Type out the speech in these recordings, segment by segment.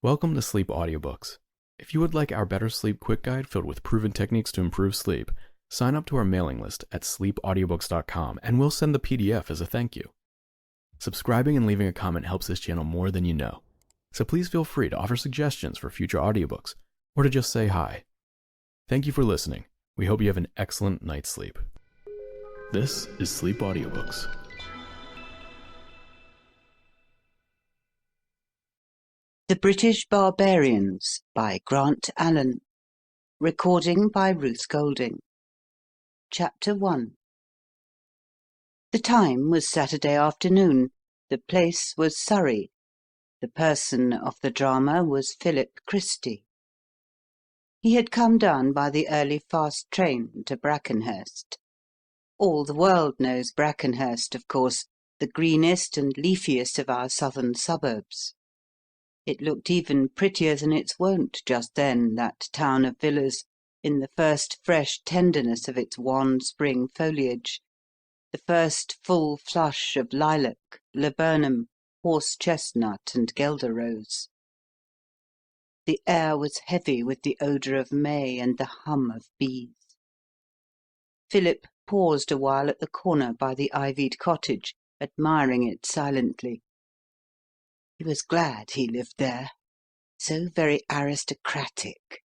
Welcome to Sleep Audiobooks. If you would like our Better Sleep Quick Guide filled with proven techniques to improve sleep, sign up to our mailing list at sleepaudiobooks.com and we'll send the PDF as a thank you. Subscribing and leaving a comment helps this channel more than you know, so please feel free to offer suggestions for future audiobooks or to just say hi. Thank you for listening. We hope you have an excellent night's sleep. This is Sleep Audiobooks. The British Barbarians by Grant Allen. Recording by Ruth Golding. Chapter 1. The time was Saturday afternoon. The place was Surrey. The person of the drama was Philip Christy. He had come down by the early fast train to Brackenhurst. All the world knows Brackenhurst, of course, the greenest and leafiest of our southern suburbs. It looked even prettier than its wont just then, that town of villas, in the first fresh tenderness of its wan spring foliage, the first full flush of lilac, laburnum, horse-chestnut, and guelder rose. The air was heavy with the odour of May and the hum of bees. Philip paused a while at the corner by the ivied cottage, admiring it silently. He was glad he lived there. So very aristocratic.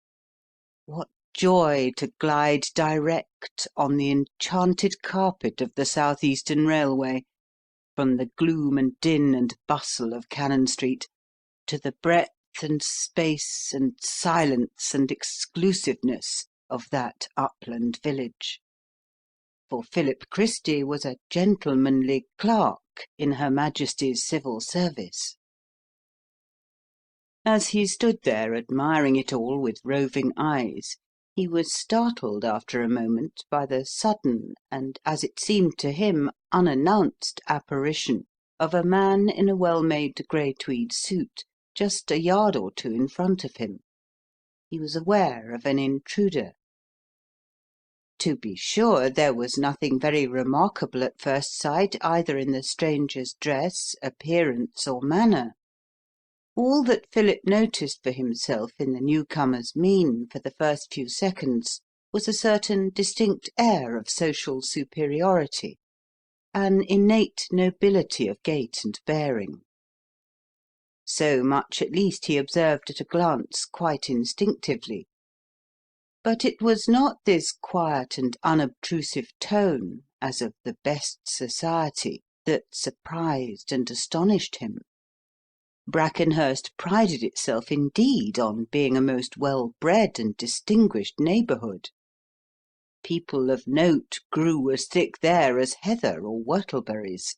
What joy to glide direct on the enchanted carpet of the South Eastern Railway, from the gloom and din and bustle of Cannon Street, to the breadth and space and silence and exclusiveness of that upland village. For Philip Christy was a gentlemanly clerk in Her Majesty's civil service. As he stood there admiring it all with roving eyes, he was startled after a moment by the sudden and, as it seemed to him, unannounced apparition of a man in a well-made grey tweed suit just a yard or two in front of him. He was aware of an intruder. To be sure, there was nothing very remarkable at first sight either in the stranger's dress, appearance, or manner. All that Philip noticed for himself in the newcomer's mien for the first few seconds was a certain distinct air of social superiority, an innate nobility of gait and bearing. So much at least he observed at a glance quite instinctively. But it was not this quiet and unobtrusive tone, as of the best society, that surprised and astonished him. Brackenhurst prided itself indeed on being a most well-bred and distinguished neighbourhood. People of note grew as thick there as heather or whortleberries.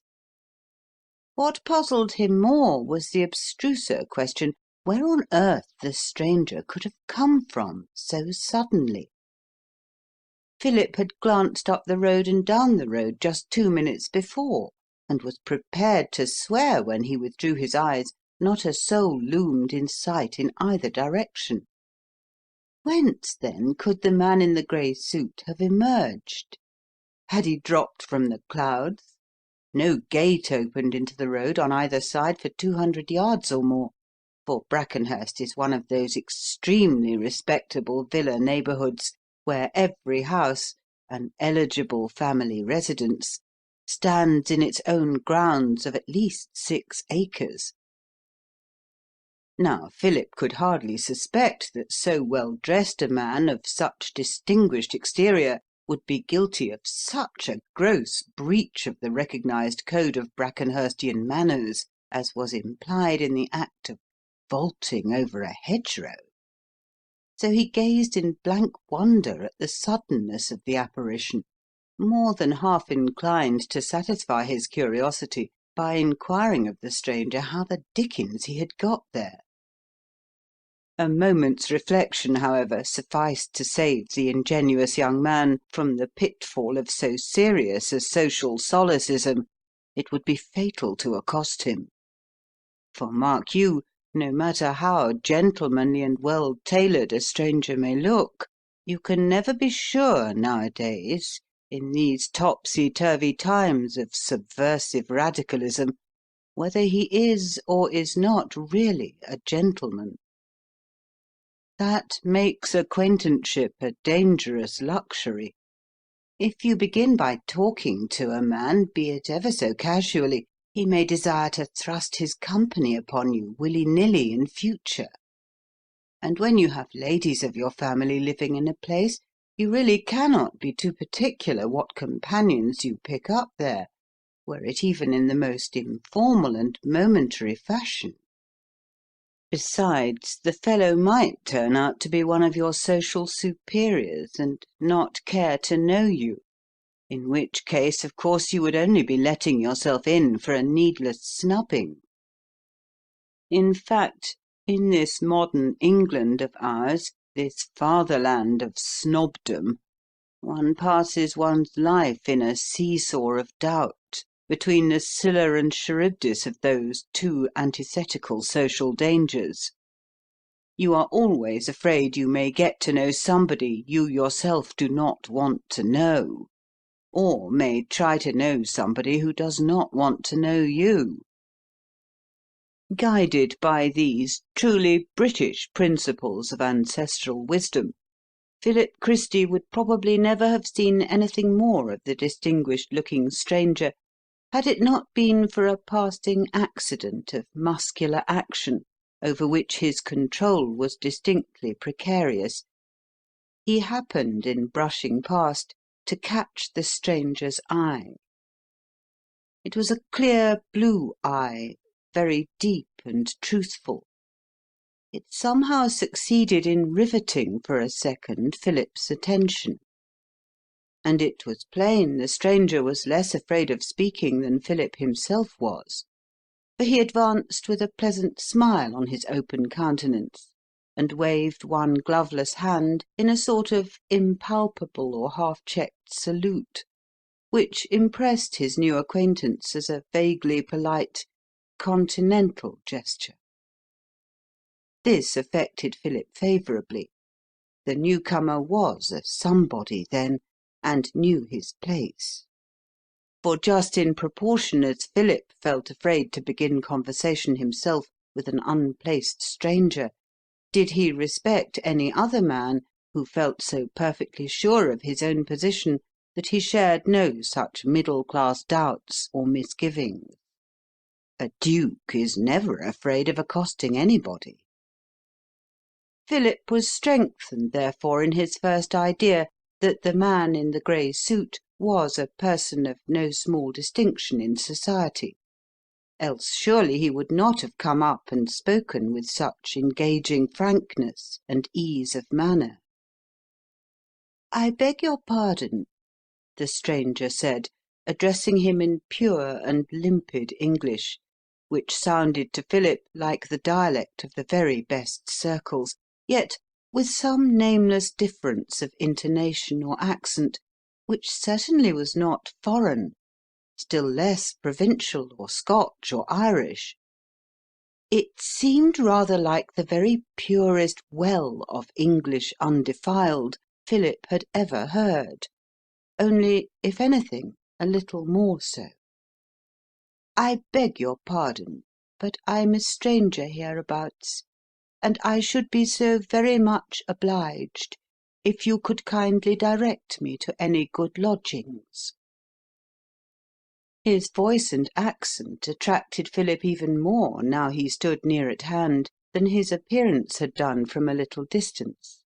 What puzzled him more was the abstruser question where on earth the stranger could have come from so suddenly. Philip had glanced up the road and down the road just 2 minutes before, and was prepared to swear when he withdrew his eyes not a soul loomed in sight in either direction. Whence, then, could the man in the grey suit have emerged? Had he dropped from the clouds? No gate opened into the road on either side for 200 yards or more, for Brackenhurst is one of those extremely respectable villa neighbourhoods where every house, an eligible family residence, stands in its own grounds of at least 6 acres. Now, Philip could hardly suspect that so well-dressed a man of such distinguished exterior would be guilty of such a gross breach of the recognised code of Brackenhurstian manners as was implied in the act of vaulting over a hedgerow. So he gazed in blank wonder at the suddenness of the apparition, more than half inclined to satisfy his curiosity by inquiring of the stranger how the dickens he had got there. A moment's reflection, however, sufficed to save the ingenuous young man from the pitfall of so serious a social solecism. It would be fatal to accost him. For mark you, no matter how gentlemanly and well-tailored a stranger may look, you can never be sure nowadays, in these topsy-turvy times of subversive radicalism, whether he is or is not really a gentleman. That makes acquaintanceship a dangerous luxury. If you begin by talking to a man, be it ever so casually, he may desire to thrust his company upon you willy-nilly in future. And when you have ladies of your family living in a place, you really cannot be too particular what companions you pick up there, were it even in the most informal and momentary fashion. Besides, the fellow might turn out to be one of your social superiors and not care to know you, in which case, of course, you would only be letting yourself in for a needless snubbing. In fact, in this modern England of ours, this fatherland of snobdom, one passes one's life in a seesaw of doubt between the Scylla and Charybdis of those two antithetical social dangers. You are always afraid you may get to know somebody you yourself do not want to know, or may try to know somebody who does not want to know you. Guided by these truly British principles of ancestral wisdom, Philip Christy would probably never have seen anything more of the distinguished-looking stranger had it not been for a passing accident of muscular action over which his control was distinctly precarious. He happened, in brushing past, to catch the stranger's eye. It was a clear blue eye, very deep and truthful. It somehow succeeded in riveting for a second Philip's attention. And it was plain the stranger was less afraid of speaking than Philip himself was, for he advanced with a pleasant smile on his open countenance, and waved one gloveless hand in a sort of impalpable or half-checked salute, which impressed his new acquaintance as a vaguely polite, continental gesture. This affected Philip favourably. The newcomer was a somebody, then, and knew his place. For just in proportion as Philip felt afraid to begin conversation himself with an unplaced stranger, did he respect any other man who felt so perfectly sure of his own position that he shared no such middle-class doubts or misgivings. A duke is never afraid of accosting anybody. Philip was strengthened, therefore, in his first idea that the man in the grey suit was a person of no small distinction in society, else surely he would not have come up and spoken with such engaging frankness and ease of manner. "I beg your pardon," the stranger said, addressing him in pure and limpid English, which sounded to Philip like the dialect of the very best circles, yet with some nameless difference of intonation or accent, which certainly was not foreign, still less provincial or Scotch or Irish. It seemed rather like the very purest well of English undefiled Philip had ever heard, only, if anything, a little more so. "I beg your pardon, but I'm a stranger hereabouts, and I should be so very much obliged if you could kindly direct me to any good lodgings." His voice and accent attracted Philip even more, now he stood near at hand, than his appearance had done from a little distance.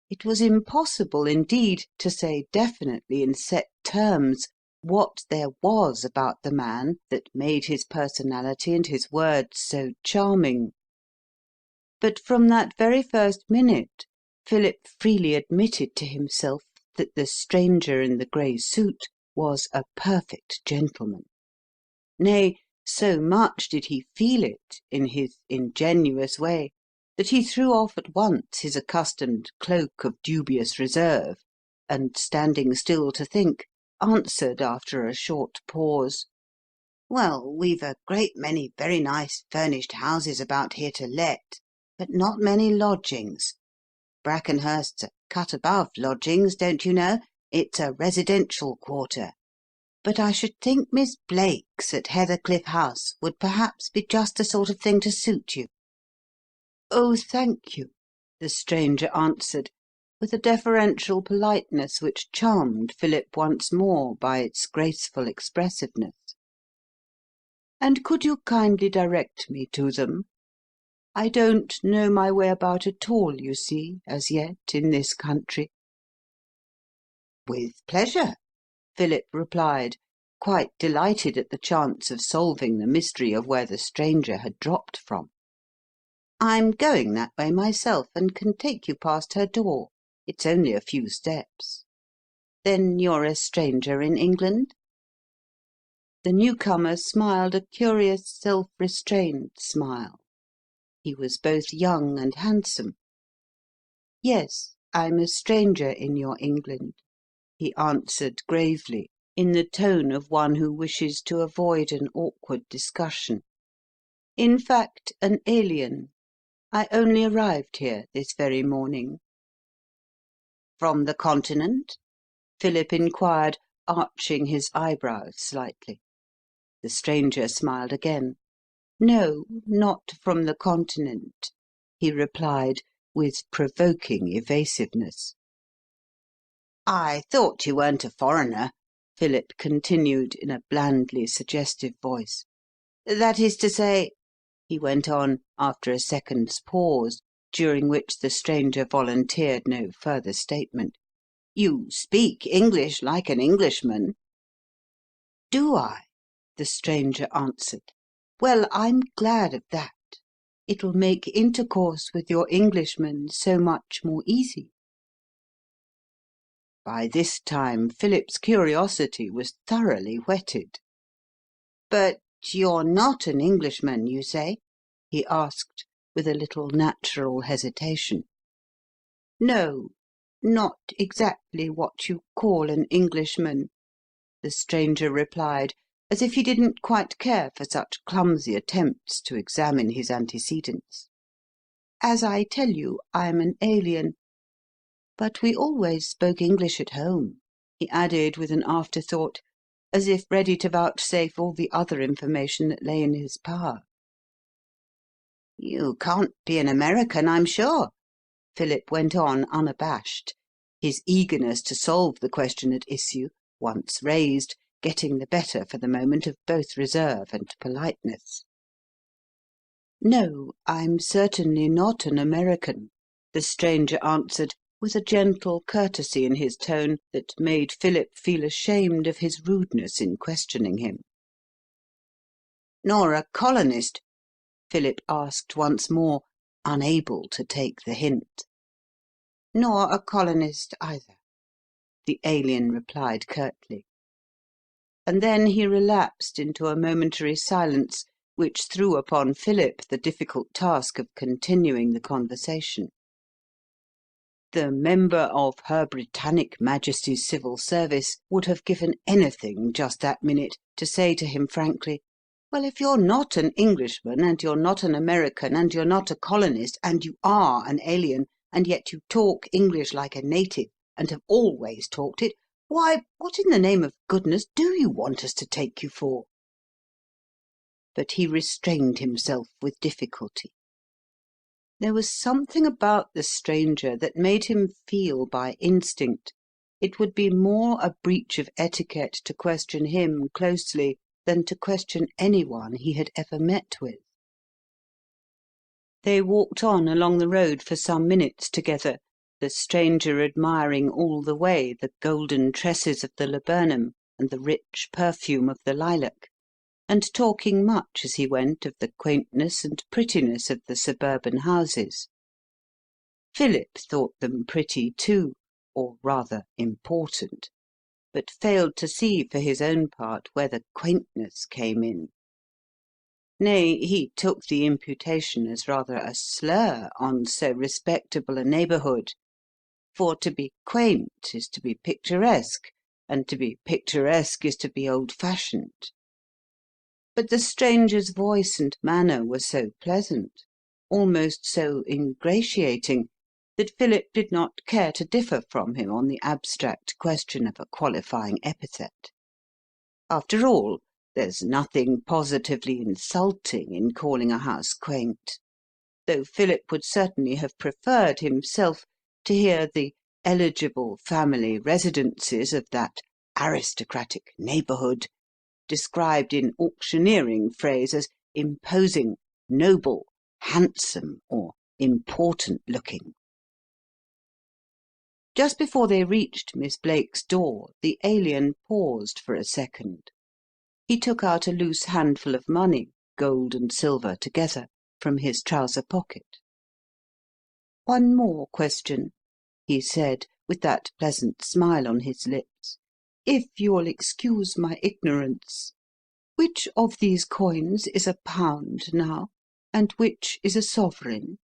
It was impossible, indeed, to say definitely in set terms what there was about the man that made his personality and his words so charming. But from that very first minute Philip freely admitted to himself that the stranger in the grey suit was a perfect gentleman. Nay, so much did he feel it, in his ingenuous way, that he threw off at once his accustomed cloak of dubious reserve, and, standing still to think, answered after a short pause, "Well, we've a great many very nice furnished houses about here to let, but not many lodgings. Brackenhurst's a cut above lodgings, don't you know? It's a residential quarter. But I should think Miss Blake's at Heathercliff House would perhaps be just the sort of thing to suit you." "Oh, thank you. the stranger answered, with a deferential politeness which charmed Philip once more by its graceful expressiveness. "And could you kindly direct me to them? I don't know my way about at all, you see, as yet, in this country." "With pleasure," Philip replied, quite delighted at the chance of solving the mystery of where the stranger had dropped from. "I'm going that way myself, and can take you past her door. It's only a few steps. Then you're a stranger in England?" The newcomer smiled a curious self-restrained smile. He was both young and handsome. "Yes, I'm a stranger in your England," he answered gravely, in the tone of one who wishes to avoid an awkward discussion. "In fact, an alien. I only arrived here this very morning." "From the Continent?" Philip inquired, arching his eyebrows slightly. The stranger smiled again. "No, not from the Continent," he replied, with provoking evasiveness. "I thought you weren't a foreigner," Philip continued, in a blandly suggestive voice. "That is to say," he went on, after a second's pause, during which the stranger volunteered no further statement, "you speak English like an Englishman." "Do I?" the stranger answered. "Well, I'm glad of that. It'll make intercourse with your Englishmen so much more easy." By this time Philip's curiosity was thoroughly whetted. "But you're not an Englishman, you say?" he asked, with a little natural hesitation. "No, not exactly what you call an Englishman," the stranger replied, as if he didn't quite care for such clumsy attempts to examine his antecedents. "As I tell you, I'm an alien. But we always spoke English at home," he added with an afterthought, as if ready to vouchsafe all the other information that lay in his power. "You can't be an American, I'm sure," Philip went on unabashed, his eagerness to solve the question at issue, once raised, getting the better for the moment of both reserve and politeness. "No, I'm certainly not an American," the stranger answered, with a gentle courtesy in his tone that made Philip feel ashamed of his rudeness in questioning him. "Nor a colonist?" Philip asked once more, unable to take the hint. "Nor a colonist either," the alien replied curtly. And then he relapsed into a momentary silence, which threw upon Philip the difficult task of continuing the conversation. The member of Her Britannic Majesty's Civil Service would have given anything just that minute to say to him frankly, "Well, if you're not an Englishman, and you're not an American, and you're not a colonist, and you are an alien, and yet you talk English like a native, and have always talked it, why, what in the name of goodness do you want us to take you for?" But he restrained himself with difficulty. There was something about the stranger that made him feel by instinct it would be more a breach of etiquette to question him closely than to question anyone he had ever met with. They walked on along the road for some minutes together, the stranger admiring all the way the golden tresses of the laburnum and the rich perfume of the lilac, and talking much as he went of the quaintness and prettiness of the suburban houses. Philip thought them pretty too, or rather important, but failed to see for his own part where the quaintness came in. Nay, he took the imputation as rather a slur on so respectable a neighbourhood, for to be quaint is to be picturesque, and to be picturesque is to be old-fashioned. But the stranger's voice and manner were so pleasant, almost so ingratiating, that Philip did not care to differ from him on the abstract question of a qualifying epithet. After all, there's nothing positively insulting in calling a house quaint. though Philip would certainly have preferred himself to hear the eligible family residences of that aristocratic neighbourhood described in auctioneering phrase as imposing, noble, handsome, or important-looking. Just before they reached Miss Blake's door, the Alien paused for a second. He took out a loose handful of money, gold and silver together, from his trouser pocket. "One more question," he said, with that pleasant smile on his lips, "if you'll excuse my ignorance. Which of these coins is a pound now, and which is a sovereign?"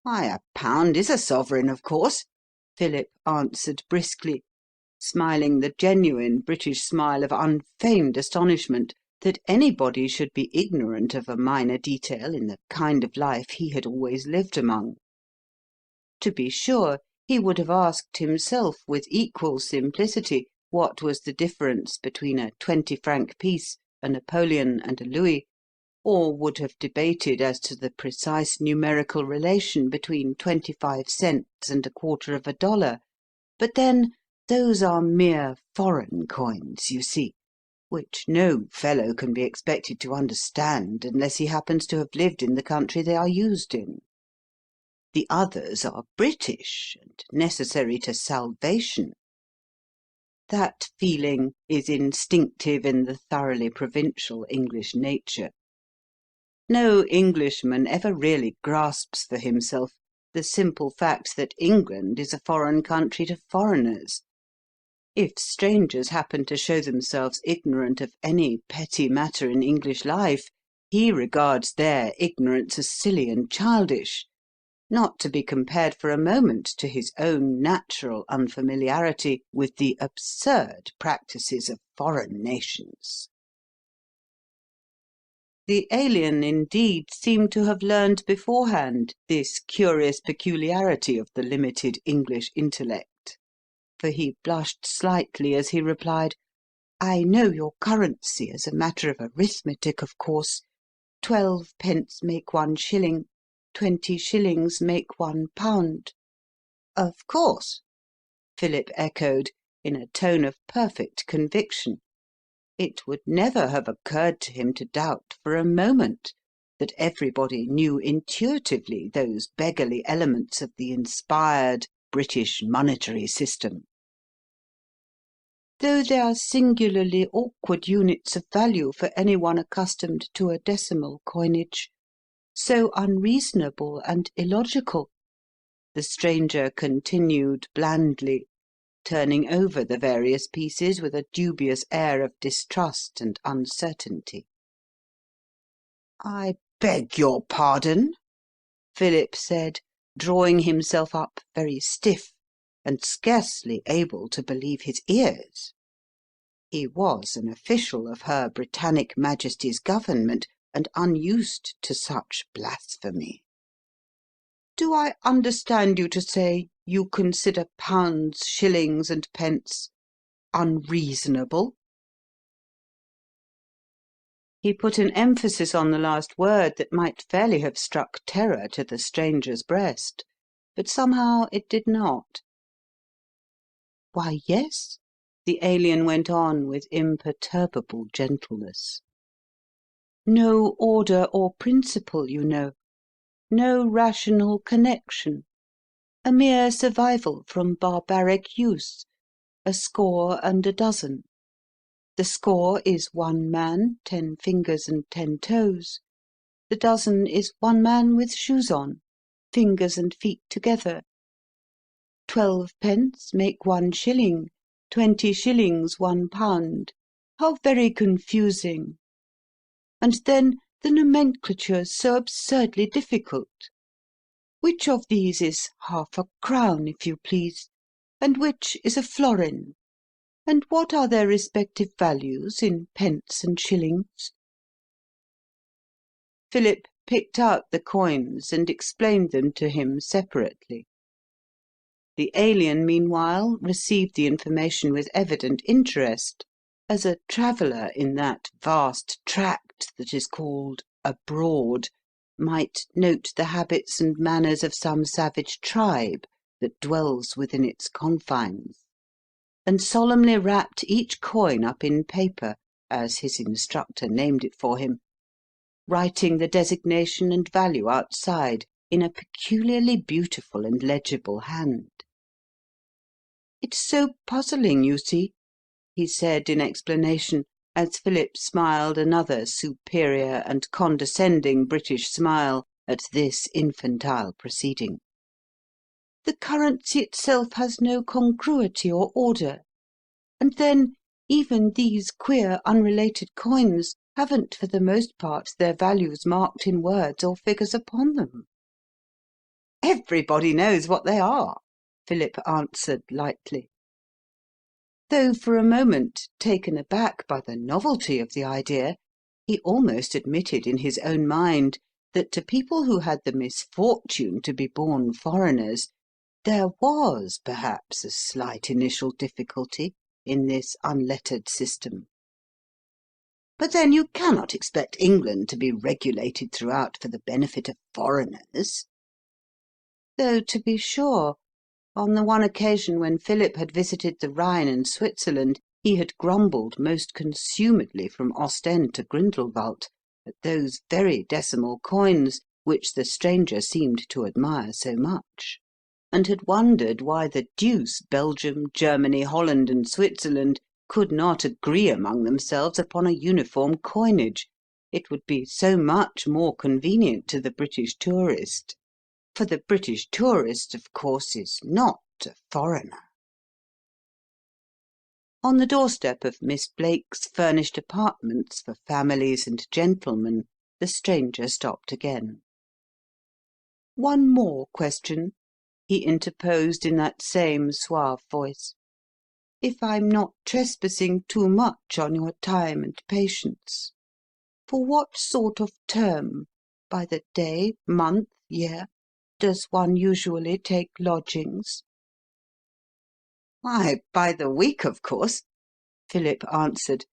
"Why, a pound is a sovereign, of course," Philip answered briskly, smiling the genuine British smile of unfeigned astonishment that anybody should be ignorant of a minor detail in the kind of life he had always lived among. To be sure, he would have asked himself with equal simplicity what was the difference between a 20-franc piece, a Napoleon, and a Louis, or would have debated as to the precise numerical relation between 25 cents and a quarter of a dollar, but then those are mere foreign coins, you see, which no fellow can be expected to understand unless he happens to have lived in the country they are used in. The others are British and necessary to salvation. That feeling is instinctive in the thoroughly provincial English nature. No Englishman ever really grasps for himself the simple fact that England is a foreign country to foreigners. If strangers happen to show themselves ignorant of any petty matter in English life, he regards their ignorance as silly and childish, not to be compared for a moment to his own natural unfamiliarity with the absurd practices of foreign nations. The Alien, indeed, seemed to have learned beforehand this curious peculiarity of the limited English intellect, for he blushed slightly as he replied, "I know your currency as a matter of arithmetic, of course. 12 pence make 1 shilling, 20 shillings make 1 pound." "Of course," Philip echoed, in a tone of perfect conviction. It would never have occurred to him to doubt for a moment that everybody knew intuitively those beggarly elements of the inspired British monetary system. "Though they are singularly awkward units of value for any one accustomed to a decimal coinage. So unreasonable and illogical," the stranger continued blandly, turning over the various pieces with a dubious air of distrust and uncertainty. "I beg your pardon," Philip said, drawing himself up very stiff and scarcely able to believe his ears. He was an official of Her Britannic Majesty's government and unused to such blasphemy. "Do I understand you to say you consider pounds, shillings, and pence unreasonable?" He put an emphasis on the last word that might fairly have struck terror to the stranger's breast, but somehow it did not. "Why, yes," the Alien went on with imperturbable gentleness. "No order or principle, you know. No rational connection. A mere survival from barbaric use. A score and a dozen. The score is 1 man, 10 fingers and 10 toes. The dozen is 1 man with shoes on, fingers and feet together. 12 pence make 1 shilling, 20 shillings 1 pound. How very confusing! And then the nomenclature's so absurdly difficult. Which of these is half a crown, if you please, and which is a florin? And what are their respective values in pence and shillings?" Philip picked out the coins and explained them to him separately. The Alien, meanwhile, received the information with evident interest, as a traveller in that vast tract that is called abroad might note the habits and manners of some savage tribe that dwells within its confines, and solemnly wrapped each coin up in paper, as his instructor named it for him, writing the designation and value outside in a peculiarly beautiful and legible hand. "It's so puzzling, you see," he said in explanation, as Philip smiled another superior and condescending British smile at this infantile proceeding. "The currency itself has no congruity or order. And then, even these queer unrelated coins haven't for the most part their values marked in words or figures upon them." "Everybody knows what they are," Philip answered lightly, though for a moment, taken aback by the novelty of the idea, he almost admitted in his own mind that to people who had the misfortune to be born foreigners, there was perhaps a slight initial difficulty in this unlettered system. "But then you cannot expect England to be regulated throughout for the benefit of foreigners." Though, to be sure, on the one occasion when Philip had visited the Rhine and Switzerland, he had grumbled most consumedly from Ostend to Grindelwald at those very decimal coins which the stranger seemed to admire so much, and had wondered why the deuce Belgium, Germany, Holland, and Switzerland could not agree among themselves upon a uniform coinage. It would be so much more convenient to the British tourist. For the British tourist, of course, is not a foreigner. On the doorstep of Miss Blake's furnished apartments for families and gentlemen, the stranger stopped again. "One more question," he interposed in that same suave voice, "if I'm not trespassing too much on your time and patience. For what sort of term, by the day, month, year, does one usually take lodgings?" "Why, by the week, of course," Philip answered,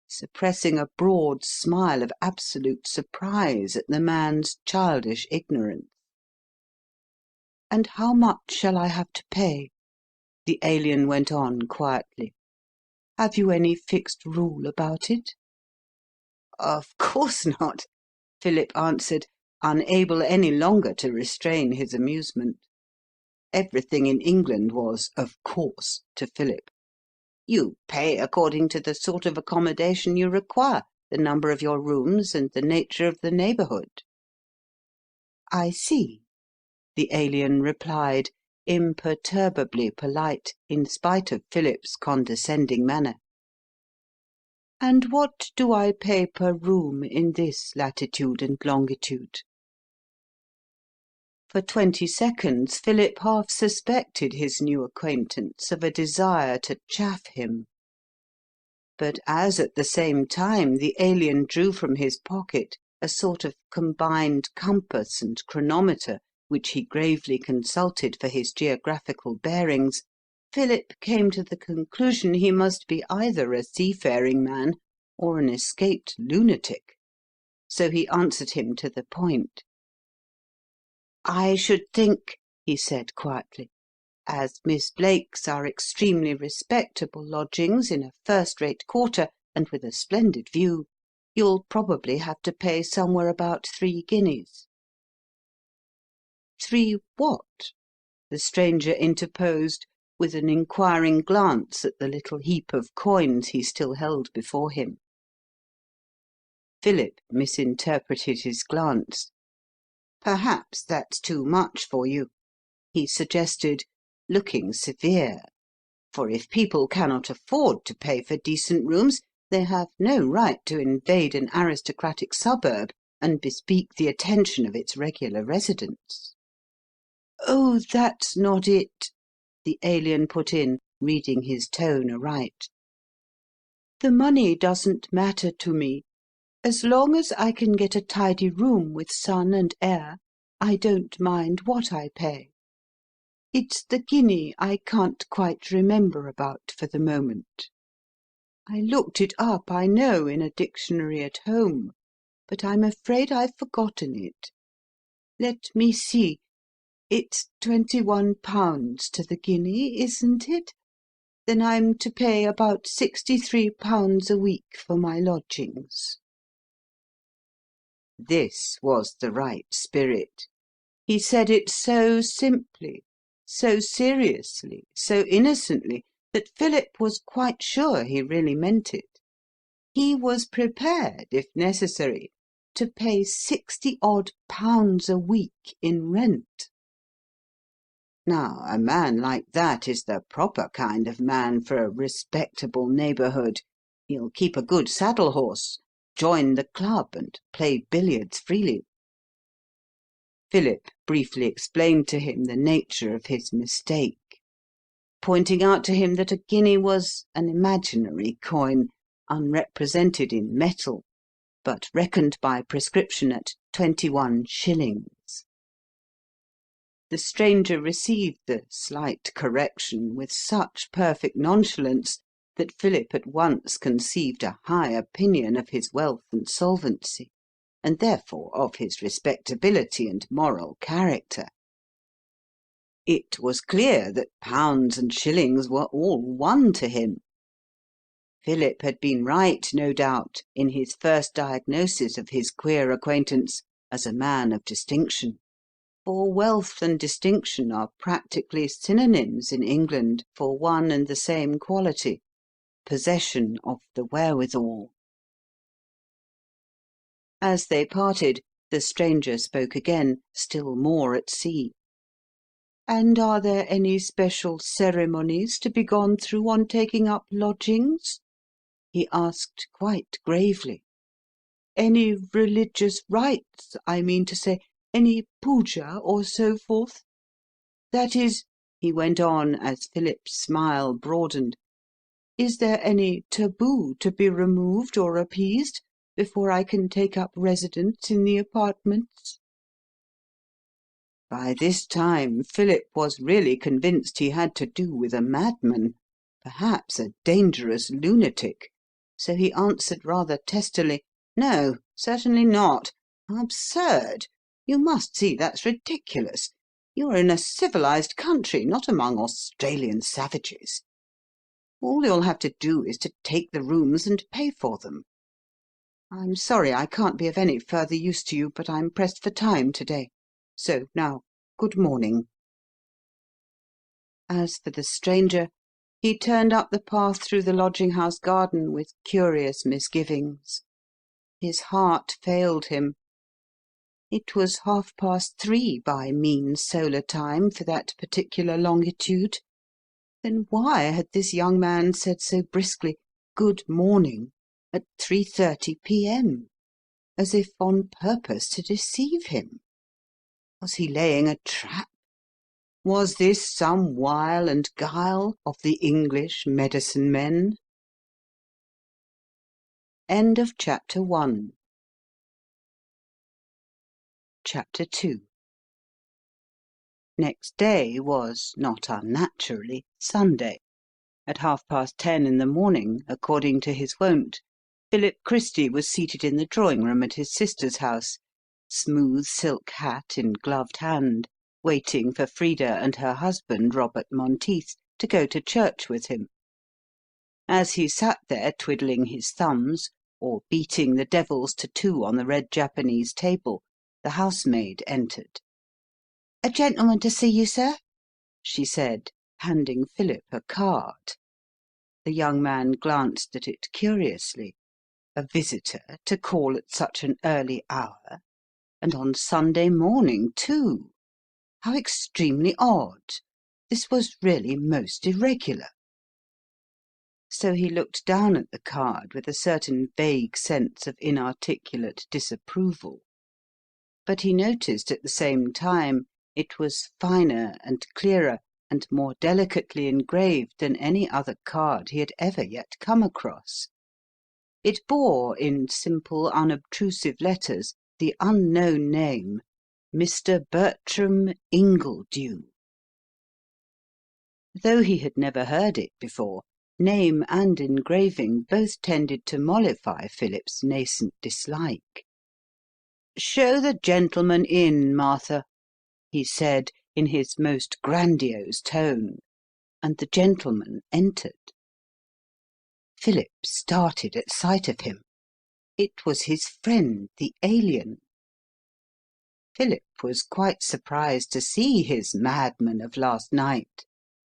suppressing a broad smile of absolute surprise at the man's childish ignorance. "And how much shall I have to pay?" the alien went on quietly. "Have you any fixed rule about it?" "Of course not," Philip answered, unable any longer to restrain his amusement. Everything in England was "of course" to Philip. You pay according to the sort of accommodation you require, the number of your rooms, and the nature of the neighbourhood. "I see," the alien replied, imperturbably polite, in spite of Philip's condescending manner. "And what do I pay per room in this latitude and longitude?" For 20 seconds Philip half suspected his new acquaintance of a desire to chaff him. But as at the same time the alien drew from his pocket a sort of combined compass and chronometer, which he gravely consulted for his geographical bearings, Philip came to the conclusion he must be either a seafaring man or an escaped lunatic. So he answered him to the point. "I should think," he said quietly, "as Miss Blake's are extremely respectable lodgings in a first-rate quarter and with a splendid view, you'll probably have to pay somewhere about 3 guineas." "3 what?" the stranger interposed, with an inquiring glance at the little heap of coins he still held before him. Philip misinterpreted his glance. "Perhaps that's too much for you," he suggested, looking severe, for if people cannot afford to pay for decent rooms, they have no right to invade an aristocratic suburb and bespeak the attention of its regular residents. "Oh, that's not it," the alien put in, reading his tone aright. "The money doesn't matter to me. As long as I can get a tidy room with sun and air, I don't mind what I pay. It's the guinea I can't quite remember about for the moment. I looked it up, I know, in a dictionary at home, but I'm afraid I've forgotten it. Let me see. It's £21 to the guinea, isn't it? Then I'm to pay about £63 a week for my lodgings." This was the right spirit. He said it so simply, so seriously, so innocently, that Philip was quite sure he really meant it. He was prepared, if necessary, to pay £60-odd a week in rent. Now, a man like that is the proper kind of man for a respectable neighbourhood. He'll keep a good saddle-horse, join the club, and play billiards freely. Philip briefly explained to him the nature of his mistake, pointing out to him that a guinea was an imaginary coin, unrepresented in metal, but reckoned by prescription at 21 shillings. The stranger received the slight correction with such perfect nonchalance that Philip at once conceived a high opinion of his wealth and solvency, and therefore of his respectability and moral character. It was clear that pounds and shillings were all one to him. Philip had been right, no doubt, in his first diagnosis of his queer acquaintance as a man of distinction, for wealth and distinction are practically synonyms in England for one and the same quality, possession of the wherewithal. As they parted, the stranger spoke again, still more at sea. "And are there any special ceremonies to be gone through on taking up lodgings?" he asked quite gravely. "Any religious rites, I mean to say, any puja or so forth? That is," he went on as Philip's smile broadened, "is there any taboo to be removed or appeased before I can take up residence in the apartments?" By this time Philip was really convinced he had to do with a madman, perhaps a dangerous lunatic, so he answered rather testily, "No, certainly not. Absurd! You must see that's ridiculous. You're in a civilized country, not among Australian savages. All you'll have to do is to take the rooms and pay for them. I'm sorry I can't be of any further use to you, but I'm pressed for time to-day. So now, good morning." As for the stranger, he turned up the path through the lodging-house garden with curious misgivings. His heart failed him. It was 3:30 by mean solar time for that particular longitude. Then why had this young man said so briskly, "Good morning," at 3:30 p.m., as if on purpose to deceive him? Was he laying a trap? Was this some wile and guile of the English medicine men? End of Chapter 1. Chapter 2. Next day was, not unnaturally, Sunday. At 10:30 in the morning, according to his wont, Philip Christy was seated in the drawing-room at his sister's house, smooth silk hat in gloved hand, waiting for Frida and her husband, Robert Monteith, to go to church with him. As he sat there twiddling his thumbs, or beating the devils to two on the red Japanese table, the housemaid entered. "A gentleman to see you, sir," she said, handing Philip a card. The young man glanced at it curiously. A visitor to call at such an early hour, and on Sunday morning, too! How extremely odd! This was really most irregular. So he looked down at the card with a certain vague sense of inarticulate disapproval. But he noticed at the same time it was finer and clearer and more delicately engraved than any other card he had ever yet come across. It bore, in simple, unobtrusive letters, the unknown name, Mr. Bertram Ingledew. Though he had never heard it before, name and engraving both tended to mollify Philip's nascent dislike. "Show the gentleman in, Martha," he said in his most grandiose tone, and the gentleman entered. Philip started at sight of him. It was his friend, the Alien. Philip was quite surprised to see his madman of last night,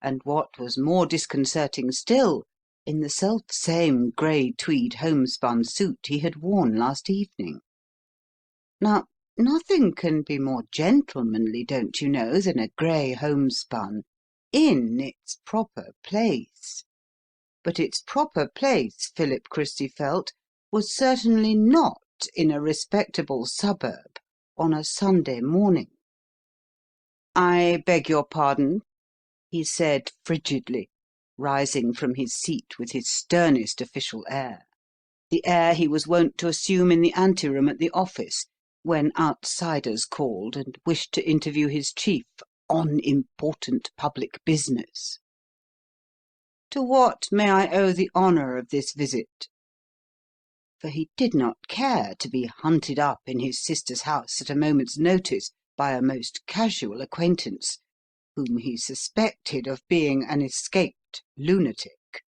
and what was more disconcerting still, in the self-same grey tweed homespun suit he had worn last evening. Now, nothing can be more gentlemanly, don't you know, than a grey homespun, in its proper place. But its proper place, Philip Christy felt, was certainly not in a respectable suburb on a Sunday morning. "I beg your pardon," he said frigidly, rising from his seat with his sternest official air, the air he was wont to assume in the anteroom at the office when outsiders called and wished to interview his chief on important public business. "To what may I owe the honour of this visit?" For he did not care to be hunted up in his sister's house at a moment's notice by a most casual acquaintance, whom he suspected of being an escaped lunatic.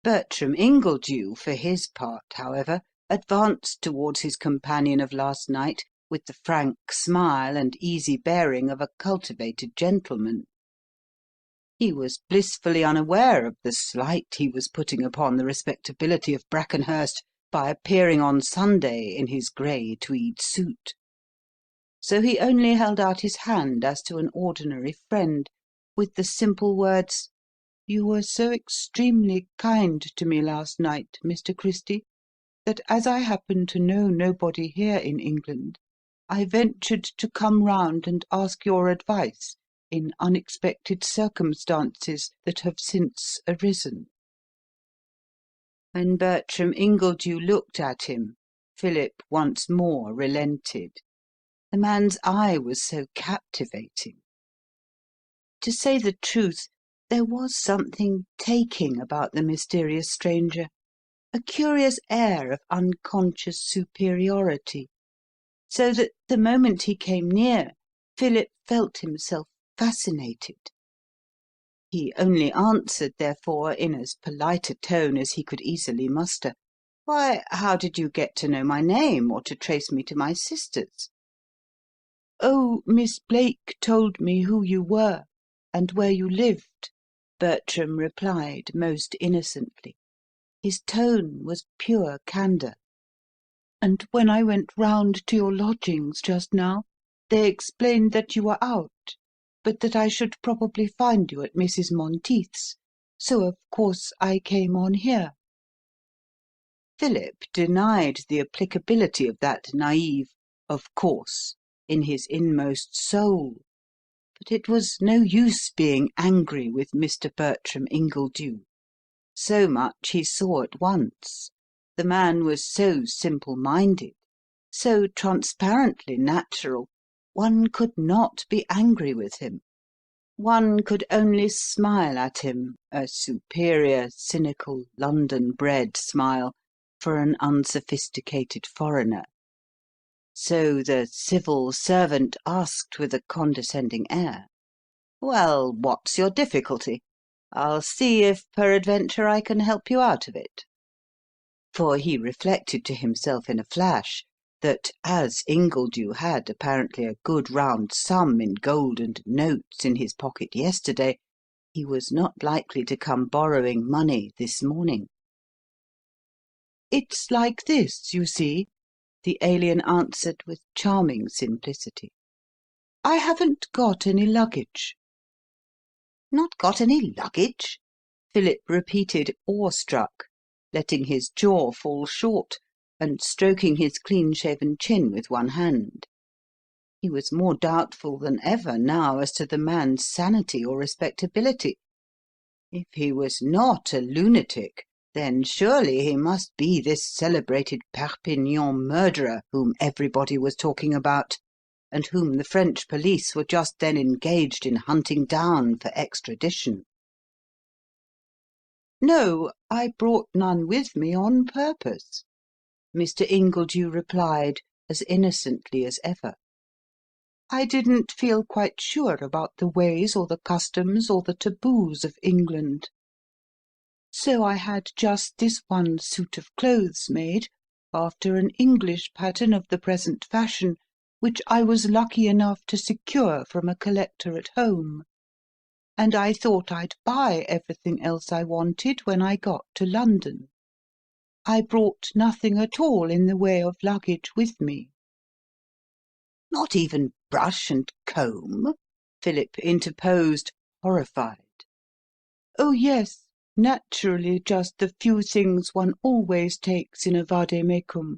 Bertram Ingledew, for his part, however, advanced towards his companion of last night with the frank smile and easy bearing of a cultivated gentleman. He was blissfully unaware of the slight he was putting upon the respectability of Brackenhurst by appearing on Sunday in his grey tweed suit. So he only held out his hand as to an ordinary friend, with the simple words, "You were so extremely kind to me last night, Mr. Christy, that as I happen to know nobody here in England, I ventured to come round and ask your advice in unexpected circumstances that have since arisen." When Bertram Ingledew looked at him, Philip once more relented. The man's eye was so captivating. To say the truth, there was something taking about the mysterious stranger, a curious air of unconscious superiority, so that the moment he came near, Philip felt himself fascinated. He only answered, therefore, in as polite a tone as he could easily muster, "Why, how did you get to know my name, or to trace me to my sister's?" "Oh, Miss Blake told me who you were, and where you lived," Bertram replied most innocently. His tone was pure candour. "And when I went round to your lodgings just now, they explained that you were out, but that I should probably find you at Mrs. Monteith's, so of course I came on here." Philip denied the applicability of that naive "of course" in his inmost soul, but it was no use being angry with Mr. Bertram Ingledew. So much he saw at once. The man was so simple-minded, so transparently natural, one could not be angry with him. One could only smile at him, a superior, cynical, London-bred smile, for an unsophisticated foreigner. So the civil servant asked with a condescending air, "Well, what's your difficulty? I'll see if peradventure I can help you out of it." For he reflected to himself in a flash that, as Ingledew had apparently a good round sum in gold and notes in his pocket yesterday, he was not likely to come borrowing money this morning. "It's like this, you see," the Alien answered with charming simplicity. "I haven't got any luggage." "Not got any luggage?" Philip repeated, awestruck, letting his jaw fall short, and stroking his clean-shaven chin with one hand. He was more doubtful than ever now as to the man's sanity or respectability. If he was not a lunatic, then surely he must be this celebrated Perpignan murderer whom everybody was talking about, and whom the French police were just then engaged in hunting down for extradition. "No, I brought none with me on purpose." Mr. Ingledew replied, as innocently as ever. I didn't feel quite sure about the ways or the customs or the taboos of England. So I had just this one suit of clothes made, after an English pattern of the present fashion, which I was lucky enough to secure from a collector at home. And I thought I'd buy everything else I wanted when I got to London. I brought nothing at all in the way of luggage with me. Not even brush and comb? Philip interposed, horrified. Oh, yes, naturally just the few things one always takes in a vade-mecum,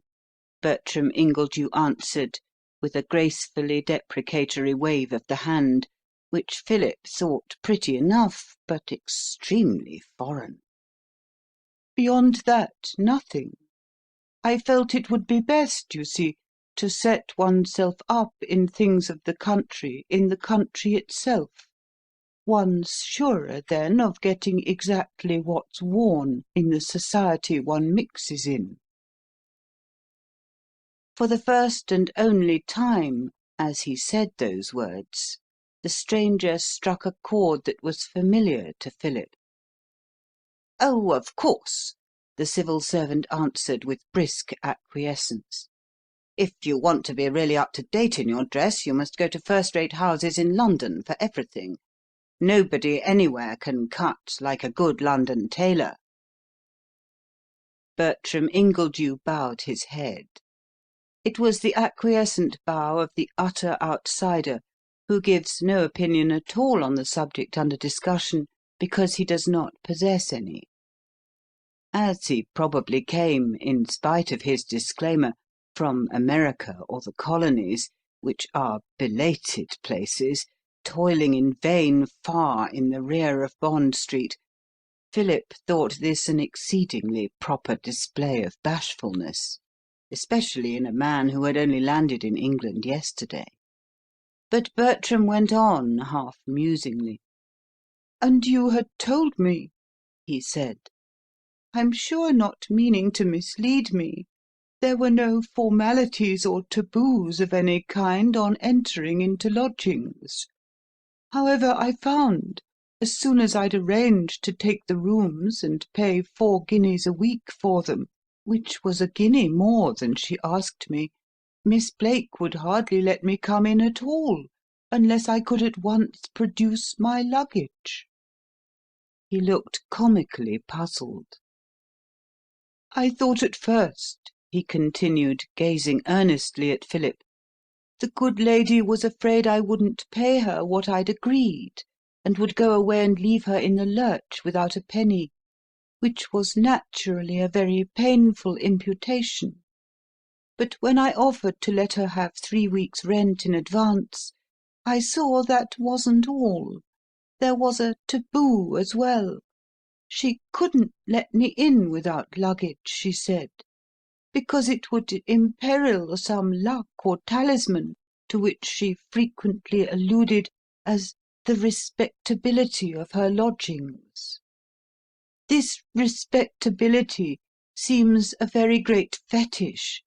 Bertram Ingledew answered, with a gracefully deprecatory wave of the hand, which Philip thought pretty enough, but extremely foreign. Beyond that, nothing. I felt it would be best, you see, to set oneself up in things of the country in the country itself. One's surer then of getting exactly what's worn in the society one mixes in. For the first and only time, as he said those words, the stranger struck a chord that was familiar to Philip. "Oh, of course," the civil servant answered with brisk acquiescence. "If you want to be really up to date in your dress, you must go to first-rate houses in London for everything. Nobody anywhere can cut like a good London tailor." Bertram Ingledew bowed his head. It was the acquiescent bow of the utter outsider, who gives no opinion at all on the subject under discussion because he does not possess any. As he probably came, in spite of his disclaimer, from America or the colonies, which are belated places, toiling in vain far in the rear of Bond Street, Philip thought this an exceedingly proper display of bashfulness, especially in a man who had only landed in England yesterday. But Bertram went on, half musingly. "And you had told me," he said, "I'm sure not meaning to mislead me, there were no formalities or taboos of any kind on entering into lodgings. However, I found, as soon as I'd arranged to take the rooms and pay 4 guineas a week for them, which was a guinea more than she asked me, Miss Blake would hardly let me come in at all, unless I could at once produce my luggage." He looked comically puzzled. "I thought at first," he continued, gazing earnestly at Philip, "the good lady was afraid I wouldn't pay her what I'd agreed, and would go away and leave her in the lurch without a penny, which was naturally a very painful imputation. But when I offered to let her have 3 weeks' rent in advance, I saw that wasn't all. There was a taboo as well. She couldn't let me in without luggage, she said, because it would imperil some luck or talisman to which she frequently alluded as the respectability of her lodgings. This respectability seems a very great fetish.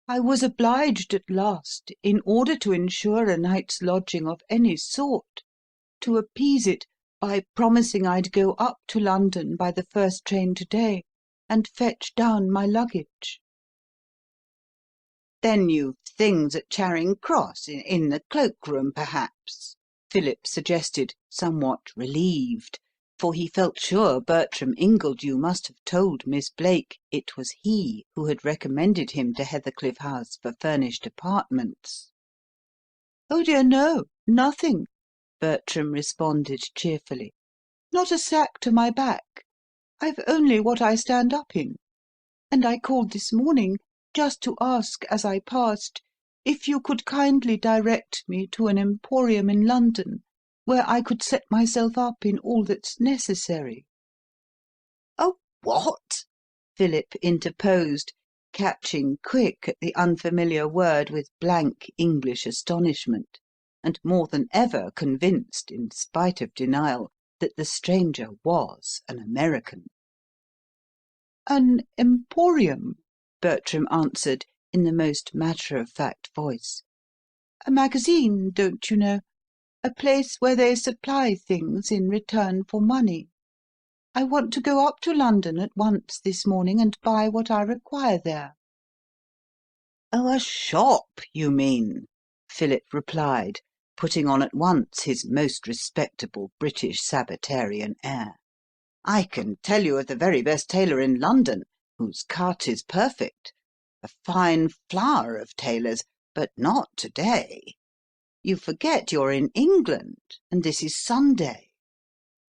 I was obliged at last, in order to ensure a night's lodging of any sort, to appease it by promising I'd go up to London by the first train to-day and fetch down my luggage." "Then you've things at Charing Cross, in the cloak-room, perhaps?" Philip suggested, somewhat relieved, for he felt sure Bertram Ingledew must have told Miss Blake it was he who had recommended him to Heathercliff House for furnished apartments. "Oh dear, no, nothing," Bertram responded cheerfully. "Not a sack to my back. I've only what I stand up in. And I called this morning just to ask, as I passed, if you could kindly direct me to an emporium in London where I could set myself up in all that's necessary." "Oh, what?" Philip interposed, catching quick at the unfamiliar word with blank English astonishment, and more than ever convinced, in spite of denial, that the stranger was an American. "An emporium?" Bertram answered in the most matter-of-fact voice. "A magazine, don't you know? A place where they supply things in return for money. I want to go up to London at once this morning and buy what I require there." "Oh, a shop, you mean?" Philip replied, putting on at once his most respectable British Sabbatarian air. "I can tell you of the very best tailor in London, whose cut is perfect. A fine flower of tailors, but not to-day. You forget you're in England, and this is Sunday.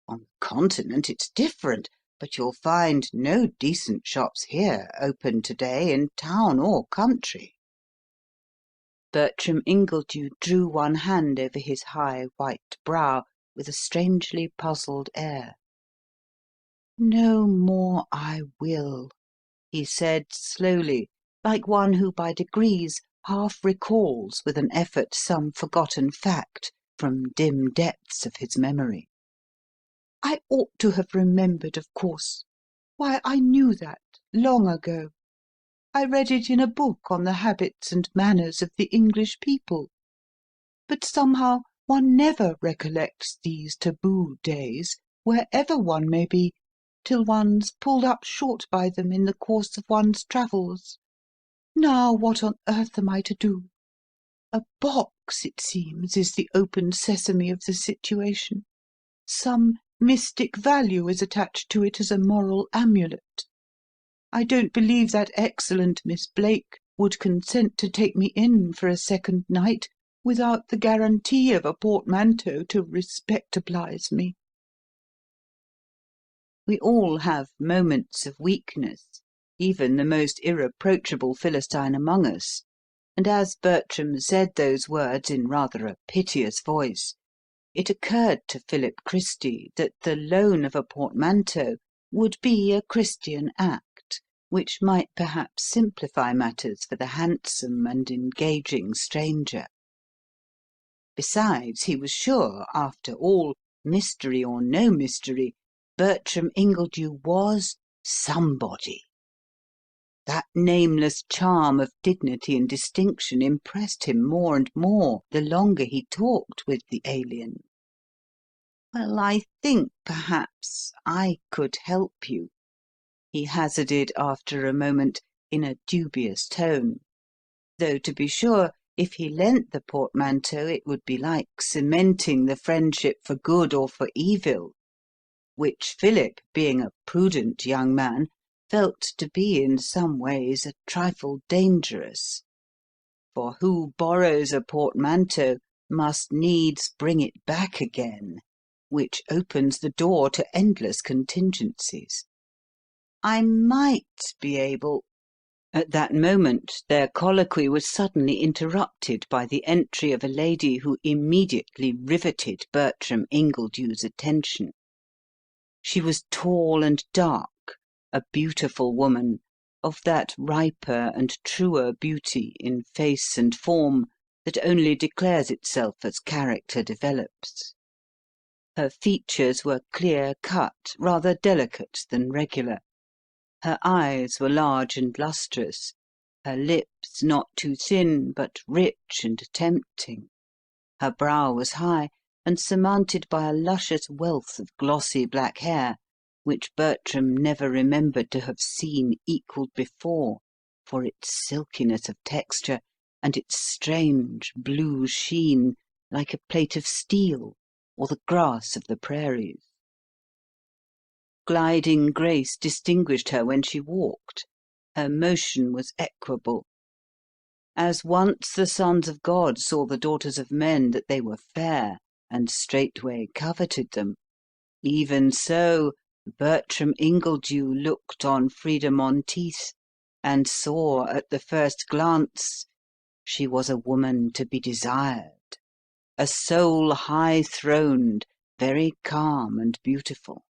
On the Continent it's different, but you'll find no decent shops here open to-day in town or country." Bertram Ingledew drew one hand over his high white brow with a strangely puzzled air. "No more I will," he said slowly, like one who by degrees half recalls with an effort some forgotten fact from dim depths of his memory. "I ought to have remembered, of course. Why, I knew that long ago. I read it in a book on the habits and manners of the English people. But somehow one never recollects these taboo days, wherever one may be, till one's pulled up short by them in the course of one's travels. Now what on earth am I to do? A box, it seems, is the open sesame of the situation. Some mystic value is attached to it as a moral amulet. I don't believe that excellent Miss Blake would consent to take me in for a second night without the guarantee of a portmanteau to respectablize me." We all have moments of weakness, even the most irreproachable Philistine among us, and as Bertram said those words in rather a piteous voice, it occurred to Philip Christy that the loan of a portmanteau would be a Christian act, which might perhaps simplify matters for the handsome and engaging stranger. Besides, he was sure, after all, mystery or no mystery, Bertram Ingledew was somebody. That nameless charm of dignity and distinction impressed him more and more the longer he talked with the alien. "Well, I think perhaps I could help you," he hazarded after a moment, in a dubious tone, though to be sure, if he lent the portmanteau it would be like cementing the friendship for good or for evil, which Philip, being a prudent young man, felt to be in some ways a trifle dangerous. For who borrows a portmanteau must needs bring it back again, which opens the door to endless contingencies. "I might be able—" At that moment their colloquy was suddenly interrupted by the entry of a lady who immediately riveted Bertram Ingledew's attention. She was tall and dark, a beautiful woman, of that riper and truer beauty in face and form that only declares itself as character develops. Her features were clear-cut, rather delicate than regular. Her eyes were large and lustrous, her lips not too thin, but rich and tempting. Her brow was high, and surmounted by a luscious wealth of glossy black hair, which Bertram never remembered to have seen equalled before for its silkiness of texture and its strange blue sheen, like a plate of steel or the grass of the prairies. Gliding grace distinguished her when she walked. Her motion was equable. As once the sons of God saw the daughters of men that they were fair, and straightway coveted them, even so Bertram Ingledew looked on Frida Monteith, and saw at the first glance she was a woman to be desired, a soul high-throned, very calm and beautiful.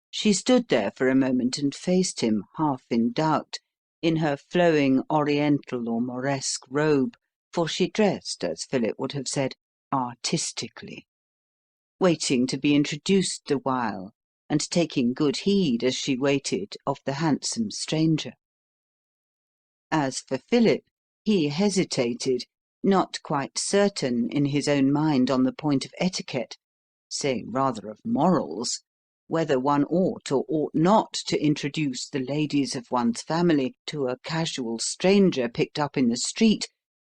She stood there for a moment and faced him, half in doubt, in her flowing oriental or Moresque robe, for she dressed, as Philip would have said, artistically, waiting to be introduced the while, and taking good heed, as she waited, of the handsome stranger. As for Philip, he hesitated, not quite certain in his own mind on the point of etiquette, say rather of morals, whether one ought or ought not to introduce the ladies of one's family to a casual stranger picked up in the street,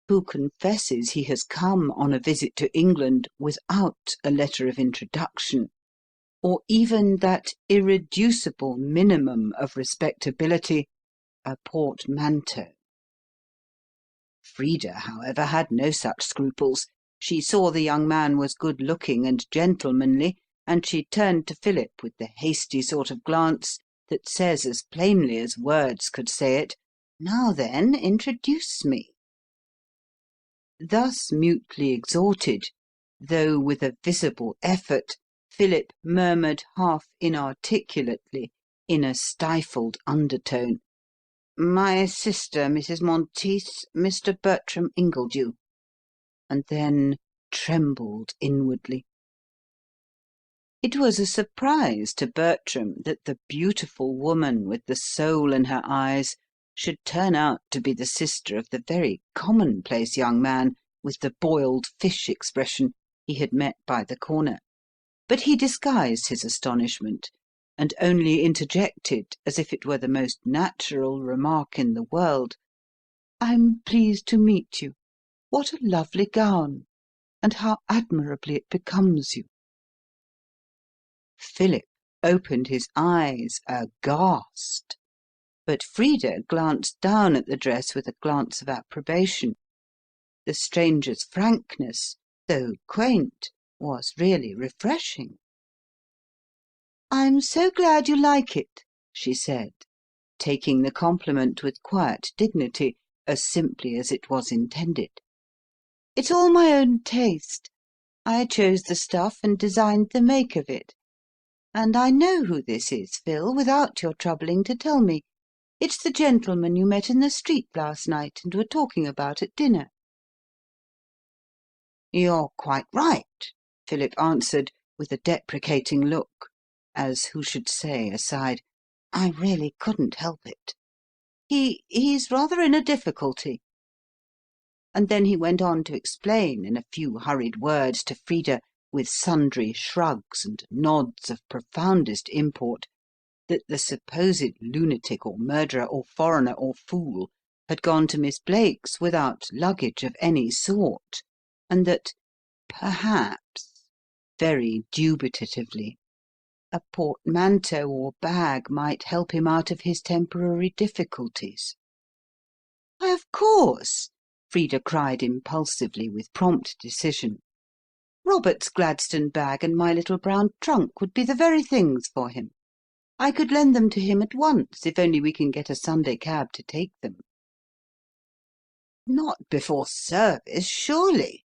who confesses he has come on a visit to England without a letter of introduction, or even that irreducible minimum of respectability, a portmanteau. Frida, however, had no such scruples. She saw the young man was good-looking and gentlemanly, and she turned to Philip with the hasty sort of glance that says as plainly as words could say it, "Now then, introduce me." Thus mutely exhorted, though with a visible effort, Philip murmured half inarticulately, in a stifled undertone, "My sister, Mrs. Monteith, Mr. Bertram Ingledew," and then trembled inwardly. It was a surprise to Bertram that the beautiful woman with the soul in her eyes should turn out to be the sister of the very commonplace young man with the boiled fish expression he had met by the corner, but he disguised his astonishment, and only interjected, as if it were the most natural remark in the world, "I'm pleased to meet you. What a lovely gown, and how admirably it becomes you." Philip opened his eyes aghast, but Frida glanced down at the dress with a glance of approbation. The stranger's frankness, though quaint, was really refreshing. "I'm so glad you like it," she said, taking the compliment with quiet dignity, as simply as it was intended. "It's all my own taste. I chose the stuff and designed the make of it. And I know who this is, Phil, without your troubling to tell me. It's the gentleman you met in the street last night and were talking about at dinner." "You're quite right," Philip answered, with a deprecating look, as who should say, aside, "I really couldn't help it. He's rather in a difficulty." And then he went on to explain in a few hurried words to Frida, with sundry shrugs and nods of profoundest import, that the supposed lunatic or murderer or foreigner or fool had gone to Miss Blake's without luggage of any sort, and that perhaps, very dubitatively, a portmanteau or bag might help him out of his temporary difficulties. "Why, of course!" Frida cried impulsively, with prompt decision. "Robert's Gladstone bag and my little brown trunk would be the very things for him. I could lend them to him at once, if only we can get a Sunday cab to take them." "Not before service, surely?"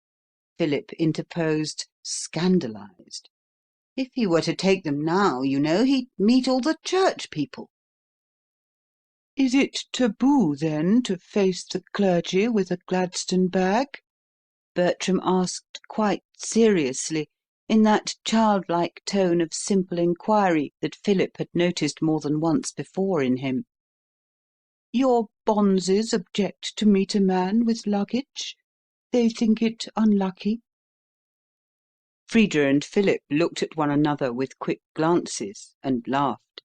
Philip interposed, scandalised. "If he were to take them now, you know, he'd meet all the church people." "Is it taboo, then, to face the clergy with a Gladstone bag?" Bertram asked quite seriously, in that childlike tone of simple inquiry that Philip had noticed more than once before in him. "Your bonzes object to meet a man with luggage? They think it unlucky?" Frida and Philip looked at one another with quick glances, and laughed.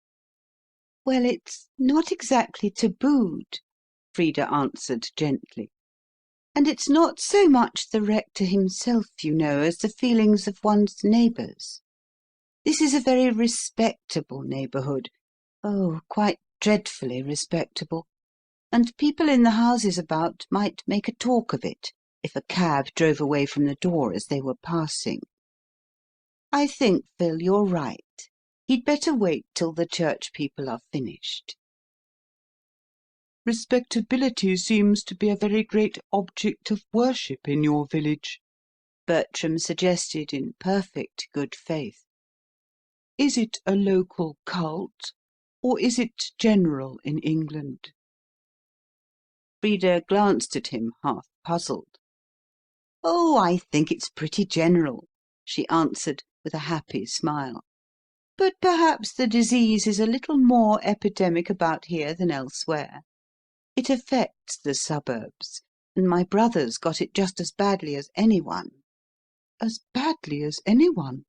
"Well, it's not exactly tabooed," Frida answered gently. "And it's not so much the rector himself, you know, as the feelings of one's neighbours. This is a very respectable neighbourhood, oh, quite dreadfully respectable, and people in the houses about might make a talk of it if a cab drove away from the door as they were passing. I think, Phil, you're right. He'd better wait till the church people are finished." "Respectability seems to be a very great object of worship in your village," Bertram suggested in perfect good faith. "Is it a local cult, or is it general in England?" Frida glanced at him, half puzzled. "Oh, I think it's pretty general," she answered, with a happy smile. "But perhaps the disease is a little more epidemic about here than elsewhere. It affects the suburbs, and my brother's got it just as badly as anyone." "As badly as anyone?"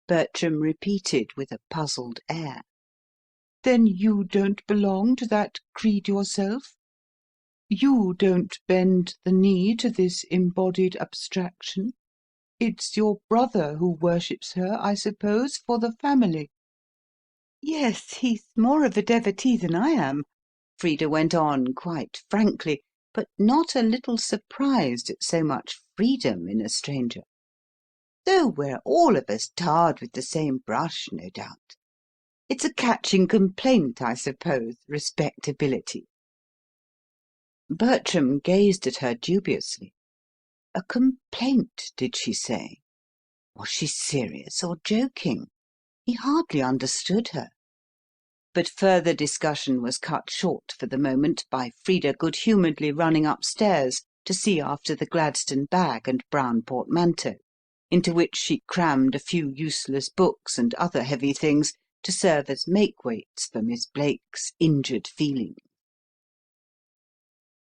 Bertram repeated with a puzzled air. "Then you don't belong to that creed yourself? You don't bend the knee to this embodied abstraction? It's your brother who worships her, I suppose, for the family." "Yes, he's more of a devotee than I am," Frida went on quite frankly, but not a little surprised at so much freedom in a stranger. "Though we're all of us tarred with the same brush, no doubt. It's a catching complaint, I suppose, respectability." Bertram gazed at her dubiously. A complaint, did she say? Was she serious or joking? He hardly understood her. But further discussion was cut short for the moment by Frida good-humouredly running upstairs to see after the Gladstone bag and brown portmanteau, into which she crammed a few useless books and other heavy things to serve as make-weights for Miss Blake's injured feelings.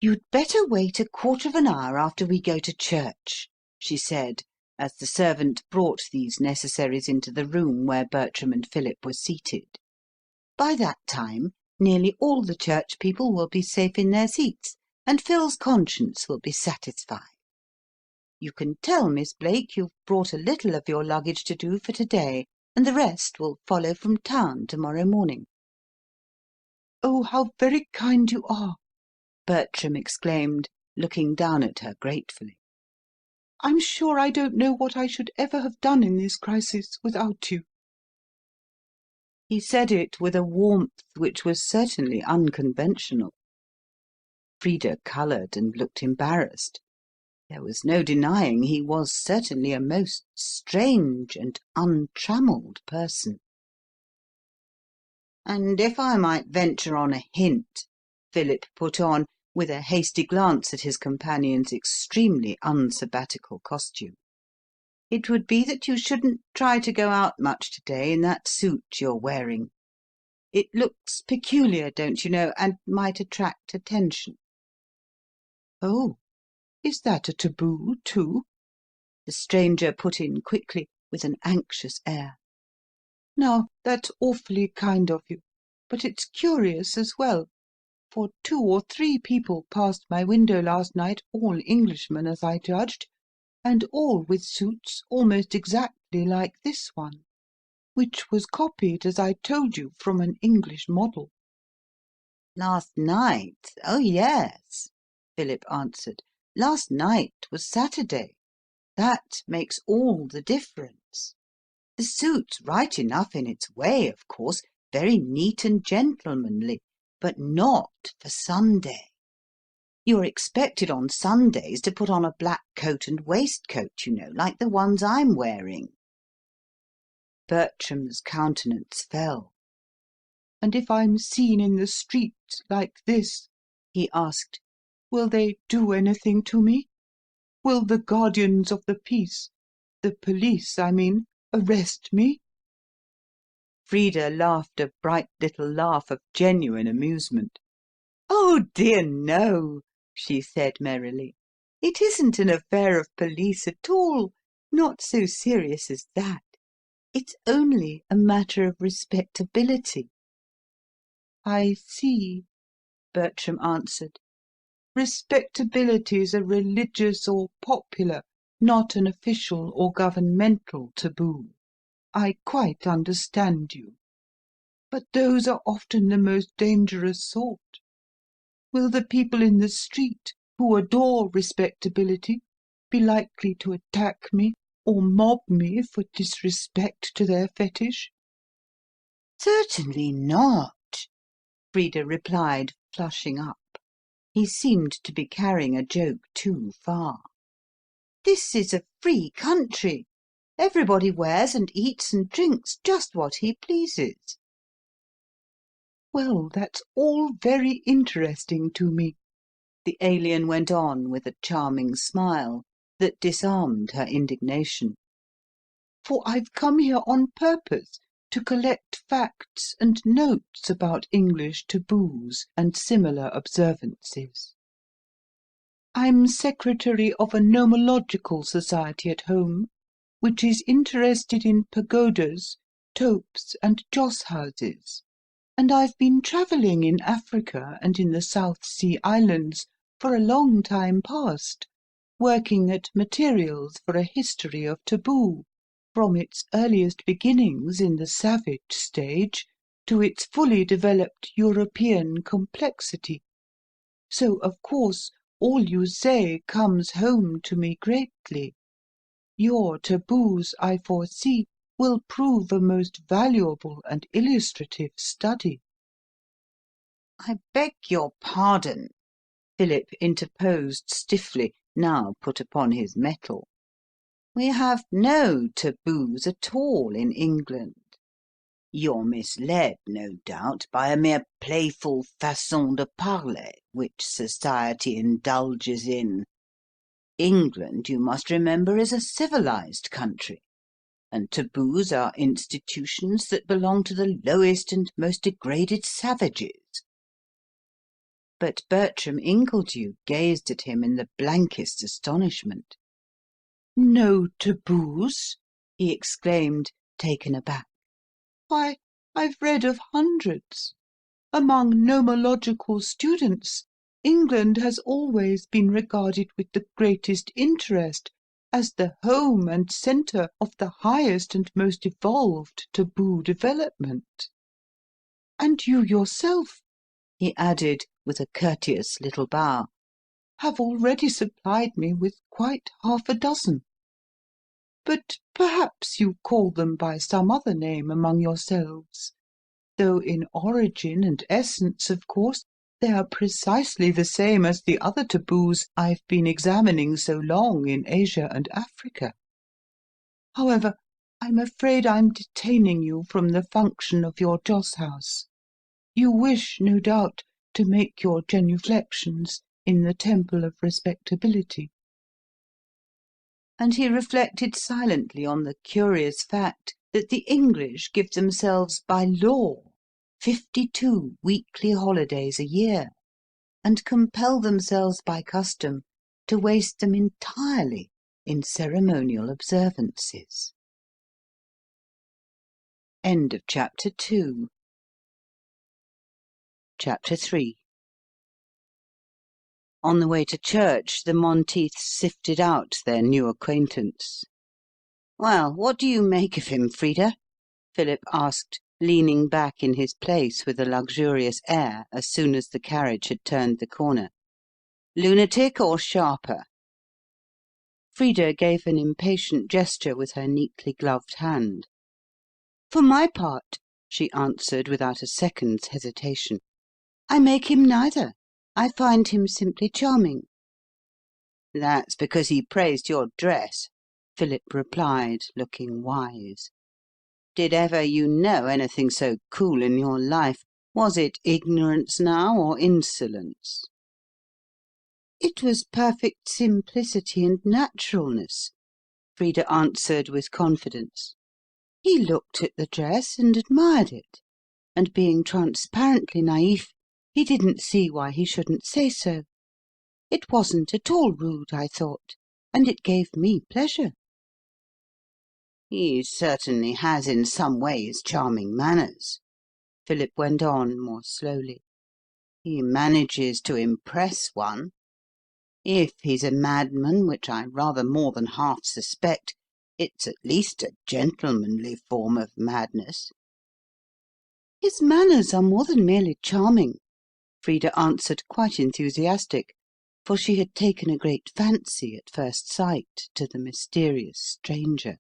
"You'd better wait a quarter of an hour after we go to church," she said, as the servant brought these necessaries into the room where Bertram and Philip were seated. "By that time, nearly all the church people will be safe in their seats, and Phil's conscience will be satisfied. You can tell Miss Blake you've brought a little of your luggage to do for to-day, and the rest will follow from town to-morrow morning." "Oh, how very kind you are!" Bertram exclaimed, looking down at her gratefully. "I'm sure I don't know what I should ever have done in this crisis without you." He said it with a warmth which was certainly unconventional. Frida coloured and looked embarrassed. There was no denying he was certainly a most strange and untrammelled person. "And if I might venture on a hint," Philip put on, with a hasty glance at his companion's extremely unsabbatical costume, "it would be that you shouldn't try to go out much to-day in that suit you're wearing. It looks peculiar, don't you know, and might attract attention." "Oh, is that a taboo, too?" the stranger put in quickly, with an anxious air. "Now, that's awfully kind of you, but it's curious as well, for 2 or 3 people passed my window last night, all Englishmen, as I judged, and all with suits almost exactly like this one, which was copied, as I told you, from an English model." "Last night? Oh, yes," Philip answered. "Last night was Saturday. That makes all the difference. The suit's right enough in its way, of course, very neat and gentlemanly, but not for Sunday. You're expected on Sundays to put on a black coat and waistcoat, you know, like the ones I'm wearing." Bertram's countenance fell. "And if I'm seen in the street like this," he asked, "will they do anything to me? Will the guardians of the peace, the police, I mean, arrest me?" Frida laughed a bright little laugh of genuine amusement. "Oh, dear, no," she said merrily. "It isn't an affair of police at all, not so serious as that. It's only a matter of respectability." "I see," Bertram answered. "Respectability's a religious or popular, not an official or governmental taboo. I quite understand you. But those are often the most dangerous sort. Will the people in the street, who adore respectability, be likely to attack me or mob me for disrespect to their fetish?" "Certainly not," Frida replied, flushing up. He seemed to be carrying a joke too far. "This is a free country. Everybody wears and eats and drinks just what he pleases." "Well, that's all very interesting to me," the alien went on with a charming smile that disarmed her indignation. "For I've come here on purpose to collect facts and notes about English taboos and similar observances. I'm secretary of a nomological society at home, which is interested in pagodas, topes, and joss houses, and I've been travelling in Africa and in the South Sea Islands for a long time past, working at materials for a history of taboo, from its earliest beginnings in the savage stage to its fully developed European complexity. So, of course, all you say comes home to me greatly. Your taboos, I foresee, will prove a most valuable and illustrative study. I beg your pardon, Philip interposed stiffly, now put upon his mettle. We have no taboos at all in England. You're misled, no doubt, by a mere playful façon de parler which society indulges in. England, you must remember, is a civilized country, and taboos are institutions that belong to the lowest and most degraded savages. But Bertram Ingledew gazed at him in the blankest astonishment. No taboos? He exclaimed, taken aback. Why, I've read of hundreds. Among nomological students, England has always been regarded with the greatest interest as the home and centre of the highest and most evolved taboo development. And you yourself, he added with a courteous little bow, have already supplied me with quite half a dozen. But perhaps you call them by some other name among yourselves, though in origin and essence, of course, they are precisely the same as the other taboos I've been examining so long in Asia and Africa. However, I'm afraid I'm detaining you from the function of your joss house. You wish, no doubt, to make your genuflections in the temple of respectability. And he reflected silently on the curious fact that the English give themselves by law 52 weekly holidays a year, and compel themselves by custom to waste them entirely in ceremonial observances. End of chapter 2. Chapter 3. On the way to church, the Monteiths sifted out their new acquaintance. "Well, what do you make of him, Frida?" Philip asked, leaning back in his place with a luxurious air as soon as the carriage had turned the corner. "Lunatic or sharper?" Frida gave an impatient gesture with her neatly gloved hand. "For my part," she answered without a second's hesitation, "I make him neither. I find him simply charming." "That's because he praised your dress," Philip replied, looking wise. "Did ever you know anything so cool in your life? Was it ignorance now, or insolence?" It was perfect simplicity and naturalness, Frida answered with confidence. He looked at the dress and admired it, and being transparently naïf, he didn't see why he shouldn't say so. It wasn't at all rude, I thought, and it gave me pleasure. "He certainly has in some ways charming manners," Philip went on more slowly. "He manages to impress one. If he's a madman, which I rather more than half suspect, it's at least a gentlemanly form of madness." "His manners are more than merely charming," Frida answered quite enthusiastic, for she had taken a great fancy at first sight to the mysterious stranger.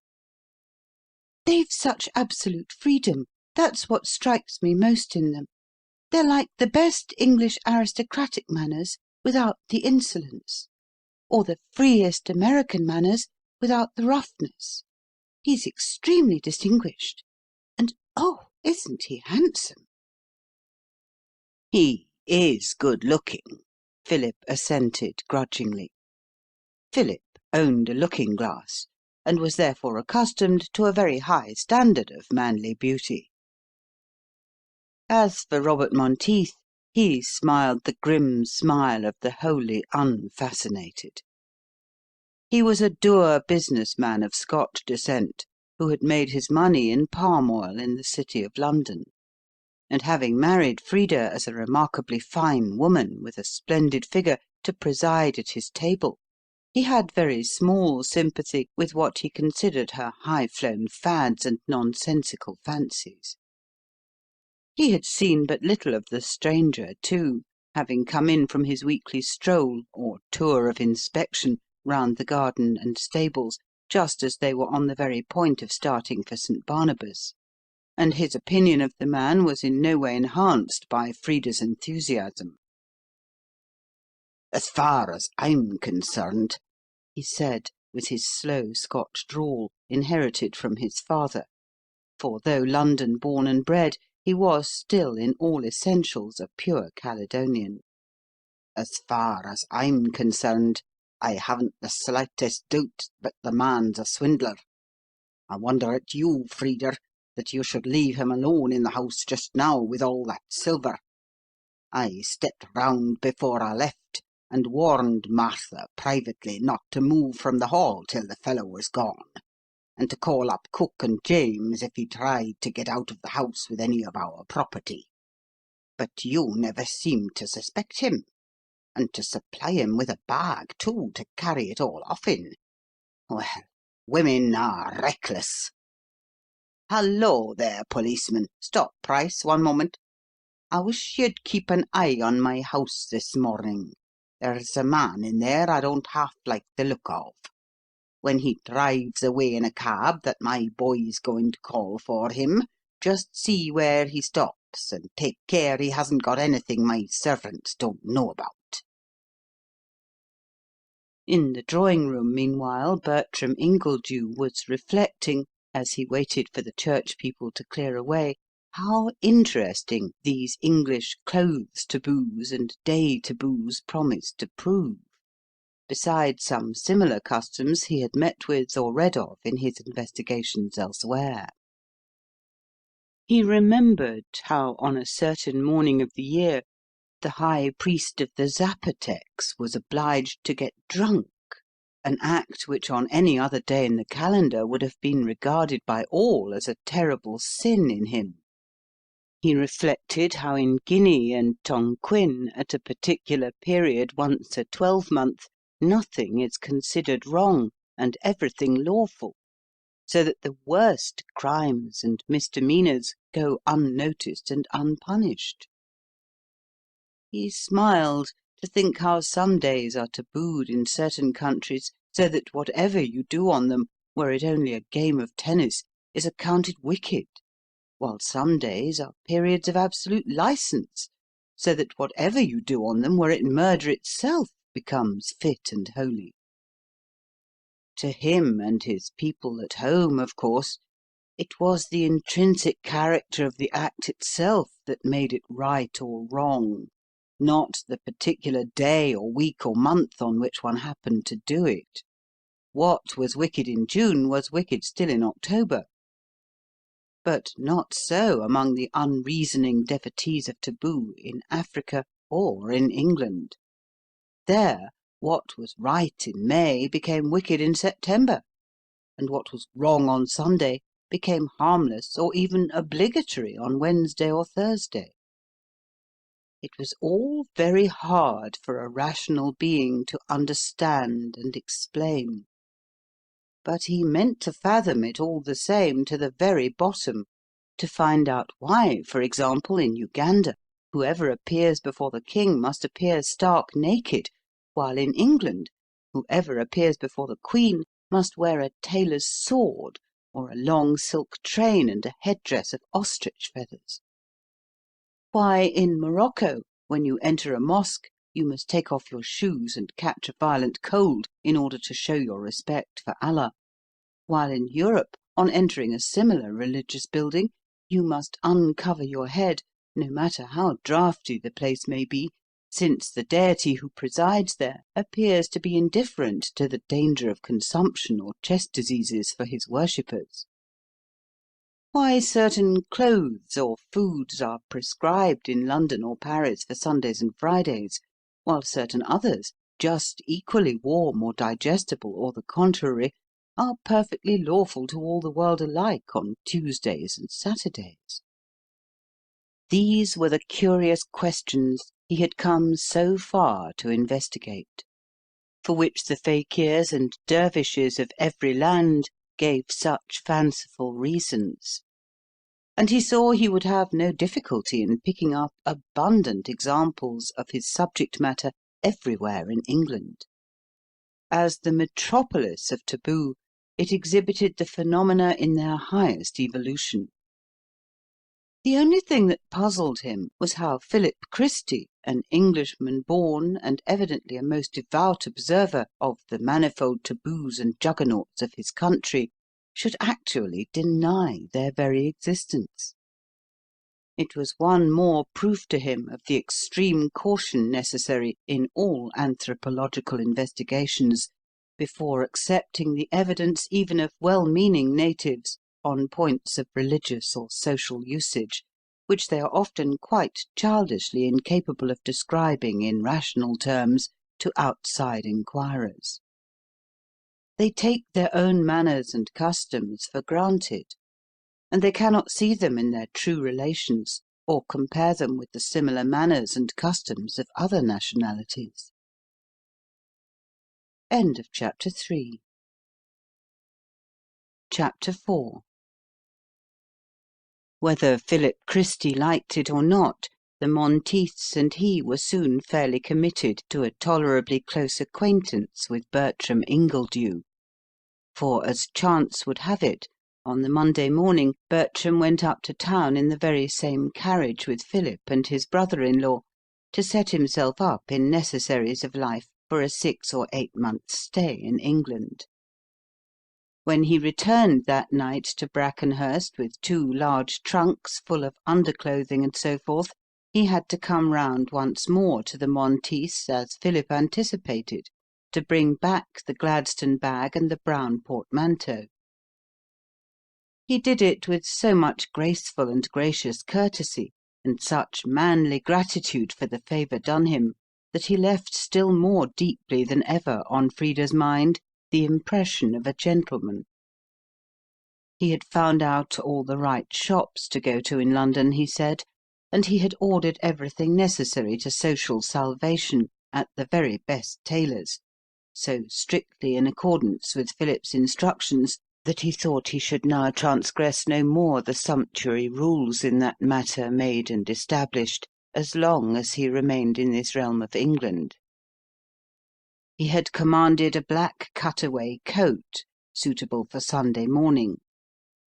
"They've such absolute freedom. That's what strikes me most in them. They're like the best English aristocratic manners without the insolence, or the freest American manners without the roughness. He's extremely distinguished. And, oh, isn't he handsome?" "He is good-looking," Philip assented grudgingly. Philip owned a looking-glass, and was therefore accustomed to a very high standard of manly beauty. As for Robert Monteith, he smiled the grim smile of the wholly unfascinated. He was a dour business man of Scotch descent, who had made his money in palm oil in the city of London, and having married Frida as a remarkably fine woman with a splendid figure to preside at his table, he had very small sympathy with what he considered her high-flown fads and nonsensical fancies. He had seen but little of the stranger, too, having come in from his weekly stroll, or tour of inspection, round the garden and stables, just as they were on the very point of starting for St. Barnabas, and his opinion of the man was in no way enhanced by Frida's enthusiasm. "As far as I'm concerned," he said, with his slow Scotch drawl, inherited from his father, for though London born and bred, he was still in all essentials a pure Caledonian. "As far as I'm concerned, I haven't the slightest doubt but the man's a swindler. I wonder at you, Frida, that you should leave him alone in the house just now with all that silver. I stepped round before I left, and warned Martha privately not to move from the hall till the fellow was gone, and to call up Cook and James if he tried to get out of the house with any of our property. But you never seemed to suspect him, and to supply him with a bag, too, to carry it all off in. Well, women are reckless. Hallo there, policeman. Stop, Price, one moment. I wish you'd keep an eye on my house this morning. There's a man in there I don't half like the look of. When he drives away in a cab that my boy's going to call for him, just see where he stops, and take care he hasn't got anything my servants don't know about." In the drawing-room, meanwhile, Bertram Ingledew was reflecting, as he waited for the church people to clear away, how interesting these English clothes taboos and day taboos promised to prove, besides some similar customs he had met with or read of in his investigations elsewhere. He remembered how on a certain morning of the year the high priest of the Zapotecs was obliged to get drunk, an act which on any other day in the calendar would have been regarded by all as a terrible sin in him. He reflected how in Guinea and Tonquin, at a particular period once a 12-month, nothing is considered wrong and everything lawful, so that the worst crimes and misdemeanours go unnoticed and unpunished. He smiled to think how some days are tabooed in certain countries, so that whatever you do on them, were it only a game of tennis, is accounted wicked, while some days are periods of absolute licence, so that whatever you do on them, were it murder itself, becomes fit and holy. To him and his people at home, of course, it was the intrinsic character of the act itself that made it right or wrong, not the particular day or week or month on which one happened to do it. What was wicked in June was wicked still in October. But not so among the unreasoning devotees of taboo in Africa or in England. There, what was right in May became wicked in September, and what was wrong on Sunday became harmless or even obligatory on Wednesday or Thursday. It was all very hard for a rational being to understand and explain. But he meant to fathom it all the same to the very bottom, to find out why, for example, in Uganda, whoever appears before the king must appear stark naked, while in England, whoever appears before the Queen must wear a tailor's sword, or a long silk train and a headdress of ostrich feathers. Why, in Morocco, when you enter a mosque, you must take off your shoes and catch a violent cold in order to show your respect for Allah, while in Europe, on entering a similar religious building, you must uncover your head, no matter how draughty the place may be, since the deity who presides there appears to be indifferent to the danger of consumption or chest diseases for his worshippers. Why certain clothes or foods are prescribed in London or Paris for Sundays and Fridays, while certain others, just equally warm or digestible or the contrary, are perfectly lawful to all the world alike on Tuesdays and Saturdays. These were the curious questions he had come so far to investigate, for which the fakirs and dervishes of every land gave such fanciful reasons, and he saw he would have no difficulty in picking up abundant examples of his subject matter everywhere in England. As the metropolis of taboo, it exhibited the phenomena in their highest evolution. The only thing that puzzled him was how Philip Christy, an Englishman born and evidently a most devout observer of the manifold taboos and juggernauts of his country, should actually deny their very existence. It was one more proof to him of the extreme caution necessary in all anthropological investigations before accepting the evidence even of well-meaning natives on points of religious or social usage, which they are often quite childishly incapable of describing in rational terms to outside inquirers. They take their own manners and customs for granted, and they cannot see them in their true relations or compare them with the similar manners and customs of other nationalities. End of chapter 3. Chapter 4. Whether Philip Christy liked it or not, the Monteiths and he were soon fairly committed to a tolerably close acquaintance with Bertram Ingledew, for, as chance would have it, on the Monday morning Bertram went up to town in the very same carriage with Philip and his brother-in-law, to set himself up in necessaries of life for a 6 or 8 months' stay in England. When he returned that night to Brackenhurst with 2 large trunks full of underclothing and so forth, he had to come round once more to the Monteiths, as Philip anticipated, to bring back the Gladstone bag and the brown portmanteau. He did it with so much graceful and gracious courtesy, and such manly gratitude for the favour done him, that he left still more deeply than ever on Frida's mind the impression of a gentleman. He had found out all the right shops to go to in London, he said, and he had ordered everything necessary to social salvation at the very best tailors, so strictly in accordance with Philip's instructions that he thought he should now transgress no more the sumptuary rules in that matter made and established, as long as he remained in this realm of England. He had commanded a black cutaway coat, suitable for Sunday morning,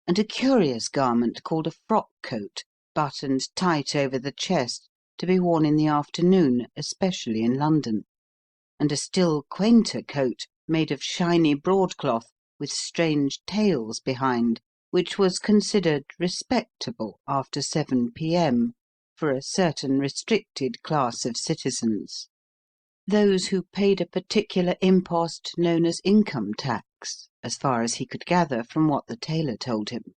and a curious garment called a frock-coat, buttoned tight over the chest, to be worn in the afternoon, especially in London, and a still quainter coat made of shiny broadcloth with strange tails behind, which was considered respectable after 7 p.m. for a certain restricted class of citizens, those who paid a particular impost known as income tax, as far as he could gather from what the tailor told him,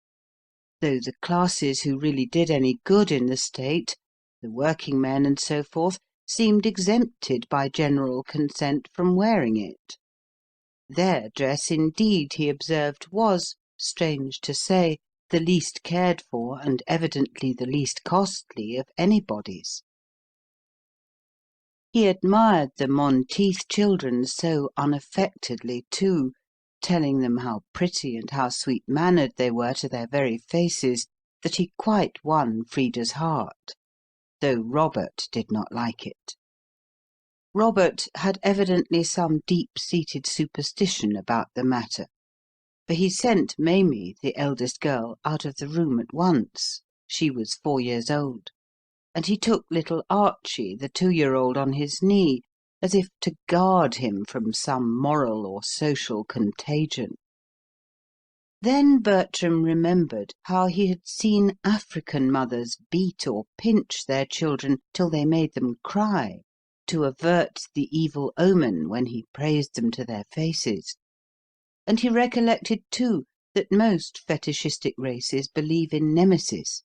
though the classes who really did any good in the state, the working men and so forth, seemed exempted by general consent from wearing it. Their dress, indeed, he observed, was, strange to say, the least cared for and evidently the least costly of anybody's. He admired the Monteith children so unaffectedly, too, telling them how pretty and how sweet-mannered they were to their very faces, that he quite won Frida's heart, though Robert did not like it. Robert had evidently some deep-seated superstition about the matter, for he sent Mamie, the eldest girl, out of the room at once. She was 4 years old, and he took little Archie, the 2-year-old, on his knee, as if to guard him from some moral or social contagion. Then Bertram remembered how he had seen African mothers beat or pinch their children till they made them cry, to avert the evil omen when he praised them to their faces. And he recollected, too, that most fetishistic races believe in nemesis,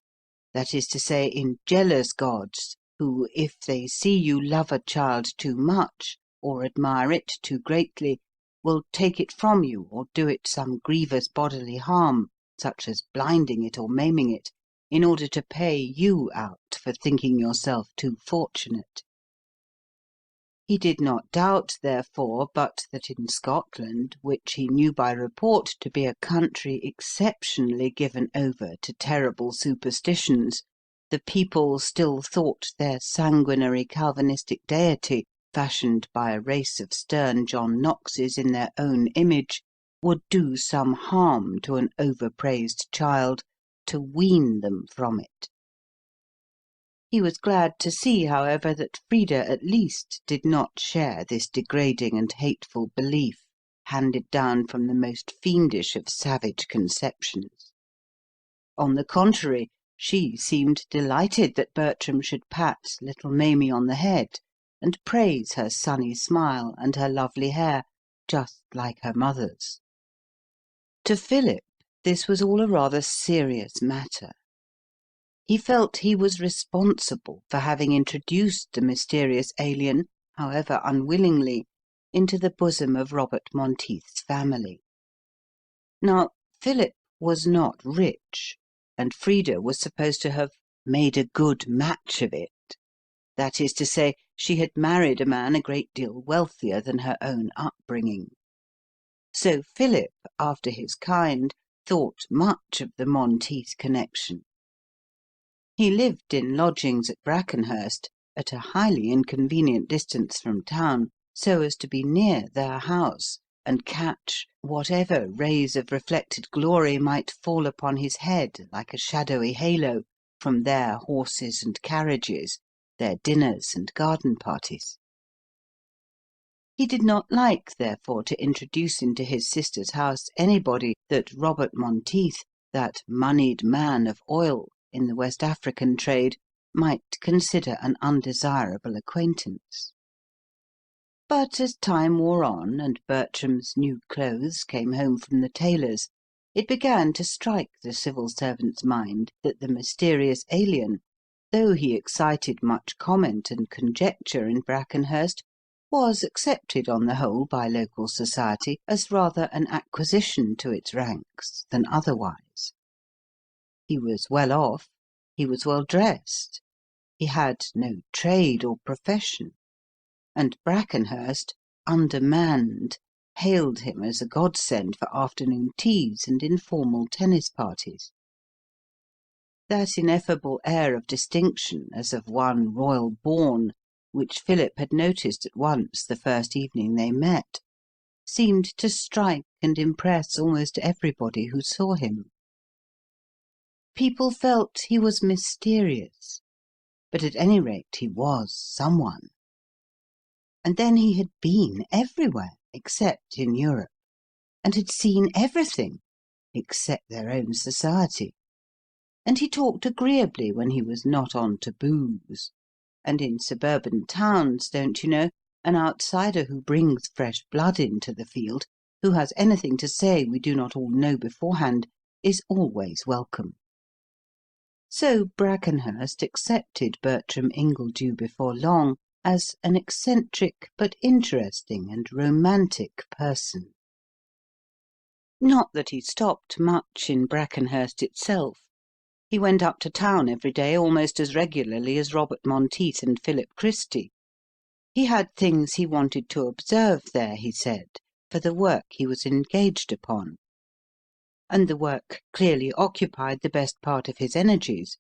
that is to say, in jealous gods who, if they see you love a child too much, or admire it too greatly, will take it from you or do it some grievous bodily harm, such as blinding it or maiming it, in order to pay you out for thinking yourself too fortunate. He did not doubt, therefore, but that in Scotland, which he knew by report to be a country exceptionally given over to terrible superstitions, the people still thought their sanguinary Calvinistic deity, fashioned by a race of stern John Knoxes in their own image, would do some harm to an overpraised child to wean them from it. He was glad to see, however, that Frida at least did not share this degrading and hateful belief, handed down from the most fiendish of savage conceptions. On the contrary, she seemed delighted that Bertram should pat little Mamie on the head, and praise her sunny smile and her lovely hair, just like her mother's. To Philip, this was all a rather serious matter. He felt he was responsible for having introduced the mysterious alien, however unwillingly, into the bosom of Robert Monteith's family. Now, Philip was not rich, and Frida was supposed to have made a good match of it. That is to say, she had married a man a great deal wealthier than her own upbringing. So Philip, after his kind, thought much of the Monteith connection. He lived in lodgings at Brackenhurst, at a highly inconvenient distance from town, so as to be near their house, and catch whatever rays of reflected glory might fall upon his head like a shadowy halo from their horses and carriages, their dinners and garden parties. He did not like, therefore, to introduce into his sister's house anybody that Robert Monteith, that moneyed man of oil in the West African trade, might consider an undesirable acquaintance. But as time wore on, and Bertram's new clothes came home from the tailor's, it began to strike the civil servant's mind that the mysterious alien, though he excited much comment and conjecture in Brackenhurst, was accepted on the whole by local society as rather an acquisition to its ranks than otherwise. He was well off, he was well dressed, he had no trade or profession, and Brackenhurst, undermanned, hailed him as a godsend for afternoon teas and informal tennis parties. That ineffable air of distinction as of one royal born, which Philip had noticed at once the first evening they met, seemed to strike and impress almost everybody who saw him. People felt he was mysterious, but at any rate he was someone. And then he had been everywhere except in Europe, and had seen everything except their own society. And he talked agreeably when he was not on taboos. And in suburban towns, don't you know, an outsider who brings fresh blood into the field, who has anything to say we do not all know beforehand, is always welcome. So Brackenhurst accepted Bertram Ingledew before long as an eccentric but interesting and romantic person. Not that he stopped much in Brackenhurst itself. He went up to town every day almost as regularly as Robert Monteith and Philip Christy. He had things he wanted to observe there, he said, for the work he was engaged upon. And the work clearly occupied the best part of his energies.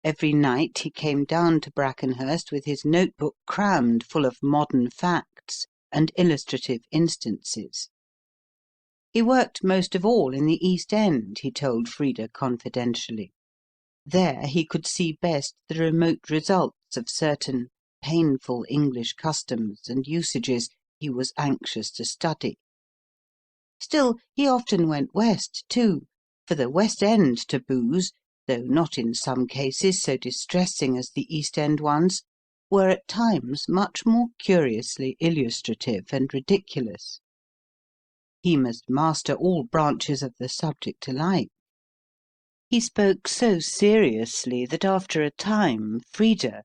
Every night he came down to Brackenhurst with his notebook crammed full of modern facts and illustrative instances. He worked most of all in the East End, he told Frida confidentially. There he could see best the remote results of certain painful English customs and usages he was anxious to study. Still, he often went west, too, for the West End taboos, though not in some cases so distressing as the East End ones, were at times much more curiously illustrative and ridiculous. He must master all branches of the subject alike. He spoke so seriously that after a time Frida,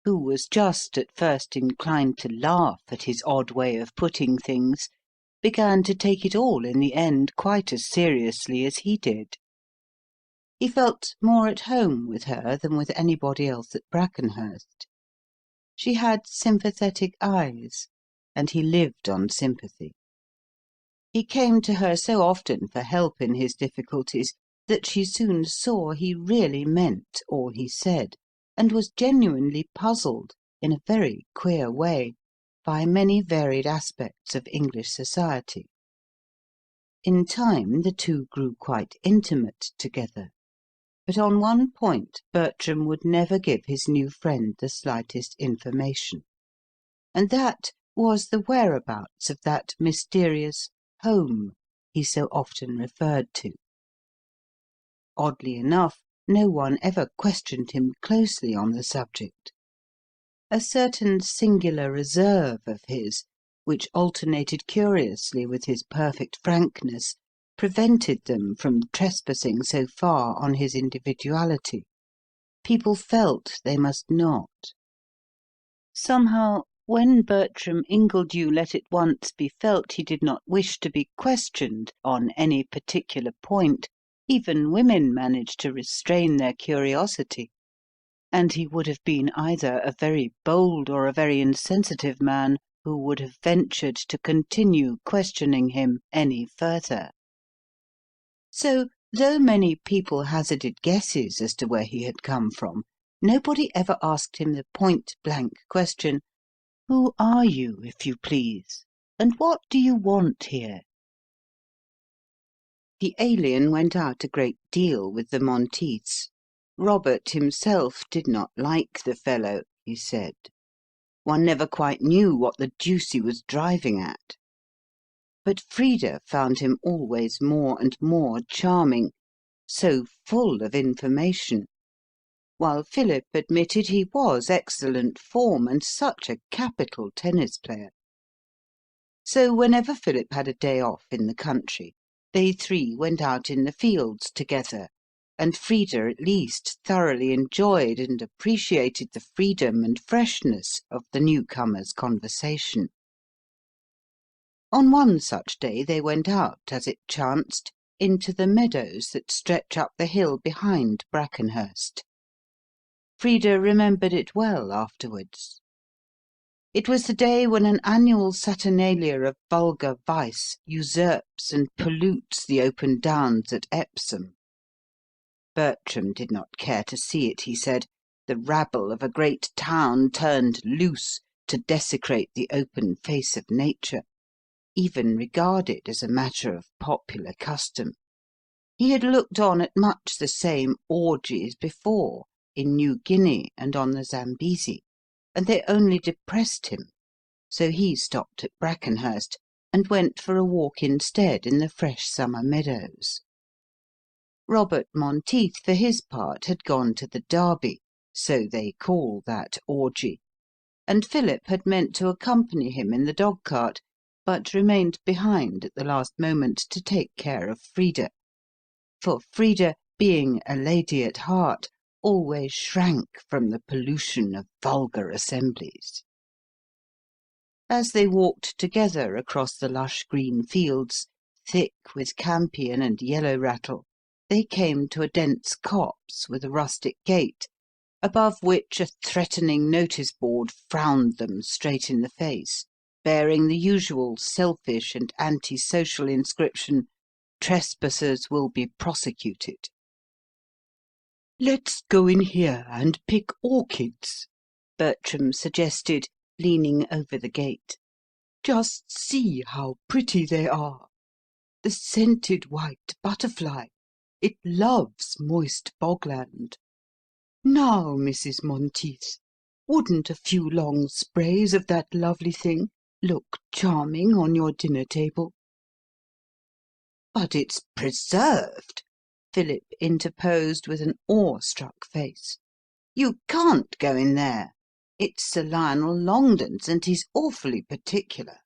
who was just at first inclined to laugh at his odd way of putting things, began to take it all in the end quite as seriously as he did. He felt more at home with her than with anybody else at Brackenhurst. She had sympathetic eyes, and he lived on sympathy. He came to her so often for help in his difficulties that she soon saw he really meant all he said, and was genuinely puzzled, in a very queer way, by many varied aspects of English society. In time the two grew quite intimate together, but on one point Bertram would never give his new friend the slightest information, and that was the whereabouts of that mysterious home he so often referred to. Oddly enough, no one ever questioned him closely on the subject. A certain singular reserve of his, which alternated curiously with his perfect frankness, prevented them from trespassing so far on his individuality. People felt they must not. Somehow, when Bertram Ingledew let it once be felt he did not wish to be questioned on any particular point, even women managed to restrain their curiosity, and he would have been either a very bold or a very insensitive man who would have ventured to continue questioning him any further. So, though many people hazarded guesses as to where he had come from, nobody ever asked him the point-blank question, "Who are you, if you please, and what do you want here?" The alien went out a great deal with the Monteiths. Robert himself did not like the fellow, he said. One never quite knew what the deuce he was driving at. But Frida found him always more and more charming, so full of information, while Philip admitted he was excellent form and such a capital tennis player. So whenever Philip had a day off in the country, they three went out in the fields together, and Frida at least thoroughly enjoyed and appreciated the freedom and freshness of the newcomer's conversation. On one such day they went out, as it chanced, into the meadows that stretch up the hill behind Brackenhurst. Frida remembered it well afterwards. It was the day when an annual saturnalia of vulgar vice usurps and pollutes the open downs at Epsom. Bertram did not care to see it, he said, the rabble of a great town turned loose to desecrate the open face of nature, even regarded as a matter of popular custom. He had looked on at much the same orgies before, in New Guinea and on the Zambesi, and they only depressed him, so he stopped at Brackenhurst and went for a walk instead in the fresh summer meadows. Robert Monteith, for his part, had gone to the Derby, so they call that orgy, and Philip had meant to accompany him in the dog-cart, but remained behind at the last moment to take care of Frida, for Frida, being a lady at heart, always shrank from the pollution of vulgar assemblies. As they walked together across the lush green fields, thick with campion and yellow rattle, they came to a dense copse with a rustic gate, above which a threatening notice-board frowned them straight in the face, bearing the usual selfish and anti-social inscription, "Trespassers will be prosecuted." "Let's go in here and pick orchids," Bertram suggested, leaning over the gate. "Just see how pretty they are. The scented white butterfly. It loves moist bogland. Now, Mrs. Monteith, wouldn't a few long sprays of that lovely thing look charming on your dinner table?" "But it's preserved," Philip interposed with an awe-struck face. "You can't go in there. It's Sir Lionel Longden's, and he's awfully particular."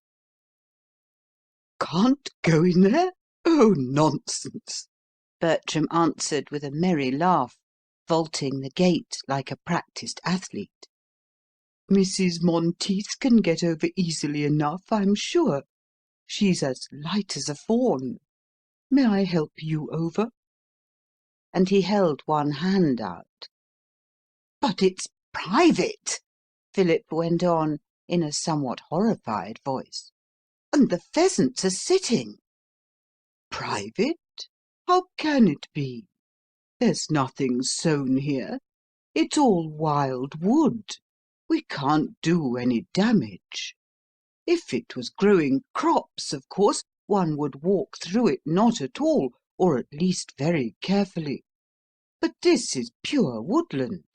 "Can't go in there? Oh, nonsense!" Bertram answered with a merry laugh, vaulting the gate like a practised athlete. "Mrs. Monteith can get over easily enough, I'm sure. She's as light as a fawn. May I help you over?" And he held one hand out. "But it's private," Philip went on in a somewhat horrified voice. "and the pheasants are sitting." "Private? How can it be? There's nothing sown here. It's all wild wood. We can't do any damage. If it was growing crops, of course, one would walk through it not at all, or at least very carefully. But this is pure woodland.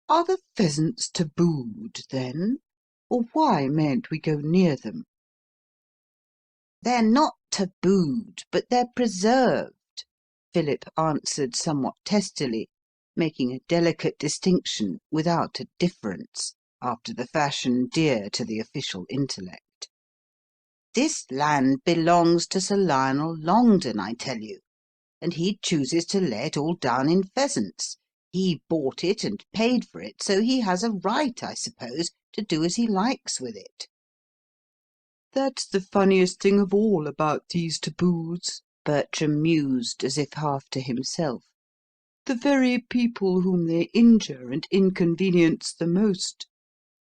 Are the pheasants tabooed, then? Or why mayn't we go near them?" "They're not tabooed, but they're preserved," Philip answered somewhat testily, making a delicate distinction without a difference, after the fashion dear to the official intellect. "This land belongs to Sir Lionel Longden, I tell you, and he chooses to lay it all down in pheasants. He bought it and paid for it, so he has a right, I suppose, to do as he likes with it." "That's the funniest thing of all about these taboos," Bertram mused, as if half to himself. "The very people whom they injure and inconvenience the most,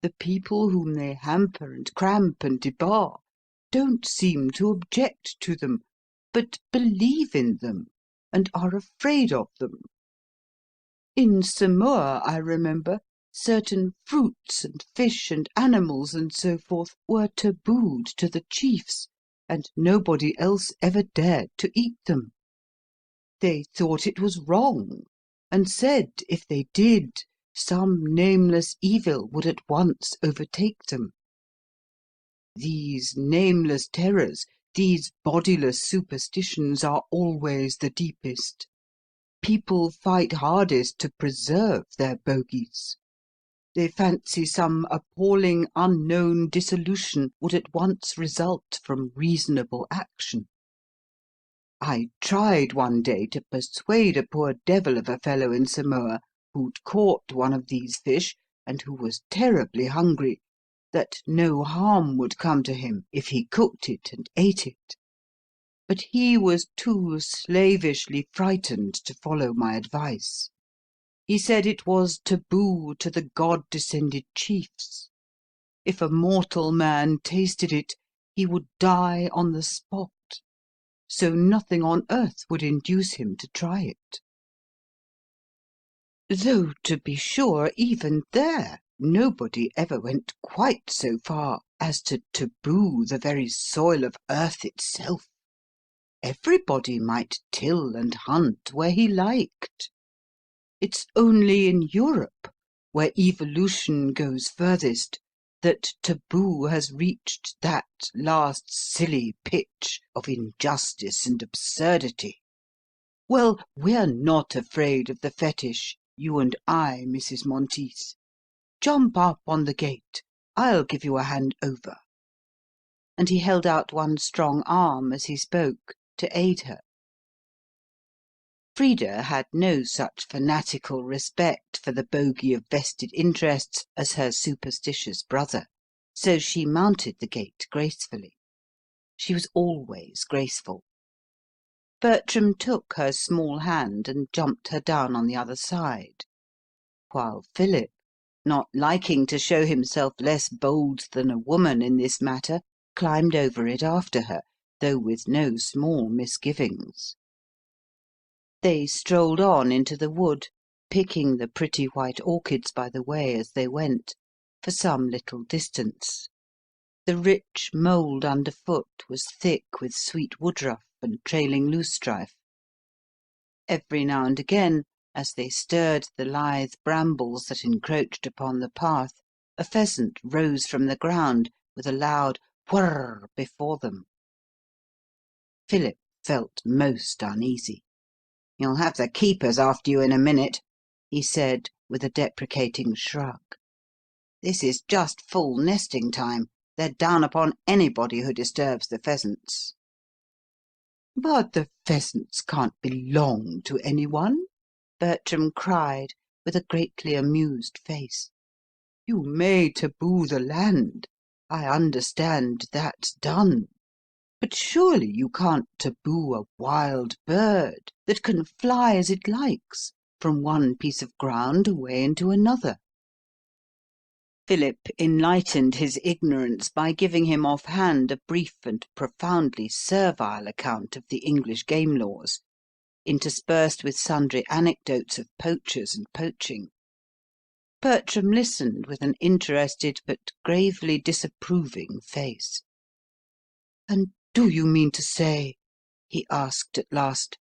the people whom they hamper and cramp and debar, don't seem to object to them, but believe in them, and are afraid of them. In Samoa, I remember, certain fruits and fish and animals and so forth were tabooed to the chiefs, and nobody else ever dared to eat them. They thought it was wrong, and said if they did, some nameless evil would at once overtake them. These nameless terrors, these bodiless superstitions are always the deepest. People fight hardest to preserve their bogies. They fancy some appalling unknown dissolution would at once result from reasonable action. I tried one day to persuade a poor devil of a fellow in Samoa who'd caught one of these fish and who was terribly hungry, that no harm would come to him if he cooked it and ate it. But he was too slavishly frightened to follow my advice. He said it was taboo to the god-descended chiefs. If a mortal man tasted it, he would die on the spot, so nothing on earth would induce him to try it. Though, to be sure, even there, nobody ever went quite so far as to taboo the very soil of earth itself. Everybody might till and hunt where he liked. It's only in Europe, where evolution goes furthest, that taboo has reached that last silly pitch of injustice and absurdity. Well, we're not afraid of the fetish, you and I, Mrs. Monteith. Jump up on the gate. I'll give you a hand over." And he held out one strong arm as he spoke, to aid her. Frida had no such fanatical respect for the bogey of vested interests as her superstitious brother, so she mounted the gate gracefully. She was always graceful. Bertram took her small hand and jumped her down on the other side, while Philip, not liking to show himself less bold than a woman in this matter, climbed over it after her, though with no small misgivings. They strolled on into the wood, picking the pretty white orchids by the way as they went, for some little distance. The rich mould underfoot was thick with sweet woodruff and trailing loosestrife. Every now and again, as they stirred the lithe brambles that encroached upon the path, a pheasant rose from the ground with a loud whirr before them. Philip felt most uneasy. "You'll have the keepers after you in a minute," he said, with a deprecating shrug. This is just full nesting time. They're down upon anybody who disturbs the pheasants." "But the pheasants can't belong to any one," Bertram cried, with a greatly amused face. "You may taboo the land. I understand that's done. But surely you can't taboo a wild bird that can fly as it likes from one piece of ground away into another." Philip enlightened his ignorance by giving him off-hand a brief and profoundly servile account of the English game laws, interspersed with sundry anecdotes of poachers and poaching. Bertram listened with an interested but gravely disapproving face. "And do you mean to say," he asked at last,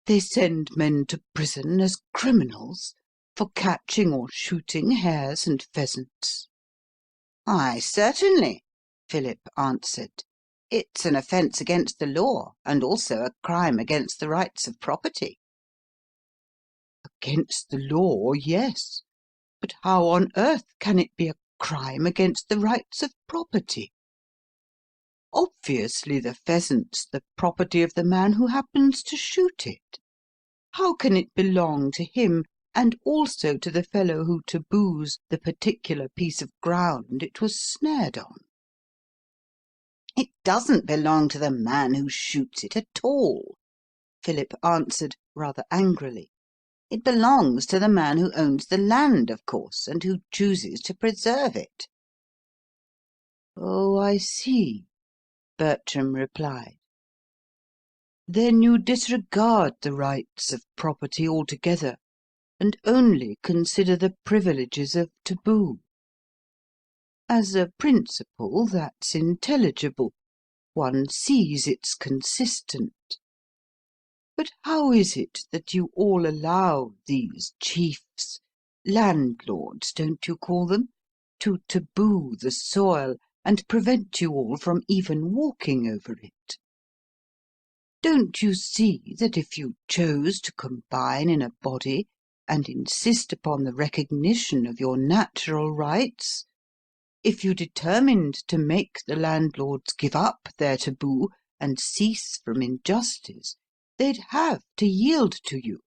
"they send men to prison as criminals for catching or shooting hares and pheasants?" "Why, certainly," Philip answered. "It's an offence against the law, and also a crime against the rights of property." "Against the law, yes. But how on earth can it be a crime against the rights of property? Obviously the pheasant's the property of the man who happens to shoot it. How can it belong to him and also to the fellow who taboos the particular piece of ground it was snared on?" "It doesn't belong to the man who shoots it at all," Philip answered, rather angrily. "It belongs to the man who owns the land, of course, and who chooses to preserve it." "Oh, I see," Bertram replied. "Then you disregard the rights of property altogether, and only consider the privileges of taboo. As a principle, that's intelligible. One sees it's consistent. But how is it that you all allow these chiefs, landlords, don't you call them, to taboo the soil and prevent you all from even walking over it? Don't you see that if you chose to combine in a body and insist upon the recognition of your natural rights, if you determined to make the landlords give up their taboo and cease from injustice, they'd have to yield to you,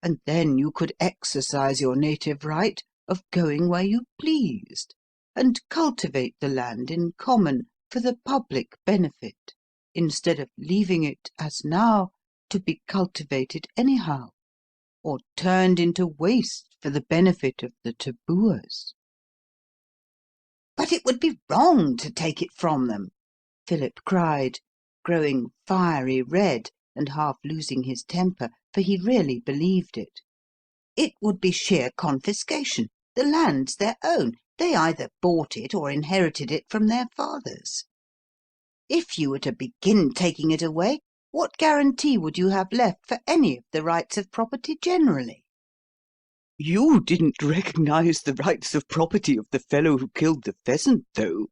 and then you could exercise your native right of going where you pleased, and cultivate the land in common for the public benefit, instead of leaving it, as now, to be cultivated anyhow, or turned into waste for the benefit of the tabooers." "But it would be wrong to take it from them," Philip cried, growing fiery red and half losing his temper, for he really believed it. "It would be sheer confiscation. The land's their own. They either bought it or inherited it from their fathers. If you were to begin taking it away, what guarantee would you have left for any of the rights of property generally?" "You didn't recognize the rights of property of the fellow who killed the pheasant, though,"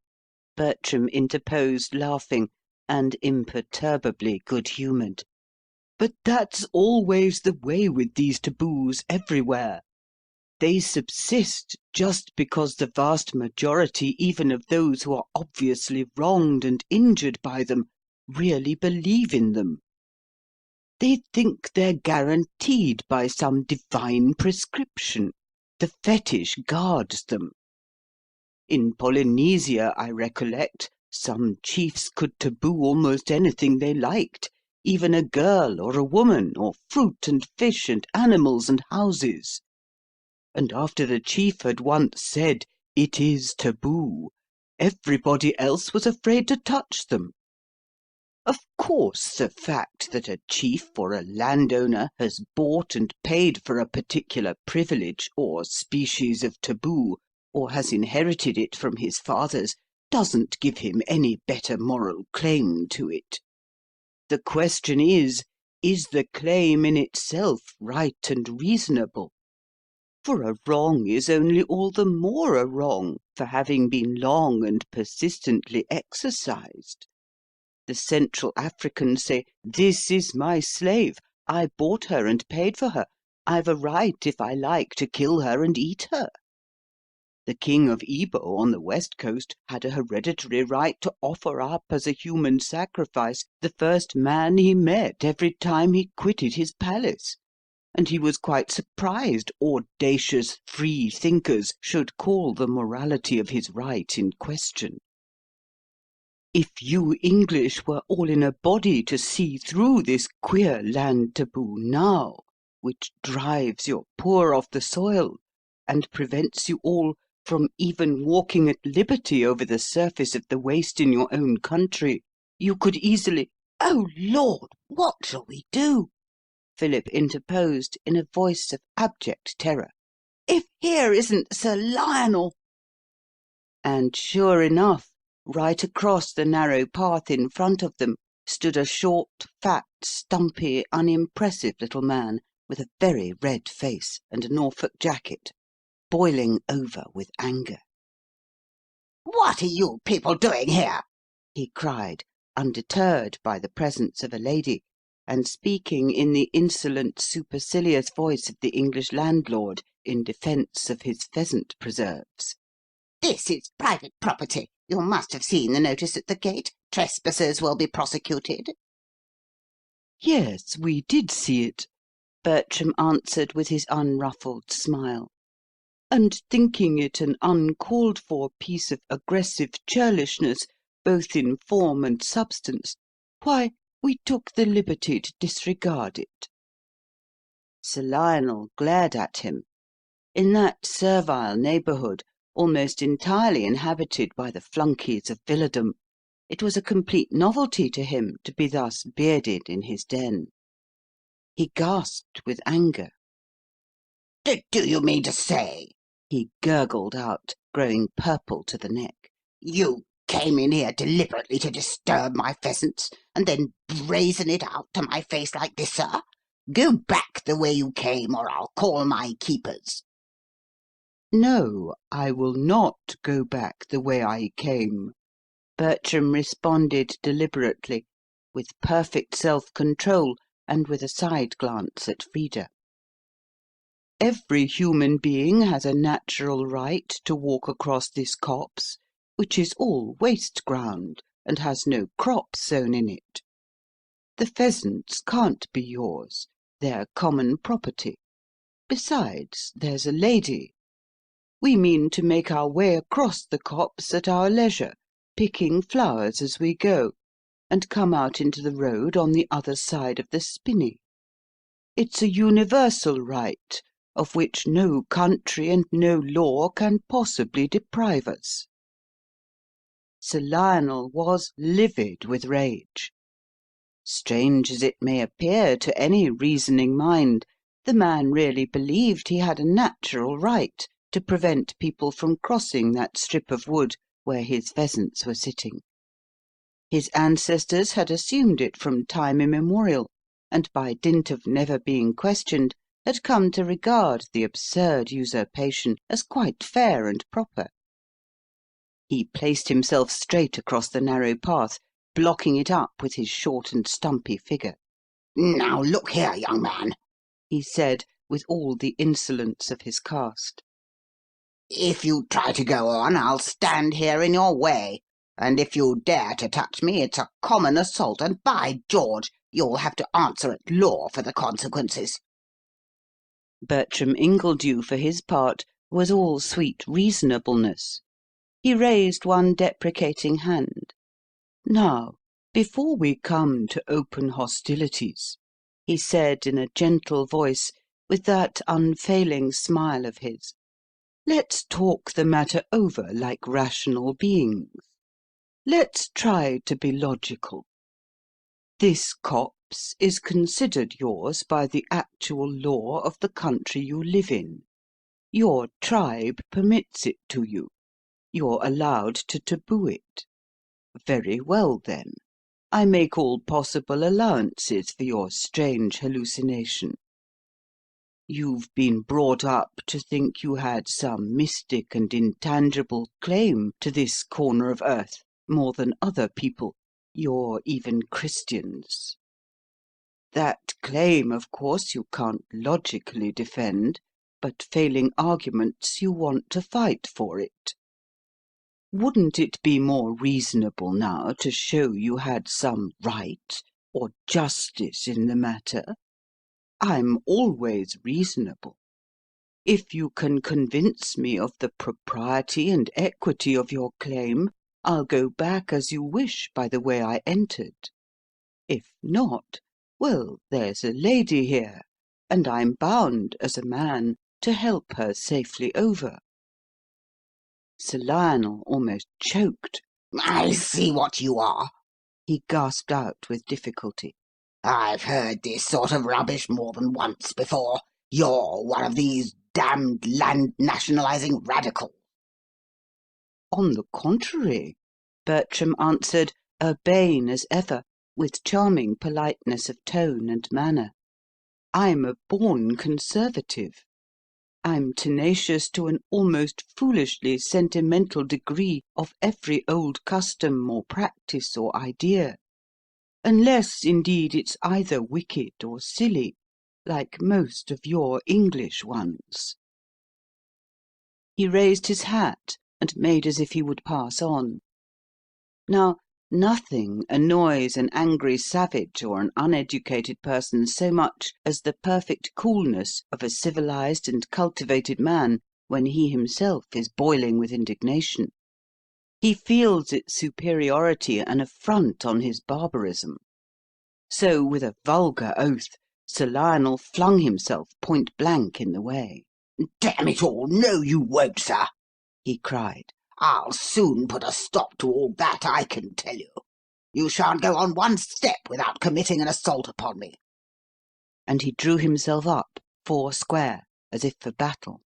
Bertram interposed, laughing, and imperturbably good-humoured. "But that's always the way with these taboos everywhere. They subsist just because the vast majority even of those who are obviously wronged and injured by them really believe in them. They think they're guaranteed by some divine prescription. The fetish guards them. In Polynesia, I recollect, some chiefs could taboo almost anything they liked, even a girl or a woman, or fruit and fish and animals and houses. And after the chief had once said, 'It is taboo,' everybody else was afraid to touch them. Of course, the fact that a chief or a landowner has bought and paid for a particular privilege or species of taboo, or has inherited it from his fathers, doesn't give him any better moral claim to it. The question is the claim in itself right and reasonable? For a wrong is only all the more a wrong for having been long and persistently exercised. The Central Africans say, 'This is my slave. I bought her and paid for her. I've a right, if I like, to kill her and eat her.' The king of Ebo on the west coast had a hereditary right to offer up as a human sacrifice the first man he met every time he quitted his palace, and he was quite surprised audacious free-thinkers should call the morality of his right in question. If you English were all in a body to see through this queer land taboo now, which drives your poor off the soil, and prevents you all from even walking at liberty over the surface of the waste in your own country, you could easily— "Oh, Lord, what shall we do?" Philip interposed in a voice of abject terror. "If here isn't Sir Lionel!" And sure enough, right across the narrow path in front of them stood a short, fat, stumpy, unimpressive little man with a very red face and a Norfolk jacket, boiling over with anger. "What are you people doing here?" he cried, undeterred by the presence of a lady, and speaking in the insolent, supercilious voice of the English landlord in defence of his pheasant preserves. "This is private property. You must have seen the notice at the gate. Trespassers will be prosecuted." "Yes, we did see it," Bertram answered with his unruffled smile, "and thinking it an uncalled-for piece of aggressive churlishness, both in form and substance, why, we took the liberty to disregard it." Sir Lionel glared at him. In that servile neighbourhood, almost entirely inhabited by the flunkies of villadom, it was a complete novelty to him to be thus bearded in his den. He gasped with anger. "Do you mean to say," he gurgled out, growing purple to the neck, "you came in here deliberately to disturb my pheasants, and then brazen it out to my face like this, sir? Go back the way you came, or I'll call my keepers." "No, I will not go back the way I came," Bertram responded deliberately, with perfect self-control and with a side glance at Frida. "Every human being has a natural right to walk across this copse, which is all waste ground and has no crops sown in it. The pheasants can't be yours. They're common property. Besides, there's a lady. We mean to make our way across the copse at our leisure, picking flowers as we go, and come out into the road on the other side of the spinney. It's a universal right, of which no country and no law can possibly deprive us." Sir Lionel was livid with rage. Strange as it may appear to any reasoning mind, the man really believed he had a natural right to prevent people from crossing that strip of wood where his pheasants were sitting. His ancestors had assumed it from time immemorial, and by dint of never being questioned, had come to regard the absurd usurpation as quite fair and proper. He placed himself straight across the narrow path, blocking it up with his short and stumpy figure. "Now look here, young man," he said, with all the insolence of his caste. "If you try to go on, I'll stand here in your way, and if you dare to touch me, it's a common assault, and by George, you'll have to answer at law for the consequences." Bertram Ingledew, for his part, was all sweet reasonableness. He raised one deprecating hand. "Now, before we come to open hostilities," he said in a gentle voice, with that unfailing smile of his, "let's talk the matter over like rational beings. Let's try to be logical. This copse is considered yours by the actual law of the country you live in. Your tribe permits it to you. You're allowed to taboo it. Very well, then. I make all possible allowances for your strange hallucination. You've been brought up to think you had some mystic and intangible claim to this corner of earth more than other people. You're even Christians. That claim, of course, you can't logically defend, but failing arguments, you want to fight for it. Wouldn't it be more reasonable now to show you had some right or justice in the matter? I'm always reasonable. If you can convince me of the propriety and equity of your claim, I'll go back as you wish by the way I entered. If not, well, there's a lady here, and I'm bound, as a man, to help her safely over." Sir Lionel almost choked. "I see what you are," He gasped out with difficulty. "I've heard this sort of rubbish more than once before. You're one of these damned land-nationalising radicals." "On the contrary," Bertram answered, urbane as ever, with charming politeness of tone and manner. "I'm a born conservative. I'm tenacious to an almost foolishly sentimental degree of every old custom or practice or idea, unless, indeed, it's either wicked or silly, like most of your English ones." He raised his hat and made as if he would pass on. Now, nothing annoys an angry savage or an uneducated person so much as the perfect coolness of a civilized and cultivated man when he himself is boiling with indignation. He feels its superiority an affront on his barbarism. So, with a vulgar oath, Sir Lionel flung himself point blank in the way. "Damn it all, no, you won't, sir!" he cried. "I'll soon put a stop to all that, I can tell you. You shan't go on one step without committing an assault upon me." And he drew himself up, foursquare, as if for battle.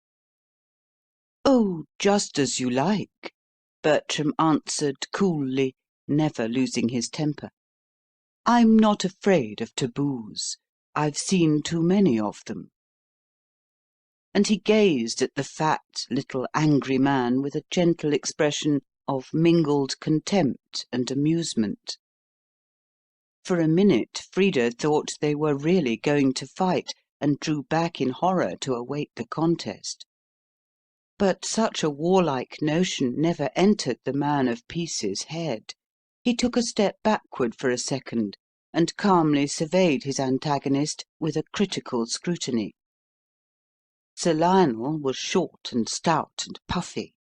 "Oh, just as you like," Bertram answered coolly, never losing his temper. "I'm not afraid of taboos. I've seen too many of them." And he gazed at the fat, little angry man with a gentle expression of mingled contempt and amusement. For a minute Frida thought they were really going to fight, and drew back in horror to await the contest. But such a warlike notion never entered the man of peace's head. He took a step backward for a second, and calmly surveyed his antagonist with a critical scrutiny. Sir Lionel was short and stout and puffy.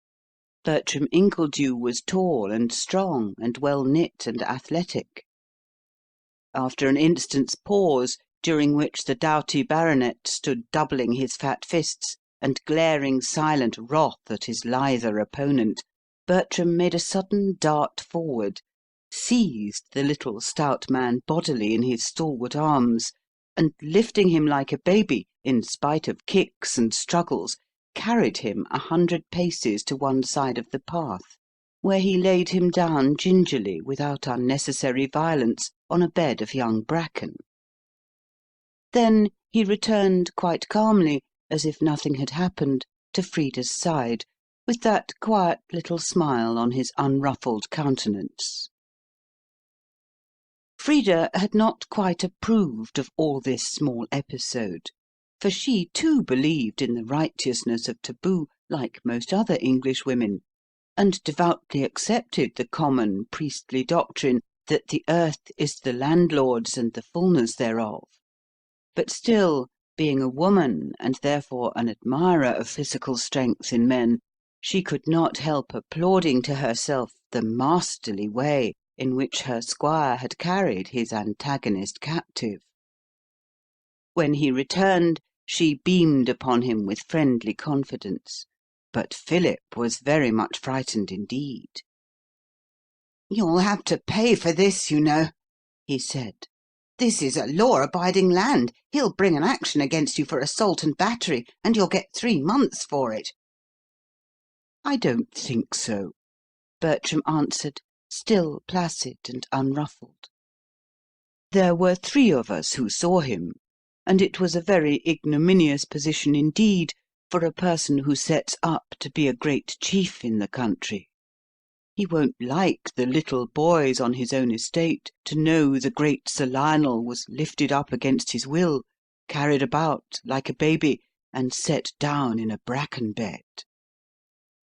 Bertram Ingledew was tall and strong and well-knit and athletic. After an instant's pause, during which the doughty baronet stood doubling his fat fists and glaring silent wrath at his lither opponent, Bertram made a sudden dart forward, seized the little stout man bodily in his stalwart arms, and lifting him like a baby, in spite of kicks and struggles, carried him 100 paces to one side of the path, where he laid him down gingerly, without unnecessary violence, on a bed of young bracken. Then he returned quite calmly, as if nothing had happened, to Frida's side, with that quiet little smile on his unruffled countenance. Frida had not quite approved of all this small episode, for she too believed in the righteousness of taboo, like most other English women, and devoutly accepted the common priestly doctrine that the earth is the landlord's and the fulness thereof. But still, being a woman, and therefore an admirer of physical strength in men, she could not help applauding to herself the masterly way in which her squire had carried his antagonist captive. When he returned, she beamed upon him with friendly confidence, but Philip was very much frightened indeed. "You'll have to pay for this, you know," he said. "This is a law-abiding land. He'll bring an action against you for assault and battery, and you'll get 3 months for it." "I don't think so," Bertram answered, still placid and unruffled. "There were 3 of us who saw him, and it was a very ignominious position indeed for a person who sets up to be a great chief in the country. He won't like the little boys on his own estate to know the great Sir Lionel was lifted up against his will, carried about, like a baby, and set down in a bracken bed.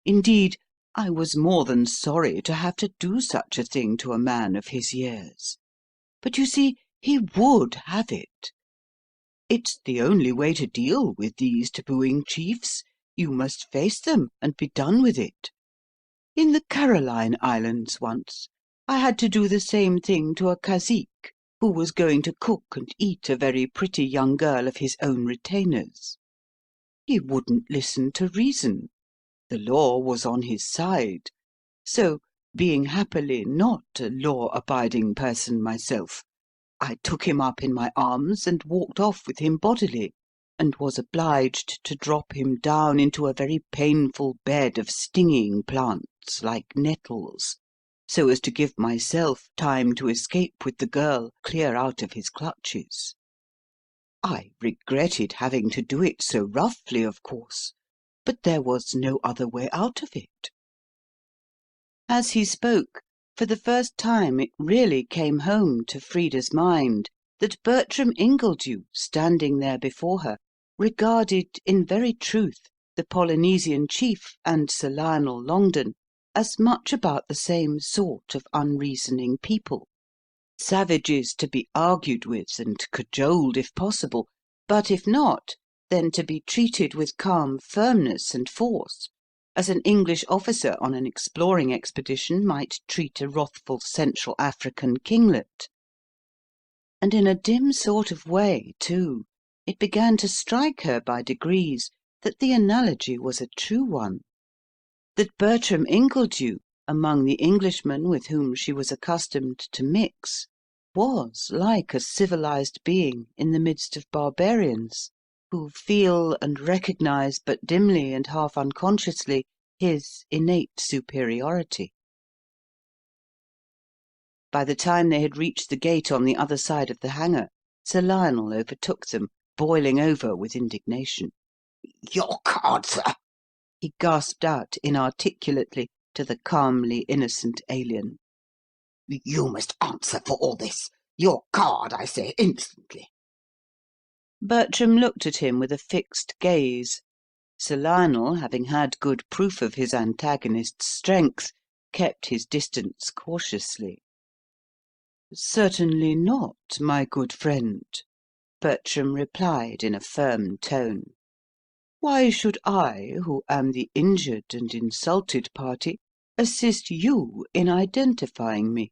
Indeed, I was more than sorry to have to do such a thing to a man of his years. But you see, he would have it. It's the only way to deal with these tabooing chiefs. You must face them and be done with it. In the Caroline Islands once, I had to do the same thing to a cazique who was going to cook and eat a very pretty young girl of his own retainers. He wouldn't listen to reason. The law was on his side. So, being happily not a law-abiding person myself, I took him up in my arms and walked off with him bodily, and was obliged to drop him down into a very painful bed of stinging plants like nettles, so as to give myself time to escape with the girl clear out of his clutches. I regretted having to do it so roughly, of course, but there was no other way out of it. As he spoke, for the first time it really came home to Frida's mind that Bertram Ingledew, standing there before her, regarded in very truth the Polynesian chief and Sir Lionel Longden as much about the same sort of unreasoning people, savages to be argued with and cajoled if possible, but if not, then to be treated with calm firmness and force, as an English officer on an exploring expedition might treat a wrathful Central African kinglet. And in a dim sort of way, too, it began to strike her by degrees that the analogy was a true one, that Bertram Ingledew, among the Englishmen with whom she was accustomed to mix, was like a civilized being in the midst of barbarians, who feel and recognize but dimly and half unconsciously his innate superiority. By the time they had reached the gate on the other side of the hangar, Sir Lionel overtook them, boiling over with indignation. "Your card, sir!" he gasped out inarticulately to the calmly innocent alien. "You must answer for all this. Your card, I say, instantly." Bertram looked at him with a fixed gaze. Sir Lionel, having had good proof of his antagonist's strength, kept his distance cautiously. "Certainly not, my good friend," Bertram replied in a firm tone. "Why should I, who am the injured and insulted party, assist you in identifying me?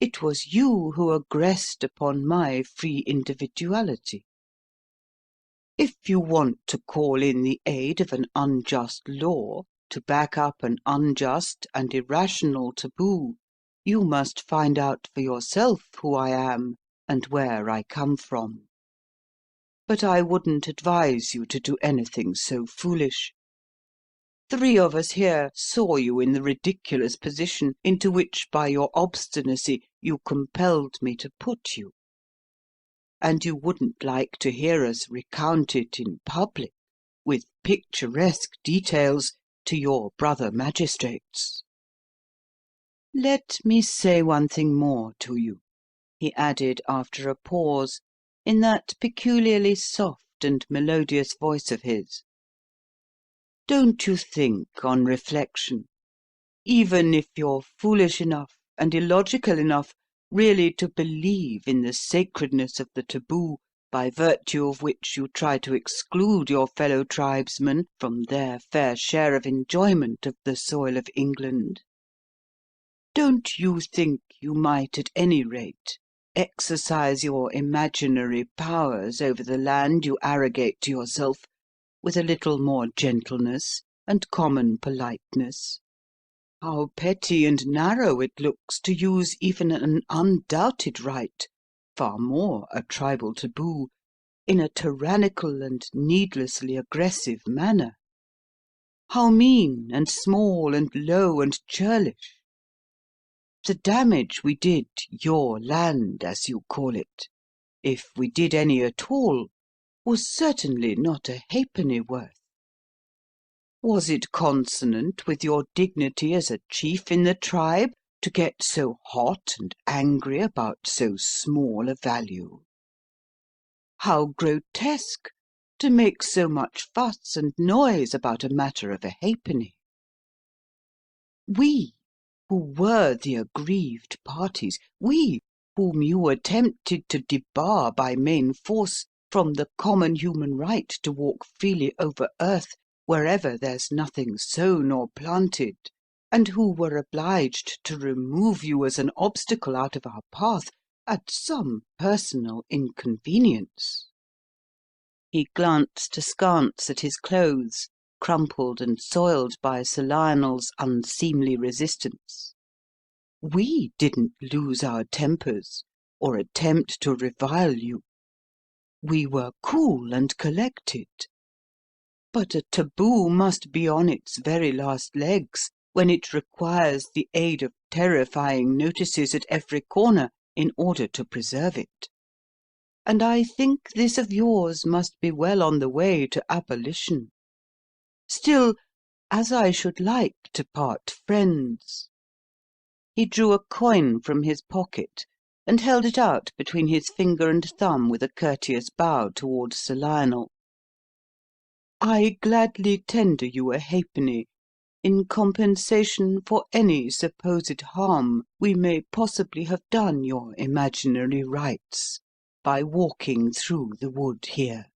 It was you who aggressed upon my free individuality. If you want to call in the aid of an unjust law to back up an unjust and irrational taboo, you must find out for yourself who I am and where I come from. But I wouldn't advise you to do anything so foolish. 3 of us here saw you in the ridiculous position into which by your obstinacy you compelled me to put you. And you wouldn't like to hear us recount it in public, with picturesque details, to your brother magistrates. Let me say one thing more to you," he added after a pause, in that peculiarly soft and melodious voice of his. "Don't you think, on reflection, even if you're foolish enough and illogical enough really to believe in the sacredness of the taboo by virtue of which you try to exclude your fellow tribesmen from their fair share of enjoyment of the soil of England? Don't you think you might at any rate exercise your imaginary powers over the land you arrogate to yourself with a little more gentleness and common politeness? How petty and narrow it looks to use even an undoubted right, far more a tribal taboo, in a tyrannical and needlessly aggressive manner. How mean and small and low and churlish. The damage we did your land, as you call it, if we did any at all, was certainly not a halfpenny worth. Was it consonant with your dignity as a chief in the tribe to get so hot and angry about so small a value? How grotesque to make so much fuss and noise about a matter of a halfpenny? We, who were the aggrieved parties, we, whom you attempted to debar by main force from the common human right to walk freely over earth wherever there's nothing sown or planted, and who were obliged to remove you as an obstacle out of our path at some personal inconvenience." He glanced askance at his clothes, crumpled and soiled by Sir Lionel's unseemly resistance. "We didn't lose our tempers or attempt to revile you. We were cool and collected. But a taboo must be on its very last legs when it requires the aid of terrifying notices at every corner in order to preserve it. And I think this of yours must be well on the way to abolition. Still, as I should like to part friends—" He drew a coin from his pocket and held it out between his finger and thumb with a courteous bow towards Sir Lionel. "I gladly tender you a halfpenny in compensation for any supposed harm we may possibly have done your imaginary rights by walking through the wood here."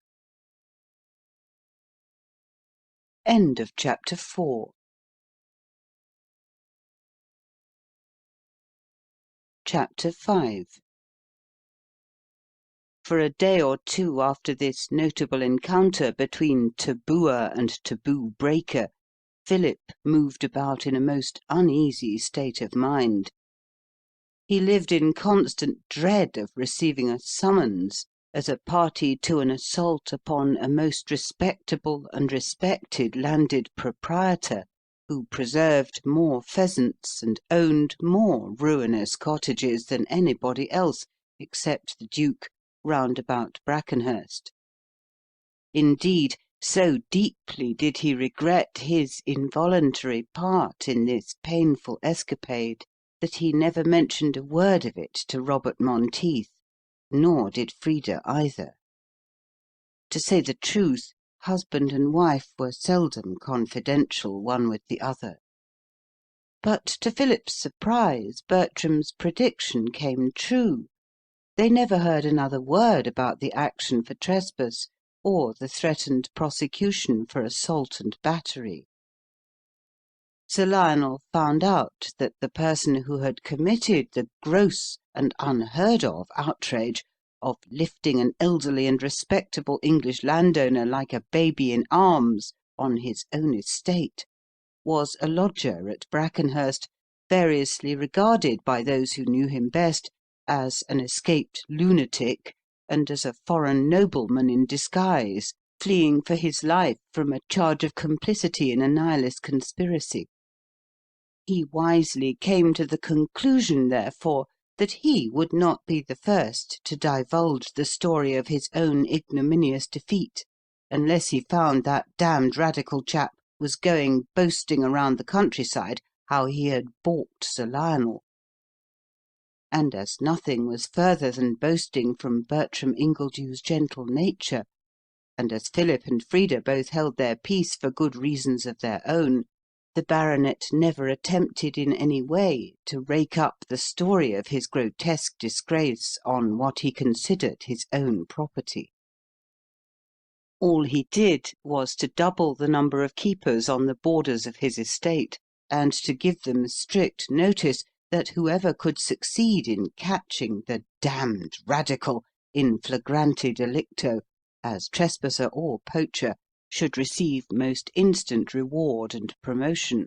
End of chapter 4. Chapter 5. For a day or two after this notable encounter between tabooer and taboo breaker, Philip moved about in a most uneasy state of mind. He lived in constant dread of receiving a summons as a party to an assault upon a most respectable and respected landed proprietor, who preserved more pheasants and owned more ruinous cottages than anybody else, except the Duke, round about Brackenhurst. Indeed, so deeply did he regret his involuntary part in this painful escapade, that he never mentioned a word of it to Robert Monteith, nor did Frida either. To say the truth, husband and wife were seldom confidential one with the other. But to Philip's surprise, Bertram's prediction came true. They never heard another word about the action for trespass, or the threatened prosecution for assault and battery. Sir Lionel found out that the person who had committed the gross and unheard-of outrage of lifting an elderly and respectable English landowner like a baby in arms on his own estate was a lodger at Brackenhurst, variously regarded by those who knew him best as an escaped lunatic and as a foreign nobleman in disguise, fleeing for his life from a charge of complicity in a Nihilist conspiracy. He wisely came to the conclusion, therefore, that he would not be the first to divulge the story of his own ignominious defeat, unless he found that damned Radical chap was going boasting around the countryside how he had balked Sir Lionel. And as nothing was further than boasting from Bertram Ingledew's gentle nature, and as Philip and Frida both held their peace for good reasons of their own, the baronet never attempted in any way to rake up the story of his grotesque disgrace on what he considered his own property. All he did was to double the number of keepers on the borders of his estate, and to give them strict notice that whoever could succeed in catching the damned Radical in flagrante delicto, as trespasser or poacher, should receive most instant reward and promotion.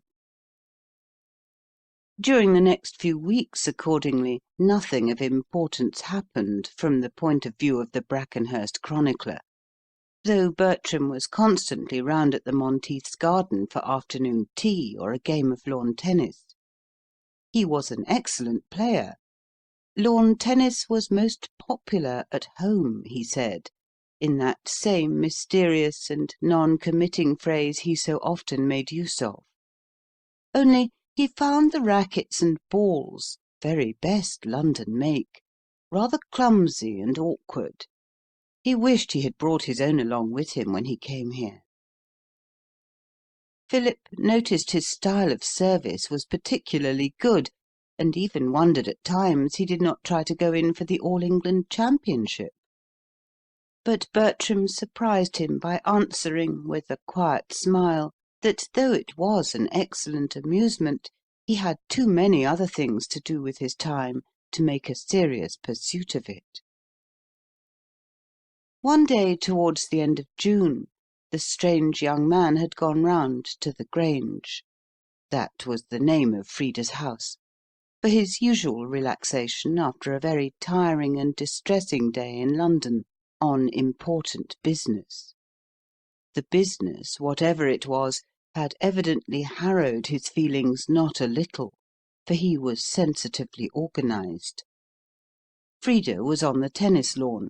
During the next few weeks, accordingly, nothing of importance happened from the point of view of the Brackenhurst chronicler, though Bertram was constantly round at the Monteiths' garden for afternoon tea or a game of lawn tennis. He was an excellent player. Lawn tennis was most popular at home, he said, in that same mysterious and non-committing phrase he so often made use of. Only he found the rackets and balls, very best London make, rather clumsy and awkward. He wished he had brought his own along with him when he came here. Philip noticed his style of service was particularly good, and even wondered at times he did not try to go in for the All England Championship. But Bertram surprised him by answering, with a quiet smile, that though it was an excellent amusement, he had too many other things to do with his time to make a serious pursuit of it. One day towards the end of June, the strange young man had gone round to the Grange (that was the name of Frida's house) for his usual relaxation after a very tiring and distressing day in London, on important business. The business, whatever it was, had evidently harrowed his feelings not a little, for he was sensitively organised. Frida was on the tennis lawn.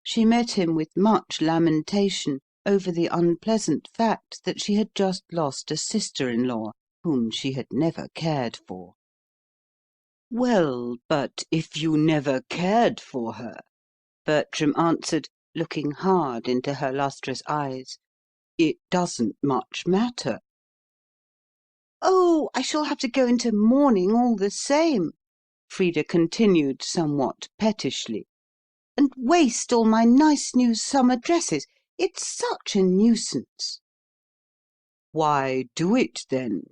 She met him with much lamentation over the unpleasant fact that she had just lost a sister-in-law whom she had never cared for. "Well, but if you never cared for her," Bertram answered, looking hard into her lustrous eyes, "it doesn't much matter." "Oh, I shall have to go into mourning all the same," Frida continued somewhat pettishly, "and waste all my nice new summer dresses. It's such a nuisance." "Why do it, then?"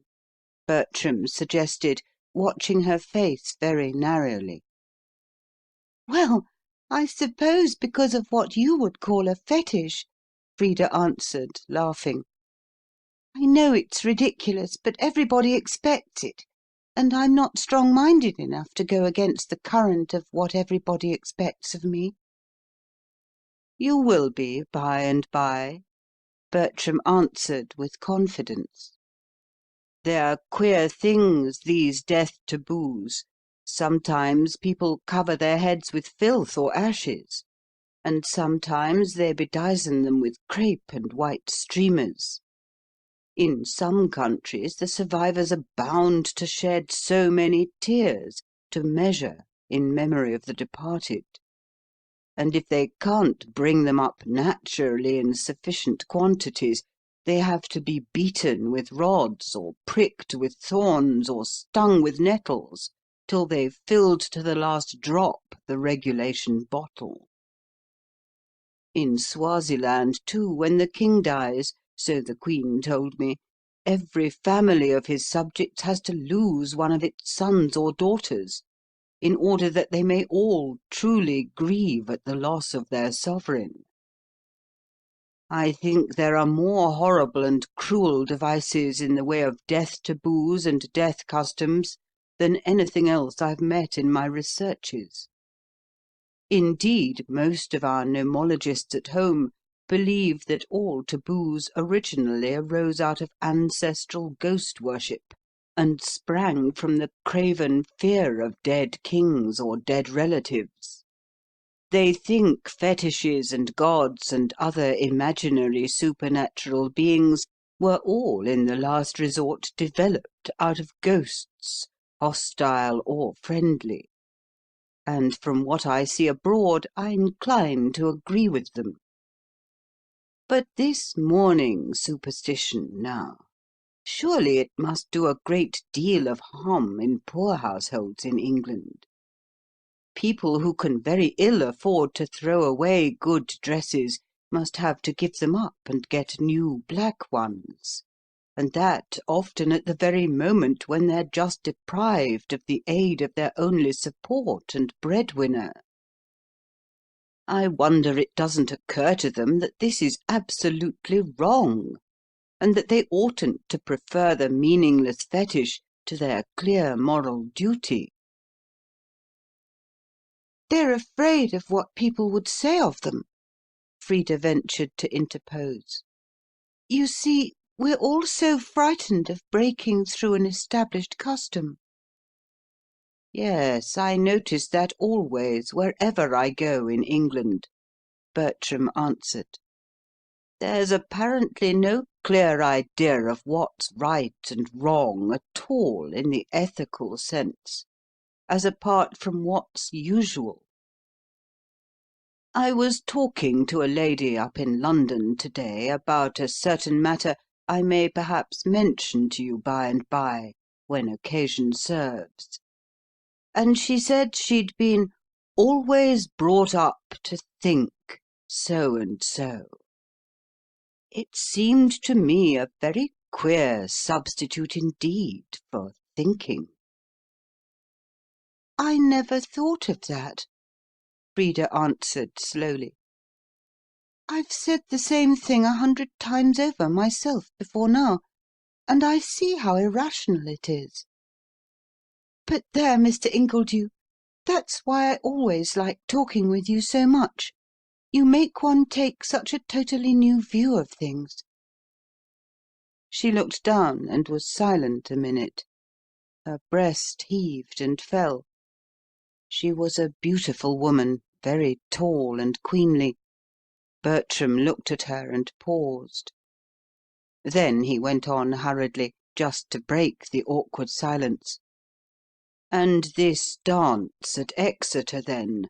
Bertram suggested, watching her face very narrowly. "Well, I suppose because of what you would call a fetish," Frida answered, laughing. "I know it's ridiculous, but everybody expects it, and I'm not strong-minded enough to go against the current of what everybody expects of me." "You will be by and by," Bertram answered with confidence. "They're queer things, these death taboos. Sometimes people cover their heads with filth or ashes, and sometimes they bedizen them with crape and white streamers. In some countries the survivors are bound to shed so many tears to measure in memory of the departed, and if they can't bring them up naturally in sufficient quantities, they have to be beaten with rods, or pricked with thorns, or stung with nettles, till they've filled to the last drop the regulation bottle. In Swaziland, too, when the king dies, so the Queen told me, every family of his subjects has to lose one of its sons or daughters, in order that they may all truly grieve at the loss of their sovereign. I think there are more horrible and cruel devices in the way of death taboos and death customs than anything else I've met in my researches. Indeed, most of our nomologists at home believe that all taboos originally arose out of ancestral ghost worship, and sprang from the craven fear of dead kings or dead relatives. They think fetishes and gods and other imaginary supernatural beings were all in the last resort developed out of ghosts, hostile or friendly. And from what I see abroad, I incline to agree with them. But this mourning superstition, now, surely it must do a great deal of harm in poor households in England. People who can very ill afford to throw away good dresses must have to give them up and get new black ones, and that often at the very moment when they're just deprived of the aid of their only support and breadwinner. I wonder it doesn't occur to them that this is absolutely wrong, and that they oughtn't to prefer the meaningless fetish to their clear moral duty. "They're afraid of what people would say of them," Frida ventured to interpose. "You see, we're all so frightened of breaking through an established custom." "Yes, I notice that always, wherever I go in England," Bertram answered. "There's apparently no clear idea of what's right and wrong at all in the ethical sense, as apart from what's usual." I was talking to a lady up in London to-day about a certain matter I may perhaps mention to you by and by, when occasion serves. And she said she'd been always brought up to think so and so. It seemed to me a very queer substitute indeed for thinking." "I never thought of that," Frida answered slowly. "I've said the same thing 100 times over myself before now, and I see how irrational it is. But there, Mr. Ingledew, that's why I always like talking with you so much. You make one take such a totally new view of things." She looked down and was silent a minute. Her breast heaved and fell. She was a beautiful woman, very tall and queenly. Bertram looked at her and paused. Then he went on hurriedly, just to break the awkward silence. "And this dance at Exeter, then?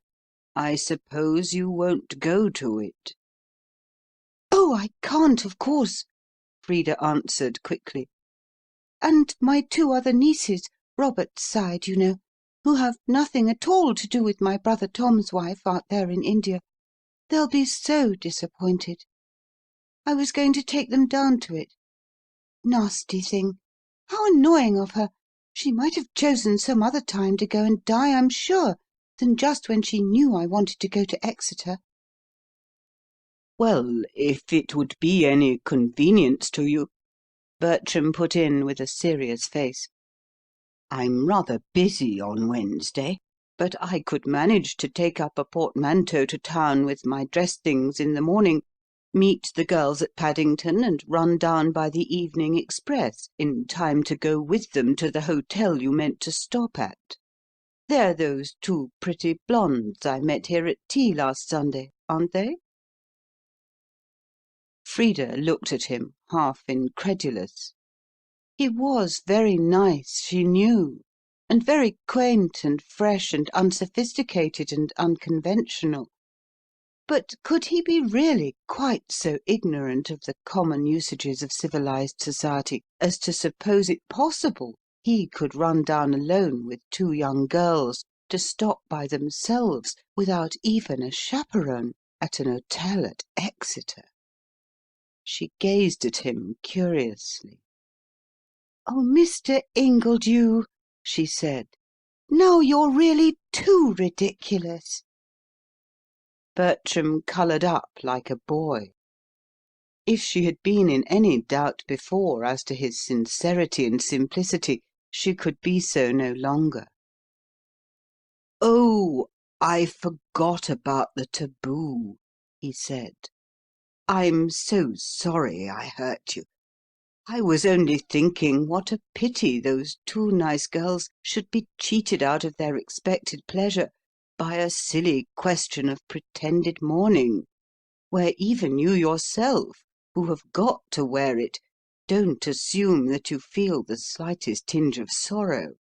I suppose you won't go to it?" "Oh, I can't, of course," Frida answered quickly. "And my 2 other nieces, Robert's side, you know, who have nothing at all to do with my brother Tom's wife out there in India, they'll be so disappointed. I was going to take them down to it. Nasty thing! How annoying of her! She might have chosen some other time to go and die, I'm sure, than just when she knew I wanted to go to Exeter." "Well, if it would be any convenience to you," Bertram put in with a serious face. "I'm rather busy on Wednesday, but I could manage to take up a portmanteau to town with my dress things in the morning, meet the girls at Paddington, and run down by the evening express in time to go with them to the hotel you meant to stop at. They're those 2 pretty blondes I met here at tea last Sunday, aren't they?" Frida looked at him, half incredulous. He was very nice, she knew, and very quaint and fresh and unsophisticated and unconventional. But could he be really quite so ignorant of the common usages of civilized society as to suppose it possible he could run down alone with 2 young girls to stop by themselves, without even a chaperone, at an hotel at Exeter? She gazed at him curiously. "Oh, Mr. Ingledew," she said, "now you're really too ridiculous." Bertram coloured up like a boy. If she had been in any doubt before as to his sincerity and simplicity, she could be so no longer. "Oh, I forgot about the taboo," he said. "I'm so sorry I hurt you. I was only thinking what a pity those 2 nice girls should be cheated out of their expected pleasure by a silly question of pretended mourning, where even you yourself, who have got to wear it, don't assume that you feel the slightest tinge of sorrow.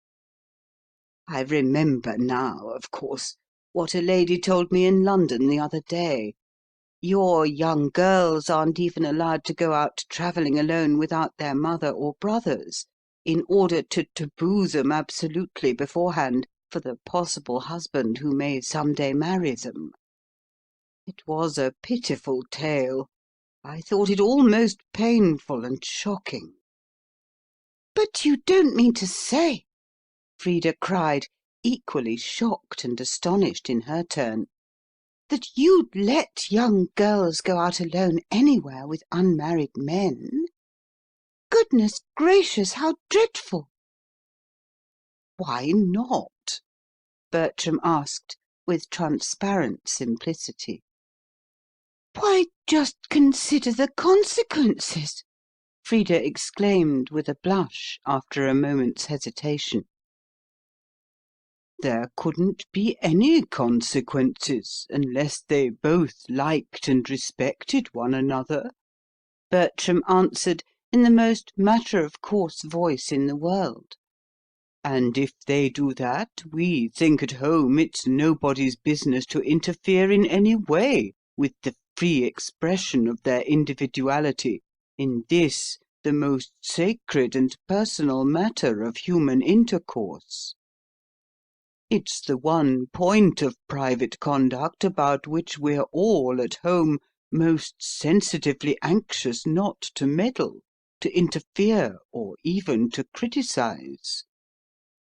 I remember now, of course, what a lady told me in London the other day. Your young girls aren't even allowed to go out travelling alone without their mother or brothers, in order to taboo them absolutely beforehand for the possible husband who may some day marry them. It was a pitiful tale. I thought it almost painful and shocking." "But you don't mean to say," Frida cried, equally shocked and astonished in her turn, "that you'd let young girls go out alone anywhere with unmarried men? Goodness gracious, how dreadful!" "Why not?" Bertram asked, with transparent simplicity. "Why, just consider the consequences!" Frida exclaimed with a blush, after a moment's hesitation. "There couldn't be any consequences unless they both liked and respected one another," Bertram answered in the most matter-of-course voice in the world. And if they do that, we think at home it's nobody's business to interfere in any way with the free expression of their individuality in this, the most sacred and personal matter of human intercourse. It's the one point of private conduct about which we're all at home most sensitively anxious not to meddle, to interfere, or even to criticize.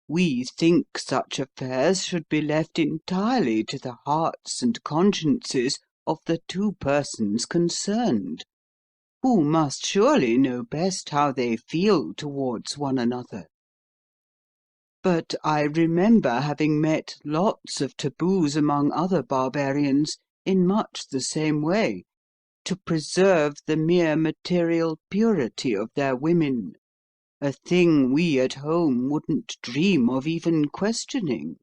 We think such affairs should be left entirely to the hearts and consciences of the two persons concerned, who must surely know best how they feel towards one another. But I remember having met lots of taboos among other barbarians in much the same way, to preserve the mere material purity of their women, a thing we at home wouldn't dream of even questioning.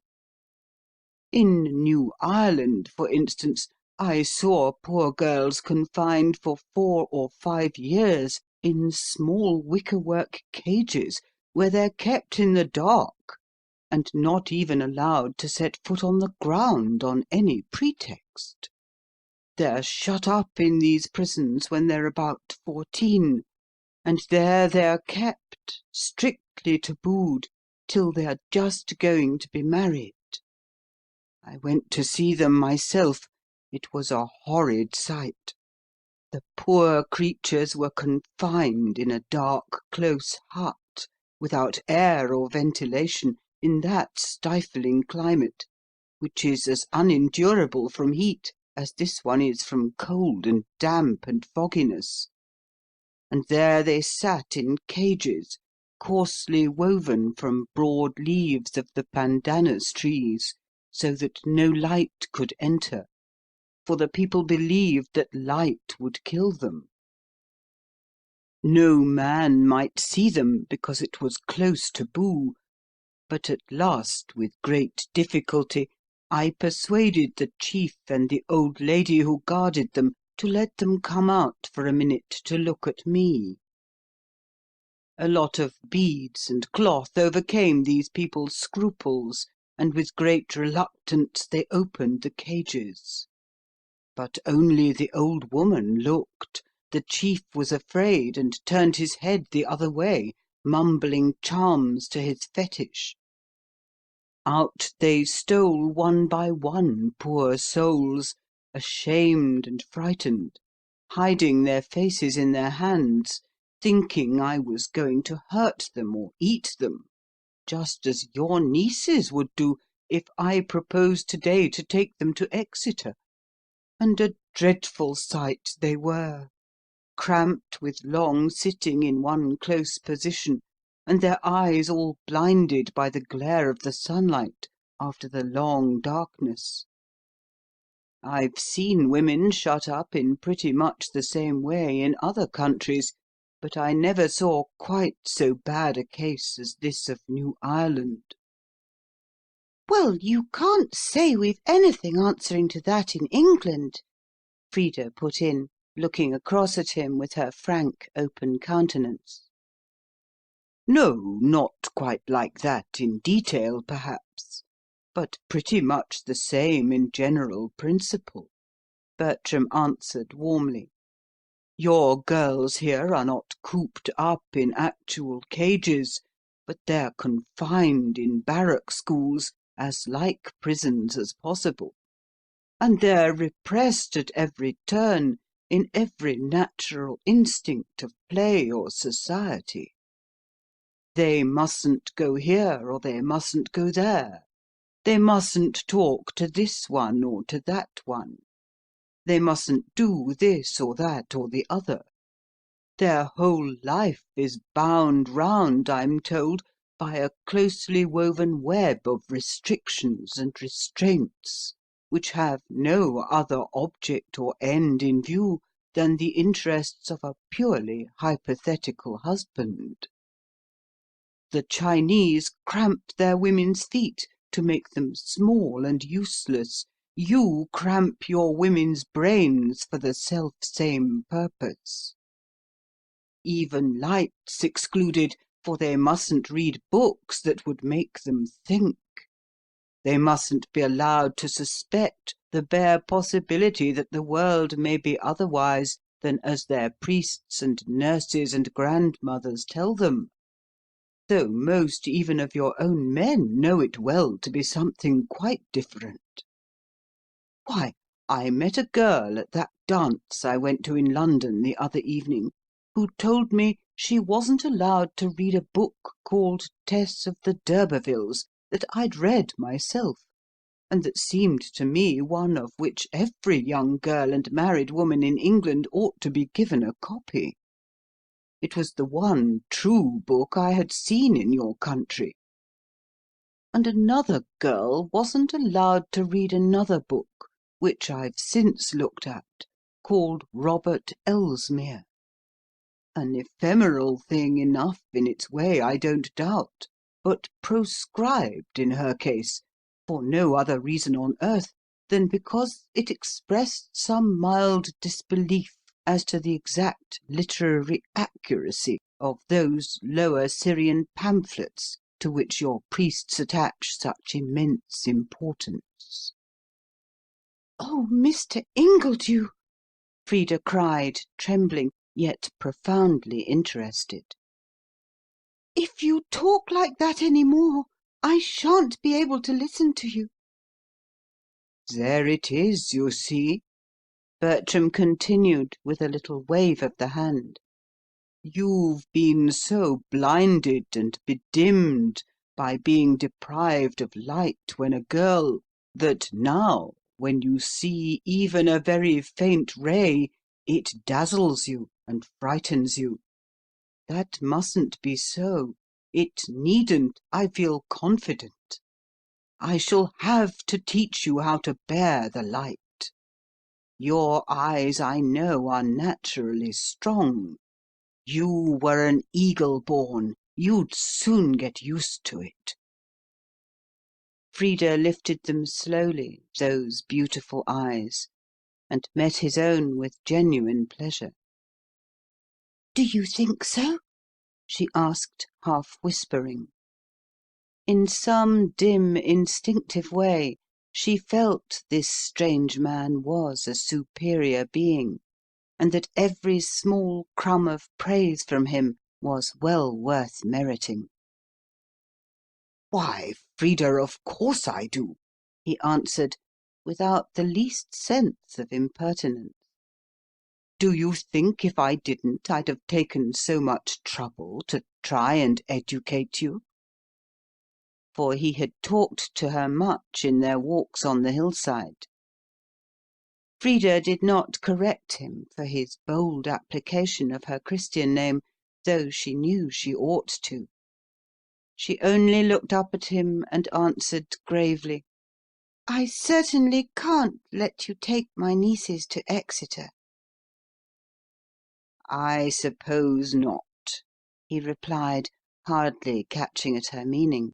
In New Ireland, for instance, I saw poor girls confined for 4 or 5 years in small wicker-work cages, where they're kept in the dark, and not even allowed to set foot on the ground on any pretext. They're shut up in these prisons when they're about 14, and there they're kept, strictly tabooed, till they're just going to be married. I went to see them myself. It was a horrid sight. The poor creatures were confined in a dark, close hut, without air or ventilation, in that stifling climate, which is as unendurable from heat as this one is from cold and damp and fogginess. And there they sat in cages, coarsely woven from broad leaves of the pandanus trees, so that no light could enter, for the people believed that light would kill them. No man might see them, because it was close taboo, but at last, with great difficulty, I persuaded the chief and the old lady who guarded them to let them come out for a minute to look at me. A lot of beads and cloth overcame these people's scruples, and with great reluctance they opened the cages. But only the old woman looked. The chief was afraid, and turned his head the other way, mumbling charms to his fetish. Out they stole one by one, poor souls, ashamed and frightened, hiding their faces in their hands, thinking I was going to hurt them or eat them, just as your nieces would do if I proposed today to take them to Exeter. And a dreadful sight they were, cramped with long sitting in one close position, and their eyes all blinded by the glare of the sunlight after the long darkness. I've seen women shut up in pretty much the same way in other countries, but I never saw quite so bad a case as this of New Ireland." "Well, you can't say we've anything answering to that in England," Frida put in, looking across at him with her frank, open countenance. "No, not quite like that in detail, perhaps, but pretty much the same in general principle," Bertram answered warmly. "Your girls here are not cooped up in actual cages, but they're confined in barrack schools, as like prisons as possible, and they're repressed at every turn in every natural instinct of play or society. They mustn't go here or they mustn't go there. They mustn't talk to this one or to that one. They mustn't do this or that or the other. Their whole life is bound round, I'm told, by a closely woven web of restrictions and restraints, which have no other object or end in view than the interests of a purely hypothetical husband. The Chinese cramp their women's feet to make them small and useless. You cramp your women's brains for the self-same purpose. Even light's excluded, for they mustn't read books that would make them think. They mustn't be allowed to suspect the bare possibility that the world may be otherwise than as their priests and nurses and grandmothers tell them, though most even of your own men know it well to be something quite different. Why, I met a girl at that dance I went to in London the other evening, who told me she wasn't allowed to read a book called Tess of the d'Urbervilles that I'd read myself, and that seemed to me one of which every young girl and married woman in England ought to be given a copy. It was the one true book I had seen in your country. And another girl wasn't allowed to read another book, which I've since looked at, called Robert Elsmere. An ephemeral thing enough in its way, I don't doubt, but proscribed in her case, for no other reason on earth than because it expressed some mild disbelief as to the exact literary accuracy of those Lower Syrian pamphlets to which your priests attach such immense importance. "Oh, Mr. Ingledew!" Frida cried, trembling, yet profoundly interested. "If you talk like that any more, I shan't be able to listen to you." "There it is, you see," Bertram continued, with a little wave of the hand. "You've been so blinded and bedimmed by being deprived of light when a girl, that now, when you see even a very faint ray, it dazzles you and frightens you. That mustn't be so. It needn't, I feel confident. I shall have to teach you how to bear the light. Your eyes, I know, are naturally strong. You were an eagle born. You'd soon get used to it." Frida lifted them slowly, those beautiful eyes, and met his own with genuine pleasure. "Do you think so?" she asked, half whispering. In some dim, instinctive way, she felt this strange man was a superior being, and that every small crumb of praise from him was well worth meriting. "Why, Frida, of course I do," he answered, without the least sense of impertinence. "Do you think if I didn't I'd have taken so much trouble to try and educate you?" For he had talked to her much in their walks on the hillside. Frida did not correct him for his bold application of her Christian name, though she knew she ought to. She only looked up at him and answered gravely, "I certainly can't let you take my nieces to Exeter." "I suppose not," he replied, hardly catching at her meaning.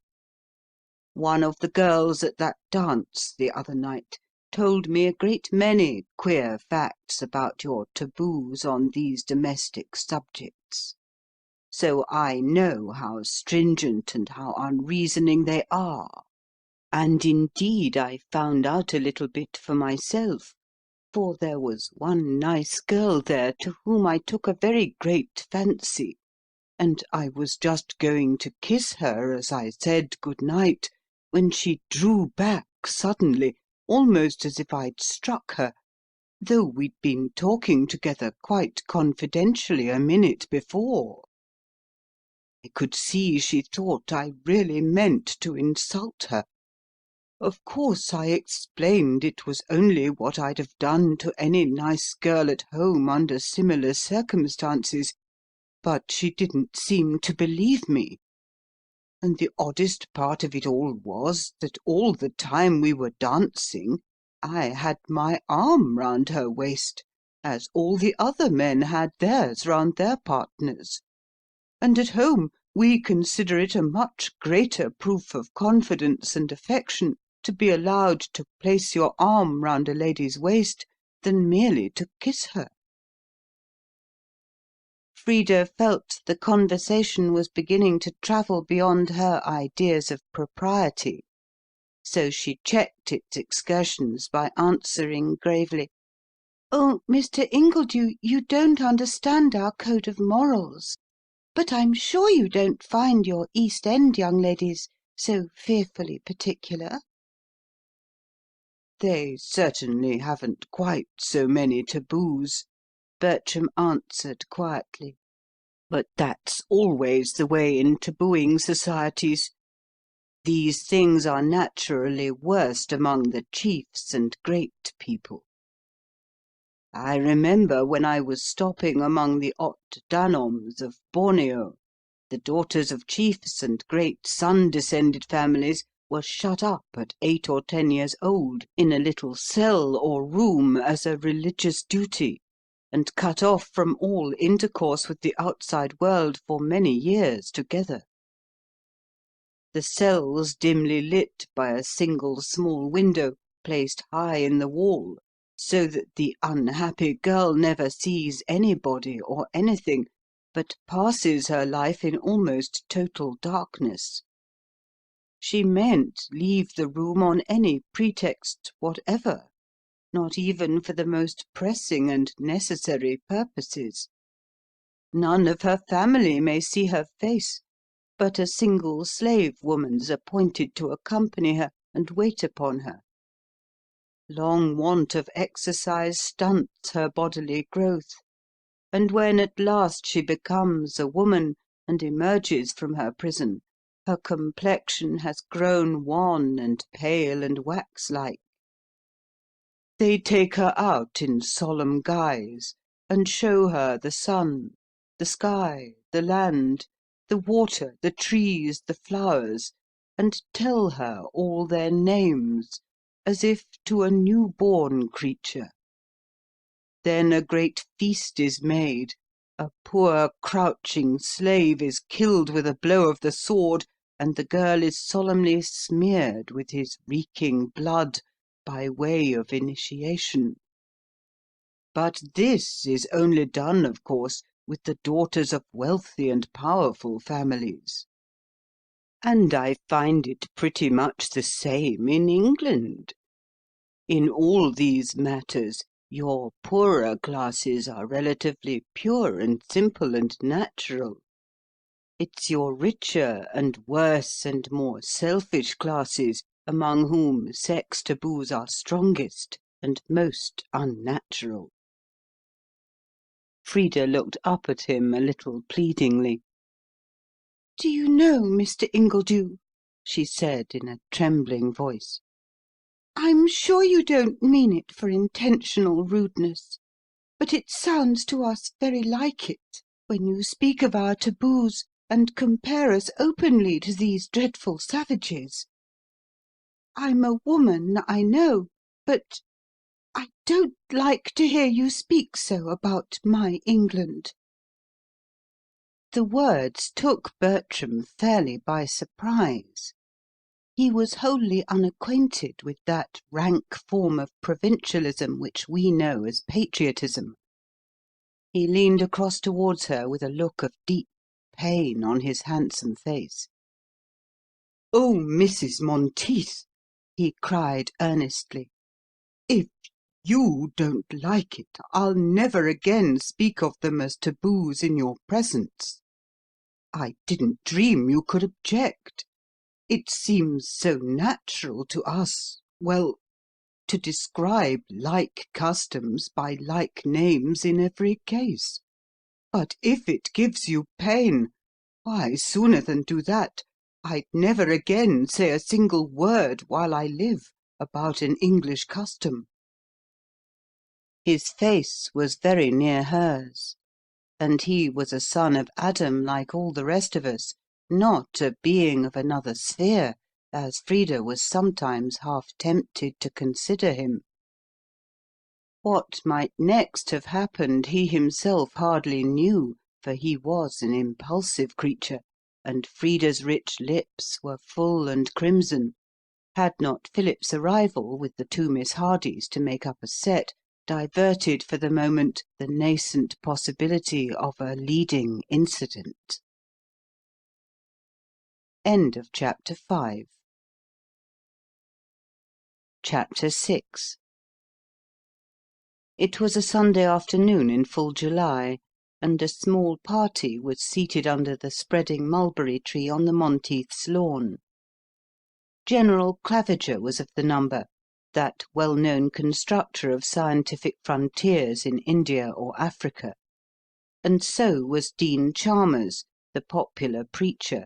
"One of the girls at that dance the other night told me a great many queer facts about your taboos on these domestic subjects. So I know how stringent and how unreasoning they are. And indeed I found out a little bit for myself, for there was one nice girl there to whom I took a very great fancy, and I was just going to kiss her as I said good night, when she drew back suddenly, almost as if I'd struck her, though we'd been talking together quite confidentially a minute before. I could see she thought I really meant to insult her. Of course I explained it was only what I'd have done to any nice girl at home under similar circumstances, but she didn't seem to believe me. And the oddest part of it all was that all the time we were dancing I had my arm round her waist, as all the other men had theirs round their partners. And at home we consider it a much greater proof of confidence and affection to be allowed to place your arm round a lady's waist than merely to kiss her." Frida felt the conversation was beginning to travel beyond her ideas of propriety, so she checked its excursions by answering gravely, "Oh, Mr. Ingledew, you don't understand our code of morals. But I'm sure you don't find your East End young ladies so fearfully particular?" "They certainly haven't quite so many taboos," Bertram answered quietly. "But that's always the way in tabooing societies. These things are naturally worst among the chiefs and great people. I remember when I was stopping among the Ot Danoms of Borneo, the daughters of chiefs and great sun-descended families were shut up at 8 or 10 years old in a little cell or room as a religious duty, and cut off from all intercourse with the outside world for many years together. The cells dimly lit by a single small window placed high in the wall, so that the unhappy girl never sees anybody or anything, but passes her life in almost total darkness. She mayn't leave the room on any pretext whatever, not even for the most pressing and necessary purposes. None of her family may see her face, but a single slave woman's appointed to accompany her and wait upon her. Long want of exercise stunts her bodily growth, and when at last she becomes a woman and emerges from her prison, her complexion has grown wan and pale and wax-like. They take her out in solemn guise and show her the sun, the sky, the land, the water, the trees, the flowers, and tell her all their names, as if to a new-born creature. Then a great feast is made, a poor crouching slave is killed with a blow of the sword, and the girl is solemnly smeared with his reeking blood by way of initiation. But this is only done, of course, with the daughters of wealthy and powerful families. And I find it pretty much the same in England. In all these matters, your poorer classes are relatively pure and simple and natural. It's your richer and worse and more selfish classes among whom sex taboos are strongest and most unnatural." Frida looked up at him a little pleadingly. "Do you know, Mr. Ingledew," she said in a trembling voice, "I'm sure you don't mean it for intentional rudeness, but it sounds to us very like it when you speak of our taboos and compare us openly to these dreadful savages. I'm a woman, I know, but I don't like to hear you speak so about my England." The words took Bertram fairly by surprise. He was wholly unacquainted with that rank form of provincialism which we know as patriotism. He leaned across towards her with a look of deep pain on his handsome face. "Oh, Mrs. Monteith," he cried earnestly, "if you don't like it, I'll never again speak of them as taboos in your presence. I didn't dream you could object. It seems so natural to us, well, to describe like customs by like names in every case. But if it gives you pain, why, sooner than do that, I'd never again say a single word while I live about an English custom." His face was very near hers, and he was a son of Adam like all the rest of us, not a being of another sphere, as Frida was sometimes half tempted to consider him. What might next have happened he himself hardly knew, for he was an impulsive creature, and Frida's rich lips were full and crimson, had not Philip's arrival with the two Miss Hardys to make up a set diverted for the moment the nascent possibility of a leading incident. End of chapter 5. Chapter 6. It was a Sunday afternoon in full July, and a small party was seated under the spreading mulberry tree on the Monteiths' lawn. General Claviger was of the number, that well-known constructor of scientific frontiers in India or Africa, and so was Dean Chalmers, the popular preacher,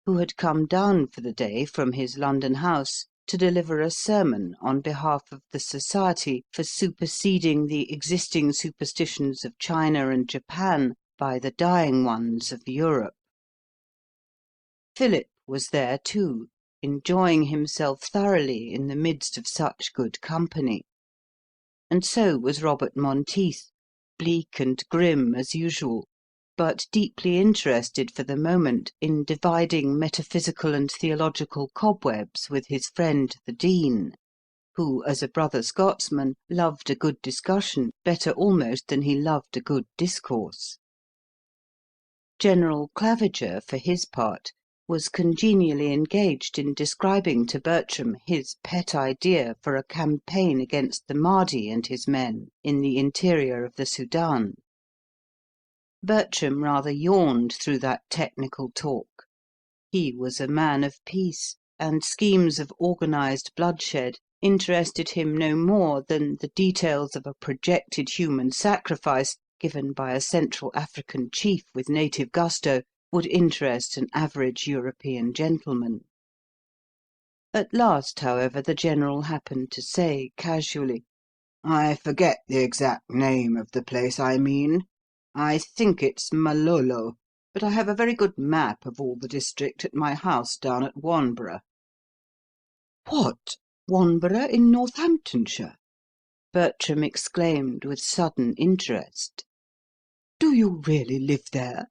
who had come down for the day from his London house to deliver a sermon on behalf of the Society for Superseding the Existing Superstitions of China and Japan by the Dying Ones of Europe. Philip was there too, enjoying himself thoroughly in the midst of such good company. And so was Robert Monteith, bleak and grim as usual, but deeply interested for the moment in dividing metaphysical and theological cobwebs with his friend the Dean, who, as a brother Scotsman, loved a good discussion better almost than he loved a good discourse. General Claviger, for his part, was congenially engaged in describing to Bertram his pet idea for a campaign against the Mahdi and his men in the interior of the Sudan. Bertram rather yawned through that technical talk. He was a man of peace, and schemes of organised bloodshed interested him no more than the details of a projected human sacrifice given by a Central African chief with native gusto would interest an average European gentleman. At last, however, the General happened to say casually, I forget the exact name of the place I mean. I think it's Malolo, but I have a very good map of all the district at my house down at Wanborough. What? Wanborough in Northamptonshire? Bertram exclaimed with sudden interest. Do you really live there?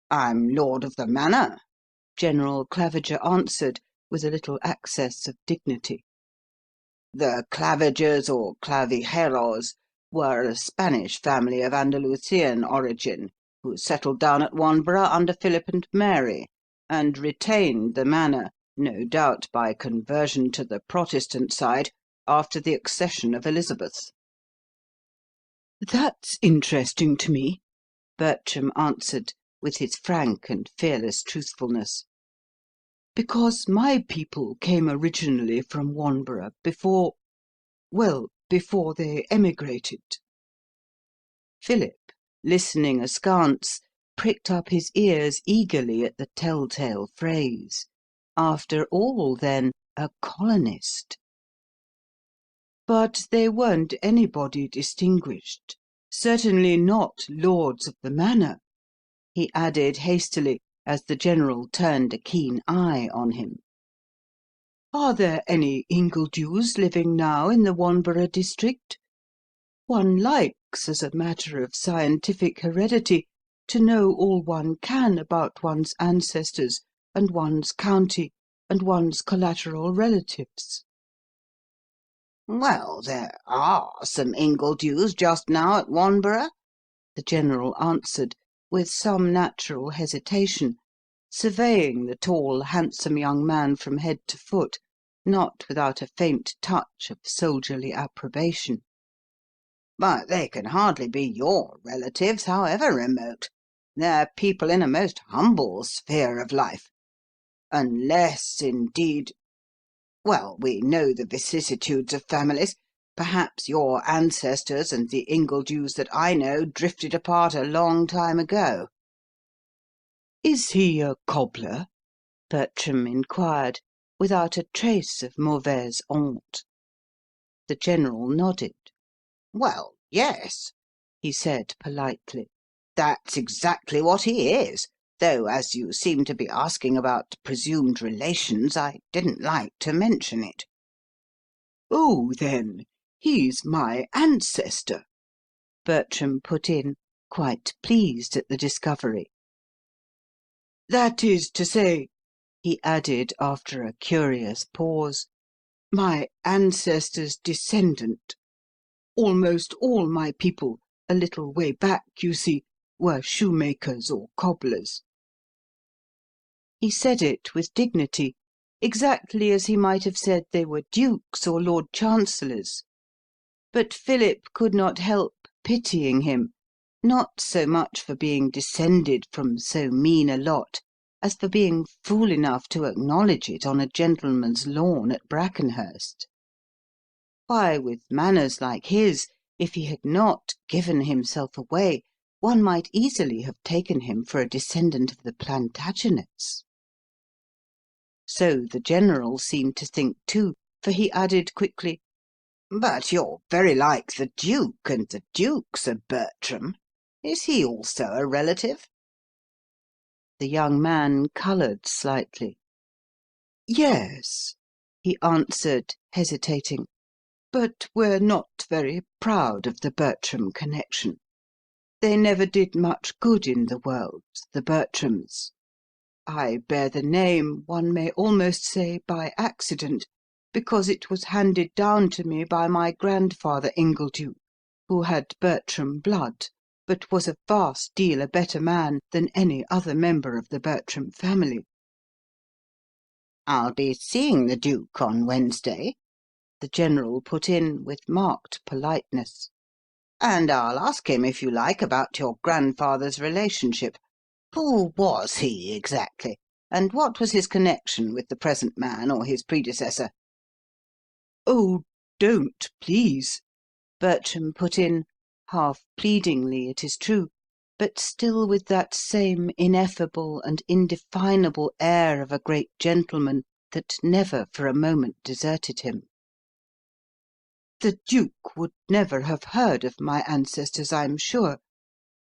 I'm lord of the manor, General Claviger answered, with a little access of dignity. The Clavigers or Clavigeros were a Spanish family of Andalusian origin, who settled down at Wanborough under Philip and Mary, and retained the manor, no doubt by conversion to the Protestant side, after the accession of Elizabeth. That's interesting to me, Bertram answered, with his frank and fearless truthfulness. Because my people came originally from Wanborough before they emigrated. Philip, listening askance, pricked up his ears eagerly at the tell-tale phrase. After all, then, a colonist. But they weren't anybody distinguished. Certainly not lords of the manor, he added hastily, as the General turned a keen eye on him. Are there any Ingledews living now in the Wanborough district? One likes, as a matter of scientific heredity, to know all one can about one's ancestors and one's county and one's collateral relatives. Well, there are some Ingledews just now at Wanborough, the General answered, with some natural hesitation, surveying the tall, handsome young man from head to foot, not without a faint touch of soldierly approbation. But they can hardly be your relatives, however remote. They're people in a most humble sphere of life. Unless, indeed... Well, we know the vicissitudes of families. Perhaps your ancestors and the Ingledews that I know drifted apart a long time ago. Is he a cobbler? Bertram inquired, without a trace of mauvaise honte. The General nodded. Well, yes, he said politely. That's exactly what he is, though, as you seem to be asking about presumed relations, I didn't like to mention it. Oh, then, he's my ancestor, Bertram put in, quite pleased at the discovery. That is to say, he added after a curious pause, my ancestor's descendant. Almost all my people, a little way back, you see, were shoemakers or cobblers." He said it with dignity, exactly as he might have said they were dukes or Lord Chancellors. But Philip could not help pitying him, not so much for being descended from so mean a lot, as for being fool enough to acknowledge it on a gentleman's lawn at Brackenhurst. Why, with manners like his, if he had not given himself away, one might easily have taken him for a descendant of the Plantagenets. So the General seemed to think too, for he added quickly, "But you're very like the Duke, and the Duke's a Bertram. Is he also a relative?" The young man coloured slightly. "Yes," he answered, hesitating, "but we're not very proud of the Bertram connection. They never did much good in the world, the Bertrams. I bear the name, one may almost say by accident, because it was handed down to me by my grandfather Ingledew, who had Bertram blood, but was a vast deal a better man than any other member of the Bertram family." "I'll be seeing the Duke on Wednesday," the General put in with marked politeness. "and I'll ask him, if you like, about your grandfather's relationship. Who was he, exactly? And what was his connection with the present man or his predecessor?" "Oh, don't, please," Bertram put in, half pleadingly, it is true, but still with that same ineffable and indefinable air of a great gentleman that never for a moment deserted him. "The Duke would never have heard of my ancestors, I'm sure,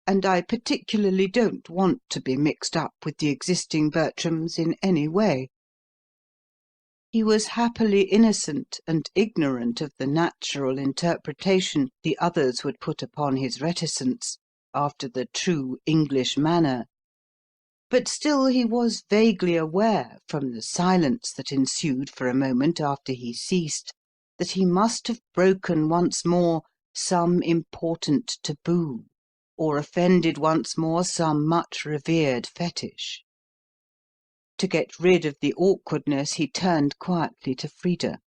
and I particularly don't want to be mixed up with the existing Bertrams in any way." He was happily innocent and ignorant of the natural interpretation the others would put upon his reticence, after the true English manner. But still he was vaguely aware, from the silence that ensued for a moment after he ceased, that he must have broken once more some important taboo, or offended once more some much revered fetish. To get rid of the awkwardness, he turned quietly to Frida.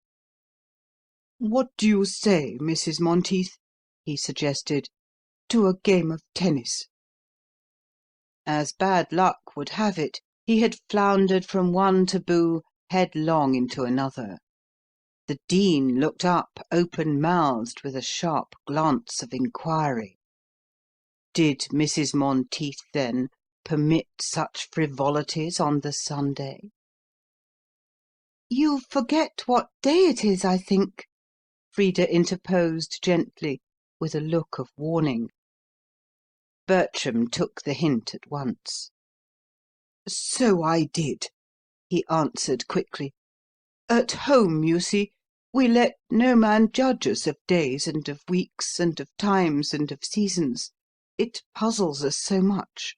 "What do you say, Mrs. Monteith," he suggested, "to a game of tennis?" As bad luck would have it, he had floundered from one taboo headlong into another. The Dean looked up open-mouthed with a sharp glance of inquiry. Did Mrs. Monteith, then, permit such frivolities on the Sunday? "You forget what day it is, I think," Frida interposed gently, with a look of warning. Bertram took the hint at once. "So I did," he answered quickly. "At home, you see, we let no man judge us of days and of weeks and of times and of seasons. It puzzles us so much.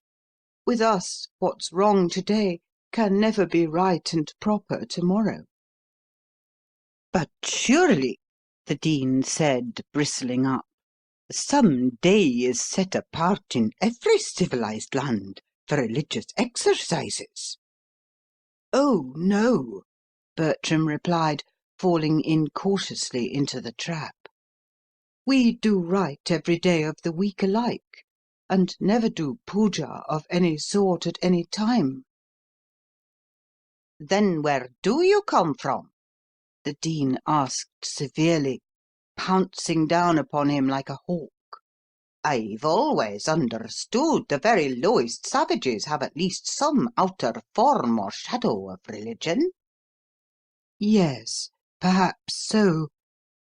With us, what's wrong today can never be right and proper tomorrow." "But surely," the Dean said, bristling up, "some day is set apart in every civilized land for religious exercises." "Oh, no," Bertram replied, falling incautiously into the trap. "We do right every day of the week alike, and never do puja of any sort at any time." "Then where do you come from?" the Dean asked severely, pouncing down upon him like a hawk. "I've always understood the very lowest savages have at least some outer form or shadow of religion." "Yes, perhaps so,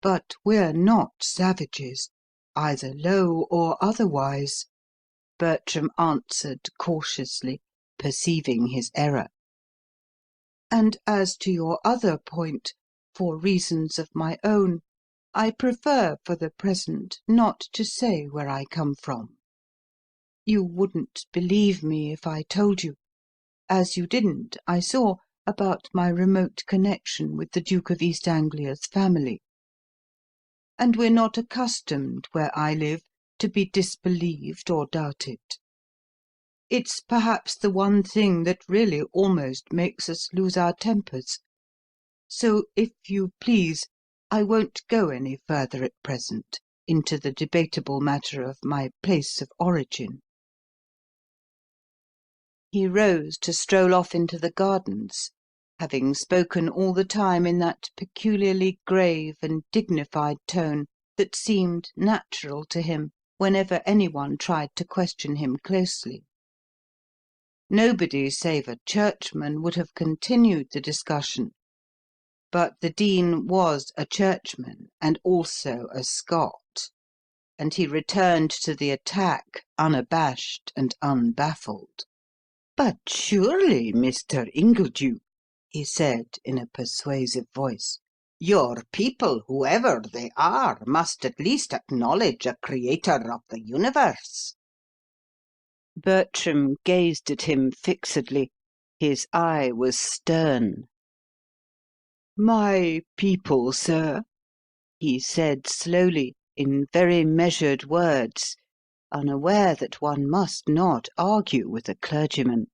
but we're not savages, either low or otherwise," Bertram answered cautiously, perceiving his error. "And as to your other point, for reasons of my own, I prefer for the present not to say where I come from. You wouldn't believe me if I told you, as you didn't, I saw, about my remote connection with the Duke of East Anglia's family. and we're not accustomed, where I live, to be disbelieved or doubted. It's perhaps the one thing that really almost makes us lose our tempers. So, if you please, I won't go any further at present into the debatable matter of my place of origin." He rose to stroll off into the gardens, having spoken all the time in that peculiarly grave and dignified tone that seemed natural to him whenever any one tried to question him closely. Nobody save a churchman would have continued the discussion, but the Dean was a churchman and also a Scot, and he returned to the attack unabashed and unbaffled. "But surely, Mr. Ingledew," he said in a persuasive voice, "your people, whoever they are, must at least acknowledge a creator of the universe." Bertram gazed at him fixedly. His eye was stern. "My people, sir," he said slowly, in very measured words, unaware that one must not argue with a clergyman,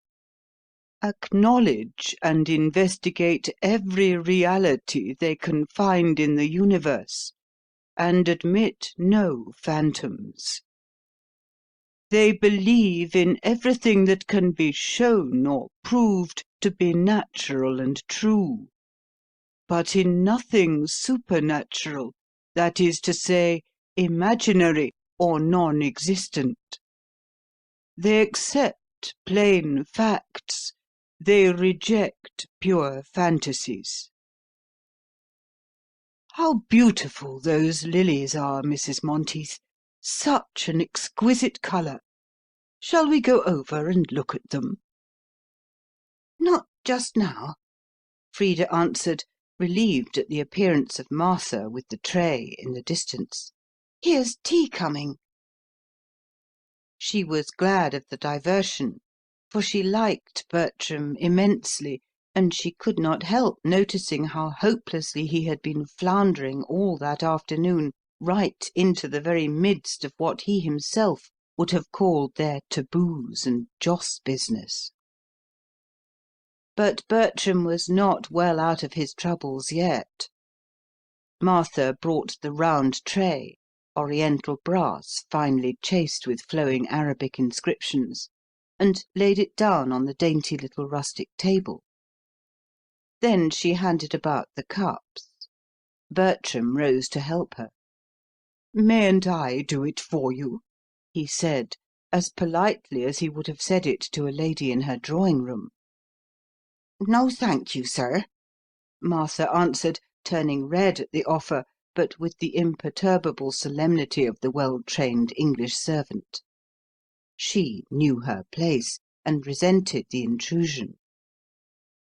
"acknowledge and investigate every reality they can find in the universe, and admit no phantoms. They believe in everything that can be shown or proved to be natural and true, but in nothing supernatural, that is to say, imaginary or non-existent. They accept plain facts. They reject pure fantasies. How beautiful those lilies are, Mrs. Monteith! Such an exquisite colour. Shall we go over and look at them?" "Not just now," Frida answered, relieved at the appearance of Martha with the tray in the distance. "Here's tea coming." She was glad of the diversion, for she liked Bertram immensely, and she could not help noticing how hopelessly he had been floundering all that afternoon right into the very midst of what he himself would have called their taboos and joss business. But Bertram was not well out of his troubles yet. Martha brought the round tray, oriental brass finely chased with flowing Arabic inscriptions, and laid it down on the dainty little rustic table. Then she handed about the cups. Bertram rose to help her. "Mayn't I do it for you?" he said, as politely as he would have said it to a lady in her drawing-room. "No, thank you, sir," Martha answered, turning red at the offer, but with the imperturbable solemnity of the well-trained English servant. She knew her place, and resented the intrusion.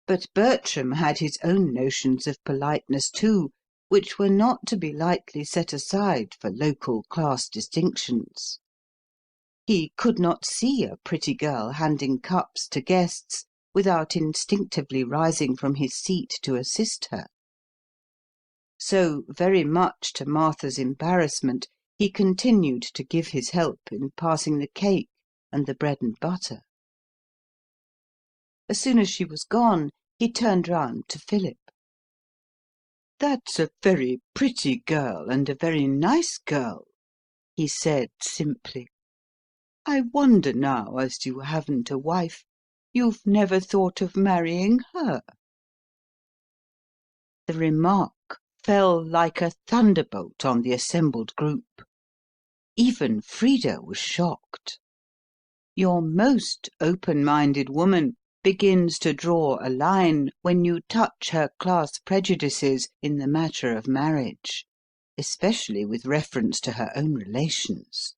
But Bertram had his own notions of politeness too, which were not to be lightly set aside for local class distinctions. He could not see a pretty girl handing cups to guests without instinctively rising from his seat to assist her. So, very much to Martha's embarrassment, he continued to give his help in passing the cake and the bread and butter. As soon as she was gone, he turned round to Philip. "That's a very pretty girl, and a very nice girl," he said simply. "I wonder now, as you haven't a wife, you've never thought of marrying her." The remark fell like a thunderbolt on the assembled group. Even Frida was shocked. Your most open-minded woman begins to draw a line when you touch her class prejudices in the matter of marriage, especially with reference to her own relations.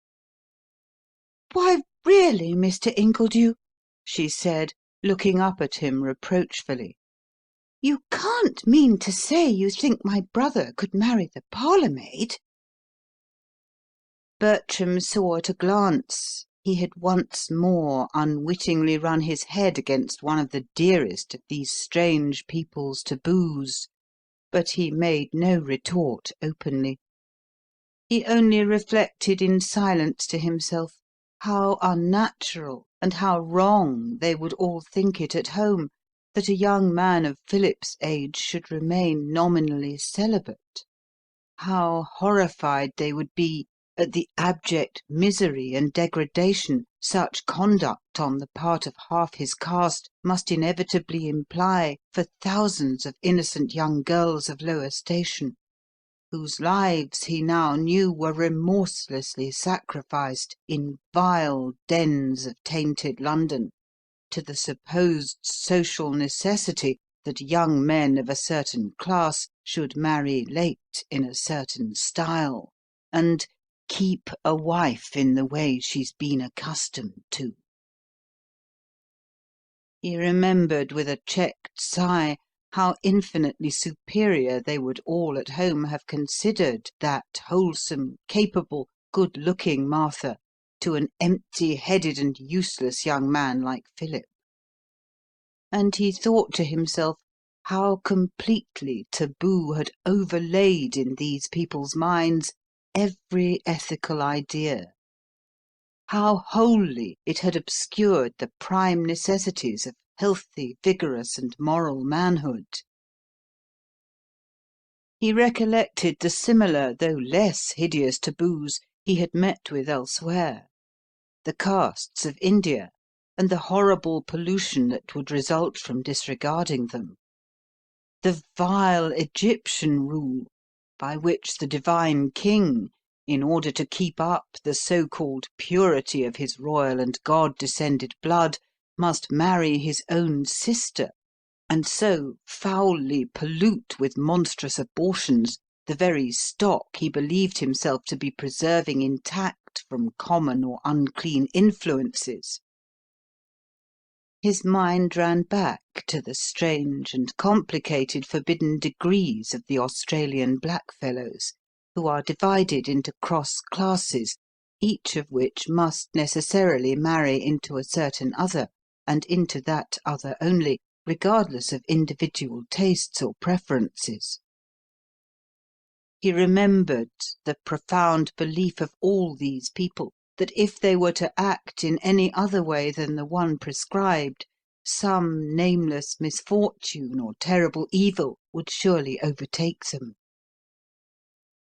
"Why, really, Mr. Ingledew," she said, looking up at him reproachfully, "you can't mean to say you think my brother could marry the parlour-maid?" Bertram saw at a glance he had once more unwittingly run his head against one of the dearest of these strange people's taboos, but he made no retort openly. He only reflected in silence to himself how unnatural and how wrong they would all think it at home that a young man of Philip's age should remain nominally celibate, how horrified they would be at the abject misery and degradation such conduct on the part of half his caste must inevitably imply for thousands of innocent young girls of lower station, whose lives he now knew were remorselessly sacrificed in vile dens of tainted London to the supposed social necessity that young men of a certain class should marry late in a certain style, and keep a wife in the way she's been accustomed to. He remembered with a checked sigh how infinitely superior they would all at home have considered that wholesome, capable, good-looking Martha to an empty-headed and useless young man like Philip. And he thought to himself how completely taboo had overlaid in these people's minds every ethical idea, how wholly it had obscured the prime necessities of healthy, vigorous, and moral manhood. He recollected the similar, though less hideous taboos he had met with elsewhere, the castes of India, and the horrible pollution that would result from disregarding them. The vile Egyptian rule, by which the divine king, in order to keep up the so-called purity of his royal and God-descended blood, must marry his own sister, and so foully pollute with monstrous abortions the very stock he believed himself to be preserving intact from common or unclean influences. His mind ran back to the strange and complicated forbidden degrees of the Australian blackfellows, who are divided into cross classes, each of which must necessarily marry into a certain other, and into that other only, regardless of individual tastes or preferences. He remembered the profound belief of all these people that if they were to act in any other way than the one prescribed, some nameless misfortune or terrible evil would surely overtake them.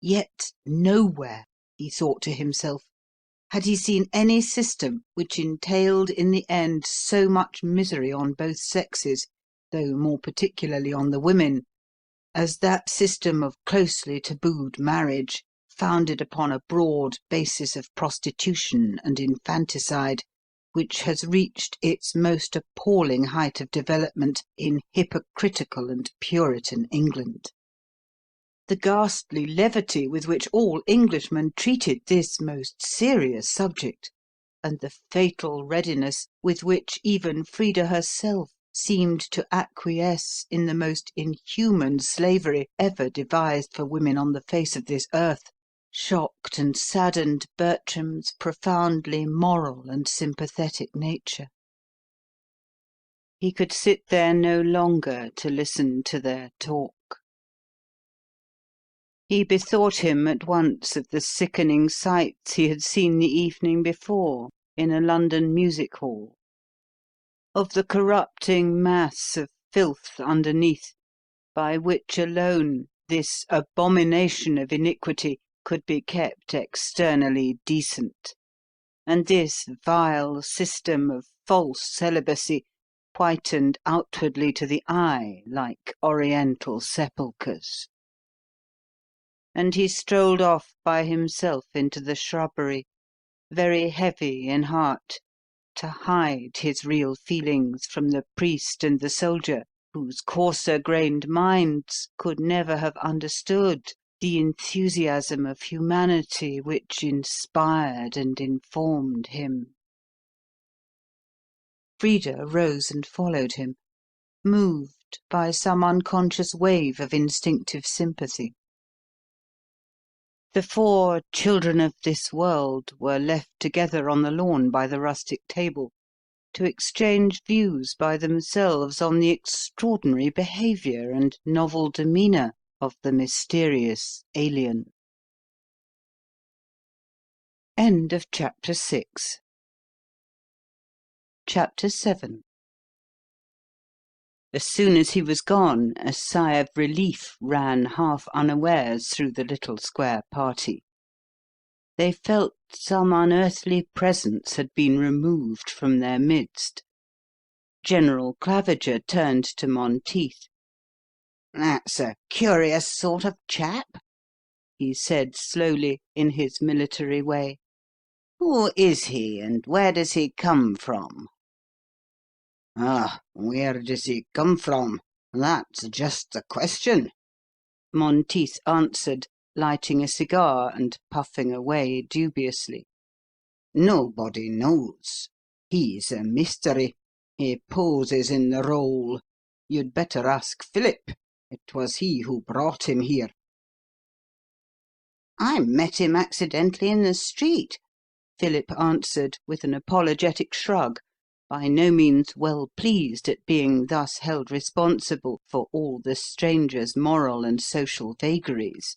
Yet nowhere, he thought to himself, had he seen any system which entailed in the end so much misery on both sexes, though more particularly on the women, as that system of closely tabooed marriage, founded upon a broad basis of prostitution and infanticide, which has reached its most appalling height of development in hypocritical and Puritan England. The ghastly levity with which all Englishmen treated this most serious subject, and the fatal readiness with which even Frida herself seemed to acquiesce in the most inhuman slavery ever devised for women on the face of this earth, shocked and saddened Bertram's profoundly moral and sympathetic nature. He could sit there no longer to listen to their talk. He bethought him at once of the sickening sights he had seen the evening before in a London music hall, of the corrupting mass of filth underneath, by which alone this abomination of iniquity could be kept externally decent, and this vile system of false celibacy whitened outwardly to the eye like oriental sepulchres. And he strolled off by himself into the shrubbery, very heavy in heart, to hide his real feelings from the priest and the soldier, whose coarser-grained minds could never have understood the enthusiasm of humanity which inspired and informed him. Frida rose and followed him, moved by some unconscious wave of instinctive sympathy. The four children of this world were left together on the lawn by the rustic table, to exchange views by themselves on the extraordinary behaviour and novel demeanour of the mysterious alien. End of chapter 6. Chapter 7. As soon as he was gone, a sigh of relief ran half unawares through the little square party. They felt some unearthly presence had been removed from their midst. General Claviger turned to Monteith. That's a curious sort of chap, He said slowly, in his military way. Who is he, and where does he come from? Ah, where does he come from? That's just the question, Monteith answered, lighting a cigar and puffing away dubiously. Nobody knows. He's a mystery. He poses in the role. You'd better ask Philip. It was he who brought him here. I met him accidentally in the street, Philip answered with an apologetic shrug, by no means well pleased at being thus held responsible for all the stranger's moral and social vagaries.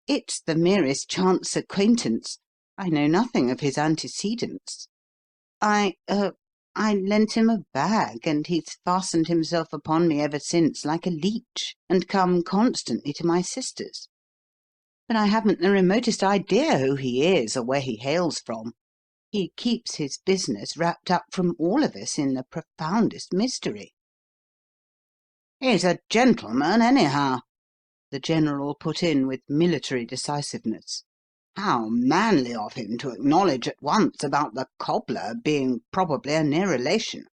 It's the merest chance acquaintance. I know nothing of his antecedents. I lent him a bag, and he's fastened himself upon me ever since like a leech, and come constantly to my sister's. But I haven't the remotest idea who he is or where he hails from. He keeps his business wrapped up from all of us in the profoundest mystery. He's a gentleman, anyhow, the General put in with military decisiveness. How manly of him to acknowledge at once about the cobbler being probably a near relation.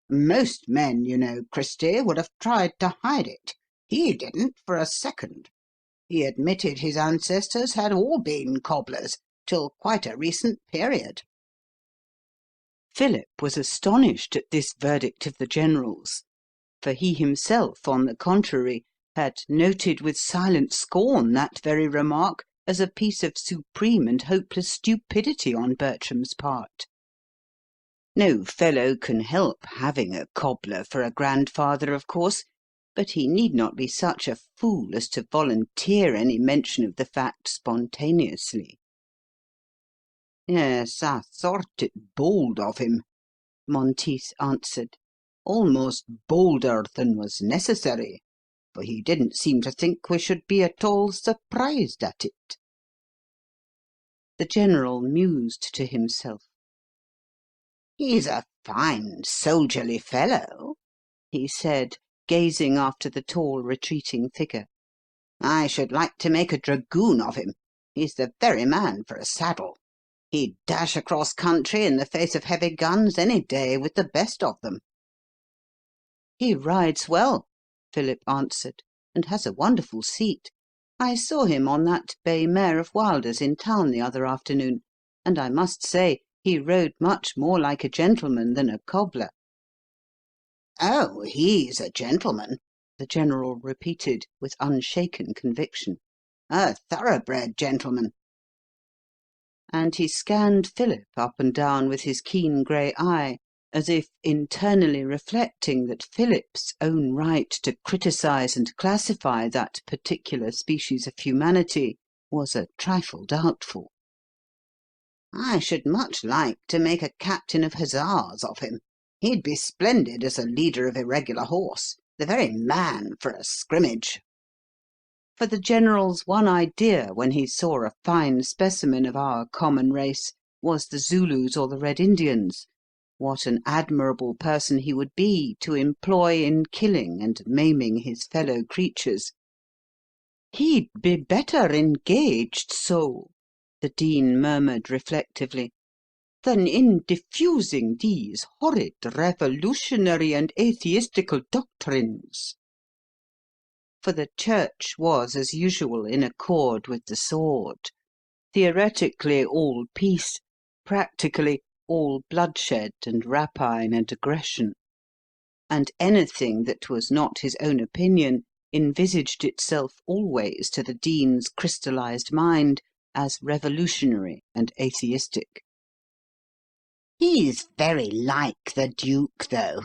Most men, you know, Christie, would have tried to hide it. He didn't for a second. He admitted his ancestors had all been cobblers, till quite a recent period. Philip was astonished at this verdict of the General's, for he himself, on the contrary, had noted with silent scorn that very remark as a piece of supreme and hopeless stupidity on Bertram's part. No fellow can help having a cobbler for a grandfather, of course, but he need not be such a fool as to volunteer any mention of the fact spontaneously. Yes, I thought it bold of him, Monteith answered. Almost bolder than was necessary, for he didn't seem to think we should be at all surprised at it. The General mused to himself. He's a fine soldierly fellow, he said, gazing after the tall retreating figure. I should like to make a dragoon of him. He's the very man for a saddle. He'd dash across country in the face of heavy guns any day with the best of them. He rides well, Philip answered, and has a wonderful seat. I saw him on that bay mare of Wilder's in town the other afternoon, and I must say he rode much more like a gentleman than a cobbler. Oh, he's a gentleman, the General repeated with unshaken conviction. A thoroughbred gentleman. And he scanned Philip up and down with his keen grey eye, as if internally reflecting that Philip's own right to criticise and classify that particular species of humanity was a trifle doubtful. I should much like to make a captain of hussars of him. He'd be splendid as a leader of irregular horse, the very man for a scrimmage. For the General's one idea when he saw a fine specimen of our common race was the Zulus or the Red Indians. What an admirable person he would be to employ in killing and maiming his fellow creatures. He'd be better engaged so, the Dean murmured reflectively, than in diffusing these horrid revolutionary and atheistical doctrines. For the Church was, as usual, in accord with the sword, theoretically all peace, practically all bloodshed and rapine and aggression, and anything that was not his own opinion envisaged itself always to the Dean's crystallized mind as revolutionary and atheistic. He's very like the Duke, though,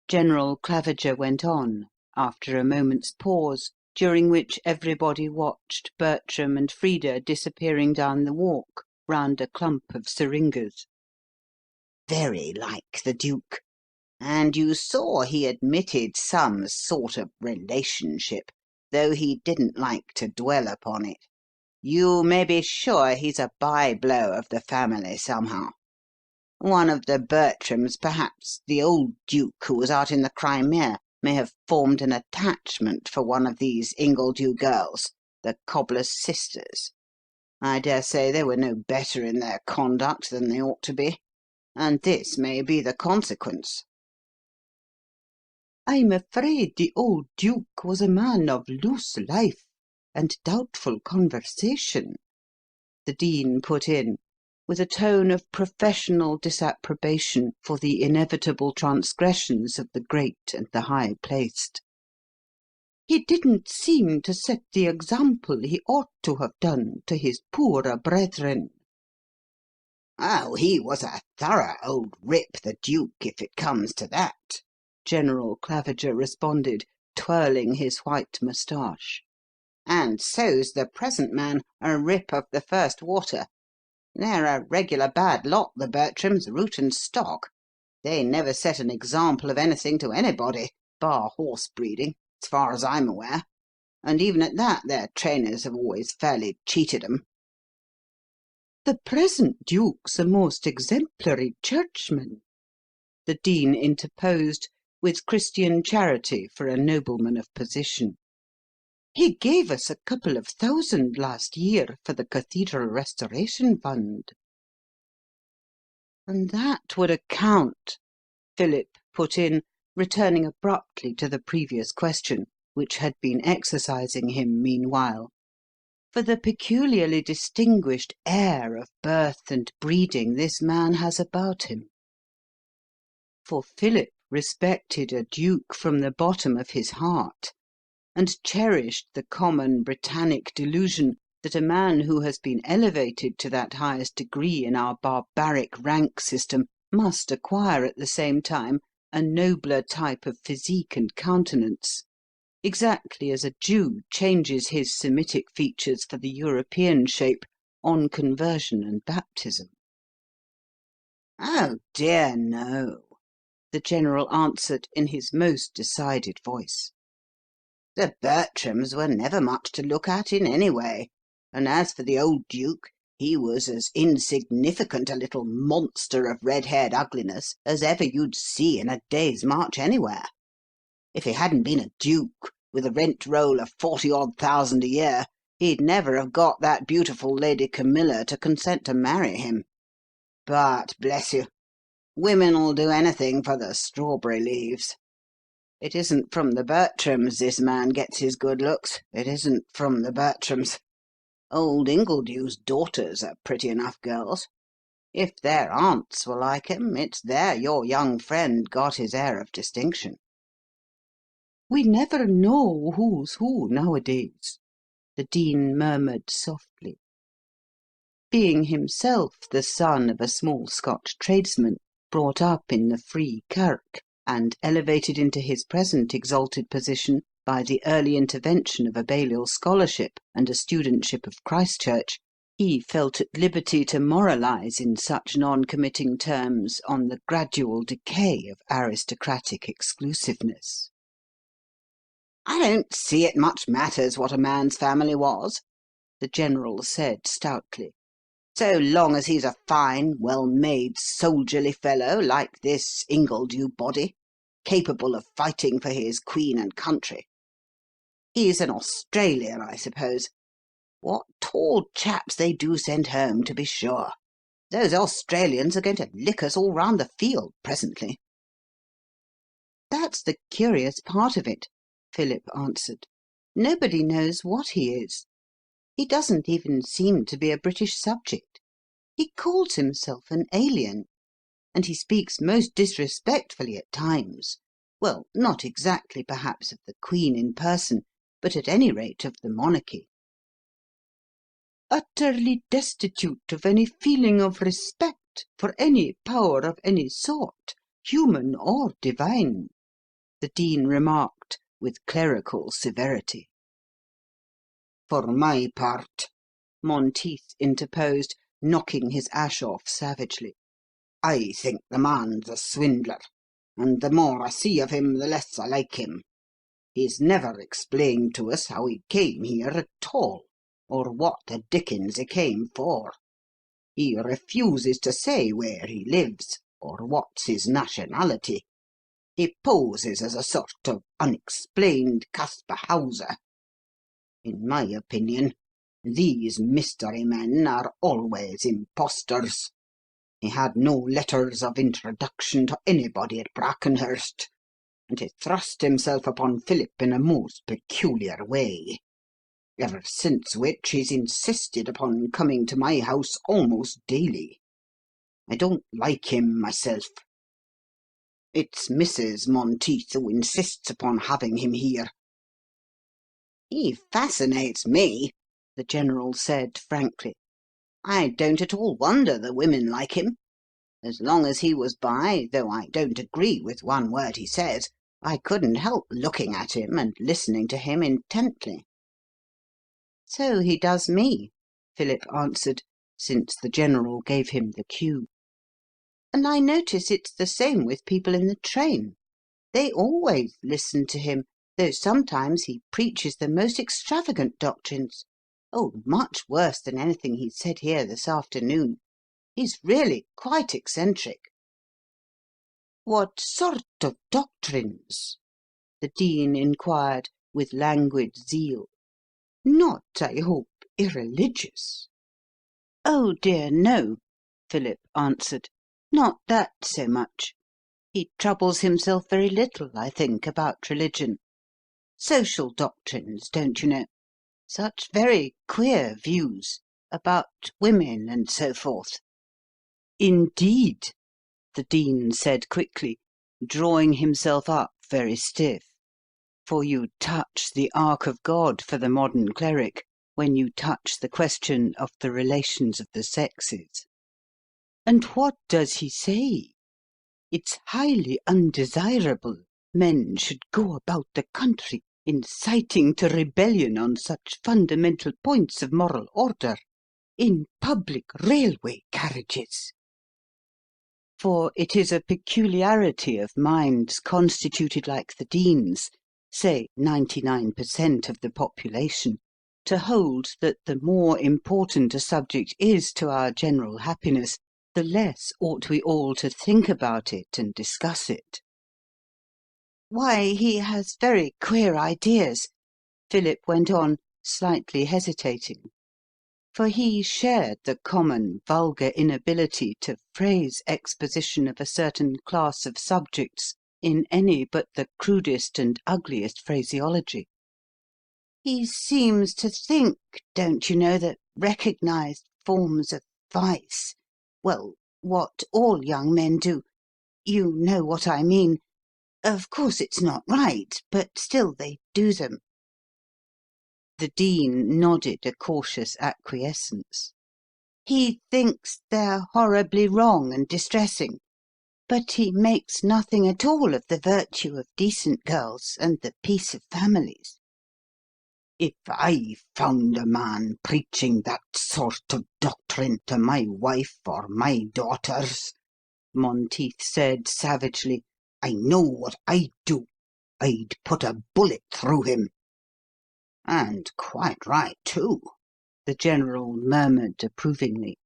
General Claviger went on, after a moment's pause, during which everybody watched Bertram and Frida disappearing down the walk, round a clump of syringas. Very like the Duke. And you saw he admitted some sort of relationship, though he didn't like to dwell upon it. You may be sure he's a by-blow of the family somehow. One of the Bertrams, perhaps the old Duke who was out in the Crimea, may have formed an attachment for one of these Ingledew girls, the cobbler's sisters. I dare say they were no better in their conduct than they ought to be, and this may be the consequence. I'm afraid the old Duke was a man of loose life and doubtful conversation, the Dean put in, with a tone of professional disapprobation for the inevitable transgressions of the great and the high-placed. He didn't seem to set the example he ought to have done to his poorer brethren. Oh, he was a thorough old rip, the Duke, if it comes to that, General Claviger responded, twirling his white moustache. And so's the present man, a rip of the first water. They're a regular bad lot, the Bertrams, root and stock. They never set an example of anything to anybody, bar horse breeding, as far as I'm aware, and even at that their trainers have always fairly cheated 'em. The present Duke's a most exemplary churchman, the Dean interposed, with Christian charity for a nobleman of position. He gave us a couple of thousand last year for the Cathedral Restoration Fund. And that would account, Philip put in, returning abruptly to the previous question, which had been exercising him meanwhile, for the peculiarly distinguished air of birth and breeding this man has about him. For Philip respected a duke from the bottom of his heart, and cherished the common Britannic delusion that a man who has been elevated to that highest degree in our barbaric rank system must acquire at the same time a nobler type of physique and countenance, exactly as a Jew changes his Semitic features for the European shape on conversion and baptism. Oh, dear, no, the General answered in his most decided voice. The Bertrams were never much to look at in any way, and as for the old Duke, he was as insignificant a little monster of red-haired ugliness as ever you'd see in a day's march anywhere. If he hadn't been a duke, with a rent-roll of 40-odd thousand a year, he'd never have got that beautiful Lady Camilla to consent to marry him. But, bless you, women'll do anything for the strawberry leaves. It isn't from the Bertrams this man gets his good looks. It isn't from the Bertrams. Old Ingledew's daughters are pretty enough girls. If their aunts were like him, it's there your young friend got his air of distinction. We never know who's who nowadays, the Dean murmured softly. Being himself the son of a small Scotch tradesman, brought up in the Free Kirk, and elevated into his present exalted position by the early intervention of a Balliol scholarship and a studentship of Christ Church, he felt at liberty to moralise in such non-committing terms on the gradual decay of aristocratic exclusiveness. I don't see it much matters what a man's family was, the General said stoutly, so long as he's a fine, well-made, soldierly fellow like this Ingledew body, capable of fighting for his queen and country. He's an Australian, I suppose. What tall chaps they do send home, to be sure. Those Australians are going to lick us all round the field presently. That's the curious part of it, Philip answered. Nobody knows what he is. He doesn't even seem to be a British subject. He calls himself an alien, and he speaks most disrespectfully at times. Well, not exactly perhaps of the Queen in person, but at any rate of the monarchy. Utterly destitute of any feeling of respect for any power of any sort, human or divine, the Dean remarked with clerical severity. For my part, Monteith interposed, knocking his ash off savagely. I think the man's a swindler, and the more I see of him, the less I like him. He's never explained to us how he came here at all, or what the dickens he came for. He refuses to say where he lives, or what's his nationality. He poses as a sort of unexplained Caspar Hauser. In my opinion, these mystery men are always impostors. He had no letters of introduction to anybody at Brackenhurst, and he thrust himself upon Philip in a most peculiar way, ever since which he's insisted upon coming to my house almost daily. I don't like him myself. It's Mrs. Monteith who insists upon having him here. He fascinates me, the General said frankly. I don't at all wonder the women like him. As long as he was by, though I don't agree with one word he says, I couldn't help looking at him and listening to him intently. So he does me, Philip answered, since the General gave him the cue. And I notice it's the same with people in the train. They always listen to him, though sometimes he preaches the most extravagant doctrines. Oh, much worse than anything he said here this afternoon. He's really quite eccentric. What sort of doctrines? The Dean inquired, with languid zeal. Not, I hope, irreligious? Oh, dear, no, Philip answered. Not that so much. He troubles himself very little, I think, about religion. Social doctrines, don't you know? Such very queer views about women and so forth. Indeed, the Dean said quickly, drawing himself up very stiff. For you touch the ark of God for the modern cleric when you touch the question of the relations of the sexes. And what does he say? It's highly undesirable men should go about the country inciting to rebellion on such fundamental points of moral order, in public railway carriages. For it is a peculiarity of minds constituted like the Dean's, say 99% of the population, to hold that the more important a subject is to our general happiness, the less ought we all to think about it and discuss it. Why, he has very queer ideas, Philip went on, slightly hesitating. For he shared the common vulgar inability to phrase exposition of a certain class of subjects in any but the crudest and ugliest phraseology. He seems to think, don't you know, that recognized forms of vice, well, what all young men do, you know what I mean. Of course it's not right, but still they do them. The Dean nodded a cautious acquiescence. He thinks they're horribly wrong and distressing, but he makes nothing at all of the virtue of decent girls and the peace of families. If I found a man preaching that sort of doctrine to my wife or my daughters, Monteith said savagely, I know what I'd do. I'd put a bullet through him. And quite right, too, the General murmured approvingly.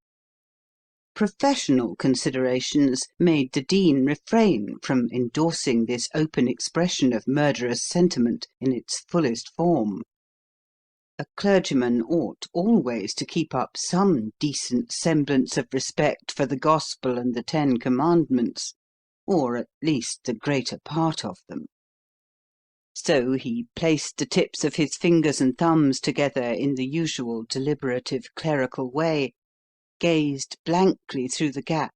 Professional considerations made the Dean refrain from endorsing this open expression of murderous sentiment in its fullest form. A clergyman ought always to keep up some decent semblance of respect for the Gospel and the 10 Commandments, or at least the greater part of them. So he placed the tips of his fingers and thumbs together in the usual deliberative clerical way, gazed blankly through the gap,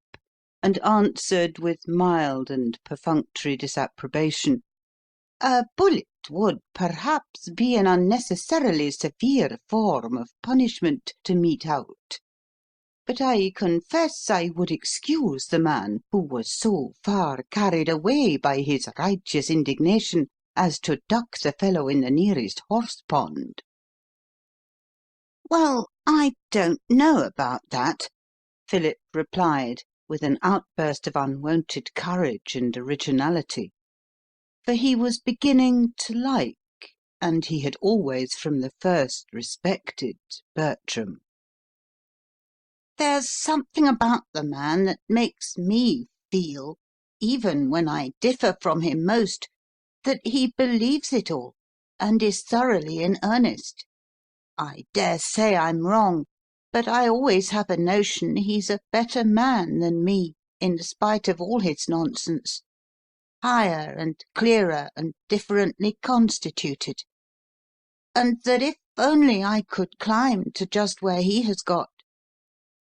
and answered with mild and perfunctory disapprobation, "A bullet would perhaps be an unnecessarily severe form of punishment to mete out. But I confess I would excuse the man who was so far carried away by his righteous indignation as to duck the fellow in the nearest horse-pond." "Well, I don't know about that," Philip replied, with an outburst of unwonted courage and originality. For he was beginning to like, and he had always from the first respected, Bertram. "There's something about the man that makes me feel, even when I differ from him most, that he believes it all, and is thoroughly in earnest. I dare say I'm wrong, but I always have a notion he's a better man than me, in spite of all his nonsense, higher and clearer and differently constituted, and that if only I could climb to just where he has got,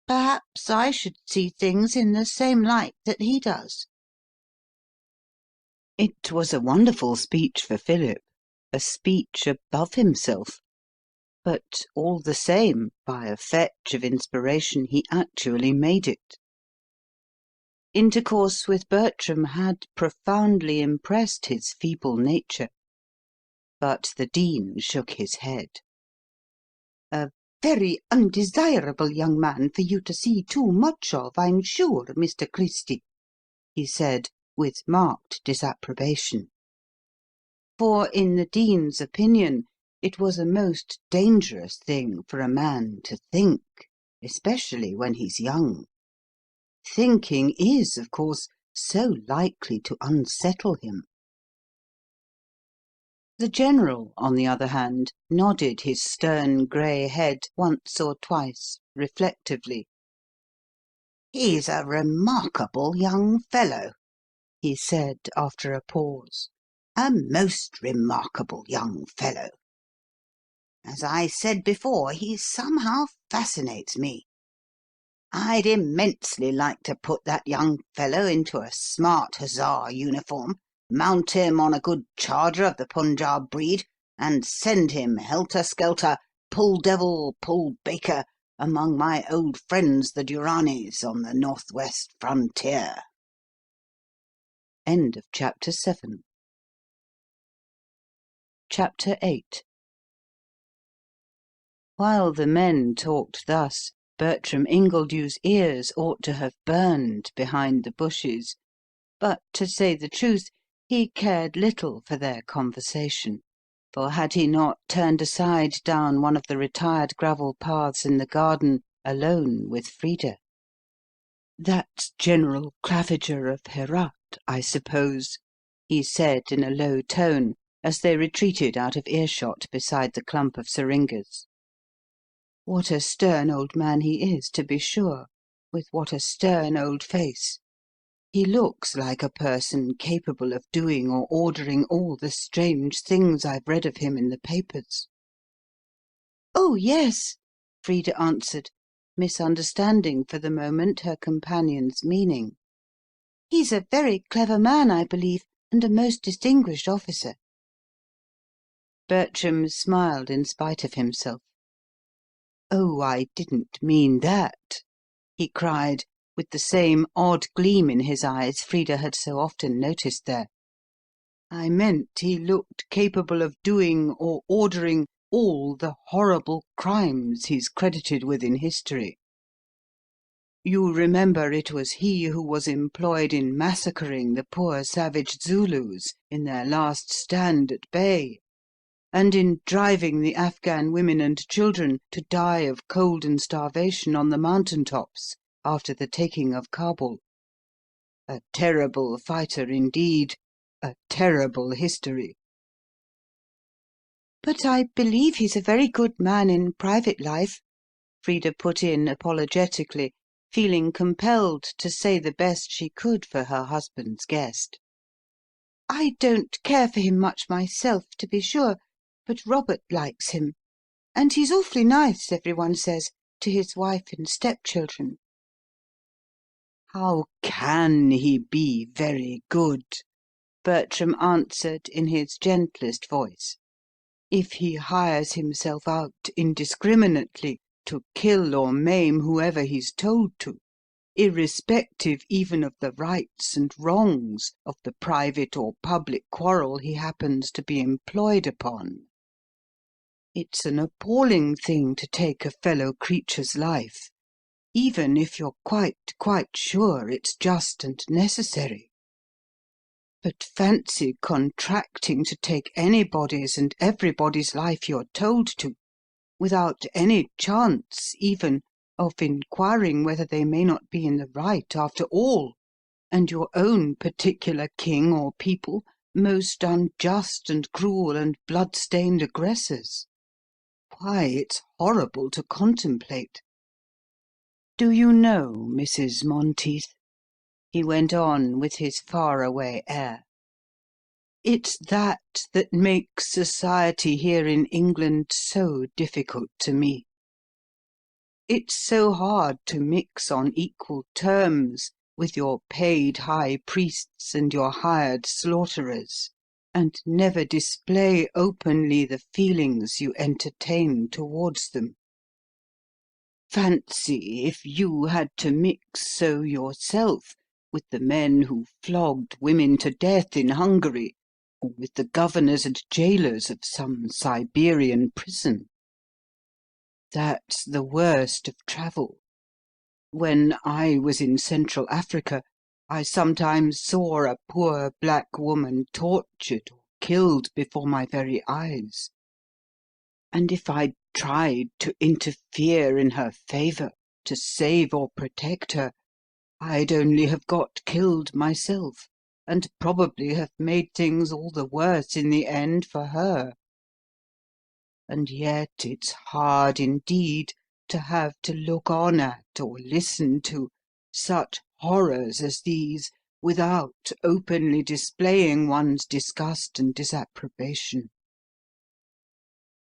perhaps I should see things in the same light that he does." It was a wonderful speech for Philip, a speech above himself. But all the same, by a fetch of inspiration, he actually made it. Intercourse with Bertram had profoundly impressed his feeble nature. But the Dean shook his head. "A very undesirable young man for you to see too much of, I'm sure, Mr. Christie," he said, with marked disapprobation. For, in the Dean's opinion, it was a most dangerous thing for a man to think, especially when he's young. Thinking is, of course, so likely to unsettle him. The General, on the other hand, nodded his stern grey head once or twice, reflectively. "He's a remarkable young fellow," he said after a pause. "A most remarkable young fellow. As I said before, he somehow fascinates me. I'd immensely like to put that young fellow into a smart hussar uniform, mount him on a good charger of the Punjab breed, and send him helter-skelter, pull-devil, pull-baker, among my old friends the Duranis on the north-west frontier." End of chapter 7. Chapter 8. While the men talked thus, Bertram Ingledew's ears ought to have burned behind the bushes, but, to say the truth, he cared little for their conversation, for had he not turned aside down one of the retired gravel paths in the garden, alone with Frida? "That's General Claviger of Herat, I suppose," he said in a low tone, as they retreated out of earshot beside the clump of syringas. "What a stern old man he is, to be sure, with what a stern old face. He looks like a person capable of doing or ordering all the strange things I've read of him in the papers." "Oh, yes," Frida answered, misunderstanding for the moment her companion's meaning. "He's a very clever man, I believe, and a most distinguished officer." Bertram smiled in spite of himself. "Oh, I didn't mean that," he cried, with the same odd gleam in his eyes Frida had so often noticed there. "I meant he looked capable of doing or ordering all the horrible crimes he's credited with in history. You remember it was he who was employed in massacring the poor savage Zulus in their last stand at bay, and in driving the Afghan women and children to die of cold and starvation on the mountain tops after the taking of Kabul. A terrible fighter indeed, a terrible history." "But I believe he's a very good man in private life," Frida put in apologetically, feeling compelled to say the best she could for her husband's guest. "I don't care for him much myself, to be sure, but Robert likes him, and he's awfully nice, everyone says, to his wife and stepchildren." "How can he be very good?" Bertram answered in his gentlest voice. "If he hires himself out indiscriminately to kill or maim whoever he's told to, irrespective even of the rights and wrongs of the private or public quarrel he happens to be employed upon. It's an appalling thing to take a fellow creature's life, even if you're quite sure it's just and necessary. But fancy contracting to take anybody's and everybody's life you're told to, without any chance, even, of inquiring whether they may not be in the right after all, and your own particular king or people most unjust and cruel and blood-stained aggressors. Why, it's horrible to contemplate. Do you know, Mrs. Monteith," he went on with his far-away air, "it's that makes society here in England so difficult to me. It's so hard to mix on equal terms with your paid high priests and your hired slaughterers, and never display openly the feelings you entertain towards them. Fancy if you had to mix so yourself with the men who flogged women to death in Hungary, or with the governors and jailers of some Siberian prison. That's the worst of travel. When I was in Central Africa, I sometimes saw a poor black woman tortured or killed before my very eyes. And if I'd tried to interfere in her favour, to save or protect her, I'd only have got killed myself, and probably have made things all the worse in the end for her. And yet it's hard indeed to have to look on at or listen to such horrors as these without openly displaying one's disgust and disapprobation.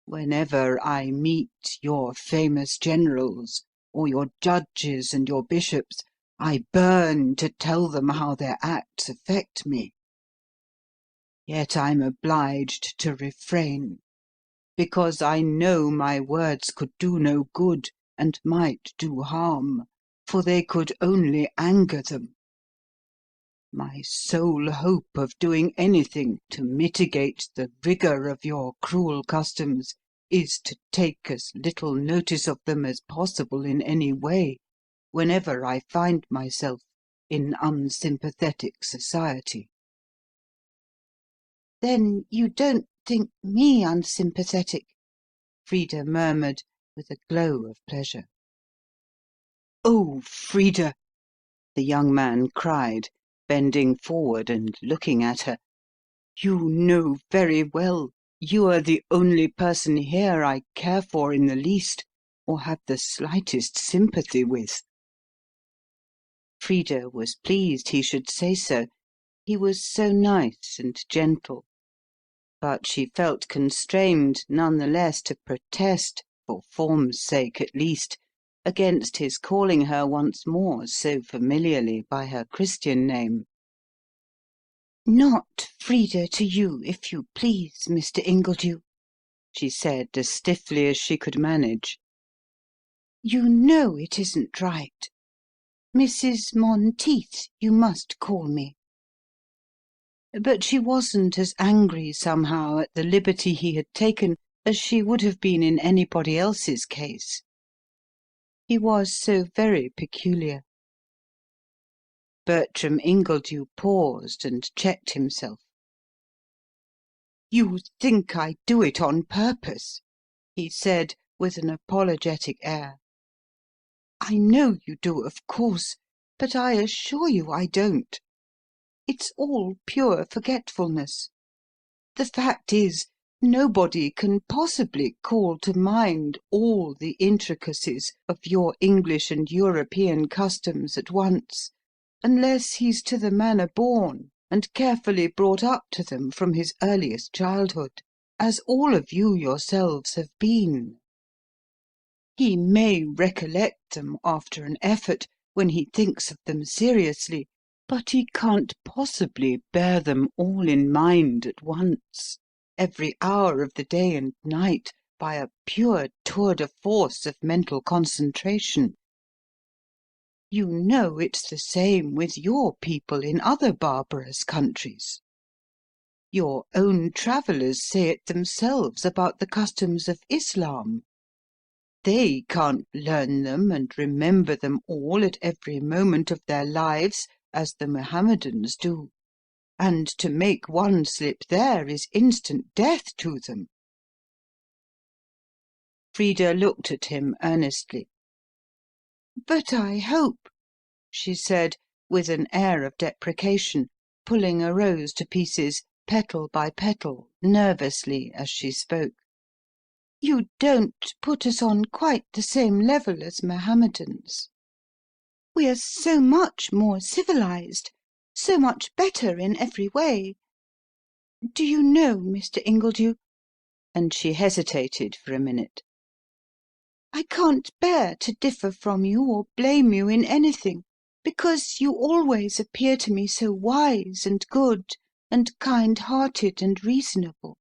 Whenever I meet your famous generals, or your judges and your bishops, I burn to tell them how their acts affect me. Yet I'm obliged to refrain, because I know my words could do no good and might do harm, for they could only anger them. My sole hope of doing anything to mitigate the rigour of your cruel customs is to take as little notice of them as possible in any way, whenever I find myself in unsympathetic society." "Then you don't think me unsympathetic?" Frida murmured, with a glow of pleasure. "Oh, Frida!" the young man cried, bending forward and looking at her. "You know very well you are the only person here I care for in the least, or have the slightest sympathy with." Frida was pleased he should say so. He was so nice and gentle. But she felt constrained none the less to protest, for form's sake at least, against his calling her once more so familiarly by her Christian name. "Not Frida to you, if you please, Mr. Ingledew," she said as stiffly as she could manage. "You know it isn't right. Mrs. Monteith, you must call me." But she wasn't as angry, somehow, at the liberty he had taken as she would have been in anybody else's case. He was so very peculiar. Bertram Ingledew paused and checked himself. "You think I do it on purpose," he said, with an apologetic air. "I know you do, of course, but I assure you I don't. It's all pure forgetfulness. The fact is, nobody can possibly call to mind all the intricacies of your English and European customs at once, unless he's to the manner born and carefully brought up to them from his earliest childhood, as all of you yourselves have been. He may recollect them after an effort, when he thinks of them seriously, but he can't possibly bear them all in mind at once, every hour of the day and night, by a pure tour de force of mental concentration. You know it's the same with your people in other barbarous countries. Your own travellers say it themselves about the customs of Islam. they can't learn them and remember them all at every moment of their lives as the Mohammedans do, and to make one slip there is instant death to them." Frida looked at him earnestly. "But I hope," she said, with an air of deprecation, pulling a rose to pieces, petal by petal, nervously, as she spoke, "you don't put us on quite the same level as Mohammedans. We're so much more civilized, so much better in every way. Do you know, Mr. Ingledew," and she hesitated for a minute, "I can't bear to differ from you or blame you in anything, because you always appear to me so wise and good and kind-hearted and reasonable.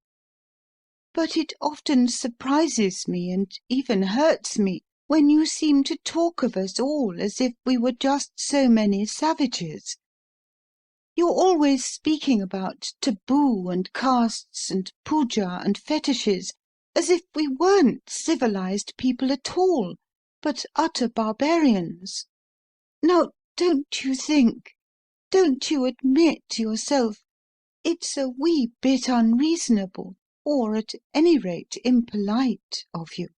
But it often surprises me and even hurts me when you seem to talk of us all as if we were just so many savages. You're always speaking about taboo and castes and puja and fetishes as if we weren't civilized people at all, but utter barbarians. Now, don't you think, don't you admit yourself, it's a wee bit unreasonable, or at any rate impolite, of you?"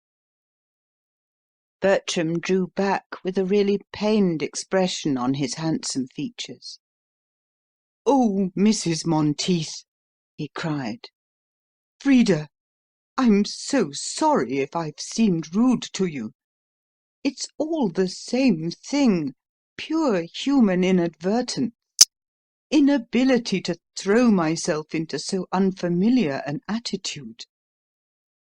Bertram drew back with a really pained expression on his handsome features. "Oh, Mrs. Monteith," he cried. "Frida, I'm so sorry if I've seemed rude to you. It's all the same thing, pure human inadvertence, inability to throw myself into so unfamiliar an attitude.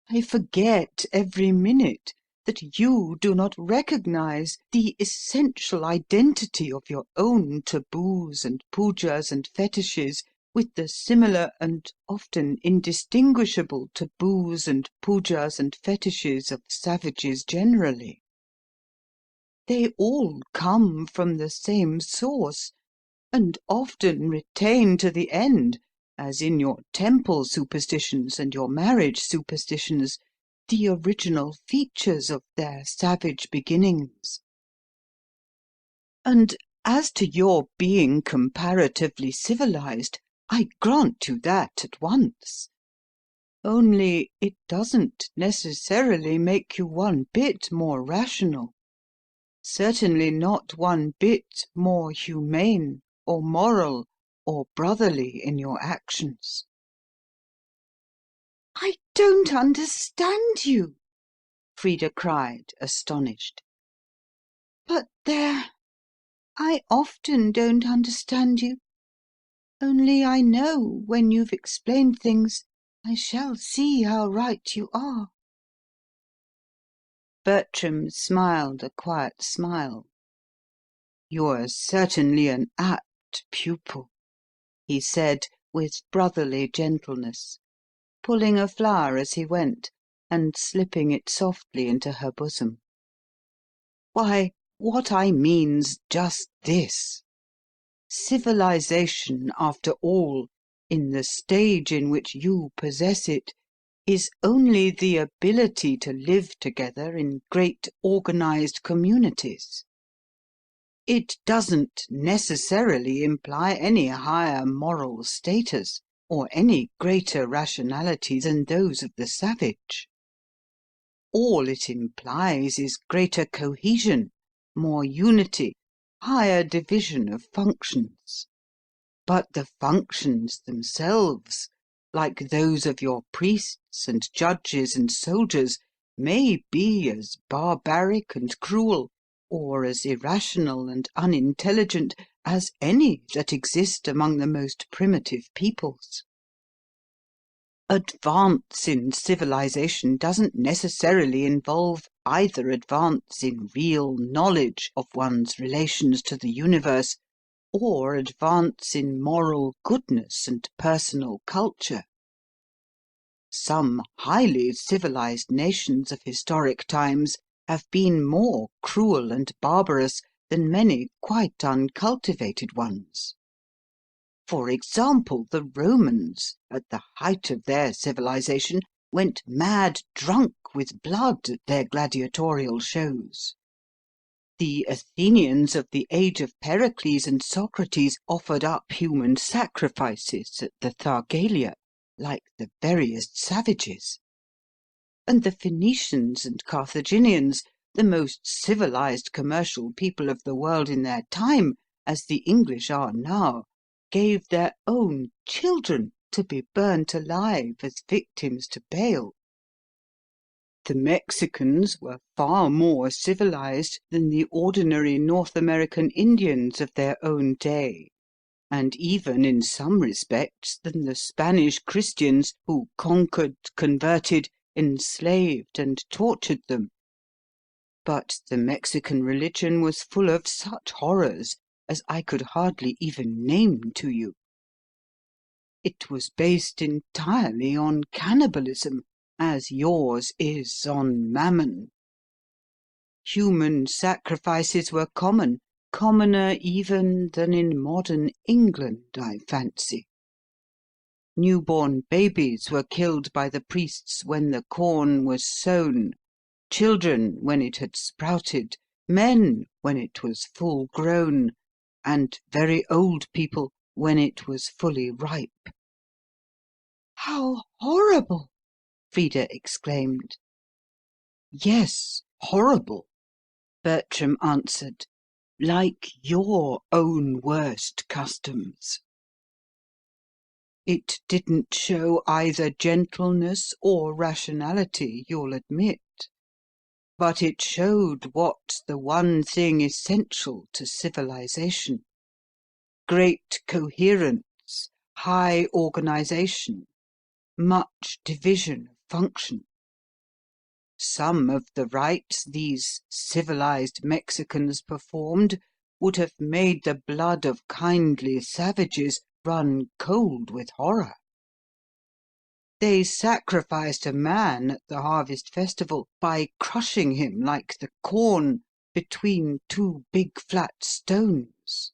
I forget every minute that you do not recognize the essential identity of your own taboos and pujas and fetishes with the similar and often indistinguishable taboos and pujas and fetishes of savages generally. They all come from the same source, and often retain to the end, as in your temple superstitions and your marriage superstitions, the original features of their savage beginnings. And as to your being comparatively civilized, I grant you that at once. Only it doesn't necessarily make you one bit more rational, certainly not one bit more humane or moral or brotherly in your actions." "I don't understand you," Frida cried, astonished. "But there, I often don't understand you. Only I know, when you've explained things, I shall see how right you are." Bertram smiled a quiet smile. "You're certainly an apt pupil," he said, with brotherly gentleness, pulling a flower as he went, and slipping it softly into her bosom. "Why, what I mean's just this. Civilization, after all, in the stage in which you possess it, is only the ability to live together in great organized communities. It doesn't necessarily imply any higher moral status, or any greater rationality than those of the savage. All it implies is greater cohesion, more unity, higher division of functions. But the functions themselves, like those of your priests and judges and soldiers, may be as barbaric and cruel, or as irrational and unintelligent, as any that exist among the most primitive peoples. Advance in civilization doesn't necessarily involve either advance in real knowledge of one's relations to the universe, or advance in moral goodness and personal culture. Some highly civilized nations of historic times have been more cruel and barbarous than many quite uncultivated ones. For example, the Romans, at the height of their civilization, went mad drunk with blood at their gladiatorial shows. The Athenians of the age of Pericles and Socrates offered up human sacrifices at the Thargelia, like the veriest savages. And the Phoenicians and Carthaginians, the most civilized commercial people of the world in their time, as the English are now, gave their own children to be burnt alive as victims to Baal. The Mexicans were far more civilized than the ordinary North American Indians of their own day, and even in some respects than the Spanish Christians who conquered, converted, enslaved, and tortured them. But the Mexican religion was full of such horrors as I could hardly even name to you. It was based entirely on cannibalism, as yours is on mammon. Human sacrifices were common, commoner even than in modern England, I fancy. Newborn babies were killed by the priests when the corn was sown, children when it had sprouted, men when it was full grown, and very old people when it was fully ripe. "How horrible!" Frida exclaimed. "Yes, horrible," Bertram answered, "like your own worst customs. It didn't show either gentleness or rationality, you'll admit, but it showed what's the one thing essential to civilization: great coherence, high organization, much division of function. Some of the rites these civilized Mexicans performed would have made the blood of kindly savages run cold with horror. They sacrificed a man at the harvest festival by crushing him like the corn between two big flat stones.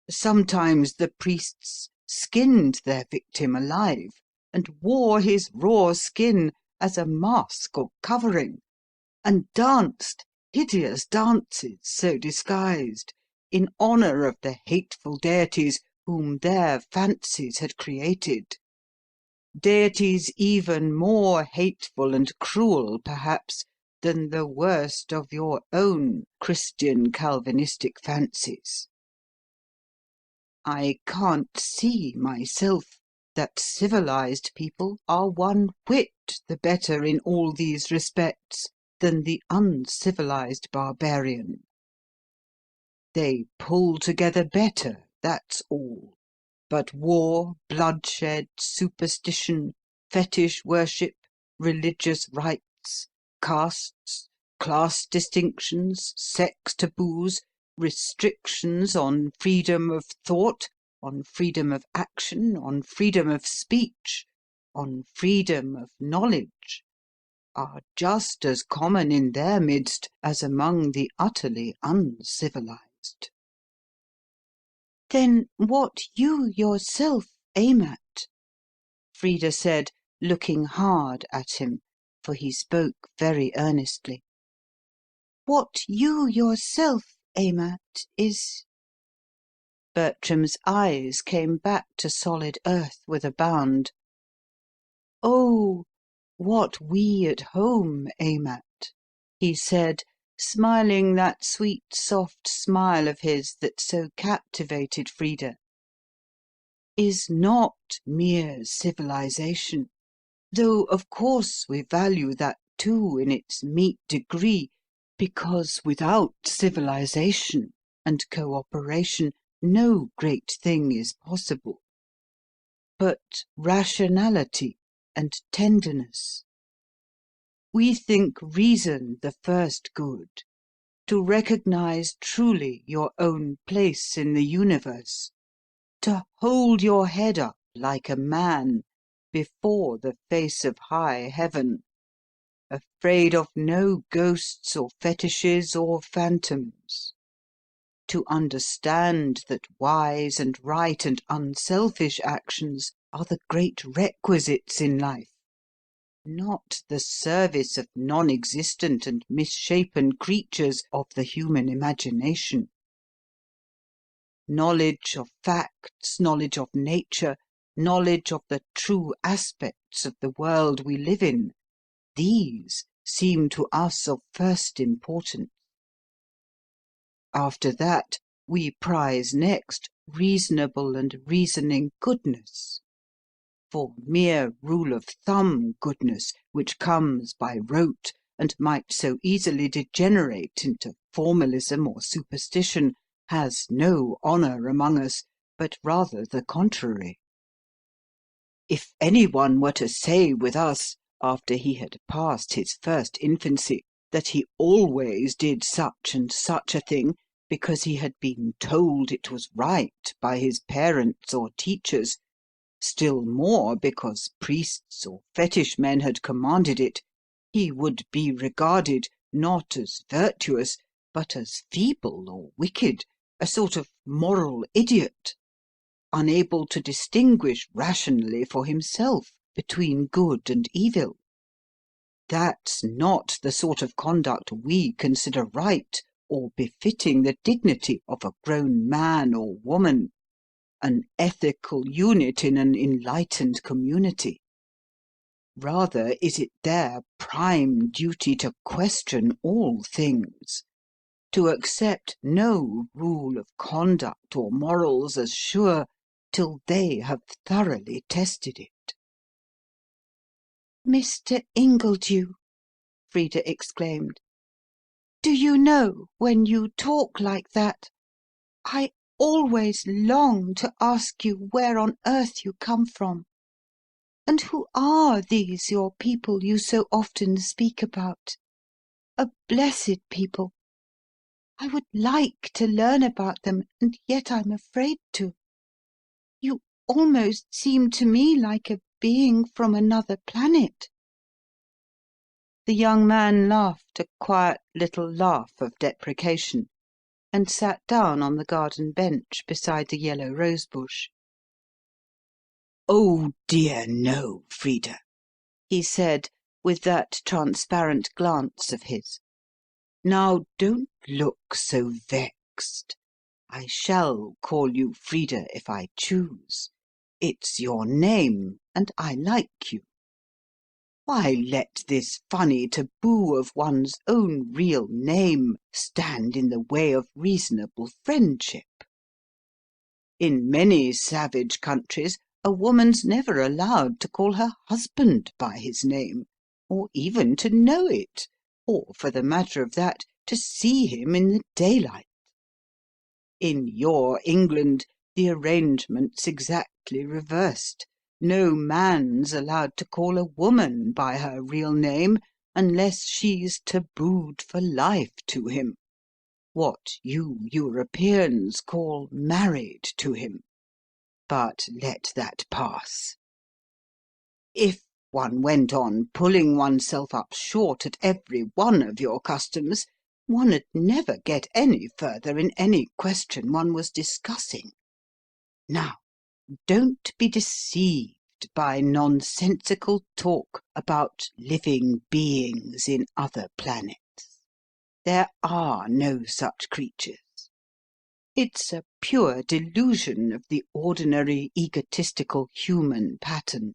Sometimes the priests skinned their victim alive and wore his raw skin as a mask or covering, and danced hideous dances so disguised in honour of the hateful deities whom their fancies had created. Deities even more hateful and cruel, perhaps, than the worst of your own Christian Calvinistic fancies. I can't see, myself, that civilized people are one whit the better in all these respects than the uncivilized barbarian. They pull together better, that's all. But war, bloodshed, superstition, fetish worship, religious rites, castes, class distinctions, sex taboos, restrictions on freedom of thought, on freedom of action, on freedom of speech, on freedom of knowledge, are just as common in their midst as among the utterly uncivilized. "Then what you yourself aim at," Frida said, looking hard at him, for he spoke very earnestly, "what you yourself aim at is—" Bertram's eyes came back to solid earth with a bound. "Oh, what we at home aim at," he said, smiling that sweet soft smile of his that so captivated Frida, "is not mere civilization, though of course we value that too in its meet degree, because without civilization and cooperation no great thing is possible, but rationality and tenderness. We think reason the first good, to recognize truly your own place in the universe, to hold your head up like a man before the face of high heaven, afraid of no ghosts or fetishes or phantoms, to understand that wise and right and unselfish actions are the great requisites in life, not the service of non-existent and misshapen creatures of the human imagination. Knowledge of facts, knowledge of nature, knowledge of the true aspects of the world we live in, these seem to us of first importance. After that, we prize next reasonable and reasoning goodness. For mere rule of thumb goodness, which comes by rote and might so easily degenerate into formalism or superstition, has no honour among us, but rather the contrary. If any one were to say with us, after he had passed his first infancy, that he always did such and such a thing because he had been told it was right by his parents or teachers, still more because priests or fetish men had commanded it, he would be regarded not as virtuous, but as feeble or wicked, a sort of moral idiot, unable to distinguish rationally for himself between good and evil. That's not the sort of conduct we consider right or befitting the dignity of a grown man or woman, an ethical unit in an enlightened community. Rather is it their prime duty to question all things, to accept no rule of conduct or morals as sure till they have thoroughly tested it. Mr. Ingledew, Frida exclaimed, do you know, when you talk like that, I always long to ask you where on earth you come from, and who are these your people you so often speak about? A blessed people. I would like to learn about them, and yet I'm afraid to. You almost seem to me like a being from another planet. The young man laughed a quiet little laugh of deprecation, and sat down on the garden bench beside the yellow rose-bush. "Oh dear no, Frida," he said, with that transparent glance of his. "Now don't look so vexed. I shall call you Frida if I choose. It's your name, and I like you. Why let this funny taboo of one's own real name stand in the way of reasonable friendship? In many savage countries a woman's never allowed to call her husband by his name, or even to know it, or, for the matter of that, to see him in the daylight. In your England the arrangement's exactly reversed. No man's allowed to call a woman by her real name unless she's tabooed for life to him, what you Europeans call married to him. But let that pass. If one went on pulling oneself up short at every one of your customs, one'd never get any further in any question one was discussing. Now, don't be deceived by nonsensical talk about living beings in other planets. There are no such creatures. It's a pure delusion of the ordinary egotistical human pattern.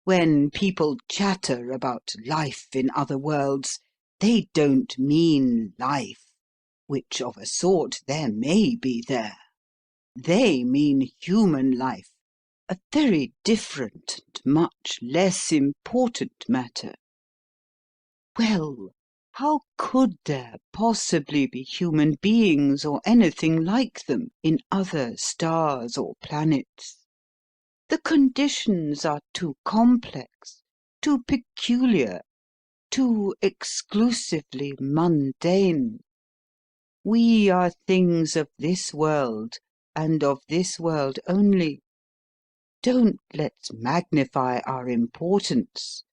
When people chatter about life in other worlds, they don't mean life, which of a sort there may be there. They mean human life, a very different and much less important matter. Well, how could there possibly be human beings or anything like them in other stars or planets? The conditions are too complex, too peculiar, too exclusively mundane. We are things of this world, and of this world only. Don't let's magnify our importance.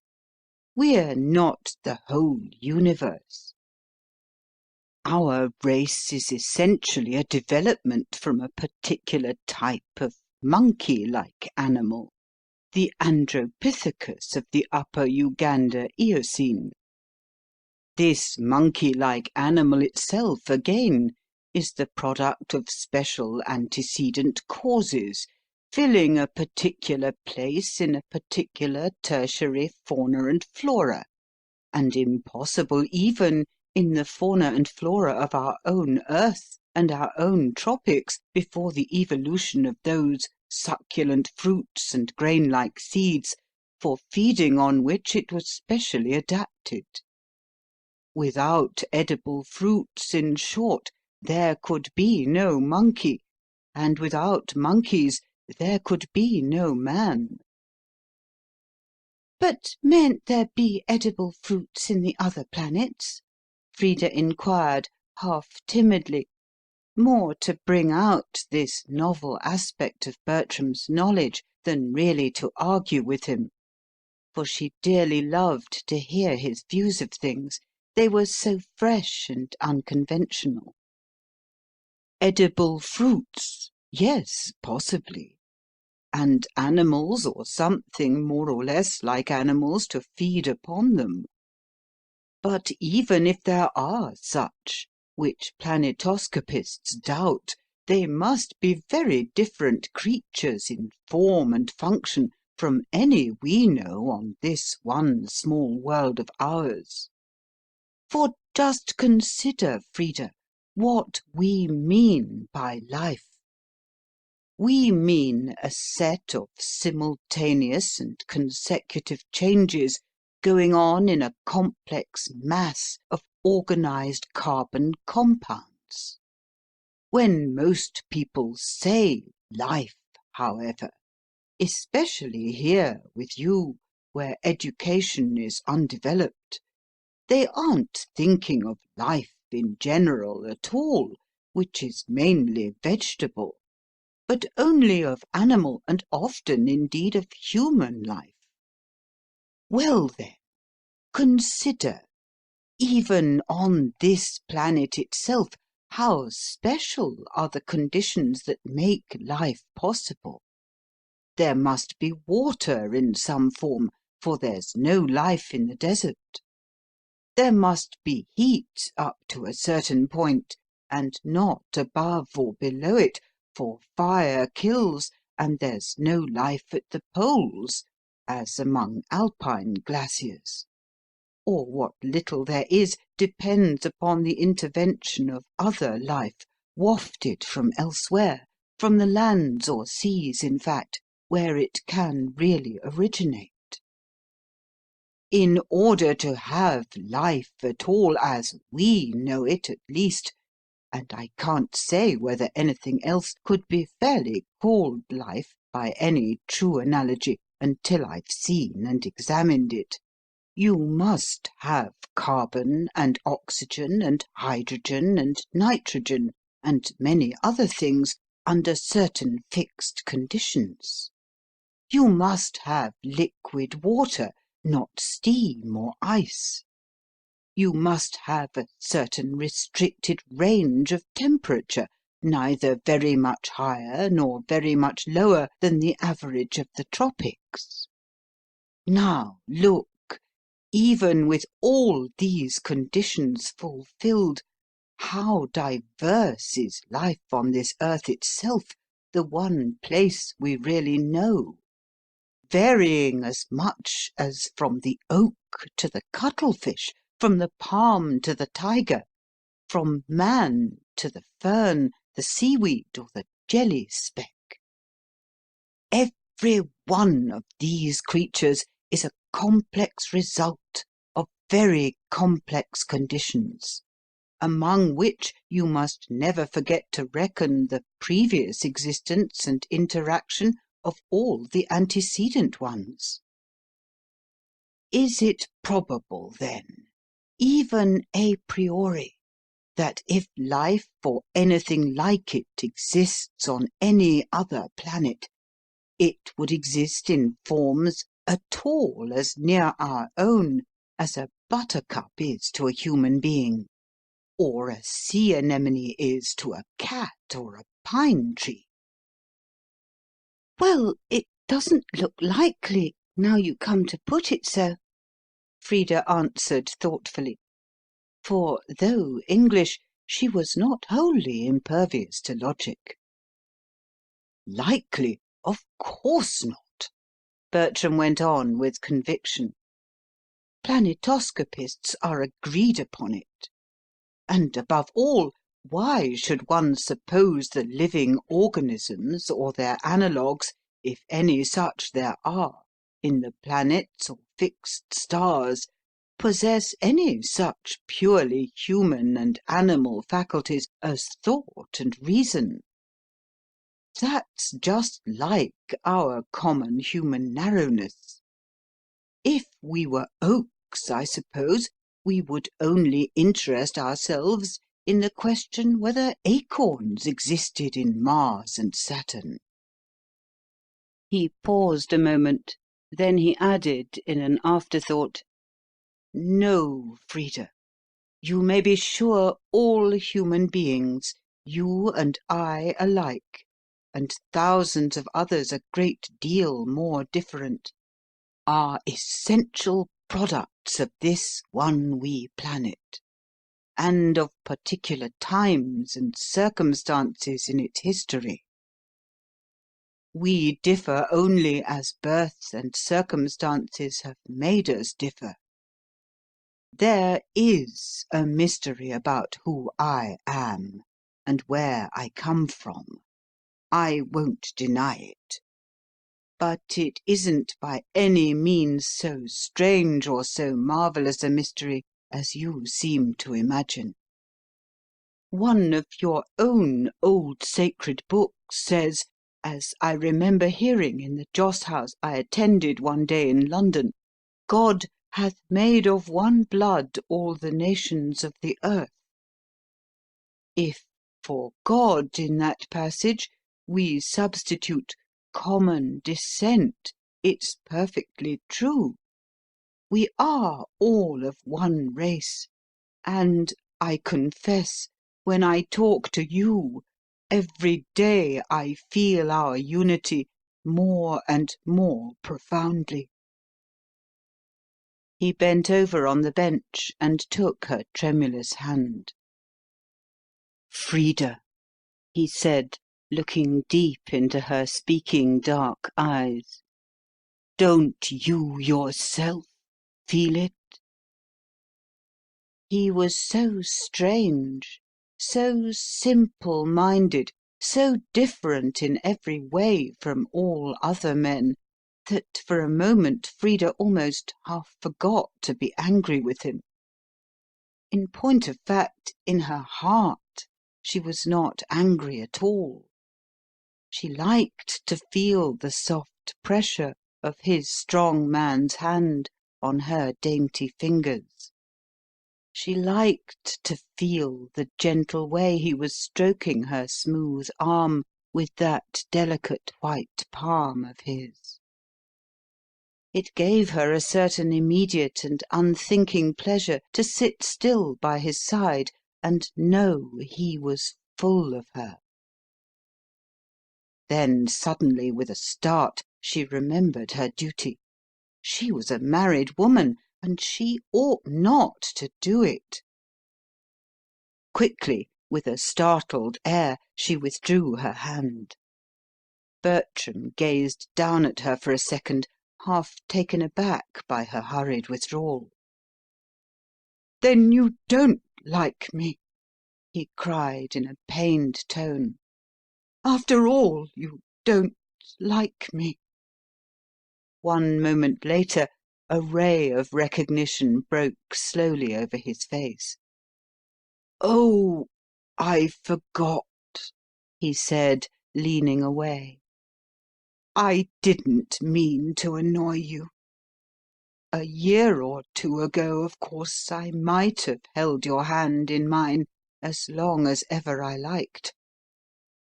We're not the whole universe. Our race is essentially a development from a particular type of monkey-like animal. the Andropithecus of the Upper Uganda Eocene. This monkey-like animal itself, again, is the product of special antecedent causes, filling a particular place in a particular tertiary fauna and flora, and impossible even in the fauna and flora of our own earth and our own tropics before the evolution of those succulent fruits and grain-like seeds for feeding on which it was specially adapted. Without edible fruits, in short, there could be no monkey, and without monkeys there could be no man. "But mayn't there be edible fruits in the other planets?" Frida inquired, half timidly, more to bring out this novel aspect of Bertram's knowledge than really to argue with him, for she dearly loved to hear his views of things. They were so fresh and unconventional. Edible fruits, yes, possibly, and animals or something more or less like animals to feed upon them. But even if there are such, which planetoscopists doubt, they must be very different creatures in form and function from any we know on this one small world of ours. For just consider, Frida, what we mean by life. We mean a set of simultaneous and consecutive changes going on in a complex mass of organised carbon compounds. When most people say life, however, especially here with you, where education is undeveloped, they aren't thinking of life in general at all, which is mainly vegetable, but only of animal and often indeed of human life. Well then, consider, even on this planet itself, how special are the conditions that make life possible. There must be water in some form, for there's no life in the desert. There must be heat up to a certain point, and not above or below it, for fire kills, and there's no life at the poles, as among alpine glaciers. Or what little there is depends upon the intervention of other life, wafted from elsewhere, from the lands or seas, in fact, where it can really originate. In order to have life at all as we know it, at least, and I can't say whether anything else could be fairly called life by any true analogy until I've seen and examined it, you must have carbon and oxygen and hydrogen and nitrogen and many other things under certain fixed conditions. You must have liquid water, not steam or ice. You must have a certain restricted range of temperature, neither very much higher nor very much lower than the average of the tropics. Now look, even with all these conditions fulfilled, how diverse is life on this earth itself, the one place we really know, varying as much as from the oak to the cuttlefish, from the palm to the tiger, from man to the fern, the seaweed, or the jelly speck. Every one of these creatures is a complex result of very complex conditions, among which you must never forget to reckon the previous existence and interaction of all the antecedent ones. Is it probable, then, even a priori, that if life or anything like it exists on any other planet, it would exist in forms at all as near our own as a buttercup is to a human being, or a sea anemone is to a cat or a pine tree? Well, it doesn't look likely, now you come to put it so," Frida answered thoughtfully, for, though English, she was not wholly impervious to logic. "Likely? Of course not," Bertram went on with conviction. "Planetoscopists are agreed upon it. And, above all, why should one suppose the living organisms, or their analogues, if any such there are, in the planets or fixed stars, possess any such purely human and animal faculties as thought and reason? That's just like our common human narrowness. If we were oaks, I suppose, we would only interest ourselves in the question whether acorns existed in Mars and Saturn." He paused a moment, then he added in an afterthought, "No, Frida, you may be sure all human beings, you and I alike, and thousands of others a great deal more different, are essential products of this one wee planet, and of particular times and circumstances in its history. We differ only as birth and circumstances have made us differ. There is a mystery about who I am and where I come from. I won't deny it. But it isn't by any means so strange or so marvellous a mystery as you seem to imagine. One of your own old sacred books says, as I remember hearing in the joss house I attended one day in London, God hath made of one blood all the nations of the earth. If for God in that passage we substitute common descent, it's perfectly true. We are all of one race, and, I confess, when I talk to you, every day I feel our unity more and more profoundly." He bent over on the bench and took her tremulous hand. "Frida," he said, looking deep into her speaking dark eyes, "don't you yourself feel it?" He was so strange, so simple-minded, so different in every way from all other men, that for a moment Frida almost half forgot to be angry with him. In point of fact, in her heart, she was not angry at all. She liked to feel the soft pressure of his strong man's hand on her dainty fingers. She liked to feel the gentle way he was stroking her smooth arm with that delicate white palm of his. It gave her a certain immediate and unthinking pleasure to sit still by his side and know he was full of her. Then suddenly, with a start, she remembered her duty. She was a married woman, and she ought not to do it. Quickly, with a startled air, she withdrew her hand. Bertram gazed down at her for a second, half taken aback by her hurried withdrawal. "Then you don't like me?" he cried in a pained tone. "After all, you don't like me?" One moment later, a ray of recognition broke slowly over his face. "Oh, I forgot," he said, leaning away. "I didn't mean to annoy you. A year or two ago, of course, I might have held your hand in mine as long as ever I liked.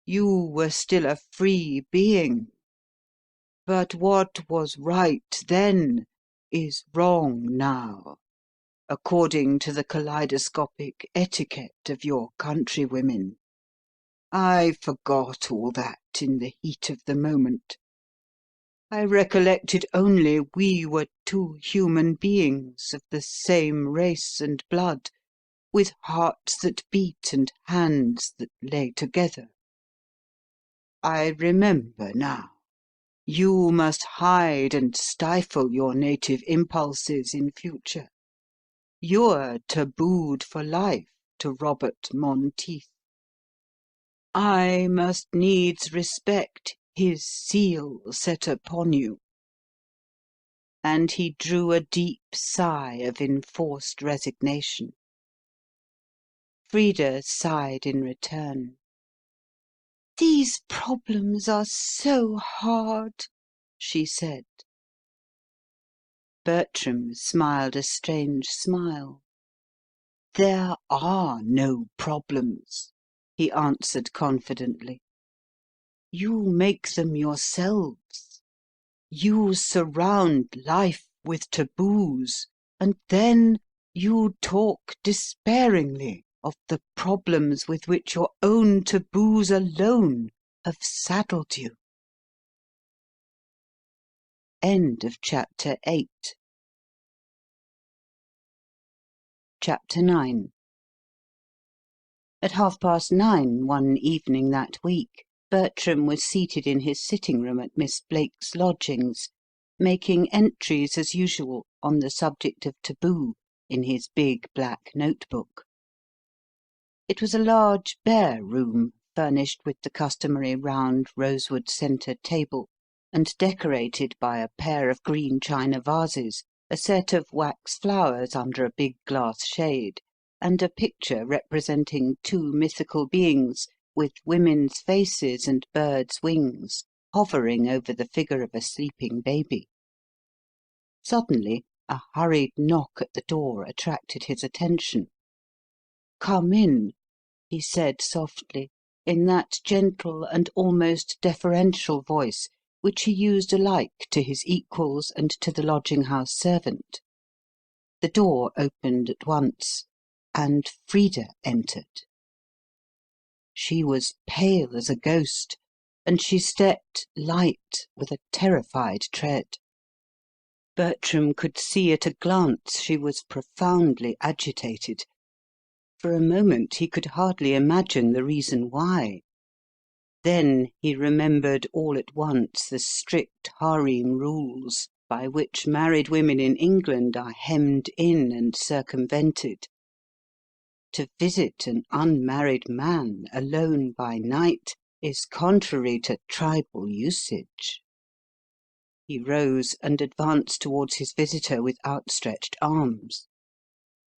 You were still a free being. But what was right then is wrong now, according to the kaleidoscopic etiquette of your countrywomen. I forgot all that in the heat of the moment. I recollected only we were two human beings of the same race and blood, with hearts that beat and hands that lay together. I remember now. You must hide and stifle your native impulses in future. You're tabooed for life to Robert Monteith. I must needs respect his seal set upon you." And he drew a deep sigh of enforced resignation. Frida sighed in return. "These problems are so hard," she said. Bertram smiled a strange smile. "There are no problems," he answered confidently. "You make them yourselves. You surround life with taboos, and then you talk despairingly of the problems with which your own taboos alone have saddled you." End of chapter 8. Chapter 9. At 9:30 one evening that week, Bertram was seated in his sitting-room at Miss Blake's lodgings, making entries as usual on the subject of taboo in his big black notebook. It was a large bare room, furnished with the customary round rosewood centre table, and decorated by a pair of green china vases, a set of wax flowers under a big glass shade, and a picture representing two mythical beings with women's faces and birds' wings hovering over the figure of a sleeping baby. Suddenly a hurried knock at the door attracted his attention. "Come in," he said softly, in that gentle and almost deferential voice which he used alike to his equals and to the lodging-house servant. The door opened at once, and Frida entered. She was pale as a ghost, and she stepped light with a terrified tread. Bertram could see at a glance she was profoundly agitated. For a moment he could hardly imagine the reason why. Then he remembered all at once the strict harem rules by which married women in England are hemmed in and circumvented. To visit an unmarried man alone by night is contrary to tribal usage. He rose and advanced towards his visitor with outstretched arms.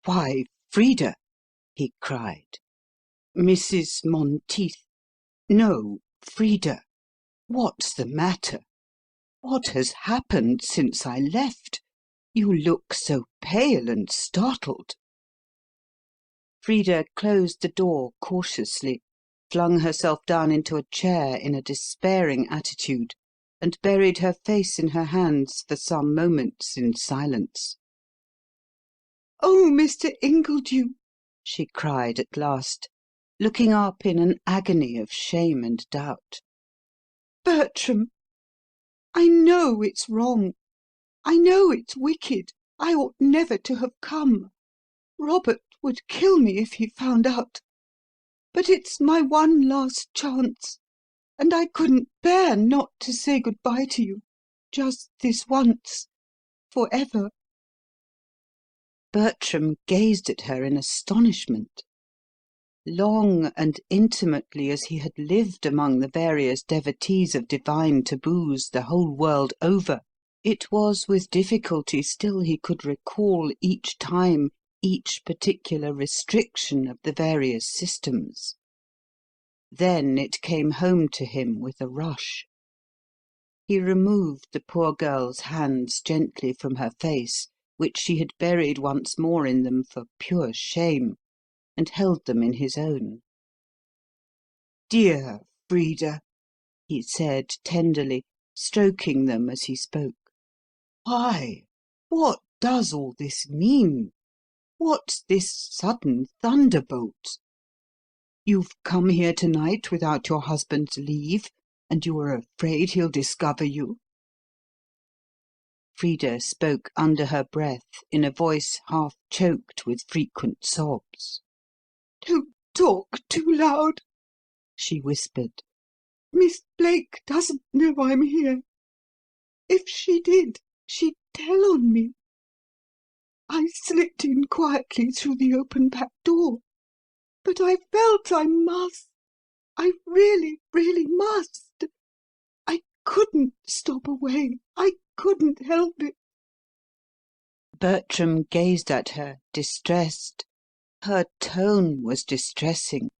"Why, Frida!" he cried. "Mrs. Monteith! No, Frida! What's the matter? What has happened since I left? You look so pale and startled." Frida closed the door cautiously, flung herself down into a chair in a despairing attitude, and buried her face in her hands for some moments in silence. "Oh, Mr. Ingledew!" she cried at last, looking up in an agony of shame and doubt. "Bertram! I know it's wrong. I know it's wicked. I ought never to have come. Robert would kill me if he found out. But it's my one last chance, and I couldn't bear not to say good-bye to you, just this once, for ever." Bertram gazed at her in astonishment. Long and intimately as he had lived among the various devotees of divine taboos the whole world over, it was with difficulty still he could recall each time each particular restriction of the various systems. Then it came home to him with a rush. He removed the poor girl's hands gently from her face, which she had buried once more in them for pure shame, and held them in his own. "Dear Frida," he said tenderly, stroking them as he spoke. "Why? What does all this mean? What's this sudden thunderbolt? You've come here to-night without your husband's leave, and you are afraid he'll discover you. Frida spoke under her breath in a voice half choked with frequent sobs. "Don't talk too loud," she whispered. "Miss Blake doesn't know I'm here. If she did, she'd tell on me. I slipped in quietly through the open back door, but I felt I must. I really, really must. I couldn't stop away. I couldn't help it." Bertram gazed at her, distressed. Her tone was distressing.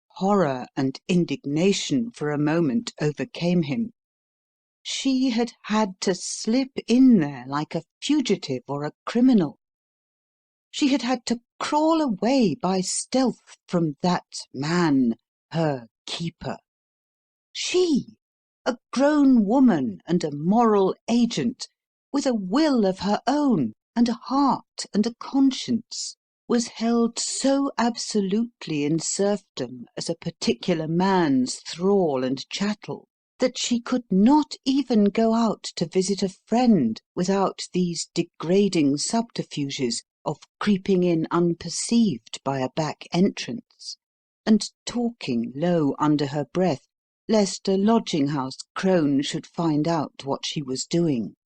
Horror and indignation for a moment overcame him. She had had to slip in there like a fugitive or a criminal. She had had to crawl away by stealth from that man, her keeper. She, a grown woman and a moral agent, with a will of her own and a heart and a conscience, was held so absolutely in serfdom as a particular man's thrall and chattel, that she could not even go out to visit a friend without these degrading subterfuges of creeping in unperceived by a back entrance, and talking low under her breath, lest a lodging-house crone should find out what she was doing.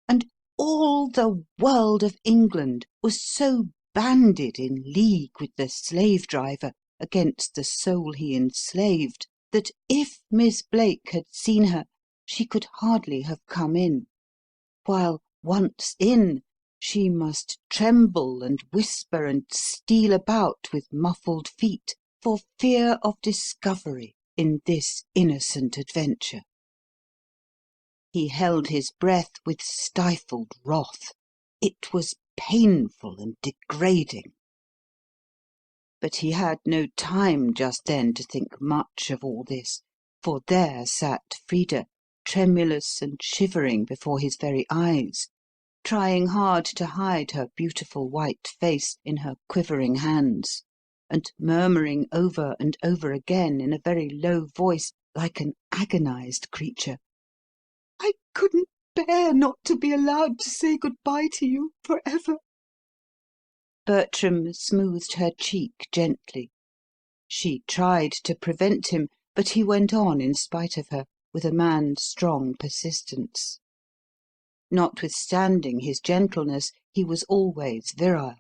And all the world of England was so banded in league with the slave-driver against the soul he enslaved, that if Miss Blake had seen her, she could hardly have come in, while, once in, she must tremble and whisper and steal about with muffled feet for fear of discovery in this innocent adventure. He held his breath with stifled wrath. It was painful and degrading. But he had no time just then to think much of all this, for there sat Frida, tremulous and shivering before his very eyes, trying hard to hide her beautiful white face in her quivering hands, and murmuring over and over again in a very low voice, like an agonized creature, "I couldn't bear not to be allowed to say good-bye to you for ever." Bertram smoothed her cheek gently. She tried to prevent him, but he went on in spite of her, with a man's strong persistence. Notwithstanding his gentleness, he was always virile.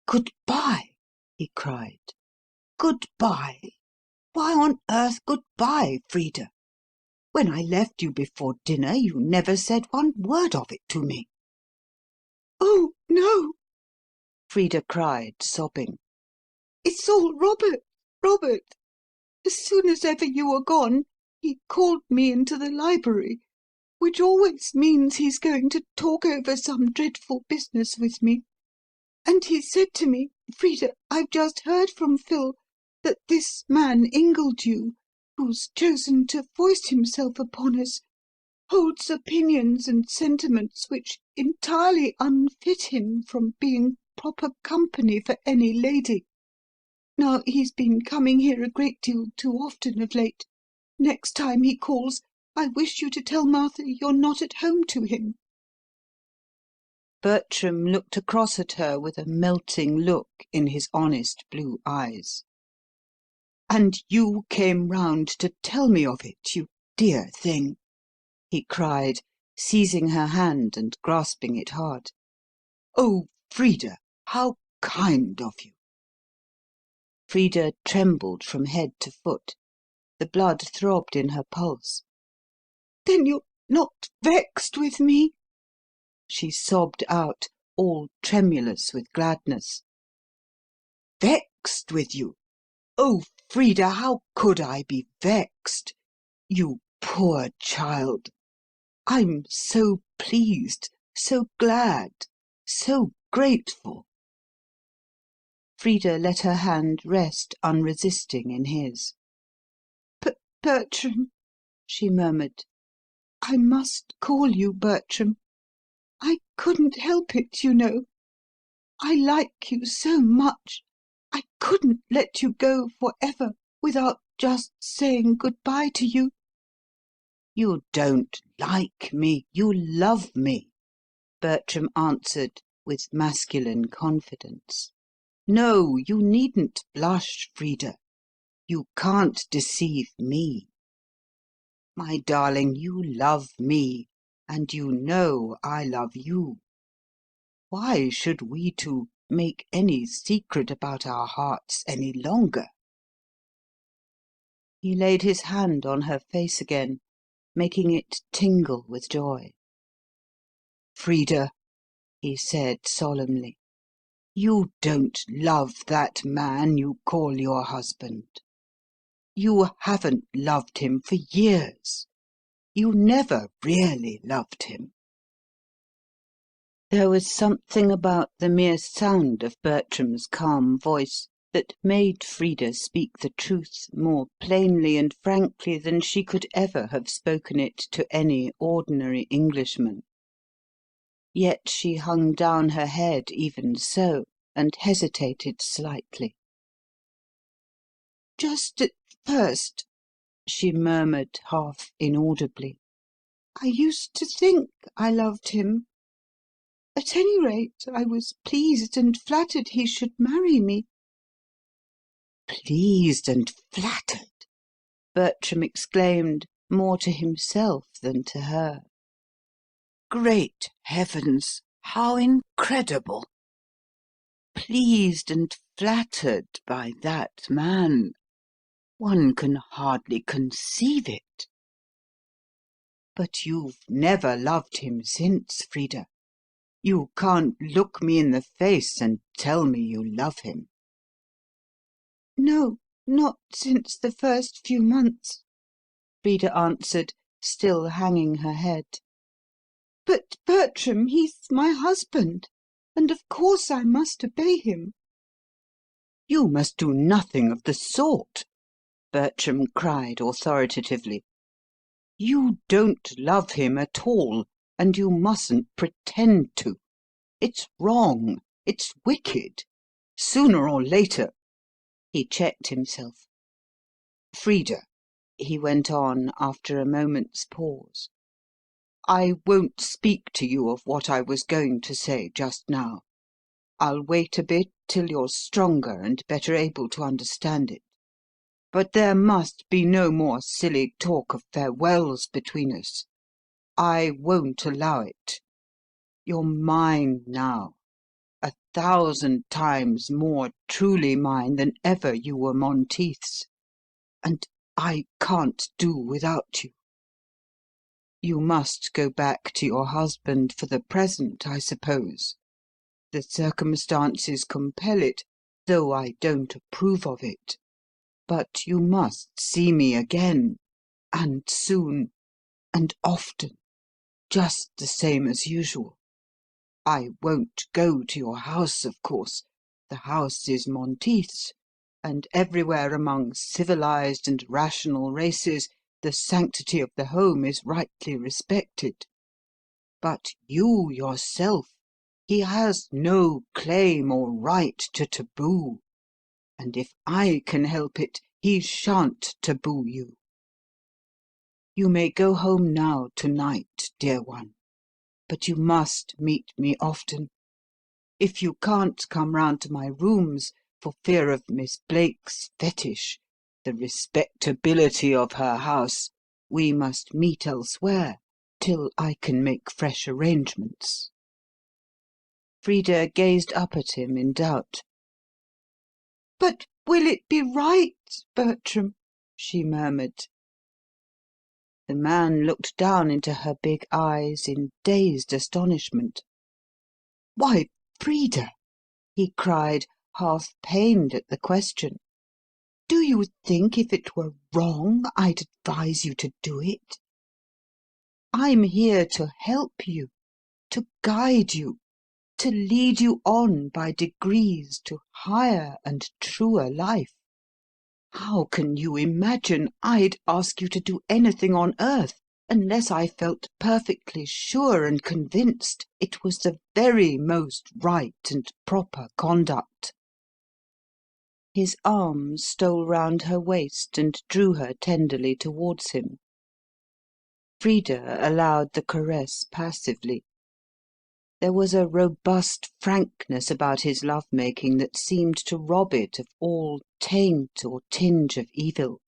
"Good-bye!" he cried. "Good-bye! Why on earth good-bye, Frida? When I left you before dinner, you never said one word of it to me." "Oh, no," Frida cried, sobbing. "It's all Robert. Robert. As soon as ever you were gone, he called me into the library, which always means he's going to talk over some dreadful business with me. And he said to me, 'Frida, I've just heard from Phil that this man Ingledew, who's chosen to foist himself upon us, holds opinions and sentiments which entirely unfit him from being proper company for any lady. Now, he's been coming here a great deal too often of late. Next time he calls, I wish you to tell Martha you're not at home to him.'" Bertram looked across at her with a melting look in his honest blue eyes. "And you came round to tell me of it, you dear thing!" he cried, seizing her hand and grasping it hard. "Oh, Frida, how kind of you!" Frida trembled from head to foot. The blood throbbed in her pulse. "Then you're not vexed with me?" she sobbed out, all tremulous with gladness. "Vexed with you? Oh, Frida, how could I be vexed? You poor child! I'm so pleased, so glad, so grateful." Frida let her hand rest unresisting in his. "But, Bertram," she murmured, "I must call you Bertram. I couldn't help it, you know. I like you so much. I couldn't let you go for ever without just saying good-bye to you." You don't like me, you love me, Bertram answered with masculine confidence. No, you needn't blush, Frida. You can't deceive me. My darling, you love me, and you know I love you. Why should we two make any secret about our hearts any longer? He laid his hand on her face again, making it tingle with joy. Frida, he said solemnly, you don't love that man you call your husband. You haven't loved him for years. You never really loved him. There was something about the mere sound of Bertram's calm voice that made Frida speak the truth more plainly and frankly than she could ever have spoken it to any ordinary Englishman. Yet she hung down her head even so, and hesitated slightly. "Just at first," she murmured half inaudibly, "I used to think I loved him. At any rate, I was pleased and flattered he should marry me." "Pleased and flattered!" Bertram exclaimed, more to himself than to her. "Great heavens, how incredible! Pleased and flattered by that man! One can hardly conceive it. But you've never loved him since, Frida. You can't look me in the face and tell me you love him." "No, not since the first few months," Frida answered, still hanging her head. "But, Bertram, he's my husband, and of course I must obey him." "You must do nothing of the sort," Bertram cried authoritatively. "You don't love him at all, and you mustn't pretend to. It's wrong. It's wicked. Sooner or later—" He checked himself. "Frida," he went on after a moment's pause, "I won't speak to you of what I was going to say just now. I'll wait a bit till you're stronger and better able to understand it. But there must be no more silly talk of farewells between us. I won't allow it. You're mine now, 1,000 times more truly mine than ever you were Monteith's, and I can't do without you. You must go back to your husband for the present, I suppose. The circumstances compel it, though I don't approve of it. But you must see me again, and soon, and often, just the same as usual. I won't go to your house, of course. The house is Monteith's, and everywhere among civilized and rational races the sanctity of the home is rightly respected. But you yourself, he has no claim or right to taboo, and if I can help it, he shan't taboo you. You may go home now to-night, dear one, but you must meet me often. If you can't come round to my rooms for fear of Miss Blake's fetish, the respectability of her house, we must meet elsewhere till I can make fresh arrangements." Frida gazed up at him in doubt. "But will it be right, Bertram?" she murmured. The man looked down into her big eyes in dazed astonishment. "Why, Frida," he cried, half pained at the question, "do you think if it were wrong I'd advise you to do it? I'm here to help you, to guide you, to lead you on by degrees to higher and truer life. How can you imagine I'd ask you to do anything on earth unless I felt perfectly sure and convinced it was the very most right and proper conduct?" His arm stole round her waist and drew her tenderly towards him. Frida allowed the caress passively. There was a robust frankness about his love-making that seemed to rob it of all taint or tinge of evil.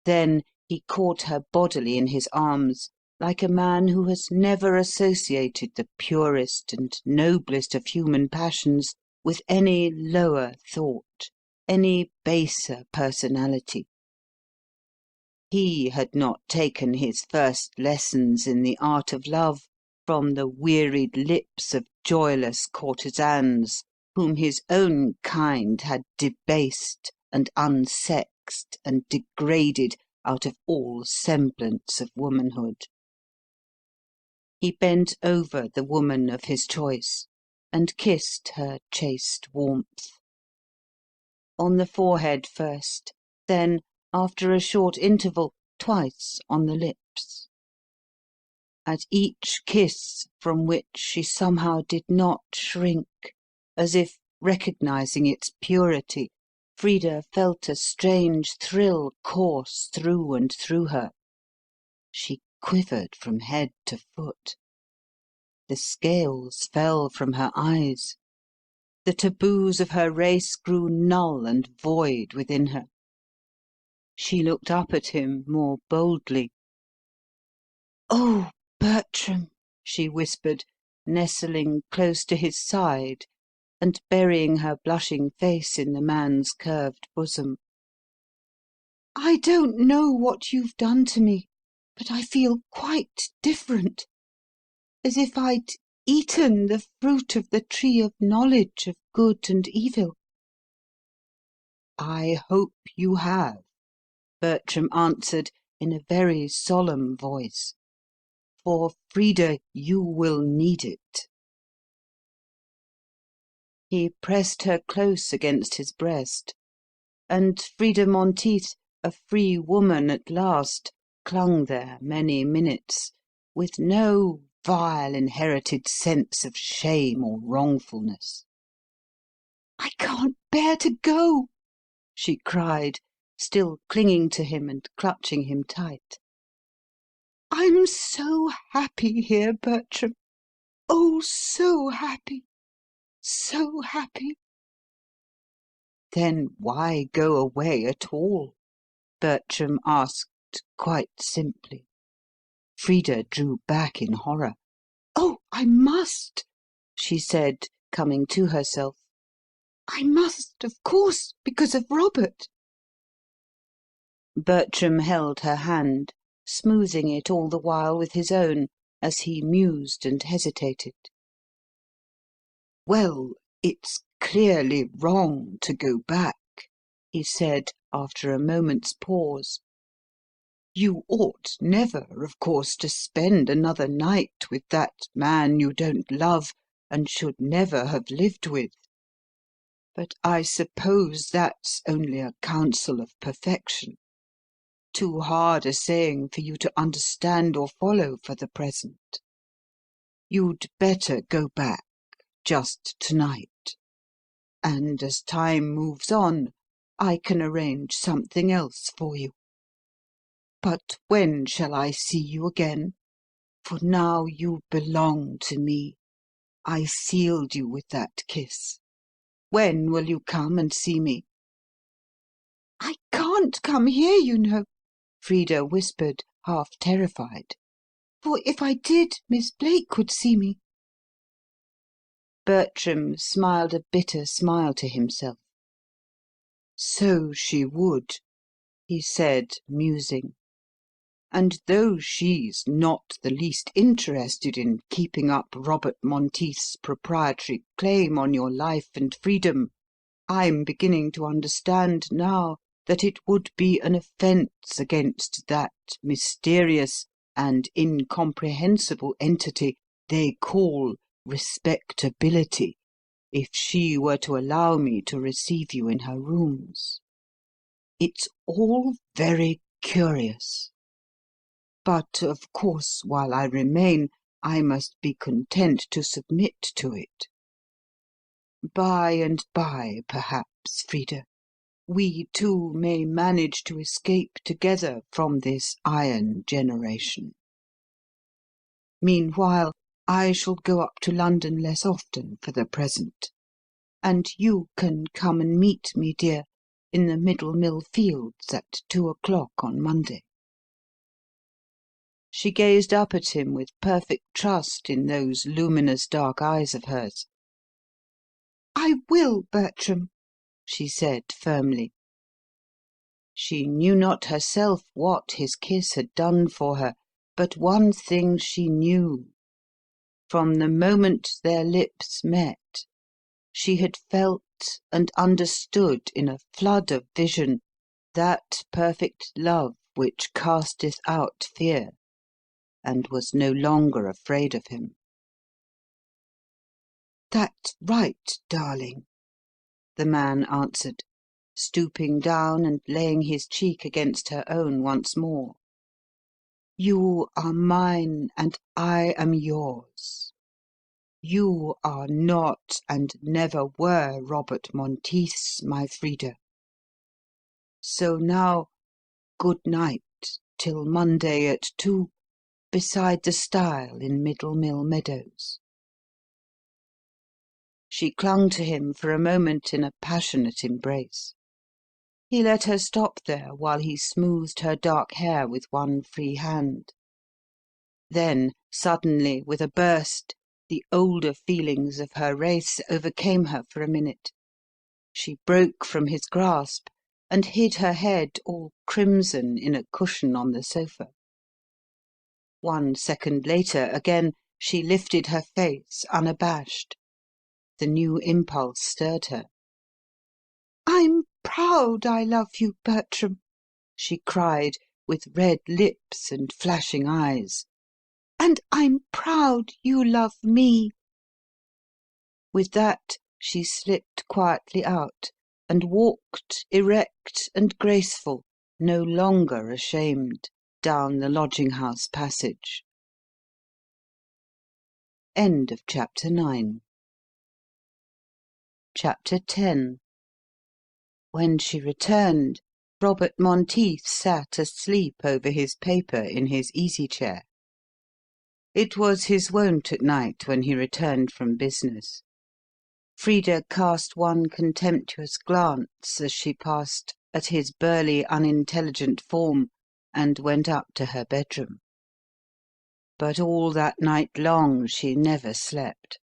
Then he caught her bodily in his arms, like a man who has never associated the purest and noblest of human passions with any lower thought, any baser personality. He had not taken his first lessons in the art of love from the wearied lips of joyless courtesans whom his own kind had debased and unsexed and degraded out of all semblance of womanhood. He bent over the woman of his choice and kissed her chaste warmth. On the forehead first, then, after a short interval, twice on the lips. At each kiss from which she somehow did not shrink, as if recognizing its purity, Frida felt a strange thrill course through and through her. She quivered from head to foot. The scales fell from her eyes. The taboos of her race grew null and void within her. She looked up at him more boldly. "Oh, Bertram," she whispered, nestling close to his side and burying her blushing face in the man's curved bosom. "I don't know what you've done to me, but I feel quite different, as if I'd eaten the fruit of the tree of knowledge of good and evil." "I hope you have," Bertram answered in a very solemn voice. "For, Frida, you will need it." He pressed her close against his breast, and Frida Monteith, a free woman at last, clung there many minutes, with no vile inherited sense of shame or wrongfulness. "I can't bear to go," she cried, still clinging to him and clutching him tight. "I'm so happy here, Bertram. Oh, so happy, so happy." "Then why go away at all?" Bertram asked quite simply. Frida drew back in horror. "Oh, I must," she said, coming to herself. "I must, of course, because of Robert." Bertram held her hand, smoothing it all the while with his own, as he mused and hesitated. "Well, it's clearly wrong to go back," he said, after a moment's pause. "You ought never, of course, to spend another night with that man you don't love and should never have lived with. But I suppose that's only a counsel of perfection. Too hard a saying for you to understand or follow for the present. You'd better go back, just tonight. And as time moves on, I can arrange something else for you. But when shall I see you again? For now you belong to me. I sealed you with that kiss. When will you come and see me?" "I can't come here, you know," Frida whispered, half terrified. "For if I did, Miss Blake would see me." Bertram smiled a bitter smile to himself. "So she would," he said, musing. "And though she's not the least interested in keeping up Robert Monteith's proprietary claim on your life and freedom, I'm beginning to understand now that it would be an offence against that mysterious and incomprehensible entity they call respectability if she were to allow me to receive you in her rooms. It's all very curious. But, of course, while I remain, I must be content to submit to it. By and by, perhaps, Frida, we two may manage to escape together from this iron generation." Meanwhile, I shall go up to London less often for the present, and you can come and meet me, dear, in the Middle Mill Fields at 2 o'clock on Monday." She gazed up at him with perfect trust in those luminous dark eyes of hers. "I will, Bertram," she said firmly. She knew not herself what his kiss had done for her, but one thing she knew. From the moment their lips met, she had felt and understood in a flood of vision that perfect love which casteth out fear, and was no longer afraid of him. "That's right, darling," the man answered, stooping down and laying his cheek against her own once more. "You are mine, and I am yours. You are not and never were Robert Monteith's, my Frida. So now, good night, till Monday at 2, beside the stile in Middle Mill Meadows." She clung to him for a moment in a passionate embrace. He let her stop there while he smoothed her dark hair with one free hand. Then, suddenly, with a burst, the older feelings of her race overcame her for a minute. She broke from his grasp and hid her head all crimson in a cushion on the sofa. 1 second later, again, she lifted her face unabashed. The new impulse stirred her. "I'm proud I love you, Bertram," she cried, with red lips and flashing eyes. "And I'm proud you love me." With that she slipped quietly out, and walked, erect and graceful, no longer ashamed, down the lodging-house passage. End of Chapter 9. Chapter 10. When she returned, Robert Monteith sat asleep over his paper in his easy-chair. It was his wont at night when he returned from business. Frida cast one contemptuous glance as she passed at his burly, unintelligent form and went up to her bedroom. But all that night long she never slept.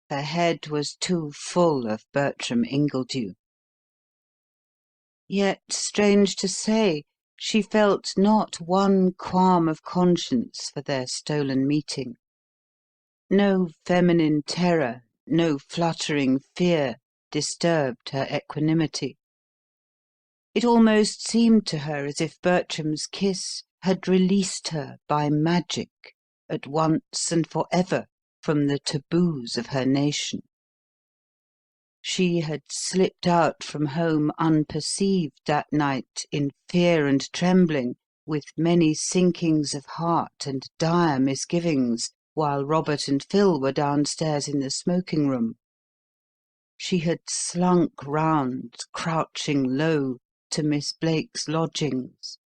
Her head was too full of Bertram Ingledew. Yet, strange to say, she felt not one qualm of conscience for their stolen meeting. No feminine terror, no fluttering fear disturbed her equanimity. It almost seemed to her as if Bertram's kiss had released her by magic, at once and for ever, from the taboos of her nation. She had slipped out from home unperceived that night in fear and trembling, with many sinkings of heart and dire misgivings, while Robert and Phil were downstairs in the smoking-room. She had slunk round, crouching low, to Miss Blake's lodgings,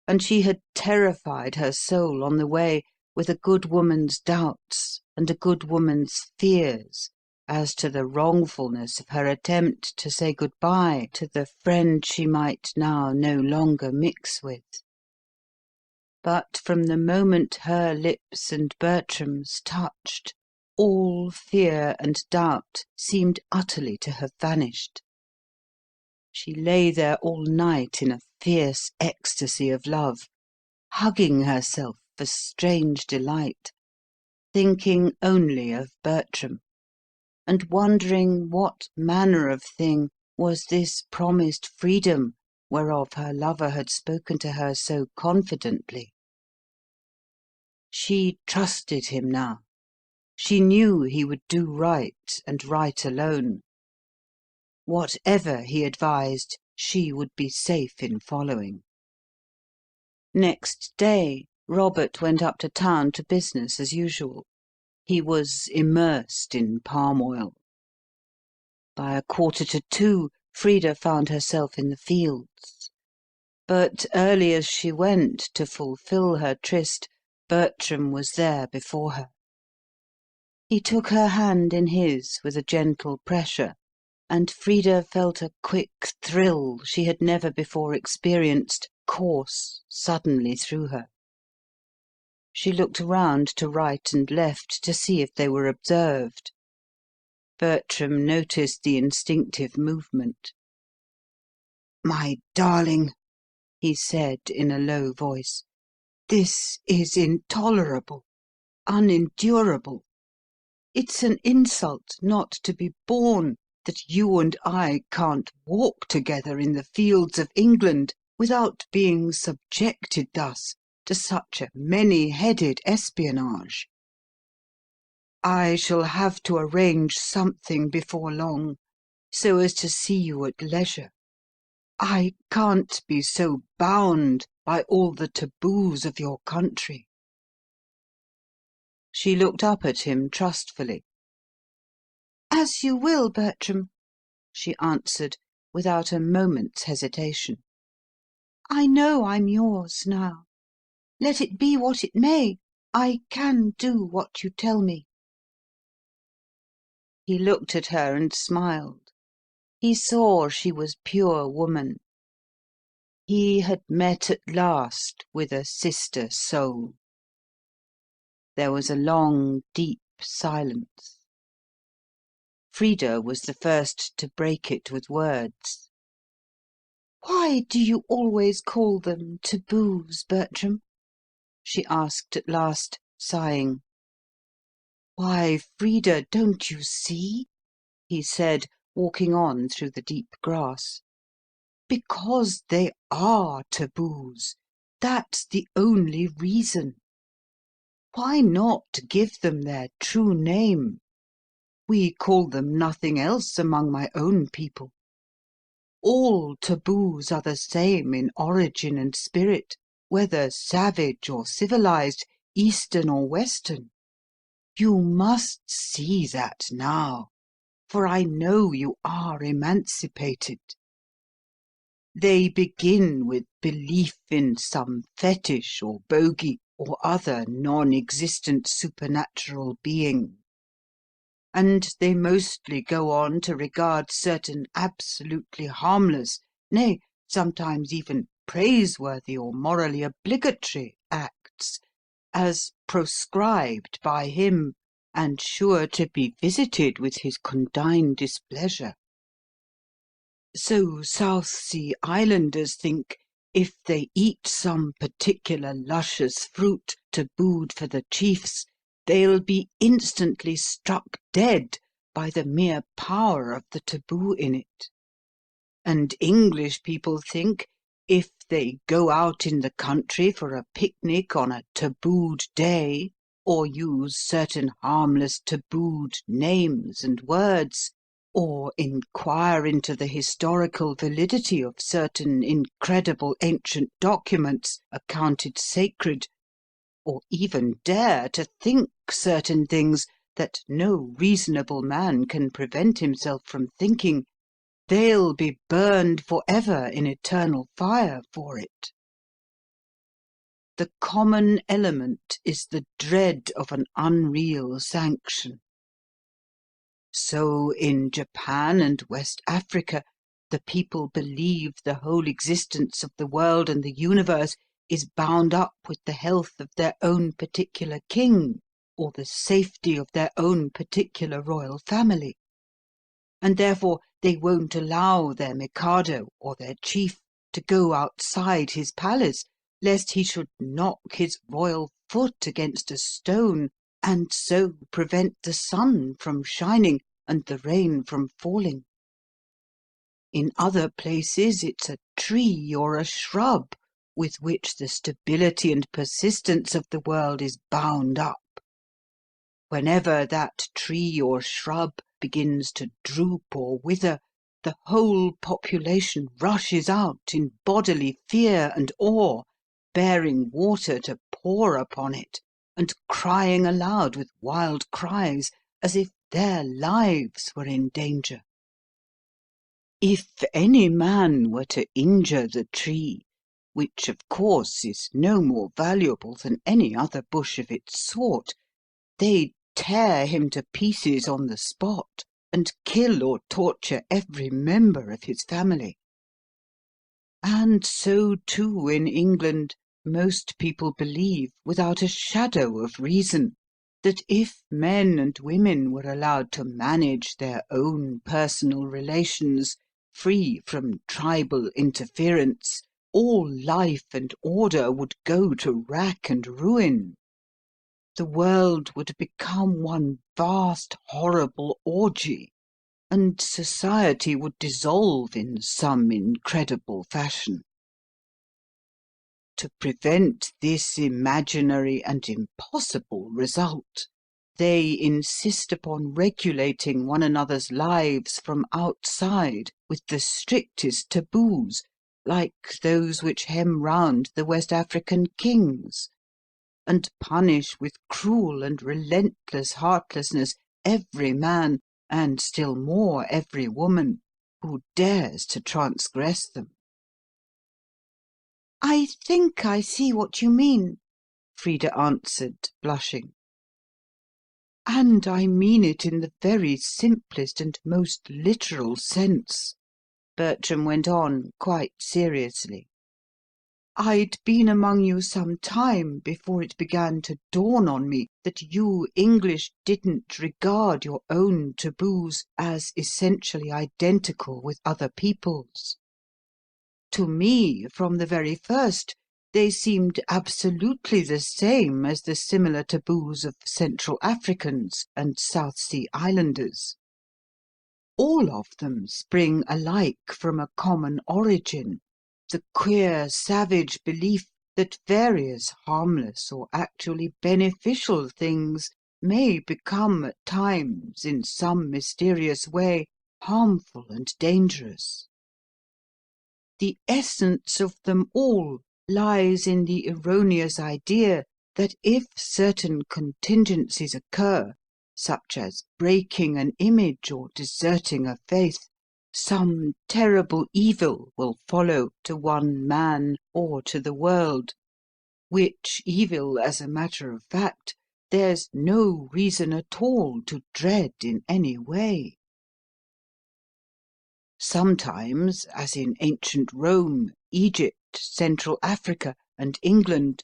and she had terrified her soul on the way with a good woman's doubts and a good woman's fears as to the wrongfulness of her attempt to say good-bye to the friend she might now no longer mix with. But from the moment her lips and Bertram's touched, all fear and doubt seemed utterly to have vanished. She lay there all night in a fierce ecstasy of love, hugging herself for strange delight, thinking only of Bertram, and wondering what manner of thing was this promised freedom whereof her lover had spoken to her so confidently. She trusted him now. She knew he would do right, and right alone. Whatever he advised, she would be safe in following. Next day, Robert went up to town to business as usual. He was immersed in palm oil. By 1:45, Frida found herself in the fields. But early as she went to fulfil her tryst, Bertram was there before her. He took her hand in his with a gentle pressure, and Frida felt a quick thrill she had never before experienced course suddenly through her. She looked around to right and left to see if they were observed. Bertram noticed the instinctive movement. "My darling," he said in a low voice, "this is intolerable, unendurable. It's an insult not to be borne that you and I can't walk together in the fields of England without being subjected thus to such a many-headed espionage. I shall have to arrange something before long, so as to see you at leisure. I can't be so bound by all the taboos of your country." She looked up at him trustfully. "As you will, Bertram," she answered, without a moment's hesitation. "I know I'm yours now. Let it be what it may, I can do what you tell me." He looked at her and smiled. He saw she was pure woman. He had met at last with a sister soul. There was a long, deep silence. Frida was the first to break it with words. "Why do you always call them taboos, Bertram?" she asked at last, sighing. "Why, Frida, don't you see?" he said, walking on through the deep grass. "Because they are taboos. That's the only reason. Why not give them their true name? We call them nothing else among my own people. All taboos are the same in origin and spirit, whether savage or civilized, Eastern or Western. You must see that now, for I know you are emancipated. They begin with belief in some fetish or bogey or other non-existent supernatural being, and they mostly go on to regard certain absolutely harmless, nay, sometimes even praiseworthy or morally obligatory acts as proscribed by him and sure to be visited with his condign displeasure. So South Sea Islanders think if they eat some particular luscious fruit tabooed for the chiefs, they'll be instantly struck dead by the mere power of the taboo in it. And English people think if they go out in the country for a picnic on a tabooed day, or use certain harmless tabooed names and words, or inquire into the historical validity of certain incredible ancient documents accounted sacred, or even dare to think certain things that no reasonable man can prevent himself from thinking, they'll be burned for ever in eternal fire for it. The common element is the dread of an unreal sanction. So in Japan and West Africa, the people believe the whole existence of the world and the universe is bound up with the health of their own particular king, or the safety of their own particular royal family. And therefore they won't allow their Mikado or their chief to go outside his palace, lest he should knock his royal foot against a stone, and so prevent the sun from shining and the rain from falling. In other places it's a tree or a shrub with which the stability and persistence of the world is bound up. Whenever that tree or shrub begins to droop or wither, the whole population rushes out in bodily fear and awe, bearing water to pour upon it, and crying aloud with wild cries, as if their lives were in danger. If any man were to injure the tree, which of course is no more valuable than any other bush of its sort, they'd tear him to pieces on the spot and kill or torture every member of his family. And so, too, in England, most people believe, without a shadow of reason, that if men and women were allowed to manage their own personal relations, free from tribal interference, all life and order would go to rack and ruin. The world would become one vast, horrible orgy, and society would dissolve in some incredible fashion. To prevent this imaginary and impossible result, they insist upon regulating one another's lives from outside with the strictest taboos, like those which hem round the West African kings, and punish with cruel and relentless heartlessness every man, and still more every woman, who dares to transgress them. I think I see what you mean, Frida answered, blushing. And I mean it in the very simplest and most literal sense, Bertram went on quite seriously. I'd been among you some time before it began to dawn on me that you English didn't regard your own taboos as essentially identical with other people's. To me, from the very first, they seemed absolutely the same as the similar taboos of Central Africans and South Sea Islanders. All of them spring alike from a common origin, the queer, savage belief that various harmless or actually beneficial things may become at times, in some mysterious way, harmful and dangerous. The essence of them all lies in the erroneous idea that if certain contingencies occur, such as breaking an image or deserting a faith, some terrible evil will follow to one man or to the world, which evil, as a matter of fact, there's no reason at all to dread in any way. Sometimes, as in ancient Rome, Egypt, Central Africa, and England,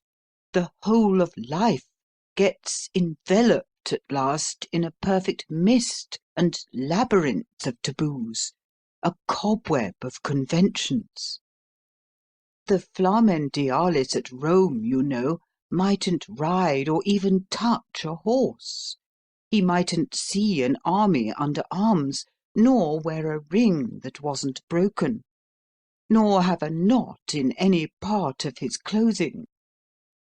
the whole of life gets enveloped at last in a perfect mist and labyrinth of taboos, a cobweb of conventions. The Flamen Dialis at Rome, you know, mightn't ride or even touch a horse. He mightn't see an army under arms, nor wear a ring that wasn't broken, nor have a knot in any part of his clothing.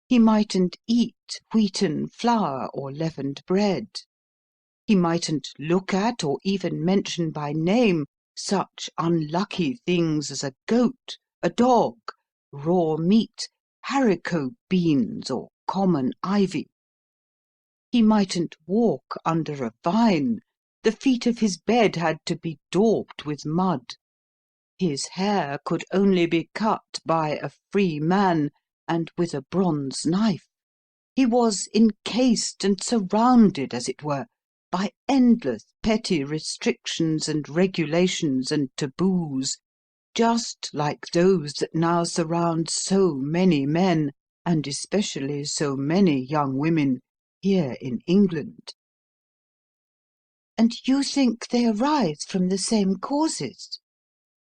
He mightn't eat wheaten flour or leavened bread. He mightn't look at or even mention by name such unlucky things as a goat, a dog, raw meat, haricot beans, or common ivy. He mightn't walk under a vine. The feet of his bed had to be daubed with mud. His hair could only be cut by a free man, and with a bronze knife. He was encased and surrounded, as it were, by endless petty restrictions and regulations and taboos, just like those that now surround so many men, and especially so many young women, here in England. And you think they arise from the same causes?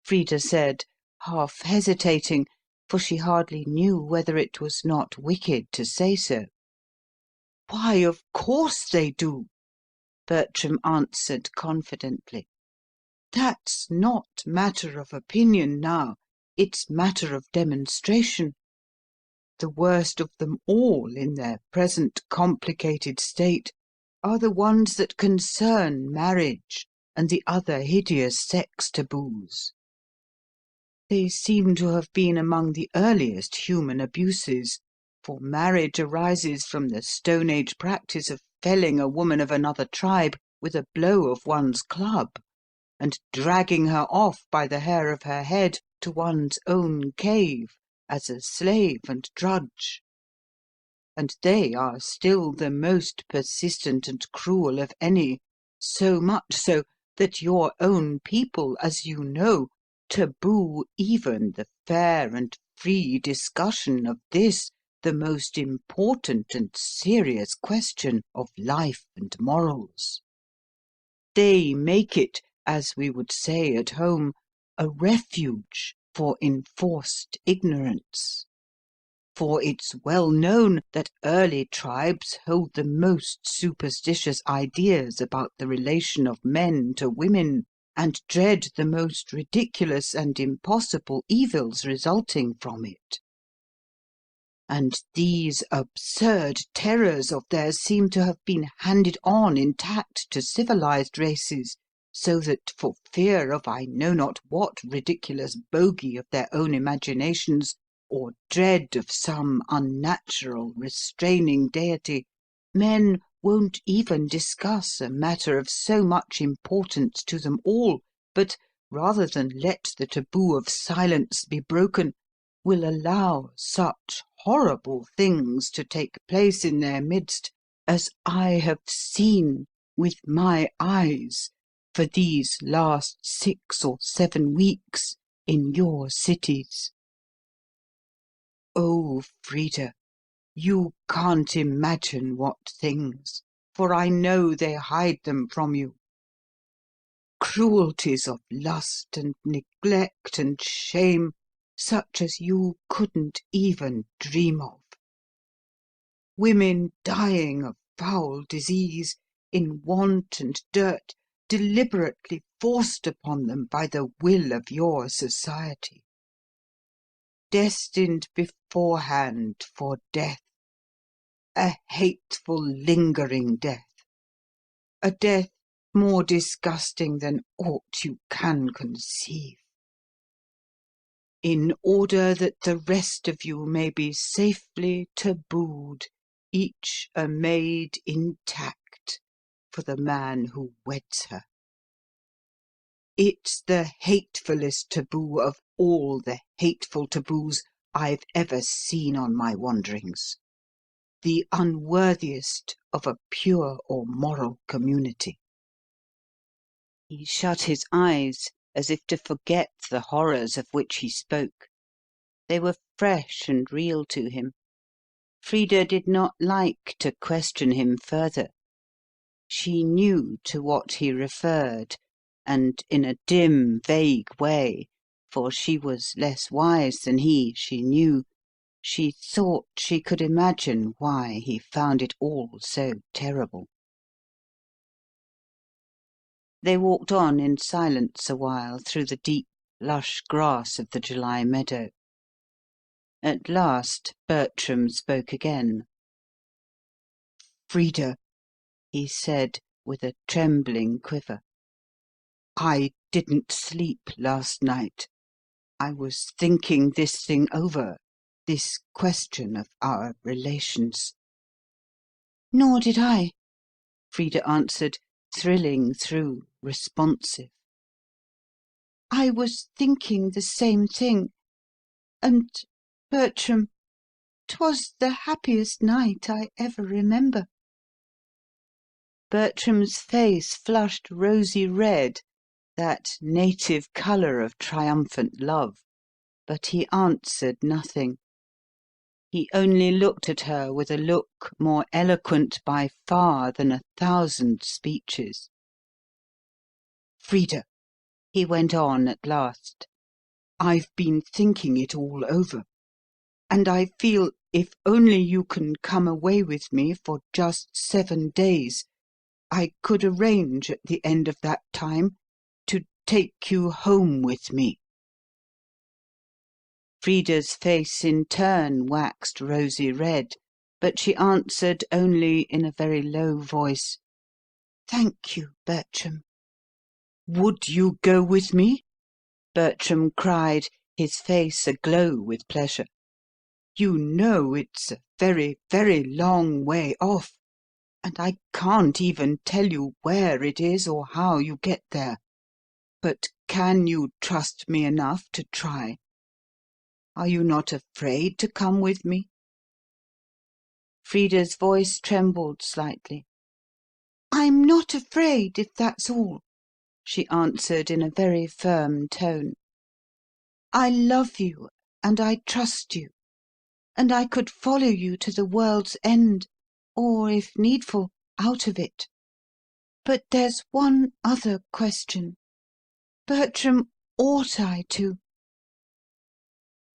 Frida said, half hesitating, for she hardly knew whether it was not wicked to say so. Why, of course they do, Bertram answered confidently. That's not matter of opinion now, it's matter of demonstration. The worst of them all in their present complicated state are the ones that concern marriage and the other hideous sex taboos. They seem to have been among the earliest human abuses, for marriage arises from the Stone Age practice of felling a woman of another tribe with a blow of one's club, and dragging her off by the hair of her head to one's own cave, as a slave and drudge. And they are still the most persistent and cruel of any, so much so that your own people, as you know, taboo even the fair and free discussion of this, the most important and serious question of life and morals. They make it, as we would say at home, a refuge for enforced ignorance. For it's well known that early tribes hold the most superstitious ideas about the relation of men to women, and dread the most ridiculous and impossible evils resulting from it. And these absurd terrors of theirs seem to have been handed on intact to civilized races, so that for fear of I know not what ridiculous bogey of their own imaginations, or dread of some unnatural restraining deity, men won't even discuss a matter of so much importance to them all, but, rather than let the taboo of silence be broken, will allow such horrible things to take place in their midst as I have seen with my eyes for these last 6 or 7 weeks in your cities. Oh, Frida, you can't imagine what things, for I know they hide them from you. Cruelties of lust and neglect and shame, such as you couldn't even dream of. Women dying of foul disease, in want and dirt, deliberately forced upon them by the will of your society. Destined beforehand for death, a hateful lingering death, a death more disgusting than aught you can conceive. In order that the rest of you may be safely tabooed, each a maid intact, for the man who weds her. It's the hatefullest taboo of all the hateful taboos I've ever seen on my wanderings, the unworthiest of a pure or moral community. He shut his eyes as if to forget the horrors of which he spoke. They were fresh and real to him. Frida did not like to question him further. She knew to what he referred, and in a dim, vague way, for she was less wise than he, she knew, she thought she could imagine why he found it all so terrible. They walked on in silence a while through the deep, lush grass of the July meadow. At last Bertram spoke again. Frida, he said, with a trembling quiver, I didn't sleep last night. I was thinking this thing over, this question of our relations. Nor did I, Frida answered, thrilling through, responsive. I was thinking the same thing, and, Bertram, 'twas the happiest night I ever remember. Bertram's face flushed rosy red, that native colour of triumphant love, but he answered nothing. He only looked at her with a look more eloquent by far than 1,000 speeches. Frida, he went on at last, I've been thinking it all over, and I feel if only you can come away with me for just 7 days, I could arrange at the end of that time to take you home with me. Frida's face in turn waxed rosy red, but she answered only in a very low voice, Thank you, Bertram. Would you go with me? Bertram cried, his face aglow with pleasure. You know it's a very, very long way off, and I can't even tell you where it is or how you get there. But can you trust me enough to try? Are you not afraid to come with me?" Frida's voice trembled slightly. "I'm not afraid, if that's all. She answered in a very firm tone. I love you, and I trust you, and I could follow you to the world's end, or, if needful, out of it. But there's one other question. Bertram, ought I to?"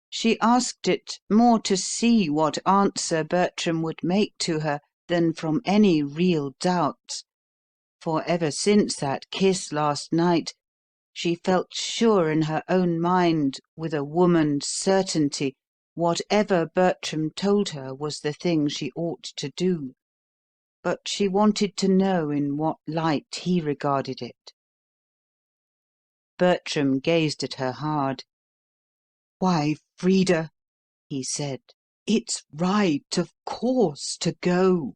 She asked it more to see what answer Bertram would make to her than from any real doubt, for ever since that kiss last night she felt sure in her own mind, with a woman's certainty, whatever Bertram told her was the thing she ought to do. But she wanted to know in what light he regarded it. Bertram gazed at her hard. "Why, Frida," he said, "it's right, of course, to go.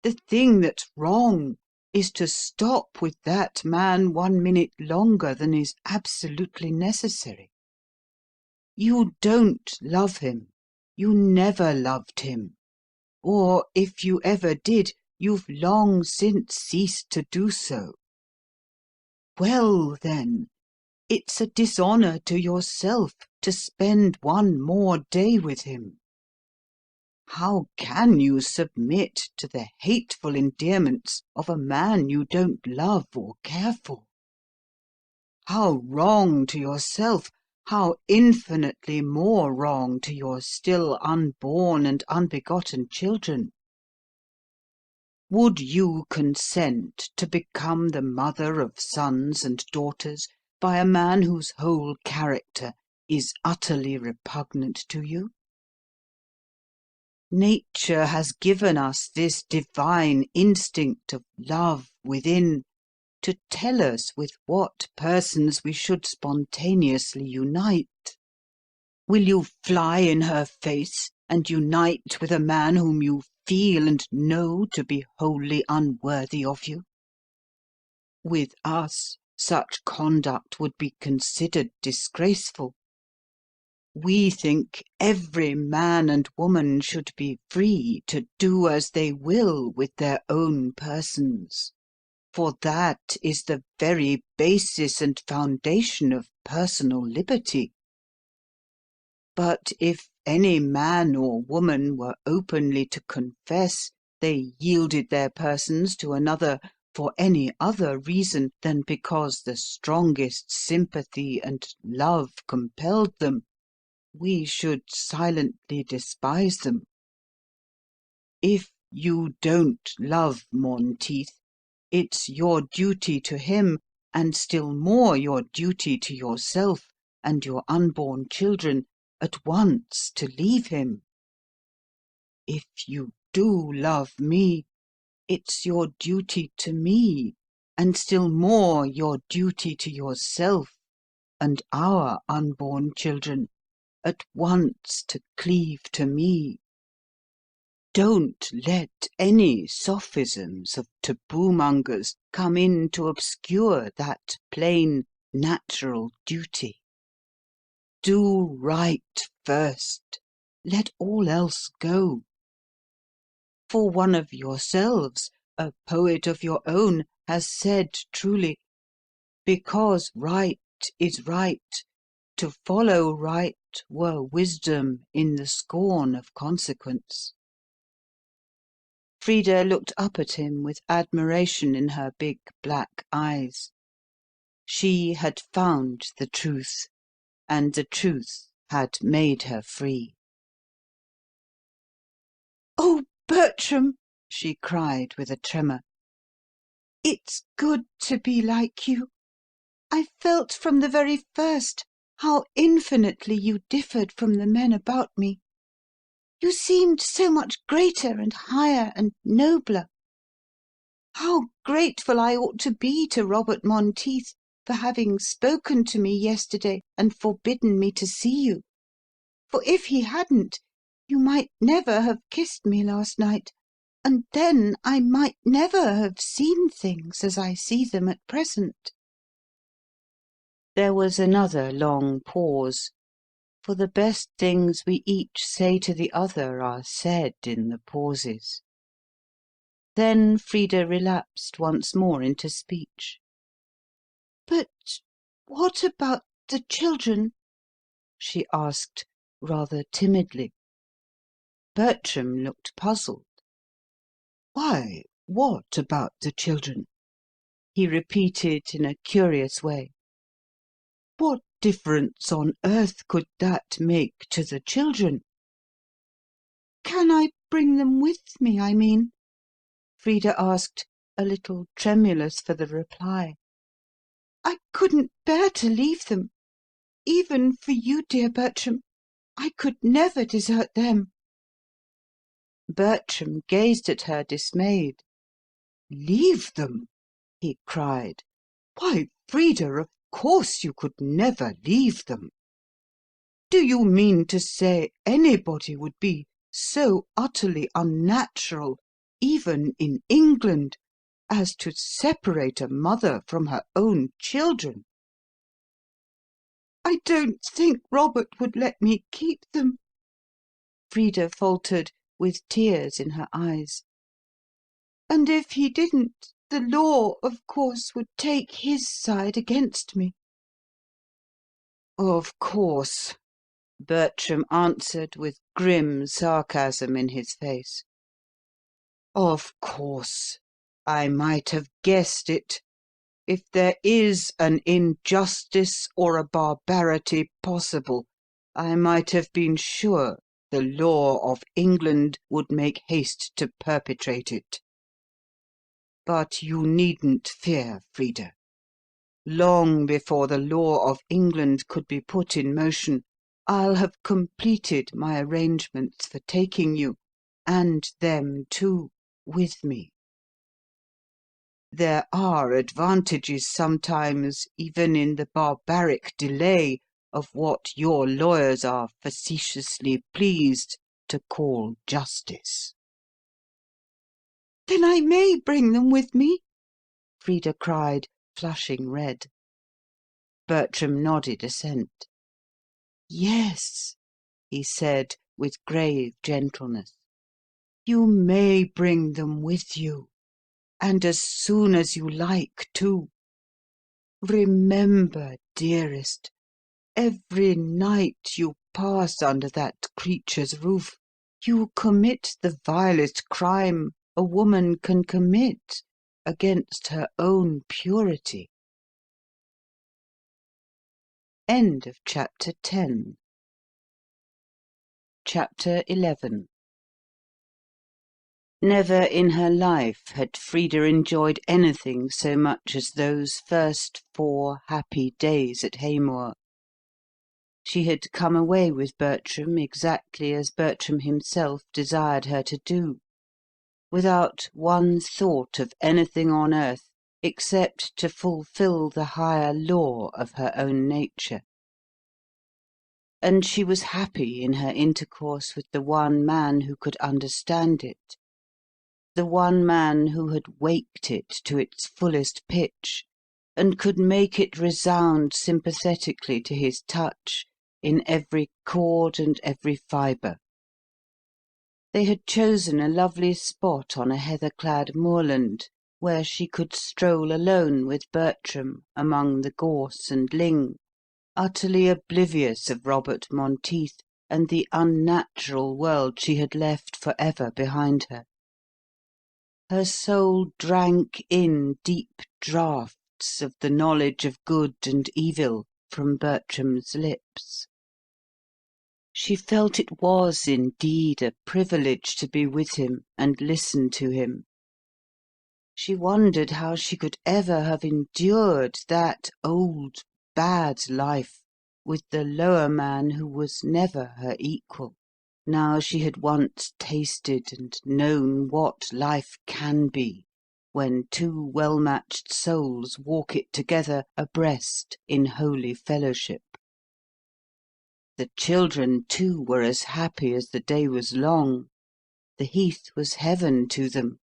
The thing that's wrong is to stop with that man 1 minute longer than is absolutely necessary. You don't love him. You never loved him. Or, if you ever did, you've long since ceased to do so. Well, then, it's a dishonour to yourself to spend 1 more day with him. How can you submit to the hateful endearments of a man you don't love or care for? How wrong to yourself, how infinitely more wrong to your still unborn and unbegotten children! Would you consent to become the mother of sons and daughters by a man whose whole character is utterly repugnant to you? Nature has given us this divine instinct of love within to tell us with what persons we should spontaneously unite. Will you fly in her face and unite with a man whom you feel and know to be wholly unworthy of you? With us, such conduct would be considered disgraceful. We think every man and woman should be free to do as they will with their own persons, for that is the very basis and foundation of personal liberty. But if any man or woman were openly to confess they yielded their persons to another for any other reason than because the strongest sympathy and love compelled them, we should silently despise them. If you don't love Monteith, it's your duty to him, and still more your duty to yourself and your unborn children, at once to leave him. If you do love me, it's your duty to me, and still more your duty to yourself and our unborn children, at once to cleave to me. Don't let any sophisms of taboo-mongers come in to obscure that plain, natural duty. Do right first. Let all else go. For one of yourselves, a poet of your own, has said truly, "Because right is right, to follow right were wisdom in the scorn of consequence." Frida looked up at him with admiration in her big black eyes. She had found the truth, and the truth had made her free. "Oh, Bertram," she cried with a tremor, "it's good to be like you. I felt from the very first how infinitely you differed from the men about me. You seemed so much greater and higher and nobler. How grateful I ought to be to Robert Monteith for having spoken to me yesterday and forbidden me to see you. For if he hadn't, you might never have kissed me last night, and then I might never have seen things as I see them at present." There was another long pause, for the best things we each say to the other are said in the pauses. Then Frida relapsed once more into speech. "But what about the children?" she asked, rather timidly. Bertram looked puzzled. "Why, what about the children?" he repeated in a curious way. "What difference on earth could that make to the children?" "Can I bring them with me, I mean?" Frida asked, a little tremulous for the reply. "I couldn't bear to leave them. Even for you, dear Bertram, I could never desert them." Bertram gazed at her dismayed. "Leave them?" he cried. "Why, Frida, of course you could never leave them. Do you mean to say anybody would be so utterly unnatural, even in England, as to separate a mother from her own children?" "I don't think Robert would let me keep them," Frida faltered, with tears in her eyes. "And if he didn't, the law, of course, would take his side against me." "Of course," Bertram answered, with grim sarcasm in his face. "Of course. I might have guessed it. If there is an injustice or a barbarity possible, I might have been sure the law of England would make haste to perpetrate it. But you needn't fear, Frida. Long before the law of England could be put in motion, I'll have completed my arrangements for taking you, and them too, with me. There are advantages sometimes, even in the barbaric delay of what your lawyers are facetiously pleased to call justice." "Then I may bring them with me?" Frida cried, flushing red. Bertram nodded assent. "Yes," he said, with grave gentleness. "You may bring them with you, and as soon as you like, too. Remember, dearest, every night you pass under that creature's roof, you commit the vilest crime a woman can commit against her own purity." End of chapter 10. Chapter 11. Never in her life had Frida enjoyed anything so much as those first 4 happy days at Haymoor. She had come away with Bertram exactly as Bertram himself desired her to do, without one thought of anything on earth except to fulfil the higher law of her own nature. And she was happy in her intercourse with the one man who could understand it, the one man who had waked it to its fullest pitch, and could make it resound sympathetically to his touch in every chord and every fibre. They had chosen a lovely spot on a heather-clad moorland, where she could stroll alone with Bertram among the gorse and ling, utterly oblivious of Robert Monteith and the unnatural world she had left for ever behind her. Her soul drank in deep draughts of the knowledge of good and evil from Bertram's lips. She felt it was indeed a privilege to be with him and listen to him. She wondered how she could ever have endured that old, bad life with the lower man who was never her equal, now she had once tasted and known what life can be when 2 well-matched souls walk it together abreast in holy fellowship. The children, too, were as happy as the day was long. The heath was heaven to them.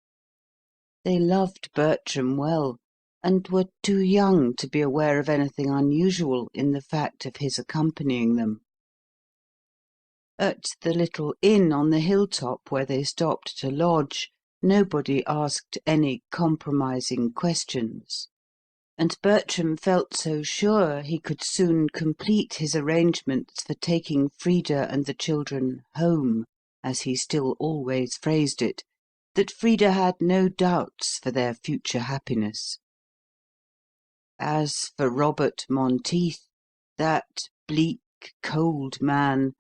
They loved Bertram well, and were too young to be aware of anything unusual in the fact of his accompanying them. At the little inn on the hilltop where they stopped to lodge, nobody asked any compromising questions, and Bertram felt so sure he could soon complete his arrangements for taking Frida and the children "home," as he still always phrased it, that Frida had no doubts for their future happiness. As for Robert Monteith, that bleak, cold man,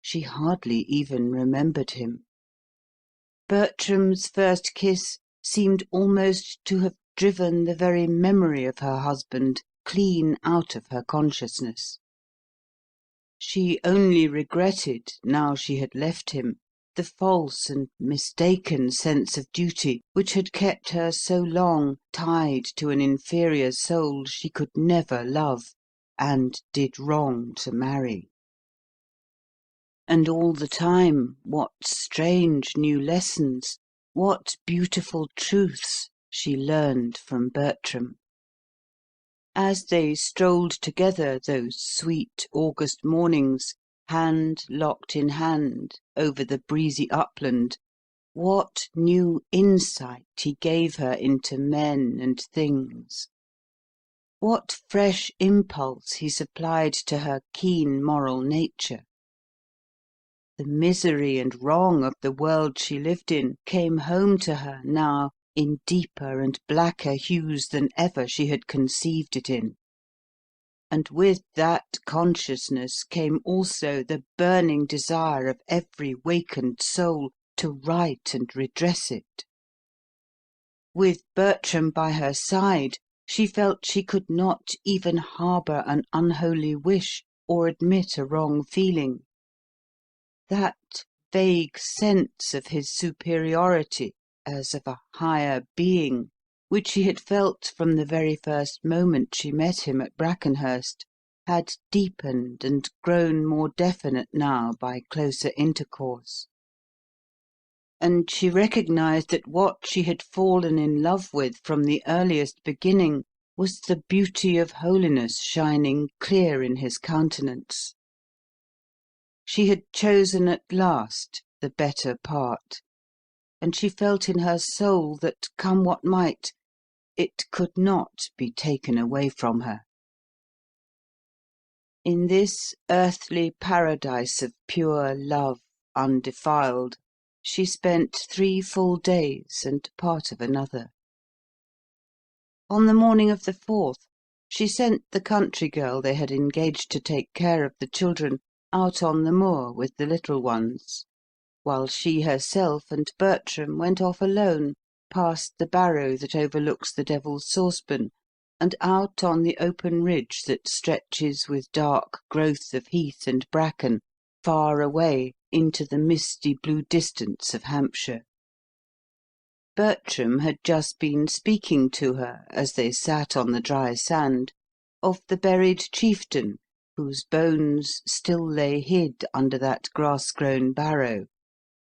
she hardly even remembered him. Bertram's first kiss seemed almost to have driven the very memory of her husband clean out of her consciousness. She only regretted, now she had left him, the false and mistaken sense of duty which had kept her so long tied to an inferior soul she could never love, and did wrong to marry. And all the time, what strange new lessons, what beautiful truths she learned from Bertram. As they strolled together those sweet August mornings, hand locked in hand, over the breezy upland, what new insight he gave her into men and things! What fresh impulse he supplied to her keen moral nature! The misery and wrong of the world she lived in came home to her now in deeper and blacker hues than ever she had conceived it in. And with that consciousness came also the burning desire of every wakened soul to right and redress it. With Bertram by her side, she felt she could not even harbour an unholy wish or admit a wrong feeling. That vague sense of his superiority as of a higher being, which she had felt from the very first moment she met him at Brackenhurst, had deepened and grown more definite now by closer intercourse. And she recognised that what she had fallen in love with from the earliest beginning was the beauty of holiness shining clear in his countenance. She had chosen at last the better part, and she felt in her soul that, come what might, it could not be taken away from her. In this earthly paradise of pure love undefiled, she spent 3 full days and part of another. On the morning of the 4th, she sent the country girl they had engaged to take care of the children out on the moor with the little ones, while she herself and Bertram went off alone, past the barrow that overlooks the Devil's Saucepan, and out on the open ridge that stretches with dark growth of heath and bracken far away into the misty blue distance of Hampshire. Bertram had just been speaking to her, as they sat on the dry sand, of the buried chieftain whose bones still lay hid under that grass-grown barrow,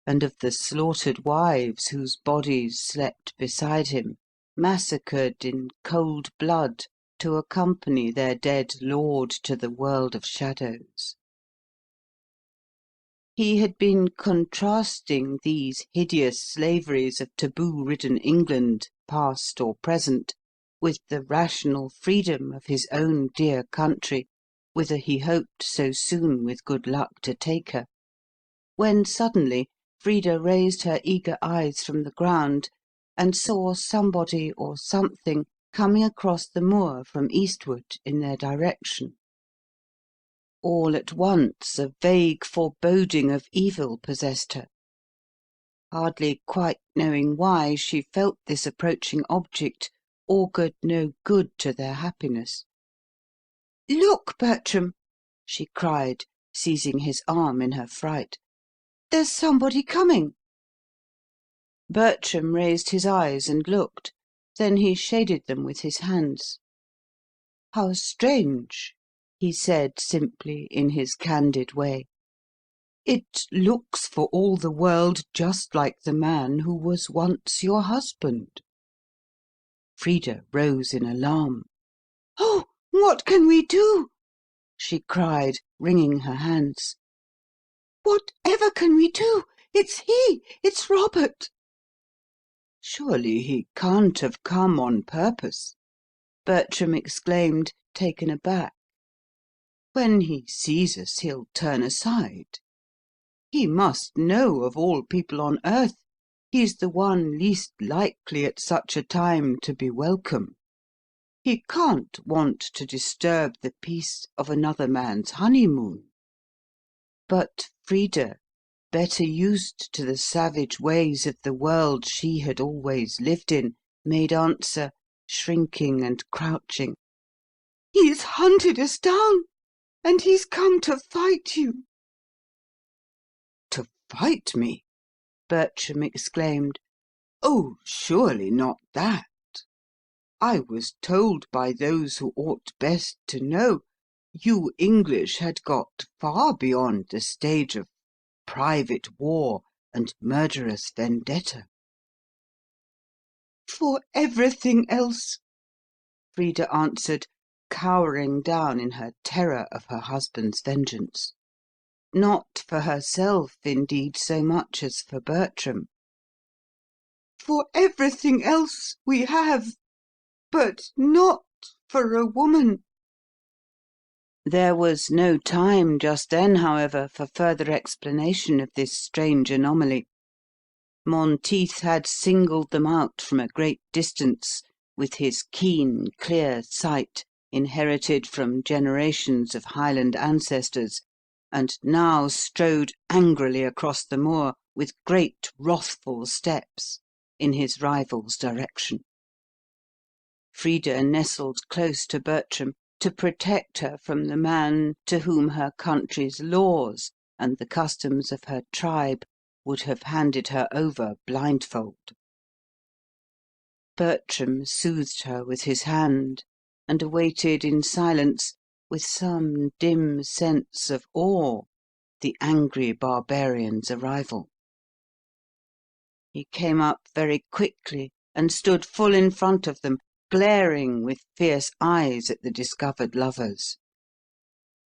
and of the slaughtered wives whose bodies slept beside him, massacred in cold blood to accompany their dead lord to the world of shadows. He had been contrasting these hideous slaveries of taboo-ridden England, past or present, with the rational freedom of his own dear country, whither he hoped so soon with good luck to take her, when suddenly Frida raised her eager eyes from the ground and saw somebody or something coming across the moor from eastward in their direction. All at once a vague foreboding of evil possessed her. Hardly quite knowing why, she felt this approaching object augured no good to their happiness. "Look, Bertram!" she cried, seizing his arm in her fright. "There's somebody coming!" Bertram raised his eyes and looked. Then he shaded them with his hands. "How strange!" he said simply, in his candid way. "It looks for all the world just like the man who was once your husband." Frida rose in alarm. "Oh, what can we do?" she cried, wringing her hands. Whatever can we do? It's he! It's Robert!" "Surely he can't have come on purpose," Bertram exclaimed, taken aback. "When he sees us, he'll turn aside. He must know, of all people on earth, he's the one least likely at such a time to be welcome. He can't want to disturb the peace of another man's honeymoon." But Frida, better used to the savage ways of the world she had always lived in, made answer, shrinking and crouching. "He's hunted us down, and he's come to fight you." "To fight me?" Bertram exclaimed. "Oh, surely not that. I was told by those who ought best to know, you English had got far beyond the stage of private war and murderous vendetta." "For everything else," Frida answered, cowering down in her terror of her husband's vengeance. Not for herself, indeed, so much as for Bertram. "For everything else we have, but not for a woman." There was no time just then, however, for further explanation of this strange anomaly. Monteith had singled them out from a great distance with his keen, clear sight, inherited from generations of Highland ancestors, and now strode angrily across the moor with great wrathful steps in his rival's direction. Frida nestled close to Bertram to protect her from the man to whom her country's laws and the customs of her tribe would have handed her over blindfold. Bertram soothed her with his hand, and awaited in silence, with some dim sense of awe, the angry barbarian's arrival. He came up very quickly and stood full in front of them, glaring with fierce eyes at the discovered lovers.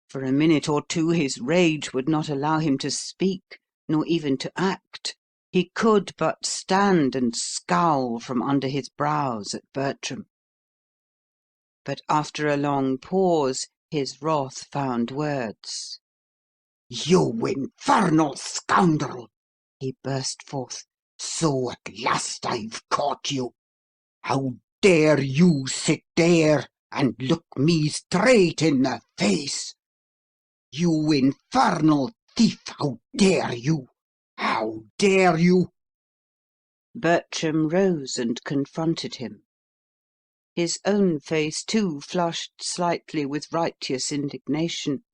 For a minute or two his rage would not allow him to speak, nor even to act. He could but stand and scowl from under his brows at Bertram. But after a long pause his wrath found words. "You infernal scoundrel!" he burst forth. "So at last I've caught you! How dare you sit there and look me straight in the face? You infernal thief, how dare you? How dare you?" Bertram rose and confronted him. His own face, too, flushed slightly with righteous indignation,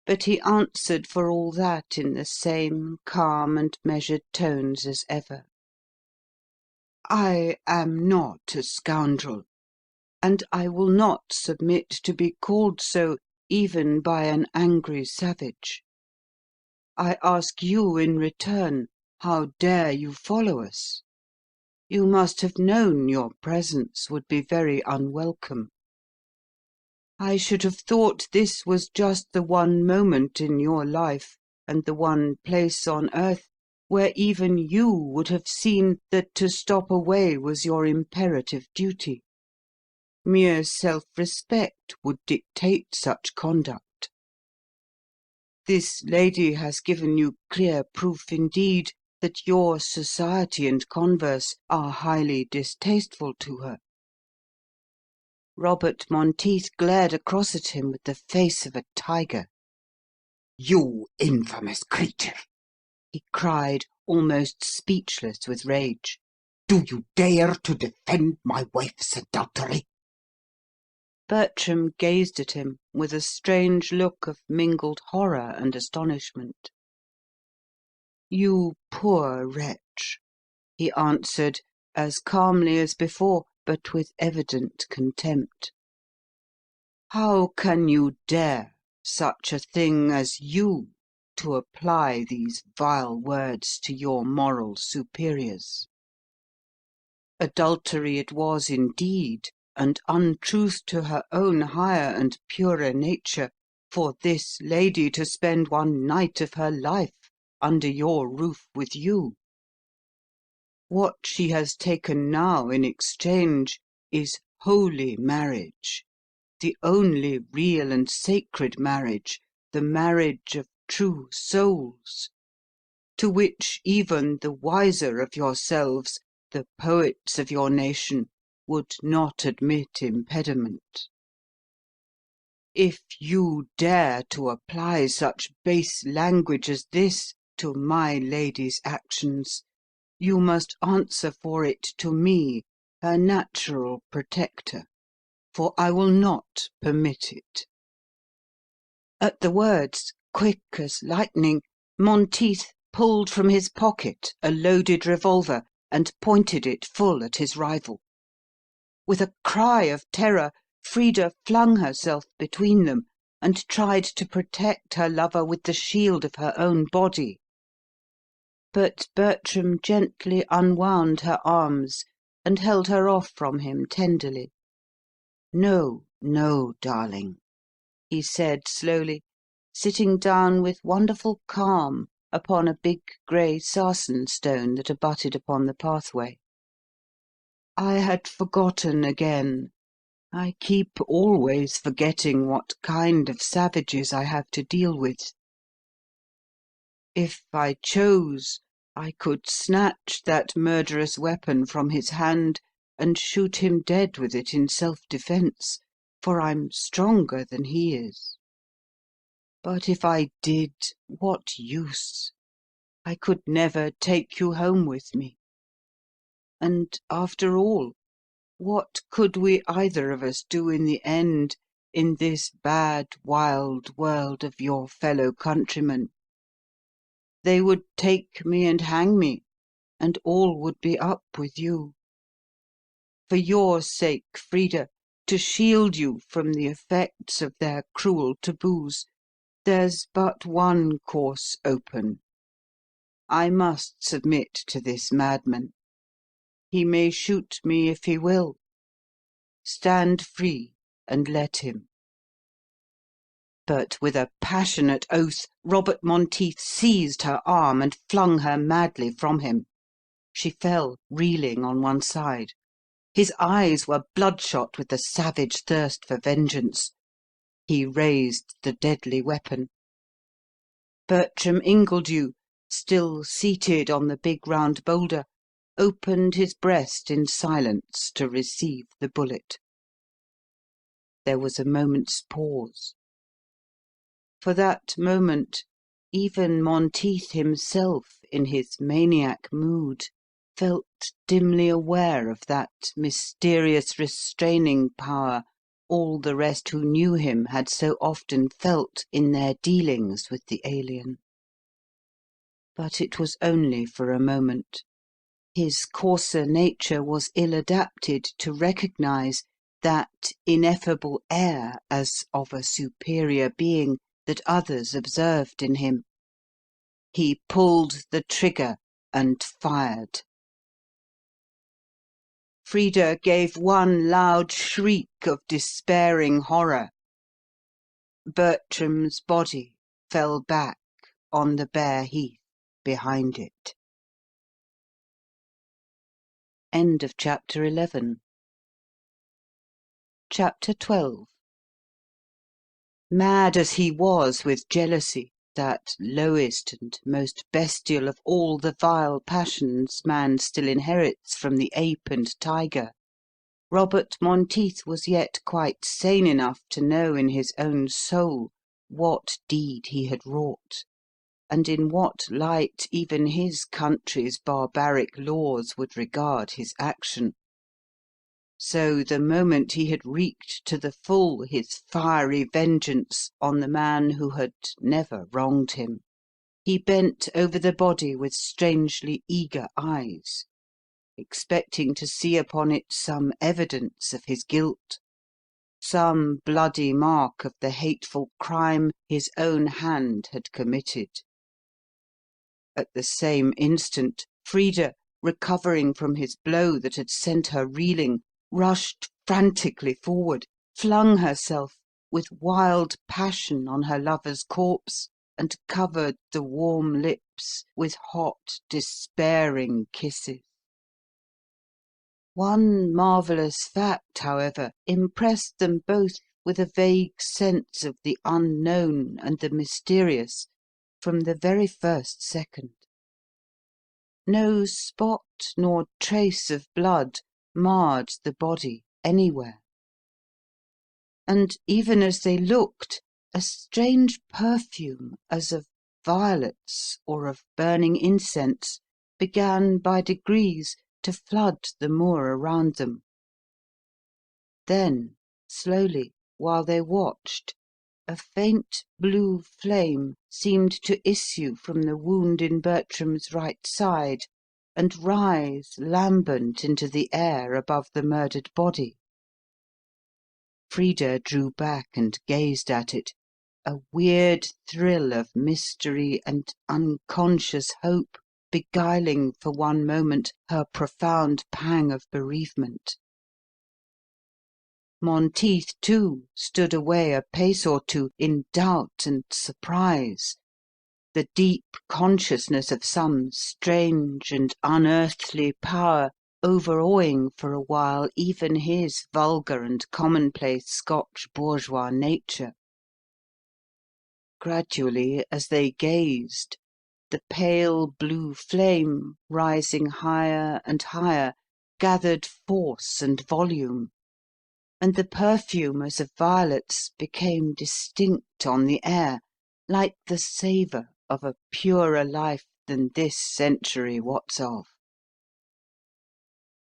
but he answered for all that in the same calm and measured tones as ever. "I am not a scoundrel, and I will not submit to be called so even by an angry savage. I ask you in return, how dare you follow us? You must have known your presence would be very unwelcome. I should have thought this was just the one moment in your life, and the one place on earth, where even you would have seen that to stop away was your imperative duty. Mere self-respect would dictate such conduct. This lady has given you clear proof indeed that your society and converse are highly distasteful to her." Robert Monteith glared across at him with the face of a tiger. "You infamous creature!" he cried, almost speechless with rage. "Do you dare to defend my wife's adultery?" Bertram gazed at him with a strange look of mingled horror and astonishment. "You poor wretch," he answered, as calmly as before, but with evident contempt. "How can you dare such a thing as you to apply these vile words to your moral superiors? Adultery it was indeed, and untruth to her own higher and purer nature, for this lady to spend one night of her life under your roof with you. What she has taken now in exchange is holy marriage, the only real and sacred marriage, the marriage of true souls, to which even the wiser of yourselves, the poets of your nation, would not admit impediment. If you dare to apply such base language as this to my lady's actions, you must answer for it to me, her natural protector, for I will not permit it." At the words, quick as lightning, Monteith pulled from his pocket a loaded revolver and pointed it full at his rival. With a cry of terror, Frida flung herself between them and tried to protect her lover with the shield of her own body. But Bertram gently unwound her arms and held her off from him tenderly. "No, no, darling," he said slowly, sitting down with wonderful calm upon a big grey sarsen stone that abutted upon the pathway. "I had forgotten again. I keep always forgetting what kind of savages I have to deal with. If I chose, I could snatch that murderous weapon from his hand and shoot him dead with it in self-defence, for I'm stronger than he is. But if I did, what use? I could never take you home with me. And after all, what could we either of us do in the end in this bad, wild world of your fellow countrymen? They would take me and hang me, and all would be up with you. For your sake, Frida, to shield you from the effects of their cruel taboos, there's but one course open. I must submit to this madman. He may shoot me if he will. Stand free and let him." But with a passionate oath, Robert Monteith seized her arm and flung her madly from him. She fell, reeling on one side. His eyes were bloodshot with the savage thirst for vengeance. He raised the deadly weapon. Bertram Ingledew, still seated on the big round boulder, opened his breast in silence to receive the bullet. There was a moment's pause. For that moment, even Monteith himself, in his maniac mood, felt dimly aware of that mysterious restraining power all the rest who knew him had so often felt in their dealings with the alien. But it was only for a moment. His coarser nature was ill adapted to recognize that ineffable air as of a superior being that others observed in him. He pulled the trigger and fired. Frida gave one loud shriek of despairing horror. Bertram's body fell back on the bare heath behind it. End of chapter 11. Chapter 12. Mad as he was with jealousy, that lowest and most bestial of all the vile passions man still inherits from the ape and tiger, Robert Monteith was yet quite sane enough to know in his own soul what deed he had wrought, and in what light even his country's barbaric laws would regard his action. So the moment he had wreaked to the full his fiery vengeance on the man who had never wronged him, he bent over the body with strangely eager eyes, expecting to see upon it some evidence of his guilt, some bloody mark of the hateful crime his own hand had committed. At the same instant, Frida, recovering from his blow that had sent her reeling, rushed frantically forward, flung herself, with wild passion on her lover's corpse, and covered the warm lips with hot, despairing kisses. One marvellous fact, however, impressed them both with a vague sense of the unknown and the mysterious from the very first second. No spot nor trace of blood marred the body anywhere. And even as they looked, a strange perfume, as of violets or of burning incense, began by degrees to flood the moor around them. Then, slowly, while they watched, a faint blue flame seemed to issue from the wound in Bertram's right side and rise lambent into the air above the murdered body. Frida drew back and gazed at it, a weird thrill of mystery and unconscious hope beguiling for one moment her profound pang of bereavement. Monteith, too, stood away a pace or two in doubt and surprise, the deep consciousness of some strange and unearthly power overawing for a while even his vulgar and commonplace Scotch bourgeois nature. Gradually, as they gazed, the pale blue flame, rising higher and higher, gathered force and volume, and the perfume as of violets became distinct on the air, like the savour of a purer life than this century wots of.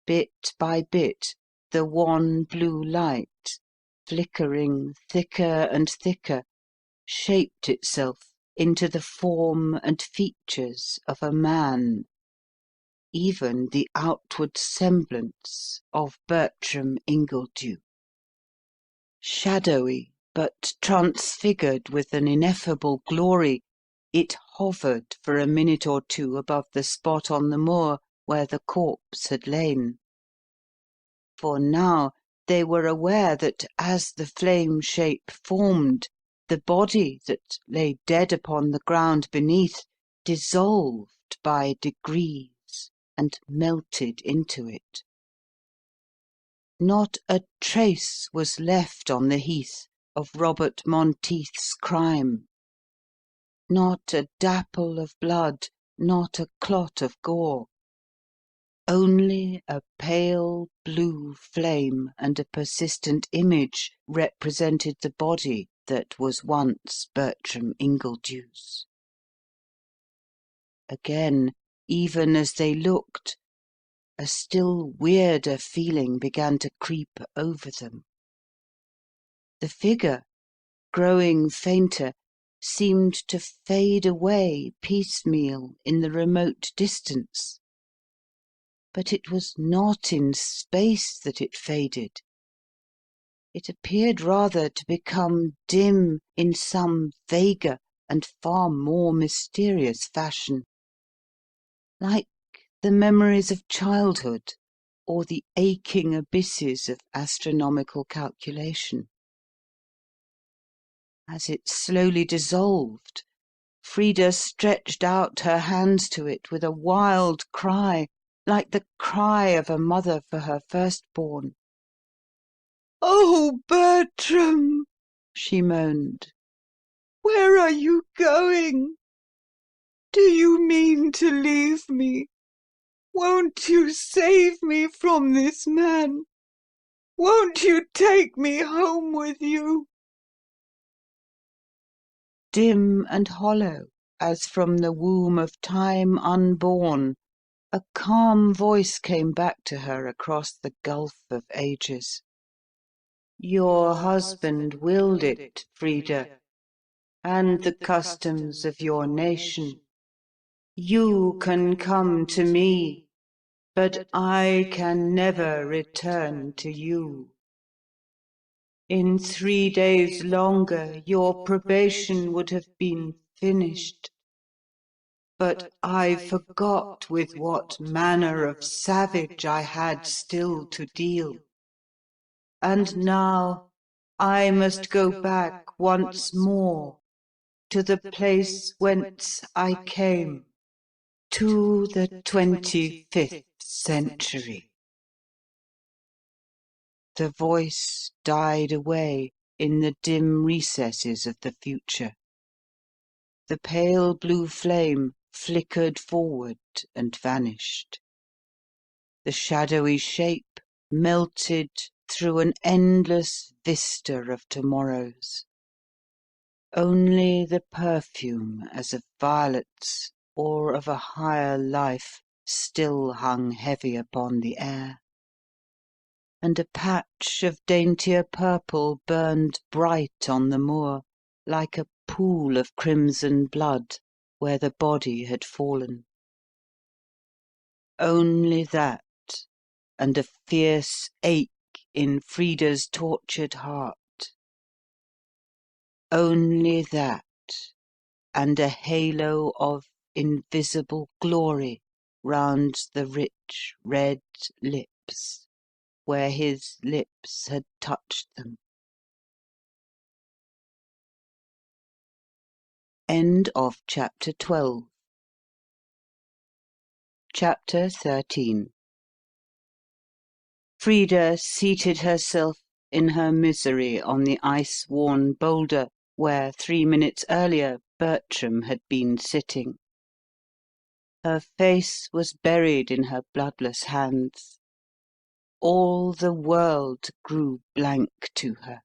Bit by bit, the wan blue light, flickering thicker and thicker, shaped itself into the form and features of a man, even the outward semblance of Bertram Ingledew. Shadowy, but transfigured with an ineffable glory, it hovered for a minute or two above the spot on the moor where the corpse had lain. For now they were aware that as the flame shape formed, the body that lay dead upon the ground beneath dissolved by degrees and melted into it. Not a trace was left on the heath of Robert Monteith's crime. Not a dapple of blood, not a clot of gore. Only a pale blue flame and a persistent image represented the body that was once Bertram Ingledew's. Again, even as they looked, a still weirder feeling began to creep over them. The figure, growing fainter, seemed to fade away piecemeal in the remote distance. But it was not in space that it faded. It appeared rather to become dim in some vaguer and far more mysterious fashion, like the memories of childhood or the aching abysses of astronomical calculation. As it slowly dissolved, Frida stretched out her hands to it with a wild cry, like the cry of a mother for her firstborn. "Oh, Bertram!" she moaned. "Where are you going? Do you mean to leave me? Won't you save me from this man? Won't you take me home with you?" Dim and hollow, as from the womb of time unborn, a calm voice came back to her across the gulf of ages. "Your husband willed it, Frida, and the customs of your nation. You can come to me, but I can never return to you. In 3 days longer your probation would have been finished. But I forgot with what manner of savage I had still to deal. And now I must go back once more to the place whence I came, to the 25th century. The voice died away in the dim recesses of the future. The pale blue flame flickered forward and vanished. The shadowy shape melted through an endless vista of tomorrows. Only the perfume as of violets or of a higher life still hung heavy upon the air, and a patch of daintier purple burned bright on the moor, like a pool of crimson blood where the body had fallen. Only that, and a fierce ache in Frida's tortured heart. Only that, and a halo of invisible glory round the rich red lips, where his lips had touched them. End of chapter 12. Chapter 13. Frida seated herself in her misery on the ice-worn boulder where 3 minutes earlier Bertram had been sitting. Her face was buried in her bloodless hands. All the world grew blank to her.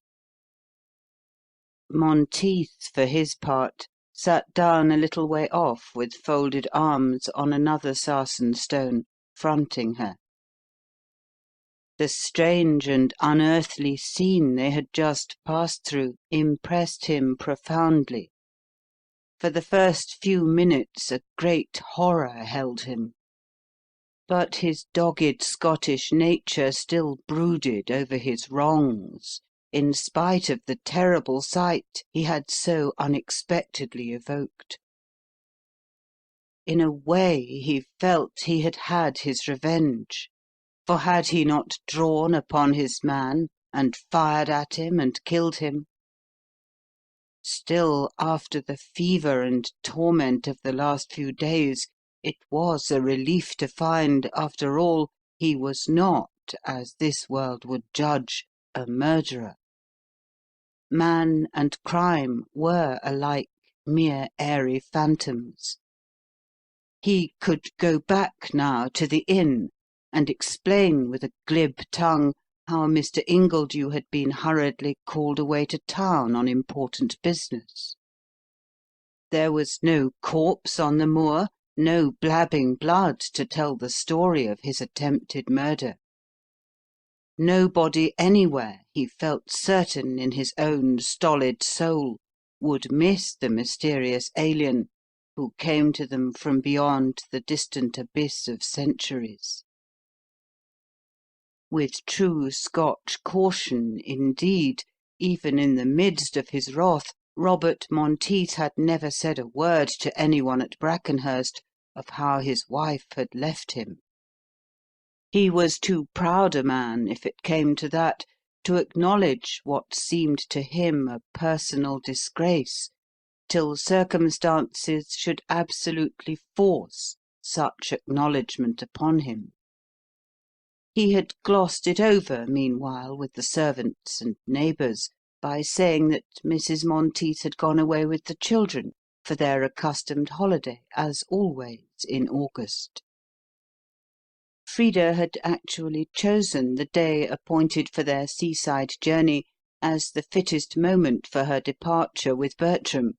Monteith, for his part, sat down a little way off with folded arms on another sarsen stone, fronting her. The strange and unearthly scene they had just passed through impressed him profoundly. For the first few minutes a great horror held him. But his dogged Scottish nature still brooded over his wrongs, in spite of the terrible sight he had so unexpectedly evoked. In a way he felt he had had his revenge, for had he not drawn upon his man and fired at him and killed him? Still, after the fever and torment of the last few days, it was a relief to find, after all, he was not, as this world would judge, a murderer. Man and crime were alike mere airy phantoms. He could go back now to the inn and explain with a glib tongue how Mr. Ingledew had been hurriedly called away to town on important business. There was no corpse on the moor, no blabbing blood to tell the story of his attempted murder. Nobody anywhere, he felt certain in his own stolid soul, would miss the mysterious alien who came to them from beyond the distant abyss of centuries. With true Scotch caution, indeed, even in the midst of his wrath, Robert Monteith had never said a word to anyone at Brackenhurst of how his wife had left him. He was too proud a man, if it came to that, to acknowledge what seemed to him a personal disgrace, till circumstances should absolutely force such acknowledgment upon him. He had glossed it over, meanwhile, with the servants and neighbours, by saying that Mrs. Monteith had gone away with the children for their accustomed holiday, as always in August. Frida had actually chosen the day appointed for their seaside journey as the fittest moment for her departure with Bertram,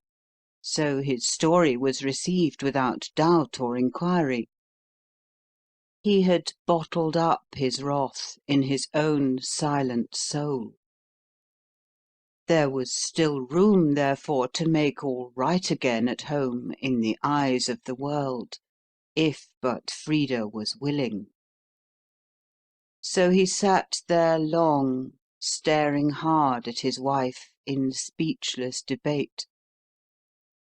so his story was received without doubt or inquiry. He had bottled up his wrath in his own silent soul. There was still room, therefore, to make all right again at home in the eyes of the world, if but Frida was willing. So he sat there long, staring hard at his wife in speechless debate,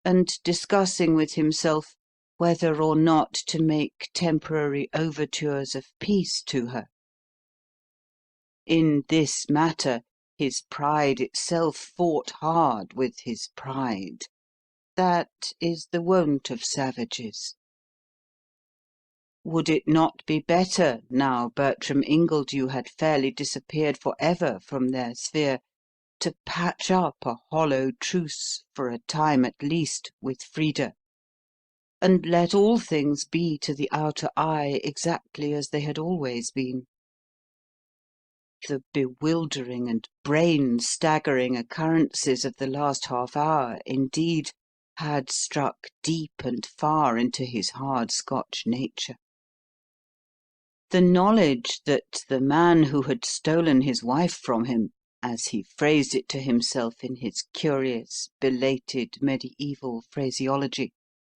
and discussing with himself whether or not to make temporary overtures of peace to her. In this matter His pride itself fought hard with his pride. That is the wont of savages. Would it not be better, now Bertram Ingledew had fairly disappeared for ever from their sphere, to patch up a hollow truce, for a time at least, with Frida, and let all things be to the outer eye exactly as they had always been? The bewildering and brain-staggering occurrences of the last half-hour, indeed, had struck deep and far into his hard Scotch nature. The knowledge that the man who had stolen his wife from him, as he phrased it to himself in his curious, belated, mediaeval phraseology,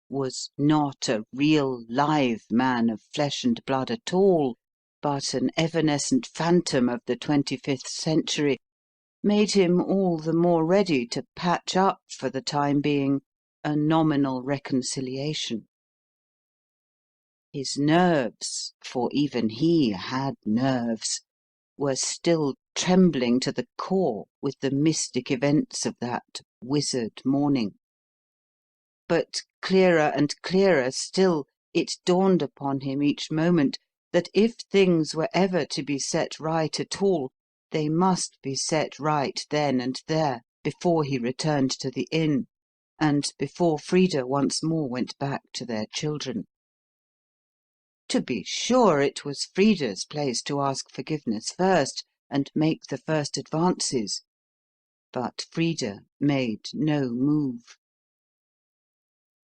was not a real live man of flesh and blood at all, but an evanescent phantom of the 25th century, made him all the more ready to patch up, for the time being, a nominal reconciliation. His nerves, for even he had nerves, were still trembling to the core with the mystic events of that wizard morning. But clearer and clearer still, it dawned upon him each moment that if things were ever to be set right at all, they must be set right then and there, before he returned to the inn, and before Frida once more went back to their children. To be sure, it was Frida's place to ask forgiveness first, and make the first advances. But Frida made no move.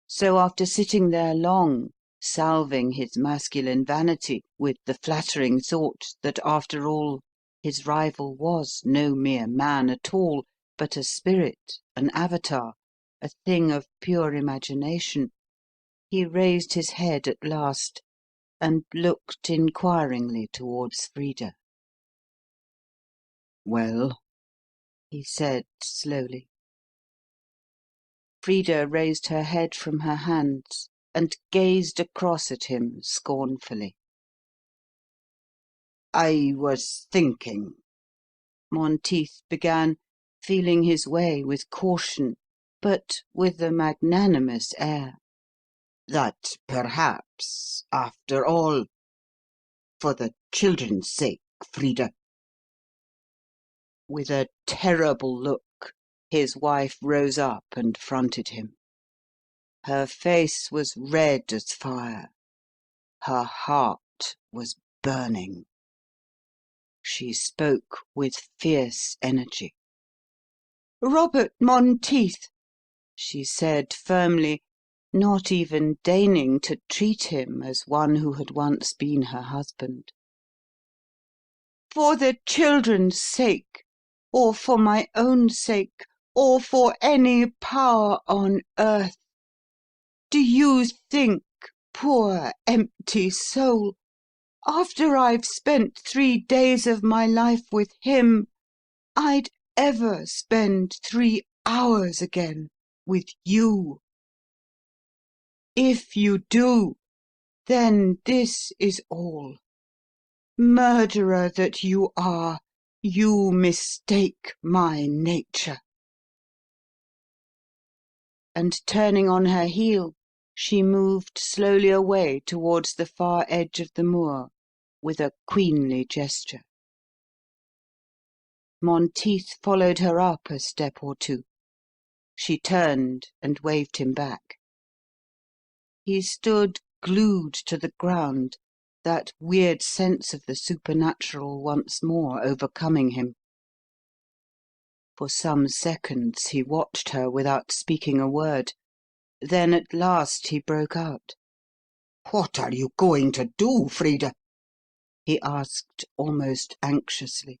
So after sitting there long, salving his masculine vanity with the flattering thought that, after all, his rival was no mere man at all, but a spirit, an avatar, a thing of pure imagination, he raised his head at last and looked inquiringly towards Frida. "Well?" he said slowly. Frida raised her head from her hands and gazed across at him scornfully. "I was thinking," Monteith began, feeling his way with caution, but with a magnanimous air, "that perhaps, after all, for the children's sake, Frida—" With a terrible look, his wife rose up and fronted him. Her face was red as fire. Her heart was burning. She spoke with fierce energy. "Robert Monteith," she said firmly, not even deigning to treat him as one who had once been her husband, "for the children's sake, or for my own sake, or for any power on earth, do you think, poor empty soul, after I've spent 3 days of my life with him, I'd ever spend 3 hours again with you? If you do, then this is all. Murderer that you are, you mistake my nature." And turning on her heel, she moved slowly away towards the far edge of the moor, with a queenly gesture. Monteith followed her up a step or two. She turned and waved him back. He stood glued to the ground, that weird sense of the supernatural once more overcoming him. For some seconds he watched her without speaking a word. Then at last he broke out. What are you going to do, Frida? He asked almost anxiously.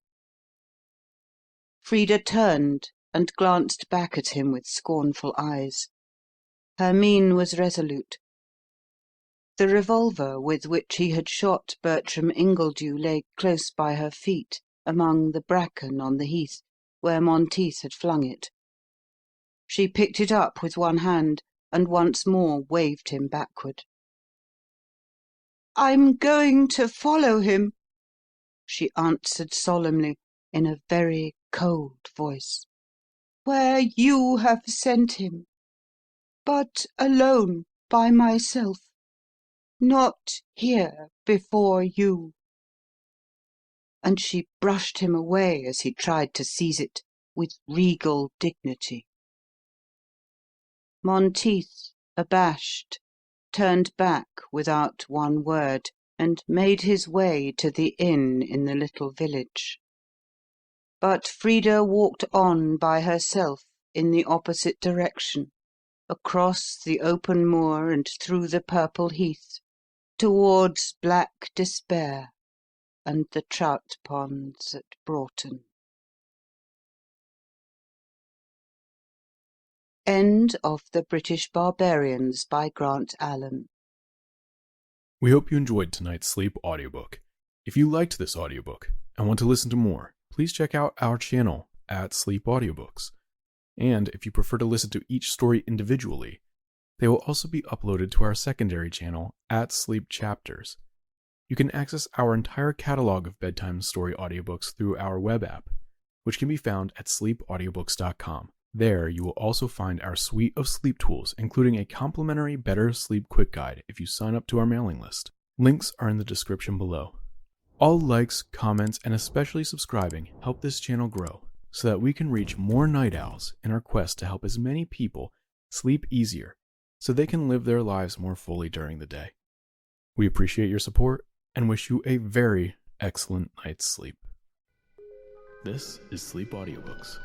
Frida turned and glanced back at him with scornful eyes. Her mien was resolute. The revolver with which he had shot Bertram Ingledew lay close by her feet, among the bracken on the heath, where Monteith had flung it. She picked it up with one hand, and once more waved him backward. "I'm going to follow him," she answered solemnly, in a very cold voice, "where you have sent him, but alone by myself, not here before you." And she brushed him away as he tried to seize it, with regal dignity. Monteith, abashed, turned back without one word, and made his way to the inn in the little village. But Frida walked on by herself in the opposite direction, across the open moor and through the purple heath, towards black despair and the trout ponds at Broughton. End of The British Barbarians by Grant Allen. We hope you enjoyed tonight's Sleep audiobook. If you liked this audiobook and want to listen to more, please check out our channel at Sleep Audiobooks. And if you prefer to listen to each story individually, they will also be uploaded to our secondary channel at Sleep Chapters. You can access our entire catalog of bedtime story audiobooks through our web app, which can be found at sleepaudiobooks.com. There, you will also find our suite of sleep tools, including a complimentary Better Sleep Quick Guide if you sign up to our mailing list. Links are in the description below. All likes, comments, and especially subscribing help this channel grow so that we can reach more night owls in our quest to help as many people sleep easier so they can live their lives more fully during the day. We appreciate your support and wish you a very excellent night's sleep. This is Sleep Audiobooks.